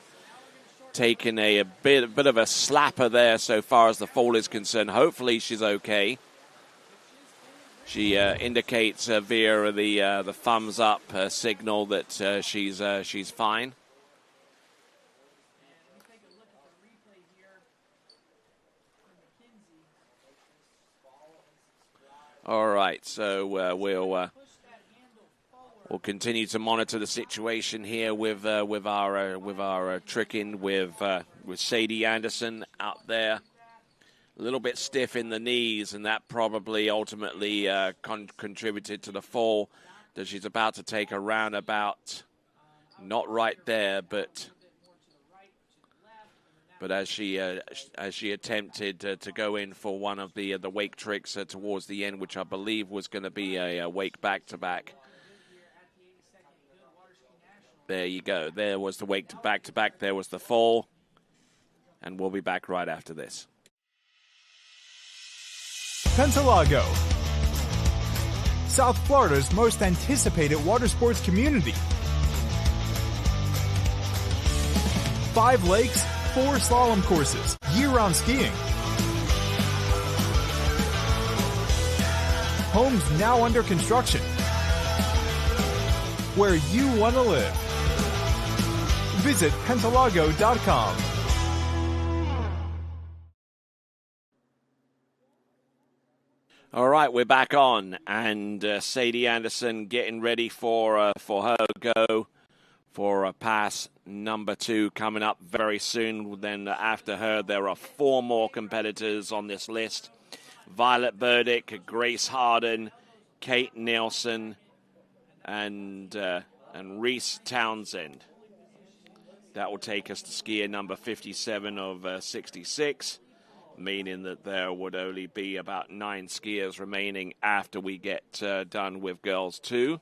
taking a bit of a slapper there so far as the fall is concerned. Hopefully she's okay. She indicates via the thumbs up signal that she's fine. All right, so we'll continue to monitor the situation here with our tricking with Sadie Anderson out there. A little bit stiff in the knees, and that probably ultimately contributed to the fall that she's about to take a roundabout. Not right there, but as she attempted to go in for one of the wake tricks towards the end, which I believe was going to be a wake back-to-back. There you go. There was the wake back-to-back. There was the fall. And we'll be back right after this. Pentalago, South Florida's most anticipated water sports community. 5 lakes, 4 slalom courses, year-round skiing. Homes now under construction. Where you want to live. Visit Pentalago.com. All right, we're back on, and Sadie Anderson getting ready for her go for pass number 2 coming up very soon. Then after her, there are 4 more competitors on this list: Violet Berdick, Grace Harden, Kate Nielsen, and Reese Townend. That will take us to skier number 57 of 66. meaning that there would only be about 9 skiers remaining after we get done with girls 2.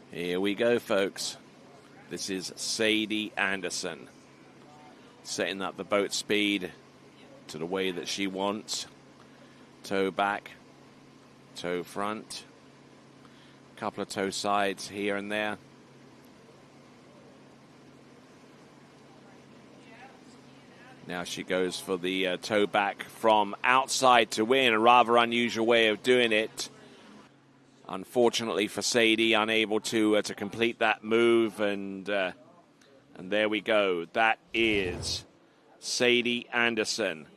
Here we go, folks. This is Sadie Anderson setting up the boat speed to the way that she wants. Toe back, toe front, a couple of toe sides here and there. Now she goes for the toe back from outside to in, a rather unusual way of doing it. Unfortunately for Sadie, unable to complete that move, and there we go. That is Sadie Anderson.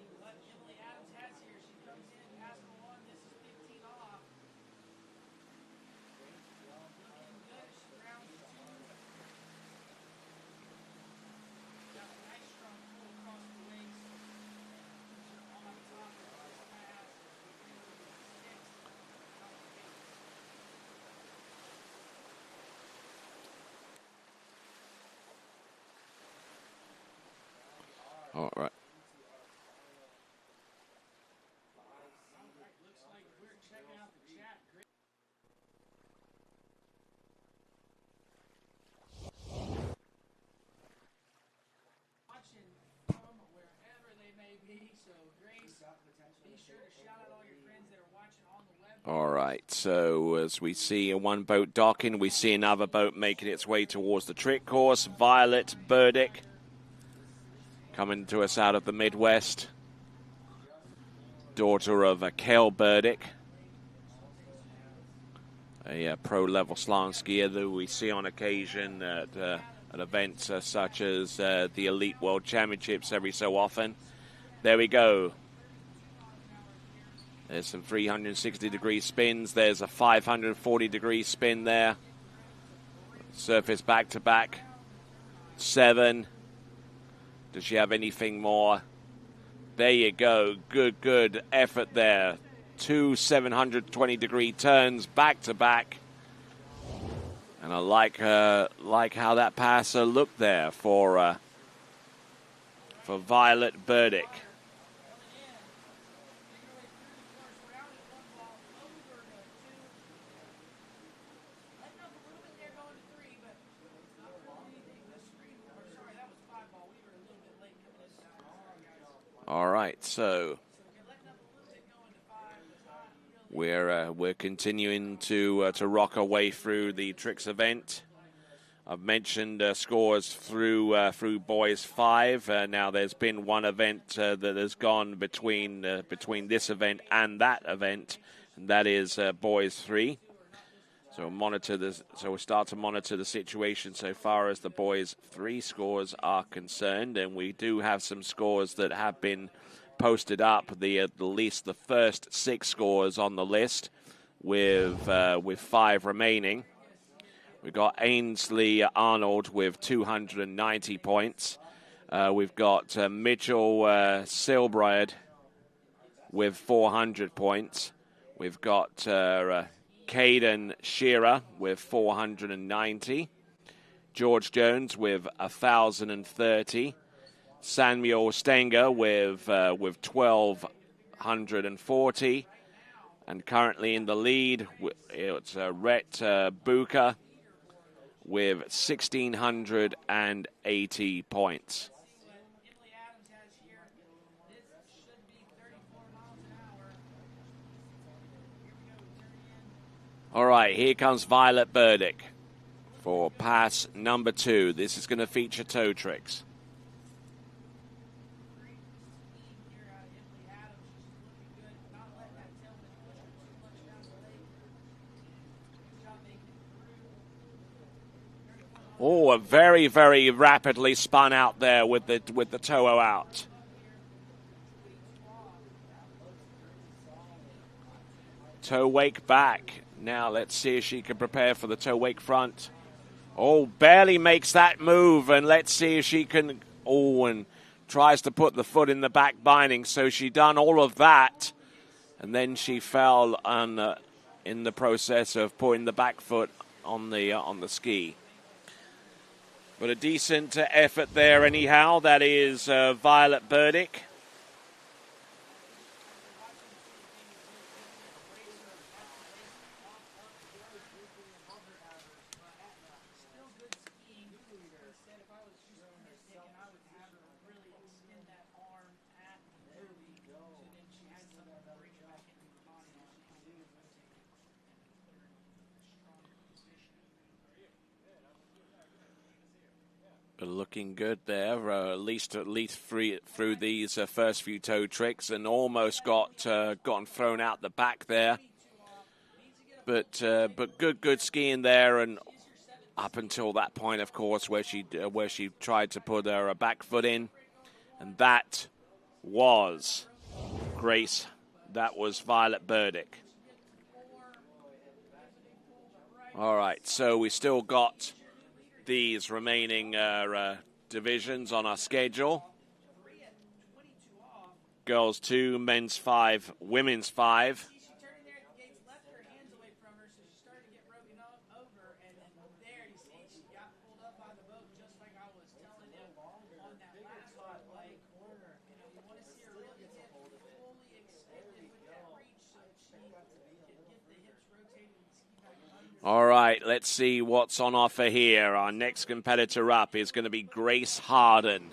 All right. All right, so as we see one boat docking, we see another boat making its way towards the trick course. Violet Berdick coming to us out of the Midwest, daughter of Cale Berdick, a pro-level slalom skier that we see on occasion at events such as the Elite World Championships every so often. There we go. There's some 360-degree spins. There's a 540-degree spin there. Surface back-to-back. 7. Does she have anything more? There you go. Good effort there. 2 720-degree turns back-to-back. And I like how that passer looked there for Violet Berdick. All right, so we're continuing to rock our way through the tricks event. I've mentioned scores through boys 5. Now there's been one event that has gone between this event and that event, and that is boys 3. So we'll start to monitor the situation so far as the boys 3 scores are concerned, and we do have some scores that have been posted up. At least the first 6 scores on the list, with 5 remaining. We've got Ainsley Arnold with 290 points. We've got Mitchell Silbride with 400 points. We've got Kaden Sheer with 490. George Jones with 1,030. Samuel Stanger with 1,240. And currently in the lead, it's Rett Buer with 1,680 points. All right, here comes Violet Berdick for pass number 2. This is going to feature toe tricks. Oh, a very, very rapidly spun out there with the toe out. Toe wake back. Now let's see if she can prepare for the toe wake front. Oh, barely makes that move, and let's see if she can. Oh, and tries to put the foot in the back binding. So she done all of that, and then she fell on in the process of putting the back foot on the ski. But a decent effort there anyhow. That is Violet Berdick. Looking good there, at least through these first few toe tricks, and almost gotten thrown out the back there. But good skiing there, and up until that point, of course, where she tried to put her back foot in, and that was Grace. That was Violet Berdick. All right, so we still got these remaining divisions on our schedule. Girls 2, men's 5, women's 5. All right, let's see what's on offer here. Our next competitor up is going to be Grace Harden,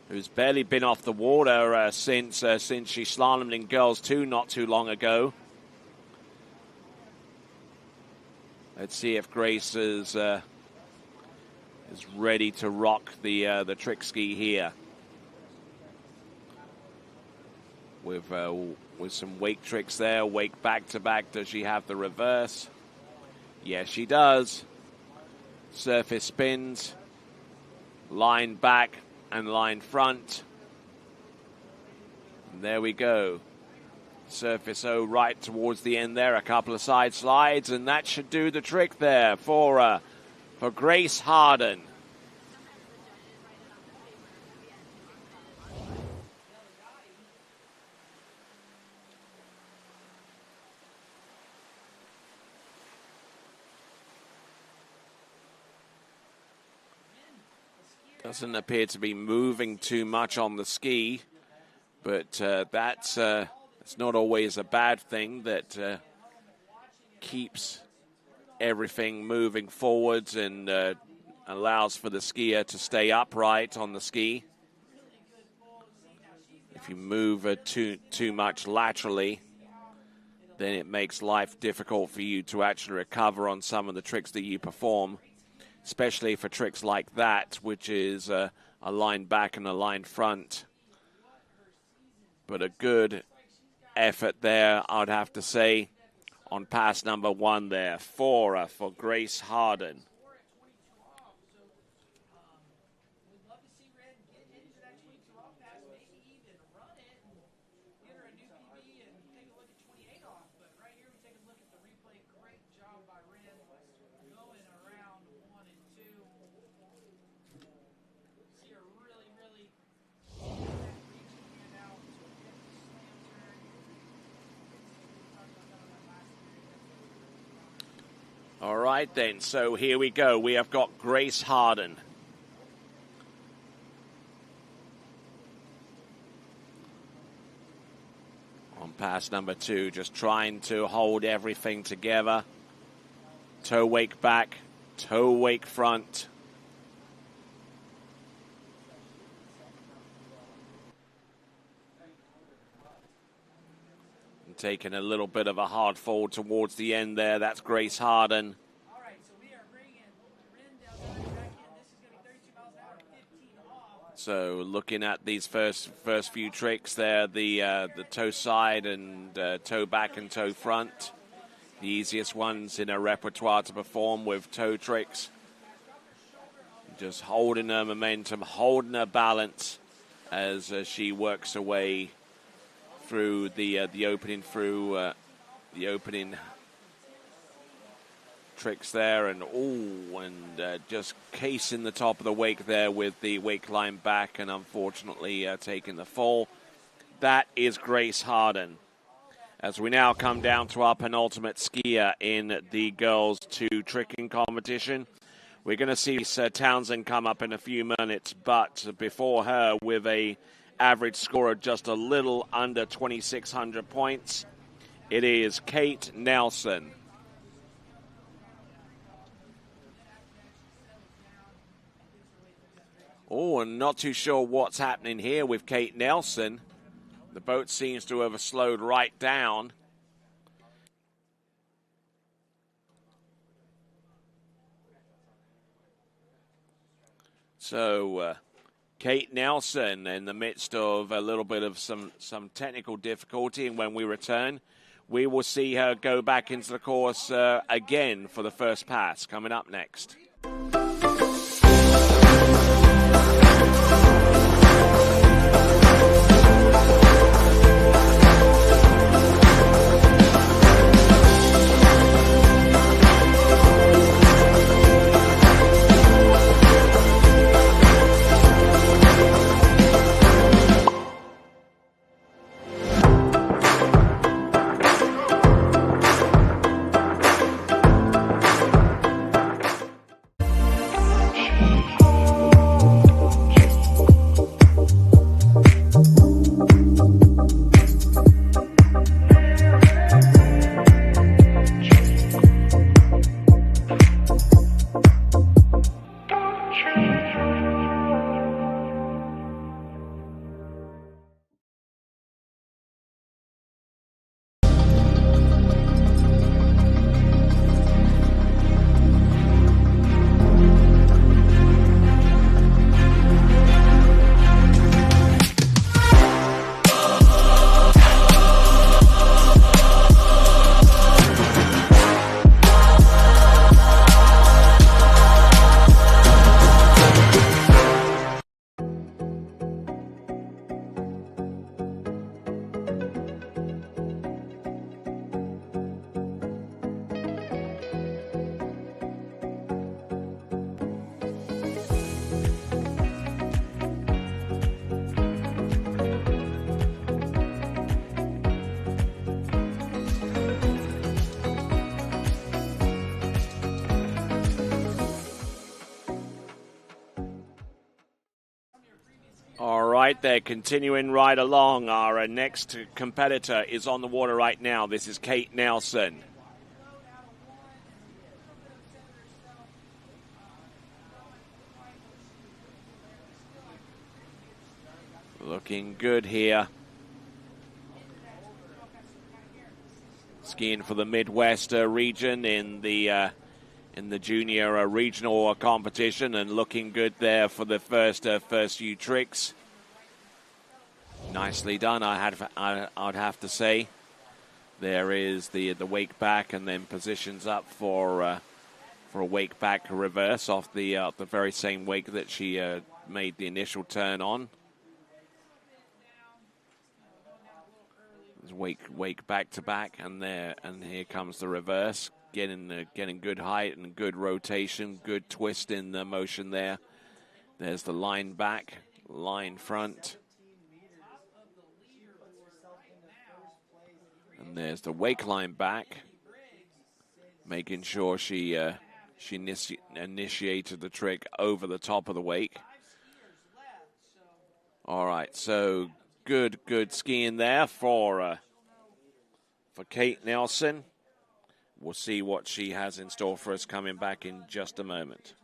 who's barely been off the water since she slalomed in Girls 2 not too long ago. Let's see if Grace is ready to rock the trick ski here. With some wake tricks there, wake back to back. Does she have the reverse? Yes, she does. Surface spins, line back and line front. And there we go. Surface O right towards the end there. A couple of side slides, and that should do the trick there for Grace Harden. Doesn't appear to be moving too much on the ski, but that's not always a bad thing. That keeps everything moving forwards and allows for the skier to stay upright on the ski. If you move too much laterally, then it makes life difficult for you to actually recover on some of the tricks that you perform, especially for tricks like that, which is a line back and a line front. But a good effort there, I'd have to say, on pass number 1 there for Grace Harden. All right, then. So here we go. We have got Grace Harden. On pass number 2, just trying to hold everything together. Toe wake back, toe wake front. Taking a little bit of a hard fall towards the end there. That's Grace Harden. All right, so we are bringing Ren down back in. This is going to be 32 miles an hour, 15 off. So looking at these first few tricks there, the toe side and toe back and toe front, the easiest ones in her repertoire to perform with toe tricks. Just holding her momentum, holding her balance as she works her way through the opening tricks there, and just casing the top of the wake there with the wake line back, and unfortunately taking the fall. That is Grace Harden. As we now come down to our penultimate skier in the girls' 2 tricking competition, we're going to see Townsend come up in a few minutes, but before her, with a average score of just a little under 2,600 points, it is Kate Nelson. Oh, and not too sure what's happening here with Kate Nelson. The boat seems to have slowed right down. So, Kate Nelson in the midst of a little bit of some technical difficulty, and when we return, we will see her go back into the course again for the first pass, coming up next. They're continuing right along. Our next competitor is on the water right now. This is Kate Nelson. Looking good here. Skiing for the Midwest region in the junior regional competition, and looking good there for the first few tricks. Nicely done, I'd have to say. There is the wake back, and then positions up for a wake back reverse off the very same wake that she made the initial turn on. Wake back to back, and here comes the reverse, getting good height and good rotation, good twist in the motion there. There's the line back, line front. And there's the wake line back, making sure she initiated the trick over the top of the wake. All right, so good skiing there for Kate Nelson. We'll see what she has in store for us coming back in just a moment.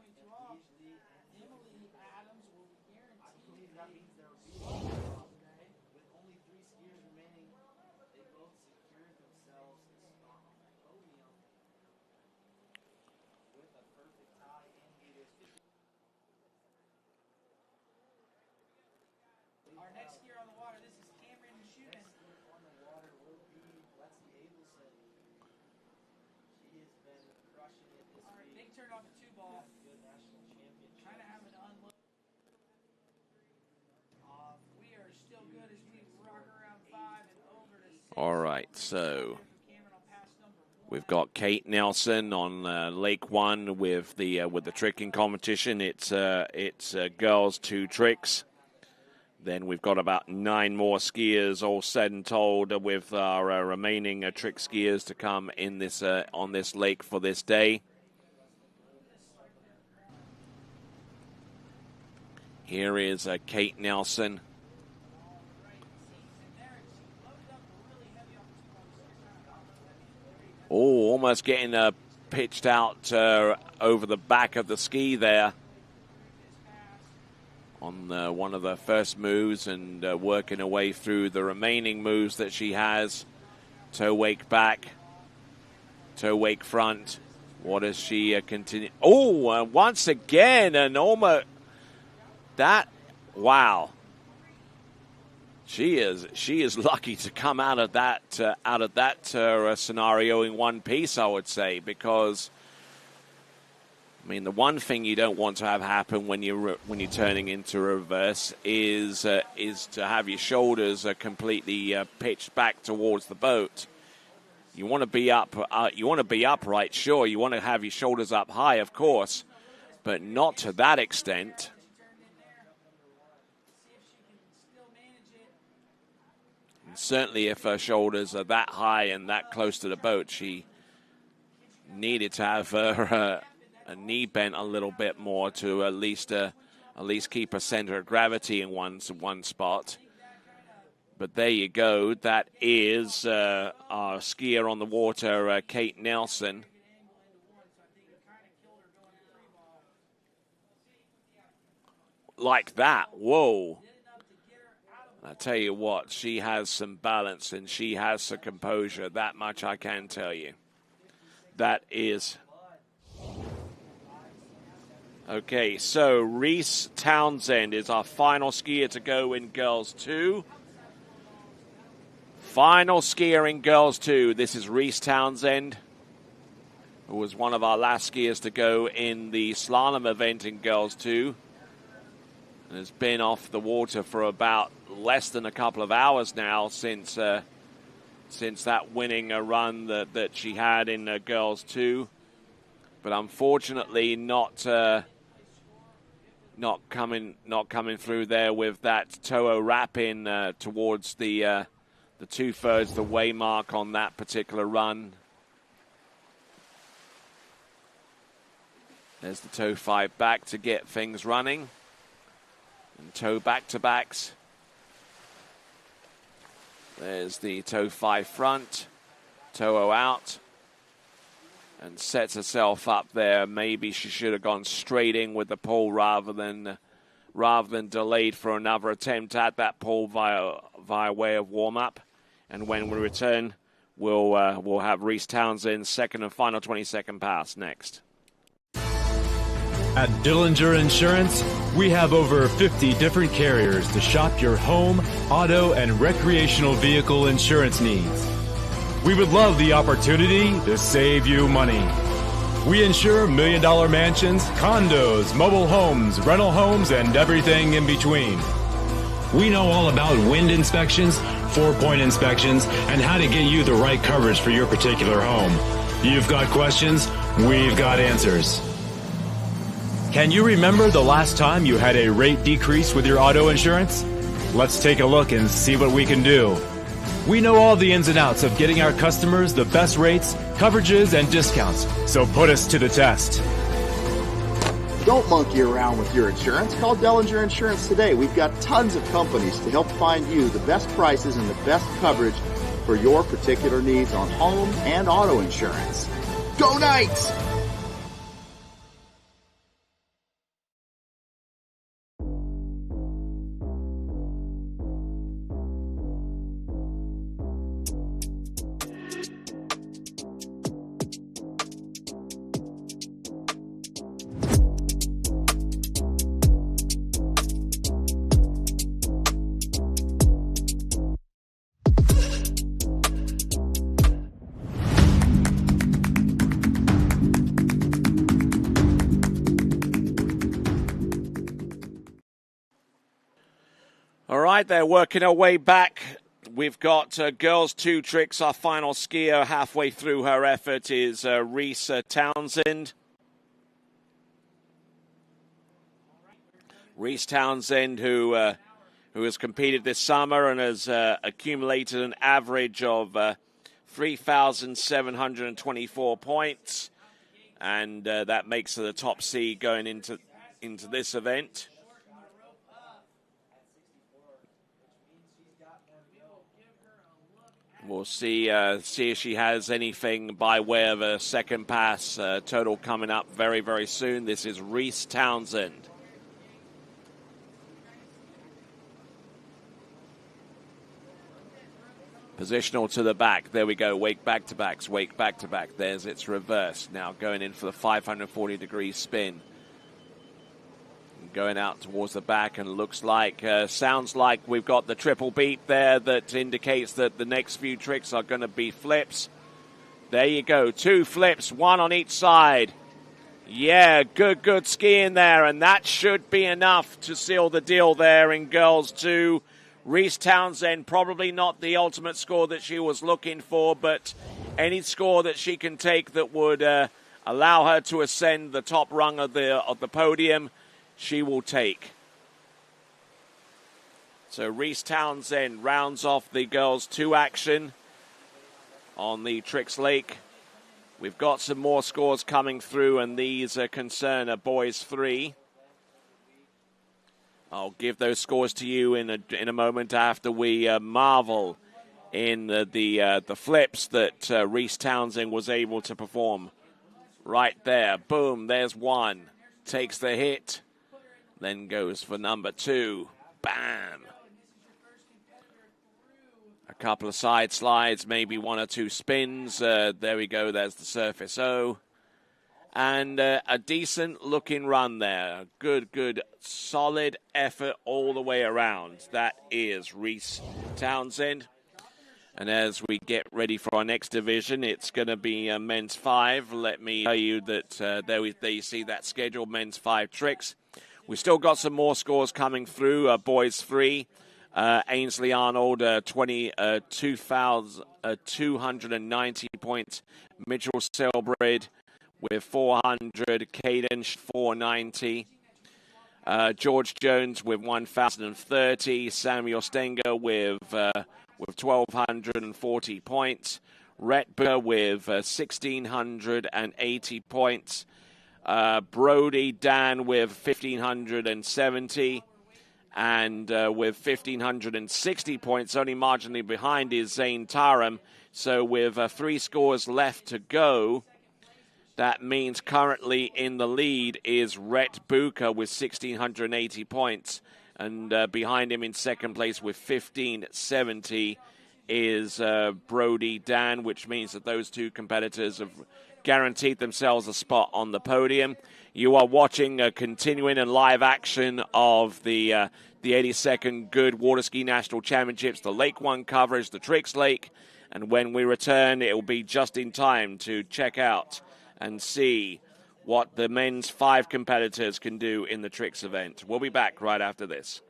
All right, so We've got Kate Nelson on Lake 1 with the tricking competition. It's girls 2 tricks. Then we've got about 9 more skiers, all said and told, with our remaining trick skiers to come in this on this lake for this day. Here is Kate Nelson. Oh, almost getting pitched out over the back of the ski there on one of the first moves, and working her way through the remaining moves that she has. Toe wake back, toe wake front. What does she continue? Oh, once again, and almost that. Wow. She is lucky to come out of that scenario in one piece, I would say, because I mean the one thing you don't want to have happen when you're turning into reverse is to have your shoulders completely pitched back towards the boat. You want to be up. You want to be upright, sure. You want to have your shoulders up high, of course, but not to that extent. Certainly if her shoulders are that high and that close to the boat, she needed to have her knee bent a little bit more to at least keep her center of gravity in one spot. But there you go. That is our skier on the water, Kate Nelson. Like that. Whoa. I tell you what, she has some balance and she has some composure. That much I can tell you. That is. Okay, so Reese Townend is our final skier to go in Girls 2. Final skier in Girls 2. This is Reese Townend, who was one of our last skiers to go in the slalom event in Girls 2. And has been off the water for about less than a couple of hours now since that winning run that she had in Girls 2. But unfortunately not coming through there with that Toho wrap in towards the 2/3 the way mark on that particular run. There's the toe 5 back to get things running. And toe back-to-backs. There's the toe 5 front, toe out, and sets herself up there. Maybe she should have gone straight in with the pole rather than delayed for another attempt at that pole via way of warm-up. And when we return, we'll have Reese Townsend's second and final 20-second pass next. At Dillinger Insurance, we have over 50 different carriers to shop your home, auto, and recreational vehicle insurance needs. We would love the opportunity to save you money. We insure million-dollar mansions, condos, mobile homes, rental homes, and everything in between. We know all about wind inspections, 4-point inspections, and how to get you the right coverage for your particular home. You've got questions, we've got answers. Can you remember the last time you had a rate decrease with your auto insurance? Let's take a look and see what we can do. We know all the ins and outs of getting our customers the best rates, coverages, and discounts, so put us to the test. Don't monkey around with your insurance. Call Dillinger Insurance today. We've got tons of companies to help find you the best prices and the best coverage for your particular needs on home and auto insurance. Go Knights! All right, they're working our way back we've got girls 2 tricks. Our final skier halfway through her effort is Reese Townend. Reese Townend, who has competed this summer and has accumulated an average of 3,724 points. And that makes her the top seed going into this event. We'll see if she has anything by way of a second pass total coming up very, very soon. This is Reese Townend. Positional to the back. There we go. Wake back-to-backs. Wake back-to-back. There's its reverse. Now going in for the 540-degree spin. Going out towards the back, and looks like, sounds like we've got the triple beat there that indicates that the next few tricks are going to be flips. There you go. 2 flips, 1 on each side. Yeah, good skiing there, and that should be enough to seal the deal there in girls 2. Reese Townend, probably not the ultimate score that she was looking for, but any score that she can take that would allow her to ascend the top rung of the podium, she will take. So Reese Townend rounds off the girls 2 action on the Tricks Lake. We've got some more scores coming through, and these concern boys 3. I'll give those scores to you in a moment after we marvel in the flips that Reese Townend was able to perform. Right there, boom, there's 1. Takes the hit, then goes for number 2. Bam. A couple of side slides, maybe 1 or 2 spins. There we go, there's the surface O. And a decent looking run there. Good, solid effort all the way around. That is Reese Townend. And as we get ready for our next division, it's going to be men's 5. Let me tell you that there you see that schedule, men's 5 tricks. We've still got some more scores coming through. Boys 3. Ainsley Arnold, 290 points. Mitchell Selbred with 400, Kaden 490, George Jones with 1,030, Samuel Stanger with 1,240 points, Rett Buer with 1,680 points, Brody Dan with 1,570, and with 1,560 points, only marginally behind is Zane Tarum. So with 3 scores left to go, that means currently in the lead is Rett Buer with 1,680 points. And behind him in second place with 1,570 is Brody Dan, which means that those 2 competitors have guaranteed themselves a spot on the podium. You are watching a continuing and live action of the 82nd Goode Water Ski National Championships, the Lake 1 coverage, the Tricks Lake. And when we return, it will be just in time to check out and see what the men's 5 competitors can do in the Tricks event. We'll be back right after this.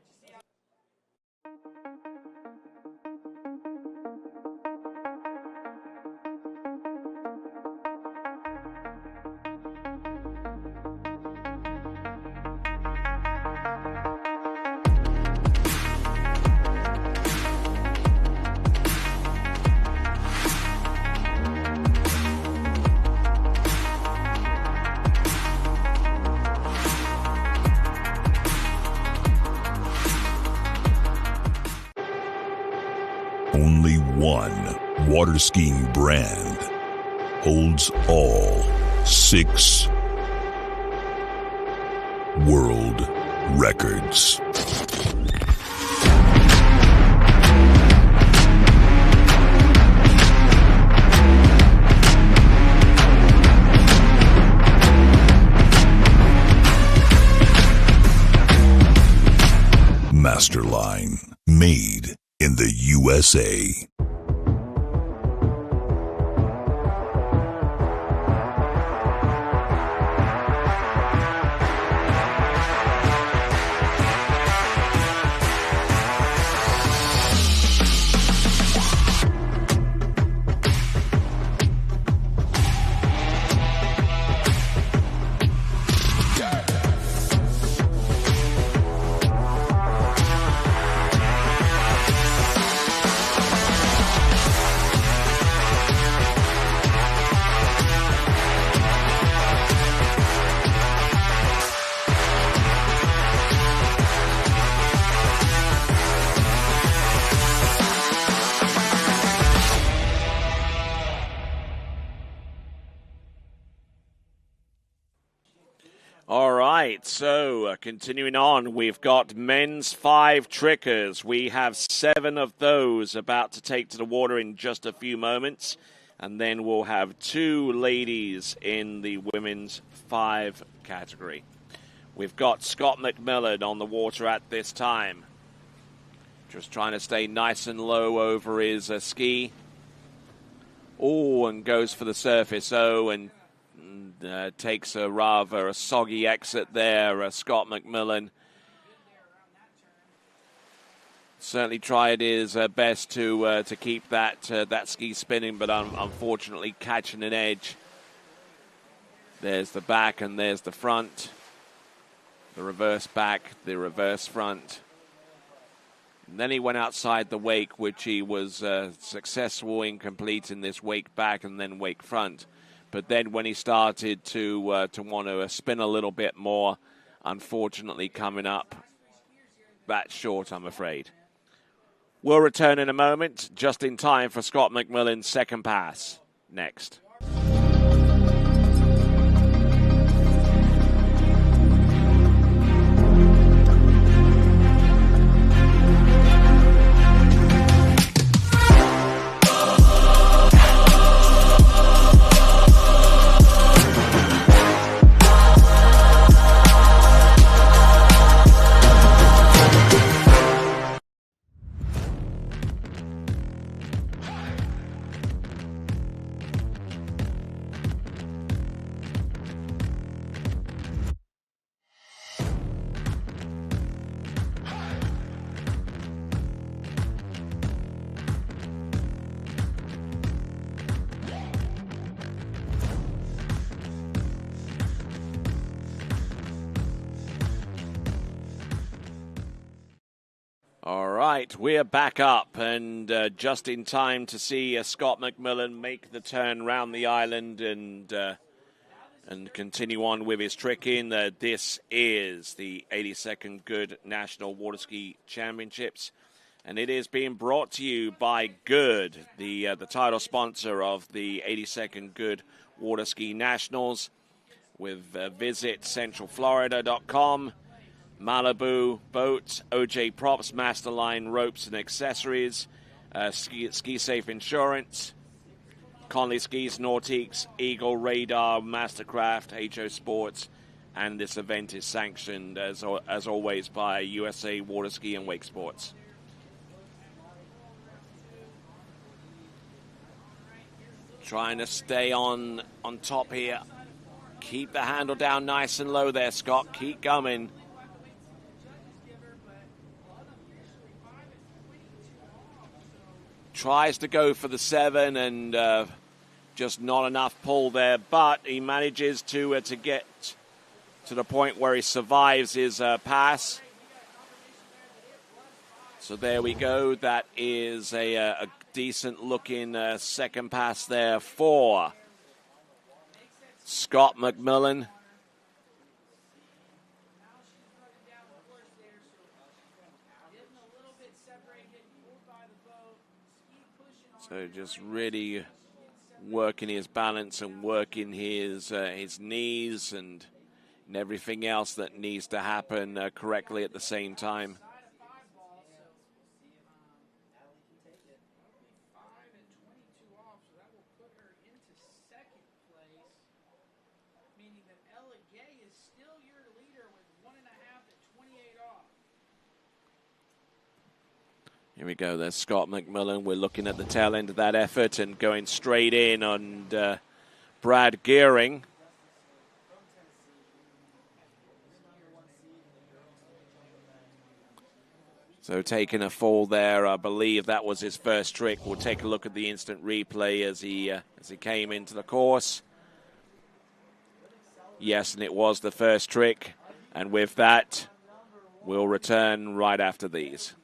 Only one water skiing brand holds all 6 world records. Masterline, made in the USA. right, so continuing on, we've got men's 5 trickers. We have 7 of those about to take to the water in just a few moments. And then we'll have 2 ladies in the women's 5 category. We've got Scott McMillan on the water at this time. Just trying to stay nice and low over his ski. Oh, and goes for the surface. Oh, and takes a rather soggy exit there, Scott McMillan. Certainly tried his best to keep that ski spinning, but unfortunately catching an edge. There's the back and there's the front. The reverse back, the reverse front. And then he went outside the wake, which he was successful in completing this wake back and then wake front. But then when he started to want to spin a little bit more, unfortunately coming up that short, I'm afraid. We'll return in a moment, just in time for Scott McMillan's second pass. Next. We're back up and just in time to see Scott McMillan make the turn round the island and continue on with his tricking. This is the 82nd Goode National Water Ski Championships, and it is being brought to you by Goode, the title sponsor of the 82nd Goode Water Ski Nationals. With visit centralflorida.com. Malibu Boats, OJ Props, Masterline Ropes and Accessories, Ski Safe Insurance, Conley Skis, Nautiques, Eagle Radar, Mastercraft, HO Sports, and this event is sanctioned as always by USA Water Ski and Wake Sports. Trying to stay on top here. Keep the handle down nice and low there, Scott. Keep coming. Tries to go for the 7 and just not enough pull there, but he manages to get to the point where he survives his pass. So there we go. That is a decent-looking second pass there for Scott McMillan. So just really working his balance and working his knees and everything else that needs to happen correctly at the same time. Here we go, there's Scott McMillan. We're looking at the tail end of that effort and going straight in on Brad Gearing. So taking a fall there, I believe that was his first trick. We'll take a look at the instant replay as he came into the course. Yes, and it was the first trick. And with that, we'll return right after these.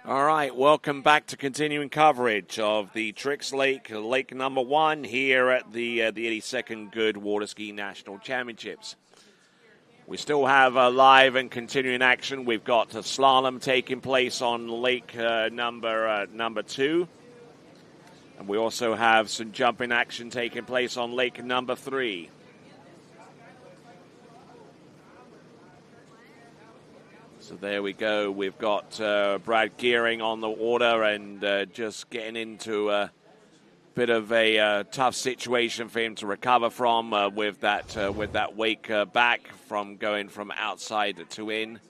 All right, welcome back to continuing coverage of the Tricks Lake number 1 here at the 82nd Goode Water Ski National Championships. We still have live and continuing action. We've got a slalom taking place on lake number 2. And we also have some jumping action taking place on lake number 3. So there we go. We've got Brad Gearing on the water and just getting into a bit of a tough situation for him to recover from with that wake back from going from outside to in.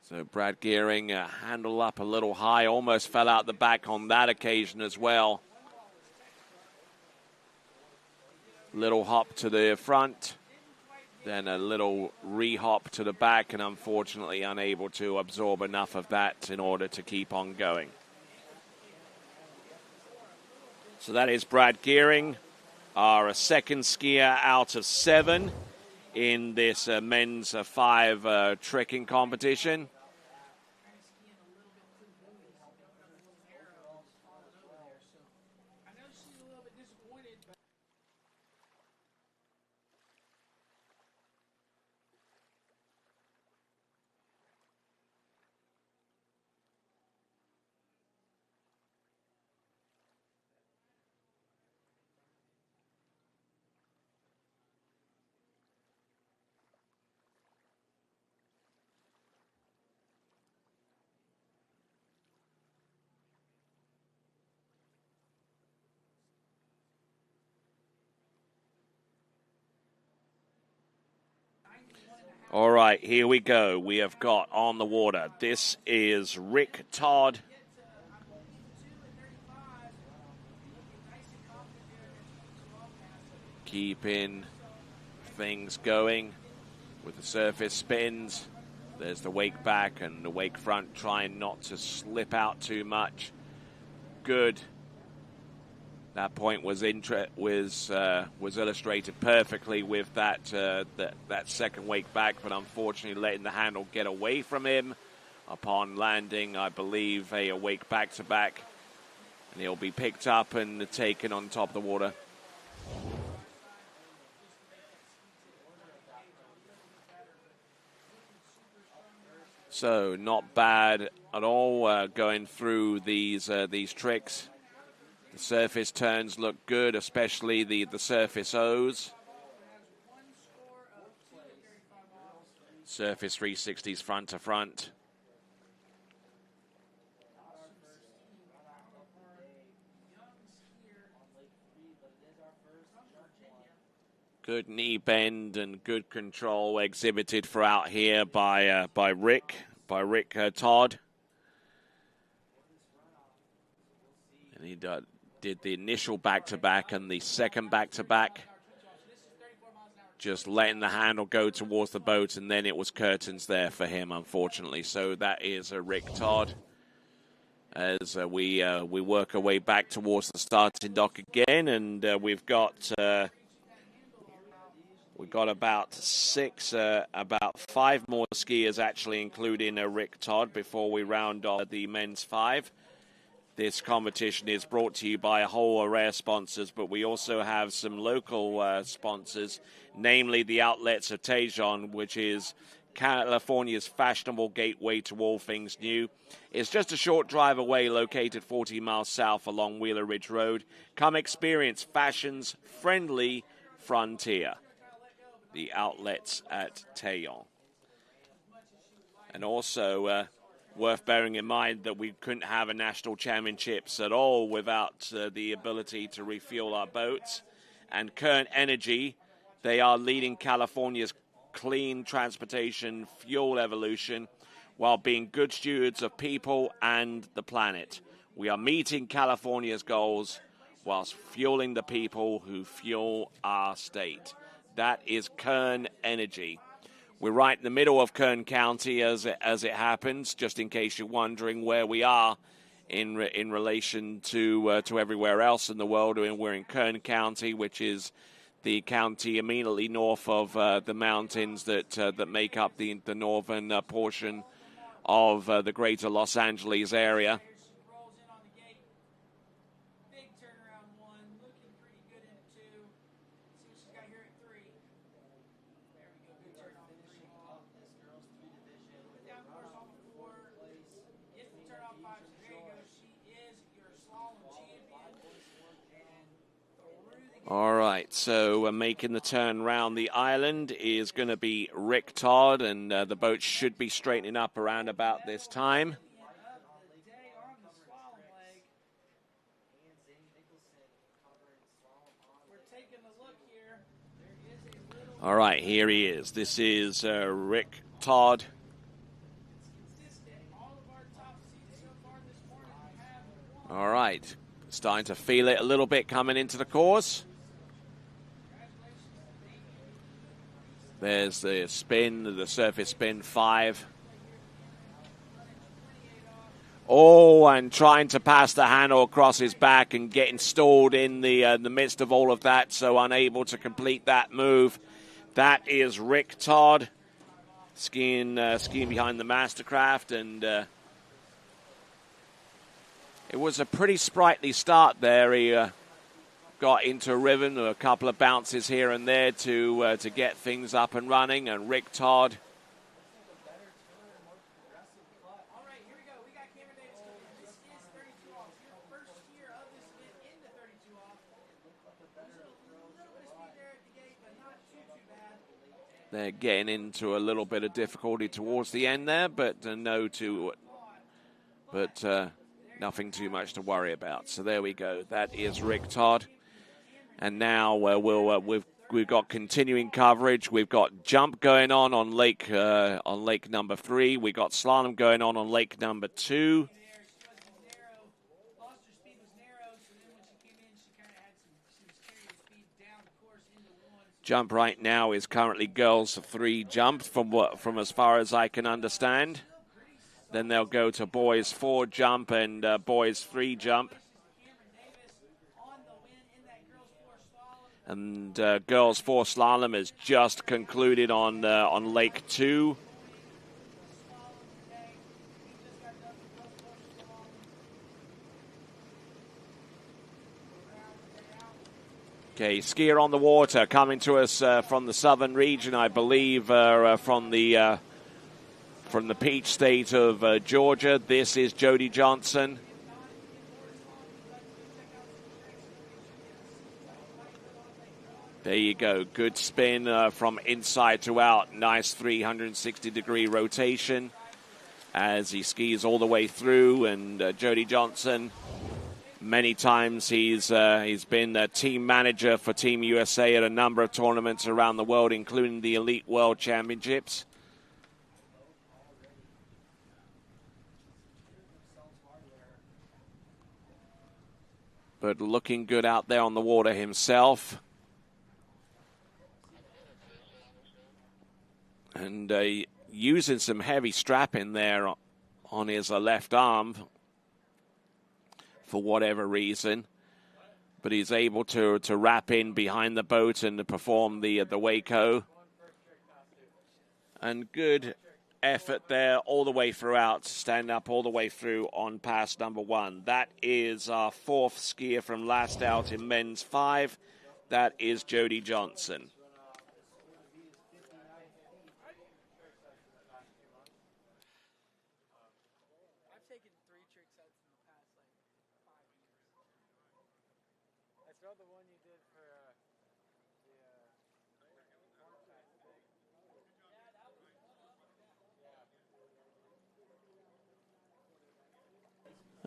So Brad Gearing handle up a little high, almost fell out the back on that occasion as well. Little hop to the front, then a little re-hop to the back, and unfortunately unable to absorb enough of that in order to keep on going. So that is Brad Gearing, our second skier out of 7 in this men's 5 trekking competition. All right, here we go. We have got on the water. This is Rick Todd. Keeping things going with the surface spins. There's the wake back and the wake front, trying not to slip out too much. Good. That point was illustrated perfectly with that second wake back, but unfortunately letting the handle get away from him upon landing, I believe, a wake back-to-back. And he'll be picked up and taken on top of the water. So not bad at all going through these tricks. The surface turns look good, especially the surface O's. Surface 360s front to front. Good knee bend and good control exhibited throughout here by Rick Todd. And he did the initial back-to-back and the second back-to-back. Just letting the handle go towards the boat, and then it was curtains there for him, unfortunately. So that is Rick Todd. As we work our way back towards the starting dock again, and we've got about 5 more skiers actually, including Rick Todd, before we round off the men's 5. This competition is brought to you by a whole array of sponsors, but we also have some local sponsors, namely the outlets of Tejon, which is California's fashionable gateway to all things new. It's just a short drive away, located 40 miles south along Wheeler Ridge Road. Come experience fashion's friendly frontier. The outlets at Tejon. And also worth bearing in mind that we couldn't have a national championships at all without the ability to refuel our boats. And Kern Energy, they are leading California's clean transportation fuel evolution while being good stewards of people and the planet. We are meeting California's goals whilst fueling the people who fuel our state. That is Kern Energy. We're right in the middle of Kern County as it happens, just in case you're wondering where we are in relation to everywhere else in the world. We're in Kern County, which is the county immediately north of the mountains that make up the northern portion of the greater Los Angeles area. All right, so making the turn around the island is going to be Rick Todd, and the boat should be straightening up around about this time. All right, here he is. This is Rick Todd. All right, starting to feel it a little bit coming into the course. There's the spin, the surface spin 5. Oh, and trying to pass the handle across his back and getting stalled in the midst of all of that, so unable to complete that move. That is Rick Todd skiing behind the Mastercraft, and it was a pretty sprightly start there. He got into a rhythm, a couple of bounces here and there to get things up and running, and Rick Todd. They're getting into a little bit of difficulty towards the end there, but nothing too much to worry about. So there we go. That is Rick Todd. And now we've got continuing coverage. We've got jump going on lake number 3. We got slalom going on lake number 2. Jump right now is currently girls 3 jump from as far as I can understand. Then they'll go to boys 4 jump and boys 3 jump. And girls 4 slalom is just concluded on lake 2. Okay, skier on the water coming to us from the southern region, I believe, from the Peach State of Georgia. This is Jody Johnson. There you go. Good spin from inside to out. Nice 360-degree rotation as he skis all the way through. And Jody Johnson, many times he's been a team manager for Team USA at a number of tournaments around the world, including the Elite World Championships. But looking good out there on the water himself. And using some heavy strapping there on his left arm for whatever reason. But he's able to wrap in behind the boat and to perform the Waco. And good effort there all the way throughout, stand up all the way through on pass number 1. That is our 4th skier from last out in men's 5. That is Jody Johnson.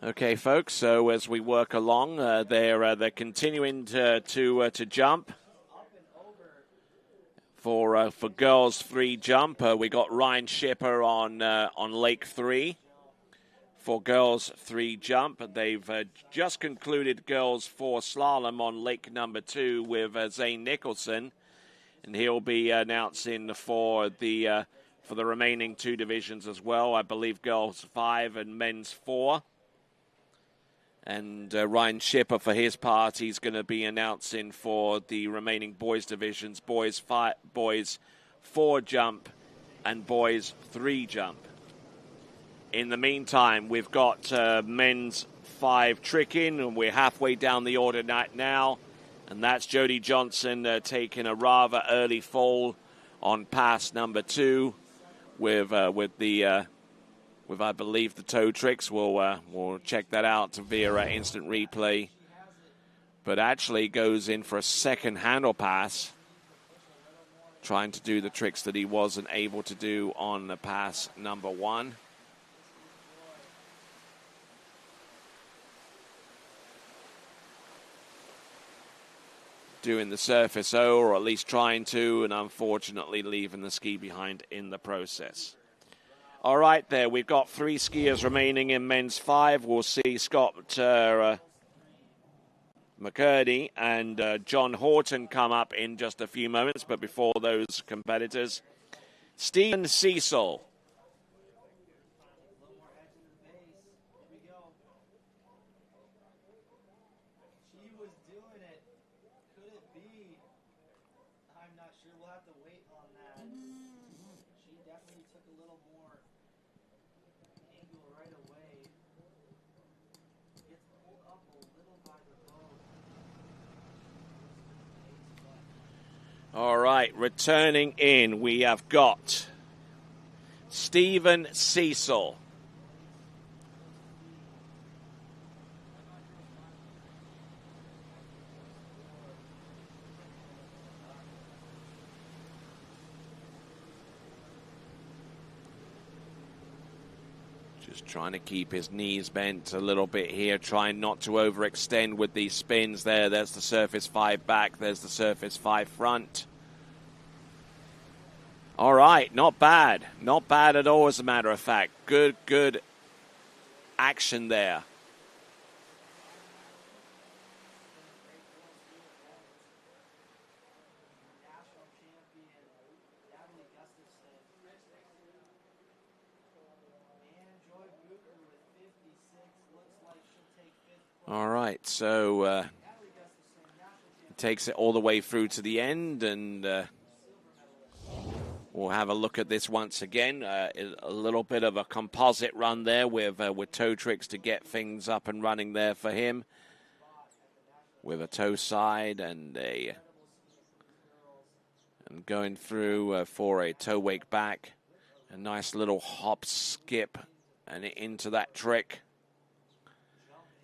Okay, folks. So as we work along, they're continuing to jump. For girls 3 jump, we got Ryan Shipper on lake 3. For girls 3 jump, they've just concluded girls 4 slalom on lake number 2 with Zane Nicholson, and he'll be announcing for the remaining 2 divisions as well. I believe girls 5 and men's 4. And Ryan Schipper, for his part, he's going to be announcing for the remaining boys divisions, boys 4 jump and boys 3 jump. In the meantime, we've got men's 5 tricking, and we're halfway down the order now. And that's Jody Johnson taking a rather early fall on pass number 2 with I believe the toe tricks. We'll check that out via instant replay. But actually goes in for a second handle pass, trying to do the tricks that he wasn't able to do on the pass number 1. Doing the surface O, or at least trying to, and unfortunately leaving the ski behind in the process. All right, there, we've got 3 skiers remaining in men's 5. We'll see Scott McCurdy and John Horton come up in just a few moments, but before those competitors, Stephen Cecil. All right, returning in, we have got Stephen Cecil. Just trying to keep his knees bent a little bit here, trying not to overextend with these spins there. There's the surface 5 back, there's the surface 5 front. All right, not bad. Not bad at all, as a matter of fact. Good action there. All right, so takes it all the way through to the end, and we'll have a look at this once again. A little bit of a composite run there with toe tricks to get things up and running there for him, with a toe side and going through for a toe wake back. A nice little hop skip and into that trick.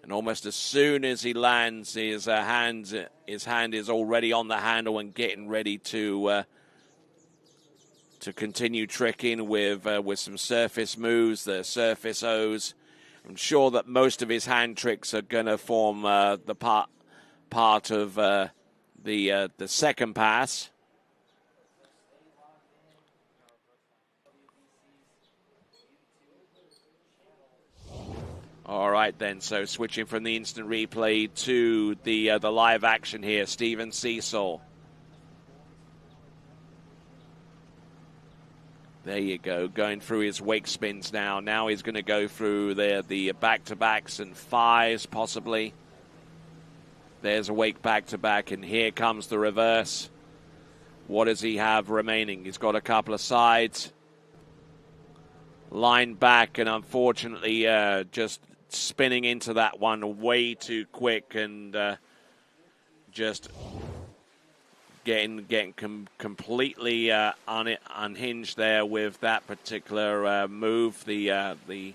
And almost as soon as he lands, his hand is already on the handle and getting ready to continue tricking with some surface moves, the surface O's. I'm sure that most of his hand tricks are going to form the part of the second pass. All right, then, so switching from the instant replay to the live action here, Stephen Cecil. There you go, going through his wake spins now. Now he's going to go through the back-to-backs and 5s, possibly. There's a wake back-to-back, and here comes the reverse. What does he have remaining? He's got a couple of sides. Line back, and unfortunately just spinning into that one way too quick, and just getting completely unhinged there with that particular move. The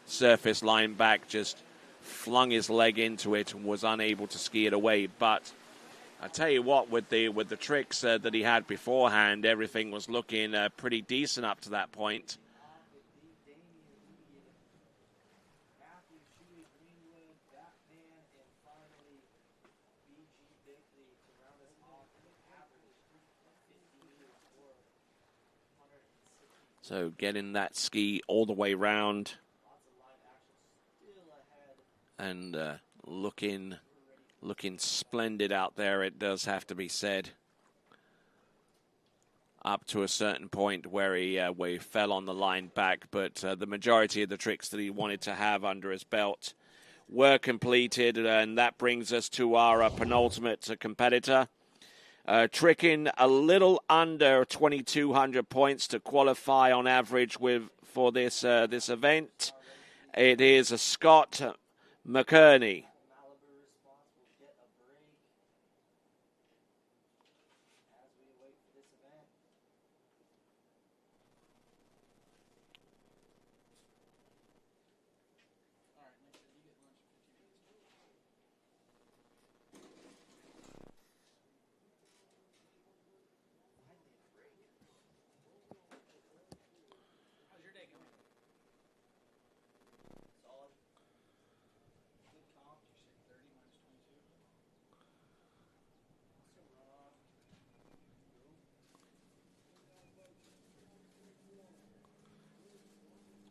surface line back just flung his leg into it and was unable to ski it away. But I tell you what, with the tricks that he had beforehand, everything was looking pretty decent up to that point. So getting that ski all the way round and looking splendid out there, it does have to be said. Up to a certain point where he fell on the line back, but the majority of the tricks that he wanted to have under his belt were completed, and that brings us to our penultimate competitor. Tricking a little under 2,200 points to qualify on average for this event. It is Scott McKerney.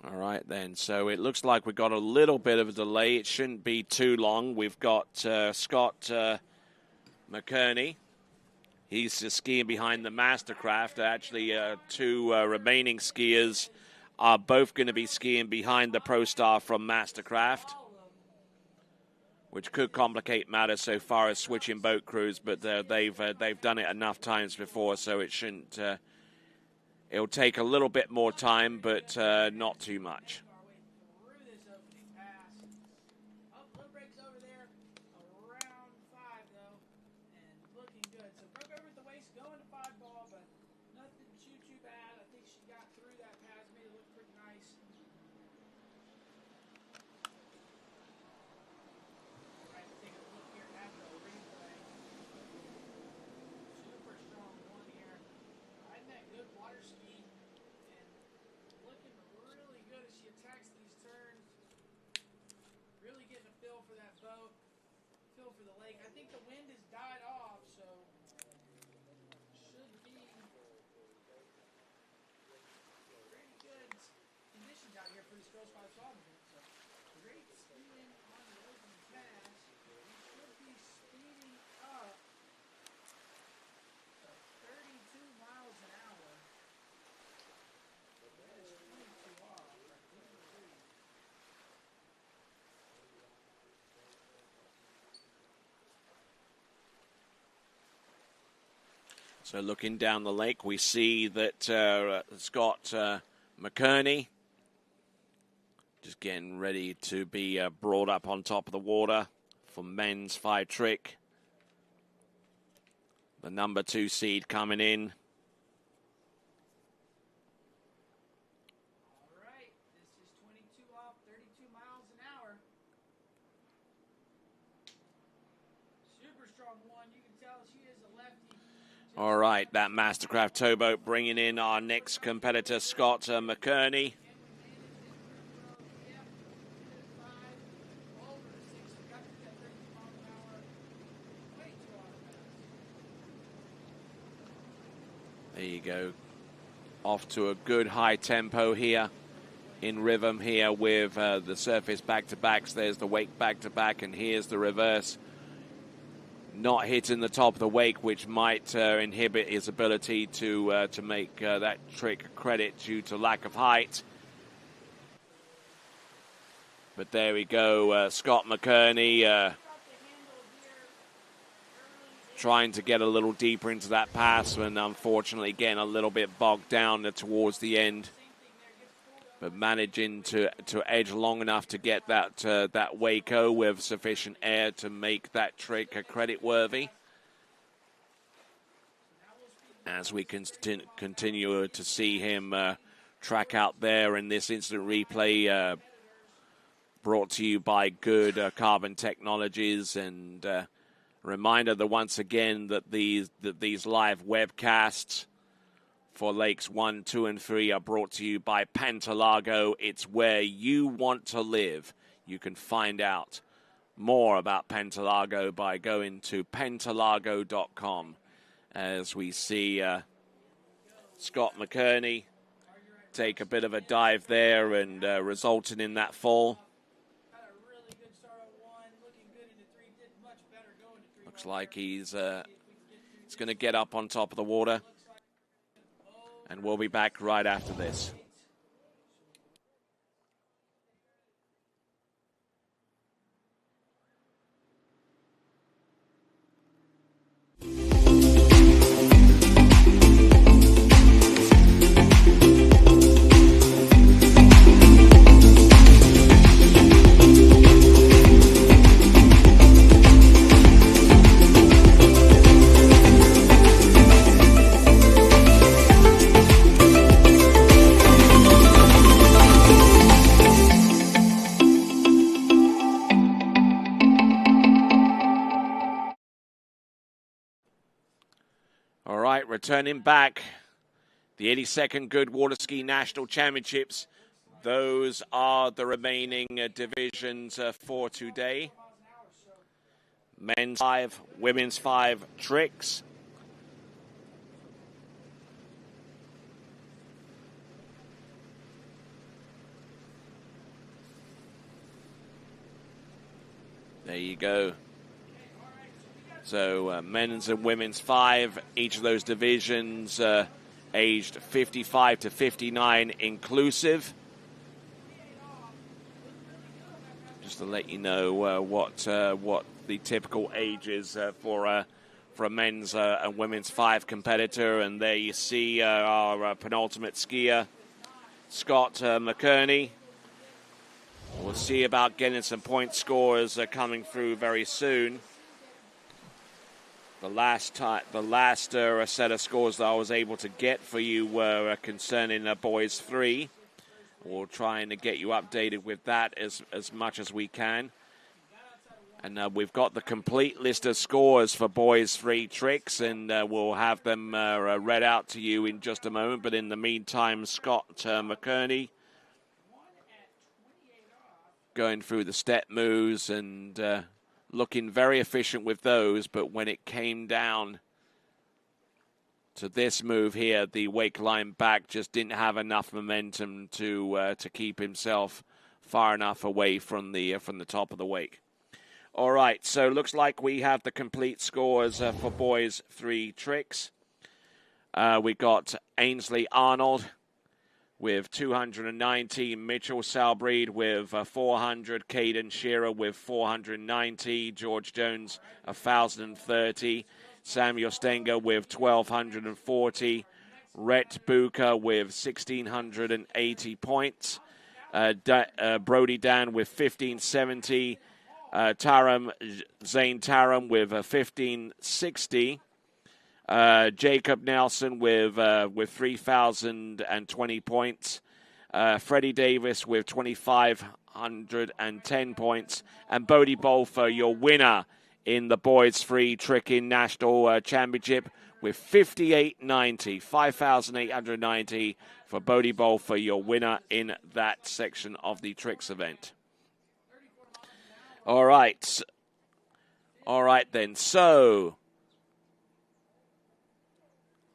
All right, then. So it looks like we've got a little bit of a delay. It shouldn't be too long. We've got Scott McKerney. He's skiing behind the Mastercraft. Actually, two remaining skiers are both going to be skiing behind the Pro Star from Mastercraft, which could complicate matters so far as switching boat crews, but they've done it enough times before, so it shouldn't... It'll take a little bit more time, but not too much. So looking down the lake, we see that Scott McKerney just getting ready to be brought up on top of the water for men's 5-trick. The number 2 seed coming in. All right, that Mastercraft towboat bringing in our next competitor, Scott McKerney. There you go. Off to a good high tempo here in rhythm here with the surface back-to-backs. There's the wake back-to-back, and here's the reverse. Not hitting the top of the wake, which might inhibit his ability to make that trick a credit due to lack of height. But there we go, Scott McKerney trying to get a little deeper into that pass, and unfortunately getting a little bit bogged down towards the end. But managing to edge long enough to get that Waco with sufficient air to make that trick credit worthy. As we continue to see him track out there in this instant replay, brought to you by Goode Carbon Technologies, and reminder that once again that these live webcasts for Lakes 1, 2, and 3 are brought to you by Pantalago. It's where you want to live. You can find out more about Pantalago by going to pantalago.com. As we see Scott McKerney take a bit of a dive there and resulting in that fall. Looks like he's going to get up on top of the water. And we'll be back right after this. right, returning back. The 82nd Goode Water Ski National Championships. Those are the remaining divisions for today. Men's 5, women's 5 tricks. There you go. So men's and women's 5, each of those divisions aged 55 to 59 inclusive. Just to let you know what the typical age is for a men's and women's 5 competitor. And there you see our penultimate skier, Scott McKerney. We'll see about getting some point scores coming through very soon. The last set of scores that I was able to get for you were concerning boys 3. We'll try and get you updated with that as much as we can. And we've got the complete list of scores for boys 3 tricks, and we'll have them read out to you in just a moment. But in the meantime, Scott McKerney going through the step moves and looking very efficient with those, but when it came down to this move here, the wake line back just didn't have enough momentum to keep himself far enough away from the top of the wake. All right, so looks like we have the complete scores for boys 3 tricks. We got Ainsley Arnold with 290, Mitchell Salbreed with 400, Kaden Sheer with 490, George Jones 1,030, Samuel Stanger with 1,240, Rett Buer with 1,680 points, Brody Dan with 1,570, Zane Tarum with 1,560. Jacob Nelson with 3,020 points. Freddy Davis with 2,510 points. And Bod Baler, your winner in the boys 3 tricking national championship with 5,890. 5,890 for Bod Baler, your winner in that section of the tricks event. All right. All right then. So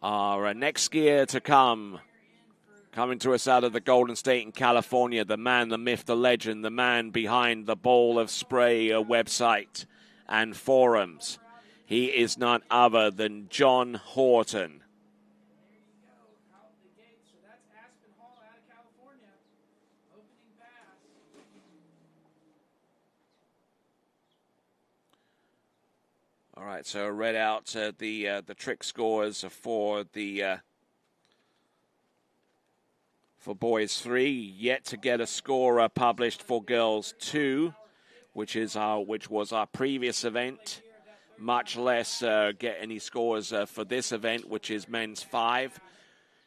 our next skier to come, coming to us out of the Golden State in California, the man, the myth, the legend, the man behind the Ball of Spray website and forums. He is none other than John Horton. All right, so I read out the trick scores for boys 3. Yet to get a score published for girls 2, which was our previous event. Much less get any scores for this event, which is men's 5.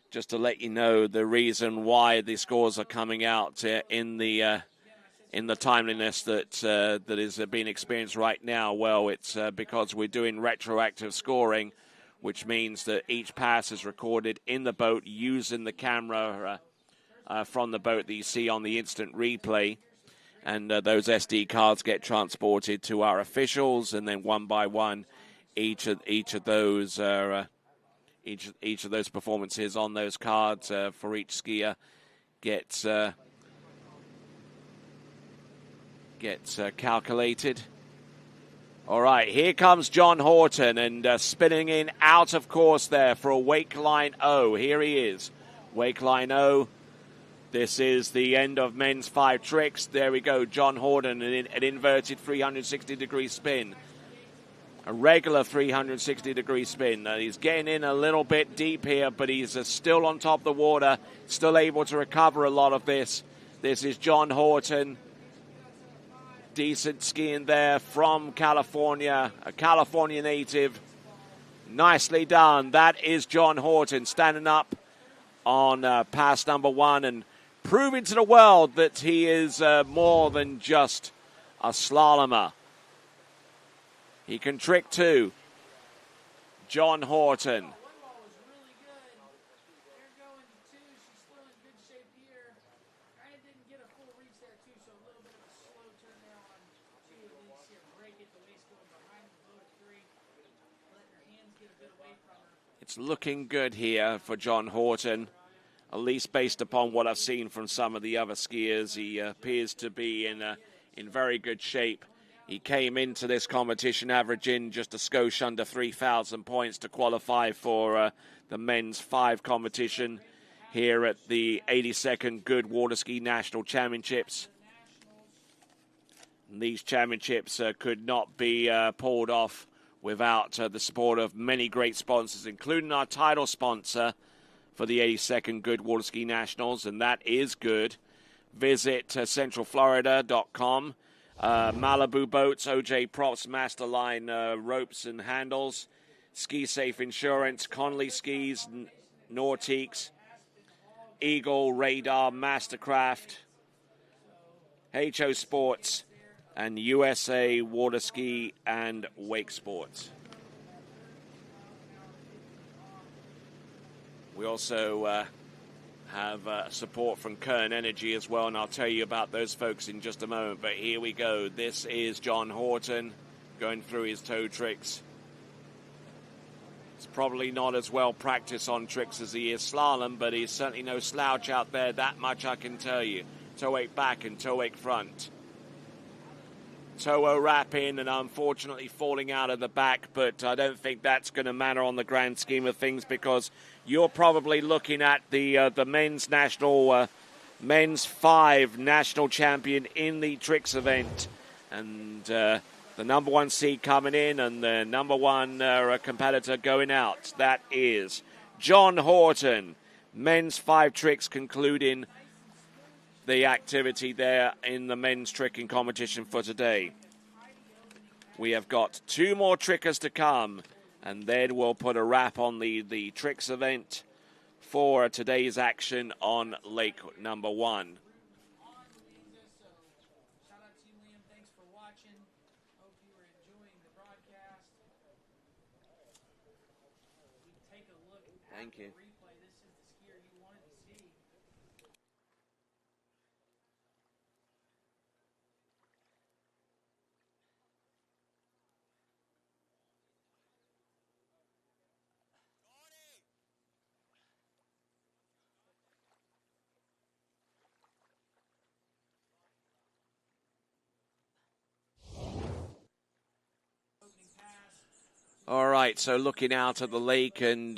Just to let you know the reason why the scores are coming out in the timeliness that is being experienced right now. Well, it's because we're doing retroactive scoring, which means that each pass is recorded in the boat using the camera from the boat that you see on the instant replay. And those SD cards get transported to our officials, and then one by one, each of those performances on those cards for each skier gets calculated. All right, here comes John Horton, and spinning in out of course there for a wake line O. Here he is, wake line O. This is the end of men's 5 tricks. There we go, John Horton, an inverted 360-degree spin. A regular 360-degree spin. He's getting in a little bit deep here, but he's still on top of the water, still able to recover a lot of this. This is John Horton. Decent skiing there from California, a California native. Nicely done. That is John Horton standing up on pass number 1 and proving to the world that he is more than just a slalomer. He can trick too. John Horton. It's looking good here for John Horton, at least based upon what I've seen from some of the other skiers. He appears to be in very good shape. He came into this competition averaging just a skosh under 3,000 points to qualify for the men's 5 competition here at the 82nd Goode Water Ski National Championships. And these championships could not be pulled off without the support of many great sponsors, including our title sponsor for the 82nd Goode Water Ski Nationals, and that is Goode. Visit centralflorida.com. Malibu Boats, OJ Props, Masterline ropes and handles, Ski Safe Insurance, Conley Skis, Nortiques, Eagle, Radar, Mastercraft, HO Sports, and USA Water Ski and Wake Sports. We also have support from Kern Energy as well, and I'll tell you about those folks in just a moment. But here we go. This is John Horton going through his toe tricks. He's probably not as well practiced on tricks as he is slalom, but he's certainly no slouch out there, that much I can tell you. Toe wake back and toe wake front. Toe wrap in and unfortunately falling out of the back, but I don't think that's going to matter on the grand scheme of things, because you're probably looking at the men's national, men's 5 national champion in the tricks event, and the number 1 seed coming in and the number 1 competitor going out. That is John Horton, men's 5 tricks, concluding the activity there in the men's tricking competition for today. We have got 2 more trickers to come, and then we'll put a wrap on the tricks event for today's action on Lake number 1. Thank you. All right, so looking out at the lake and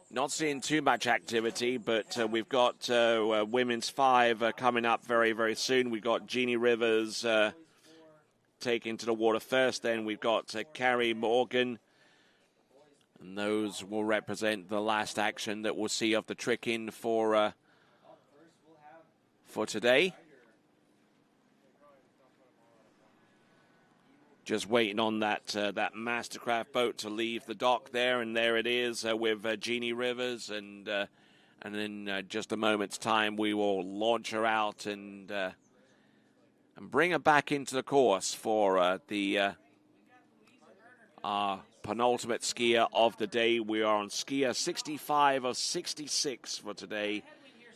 not seeing too much activity, but we've got women's 5 coming up very, very soon. We've got Jeannie Rivers taking to the water first. Then we've got Carrie Morgan, and those will represent the last action that we'll see of the tricking for today. Just waiting on that Mastercraft boat to leave the dock there, and there it is with Jeannie Rivers, and in just a moment's time we will launch her out and bring her back into the course for our penultimate skier of the day. We are on skier 65 of 66 for today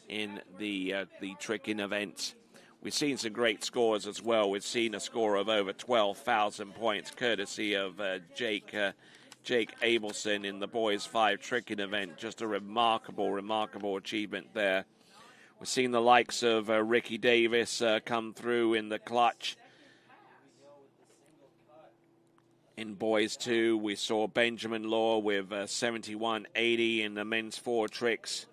in the tricking event. We've seen some great scores as well. We've seen a score of over 12,000 points, courtesy of Jake Abelson in the boys 5 tricking event. Just a remarkable, remarkable achievement there. We've seen the likes of Ricky Davis come through in the clutch. In boys 2, we saw Benjamin Lohr with 71.80 in the men's 4 tricks.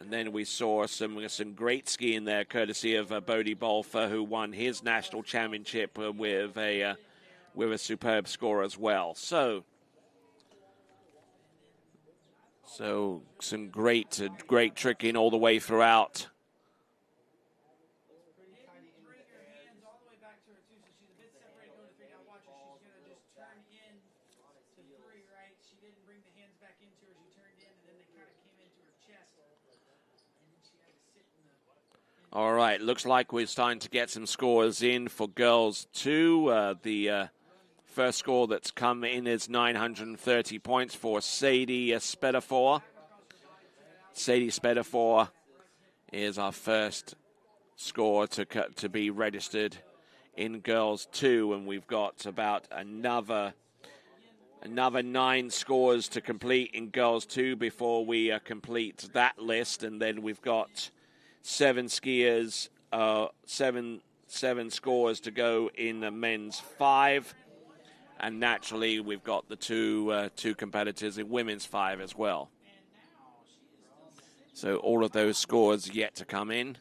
And then we saw some great skiing there, courtesy of Bod Baler, who won his national championship with a superb score as well. So some great tricking all the way throughout. All right, looks like we're starting to get some scores in for girls 2. The first score that's come in is 930 points for Sadie Spedifor. Sadie Spedifor is our first score to be registered in girls 2, and we've got about another Another 9 scores to complete in girls 2 before we complete that list, and then we've got 7 skiers, 7 scores to go in the men's 5, and naturally we've got the two competitors in women's 5 as well. So all of those scores yet to come in.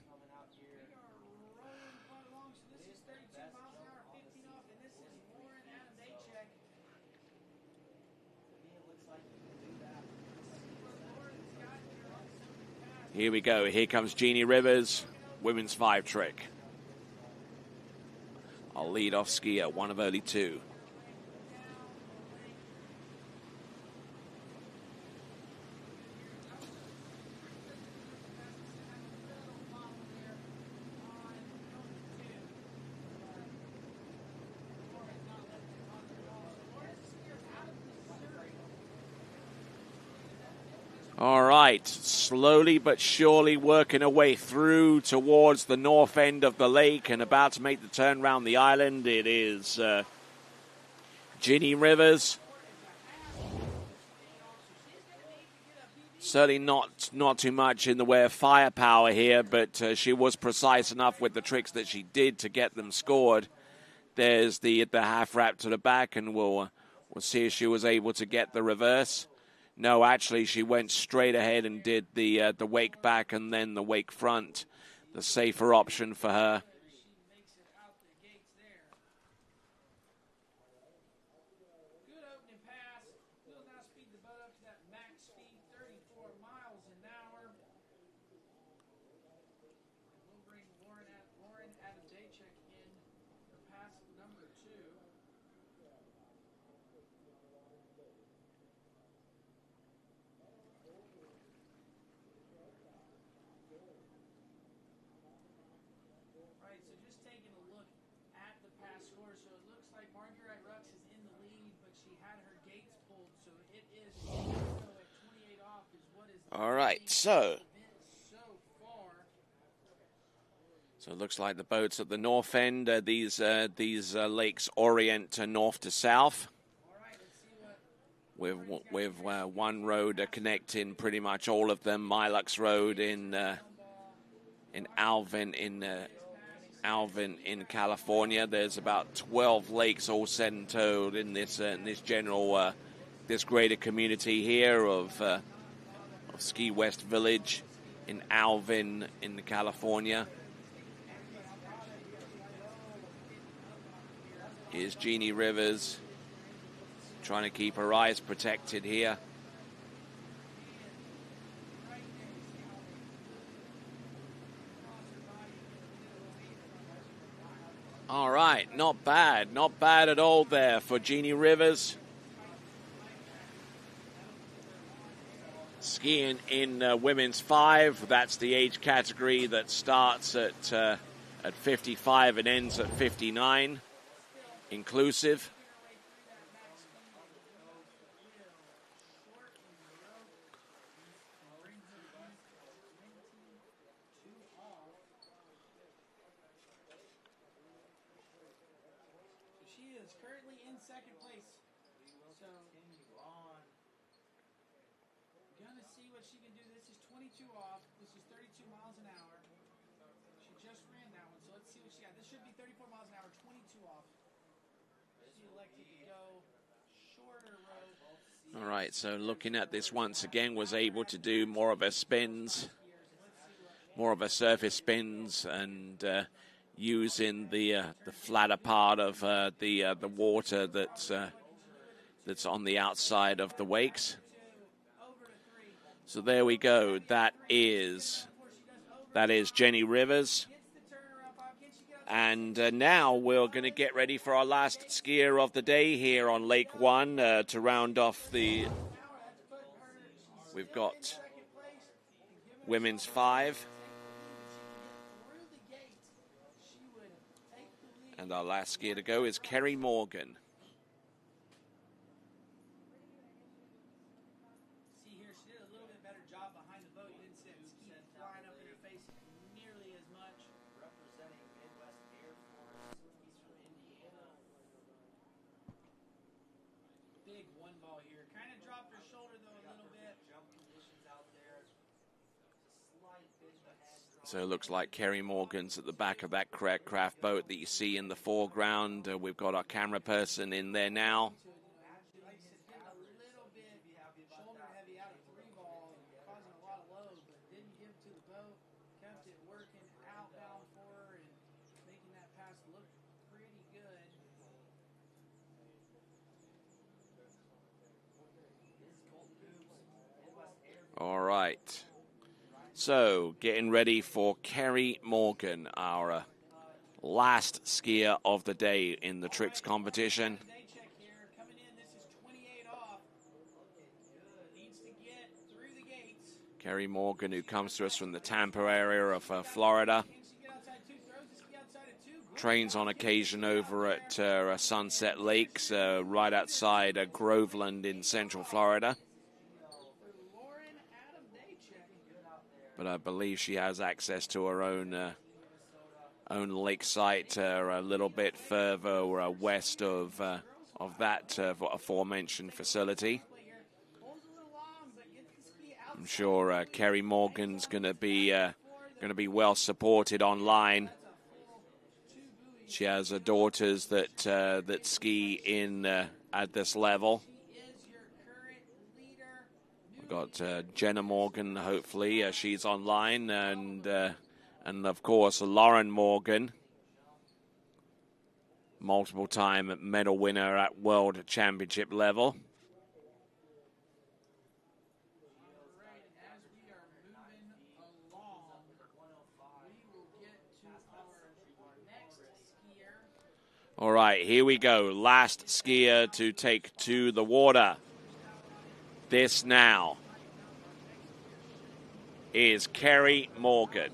Here we go. Here comes Jeannie Rivers, women's 5 trick. Our lead-off skier, one of only 2. All right, slowly but surely working our way through towards the north end of the lake and about to make the turn around the island. It is Ginny Rivers. Certainly not too much in the way of firepower here, but she was precise enough with the tricks that she did to get them scored. There's the half wrap to the back, and we'll see if she was able to get the reverse. No, actually, she went straight ahead and did the wake back and then the wake front, the safer option for her. All right, so it looks like the boats at the north end. These lakes orient north to south, with one road connecting pretty much all of them. Milux Road in Alvin in California. There's about 12 lakes all said and told in this general this greater community here of Ski West Village in Alvin in California. Here's Jeannie Rivers trying to keep her eyes protected here. All right, not bad at all there for Jeannie Rivers. Skiing in women's 5, that's the age category that starts at 55 and ends at 59, inclusive. She is currently in second place. So gonna see what she can do. This is 22 off. This is 32 miles an hour. She just ran that one, so let's see what she got. This should be 34 miles an hour, 22 off. She elected to go shorter road. All right, so looking at this once again, was able to do more of her spins, more of her surface spins, and using the flatter part of the water that's on the outside of the wakes. So there we go. That is Jenny Rivers. And now we're going to get ready for our last skier of the day here on Lake One to round off the... We've got women's 5. And our last skier to go is Carrie Morgan. one ball here. Kind of dropped her shoulder though a little bit. So it looks like Carrie Morgan's at the back of that craft boat that you see in the foreground. We've got our camera person in there now. All right. So, getting ready for Carrie Morgan, our last skier of the day in the tricks competition. Carrie Morgan, who comes to us from the Tampa area of Florida. Trains on occasion over at Sunset Lakes, right outside Groveland in Central Florida. But I believe she has access to her own lake site a little bit further west of that aforementioned facility. I'm sure Carrie Morgan's going to be well supported online. She has daughters that ski in at this level. Got Jenna Morgan, hopefully she's online, and of course Lauren Morgan, multiple-time medal winner at World Championship level. All right, here we go. Last skier to take to the water. This now is Carrie Morgan.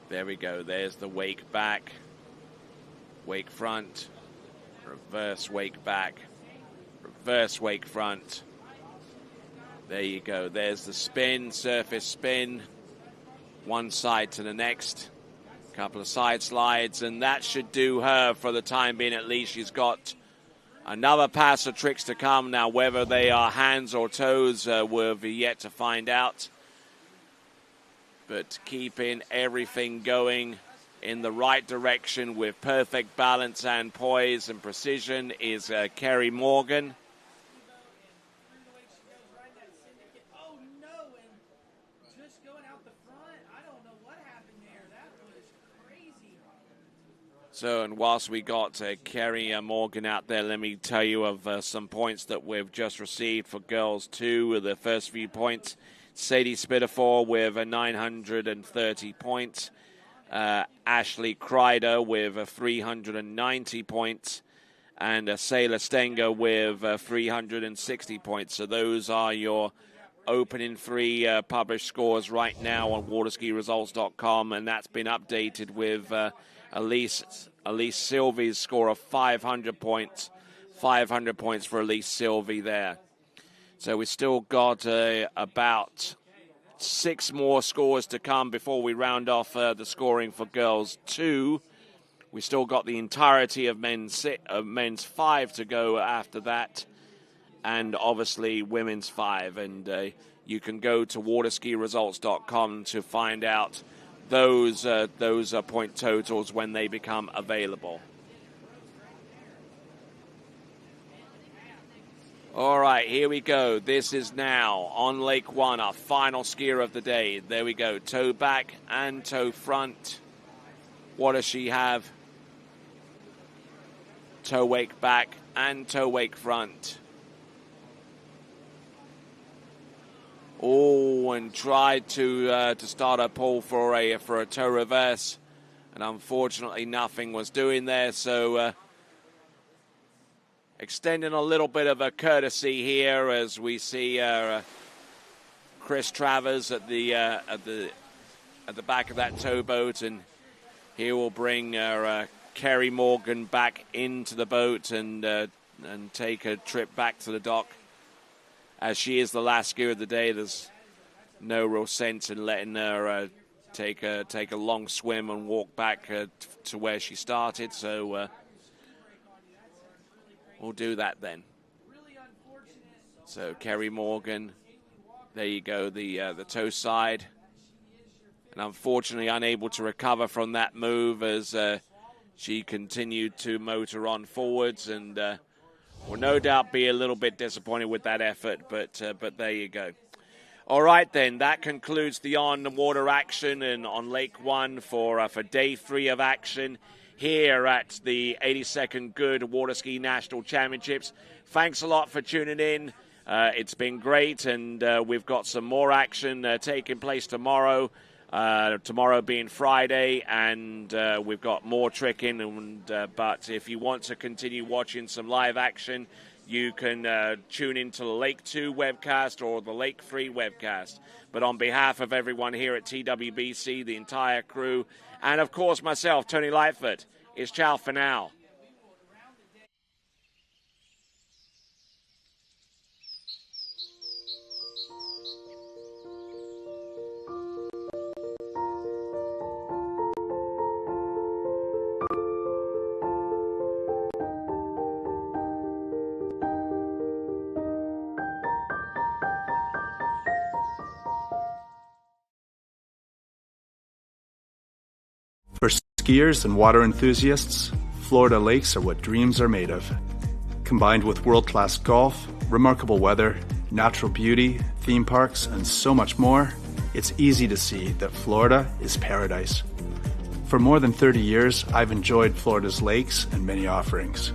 There we go. There's the wake back, wake front, reverse wake back, reverse wake front. There you go. There's the spin, surface spin. One side to the next, couple of side slides, and that should do her for the time being at least. She's got another pass of tricks to come. Now, whether they are hands or toes, we'll be yet to find out. But keeping everything going in the right direction with perfect balance and poise and precision is Carrie Morgan. So, and whilst we got Carrie Morgan out there, let me tell you of some points that we've just received for girls 2. The first few points, Sadie Spitafor with 930 points. Ashley Kreider with 390 points. And Sayla Stanger with 360 points. So those are your opening 3 published scores right now on waterskiresults.com. And that's been updated with Elise Silvey's score of 500 points. 500 points for Elise Silvey there. So we still got about 6 more scores to come before we round off the scoring for girls 2. We still got the entirety of men's 5 to go after that, and obviously women's 5. And you can go to waterskiresults.com to find out those point totals when they become available. All right, here we go. This is now on Lake One, our final skier of the day. There we go, toe back and toe front. What does she have? Toe wake back and toe wake front. Oh, and tried to start a pull for a toe reverse, and unfortunately nothing was doing there. So extending a little bit of a courtesy here as we see Chris Travers at the back of that towboat, and he will bring Carrie Morgan back into the boat and take a trip back to the dock. As she is the last skier of the day, there's no real sense in letting her take a long swim and walk back to where she started. So we'll do that then. So Carrie Morgan, there you go, the toe side. And unfortunately unable to recover from that move as she continued to motor on forwards, and will no doubt be a little bit disappointed with that effort, but there you go. All right, then, that concludes the on-water action and on Lake One for day 3 of action here at the 82nd Goode Water Ski National Championships. Thanks a lot for tuning in. It's been great, and we've got some more action taking place tomorrow. Tomorrow being Friday, and we've got more tricking. But if you want to continue watching some live action, you can tune into the Lake 2 webcast or the Lake 3 webcast. But on behalf of everyone here at TWBC, the entire crew, and of course myself, Tony Lightfoot, it's ciao for now. For skiers and water enthusiasts, Florida lakes are what dreams are made of. Combined with world-class golf, remarkable weather, natural beauty, theme parks, and so much more, it's easy to see that Florida is paradise. For more than 30 years, I've enjoyed Florida's lakes and many offerings.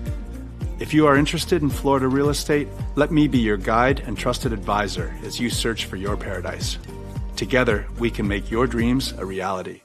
If you are interested in Florida real estate, let me be your guide and trusted advisor as you search for your paradise. Together, we can make your dreams a reality.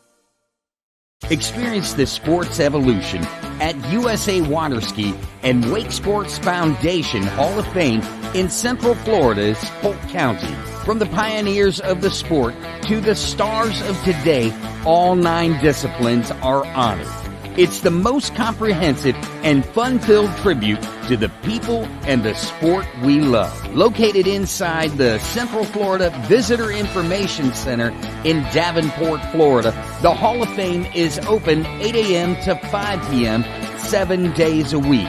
Experience the sports evolution at USA Waterski and Wake Sports Foundation Hall of Fame in Central Florida's Polk County. From the pioneers of the sport to the stars of today, all 9 disciplines are honored. It's the most comprehensive and fun-filled tribute to the people and the sport we love. Located inside the Central Florida Visitor Information Center in Davenport, Florida, the Hall of Fame is open 8 a.m. to 5 p.m. 7 days a week.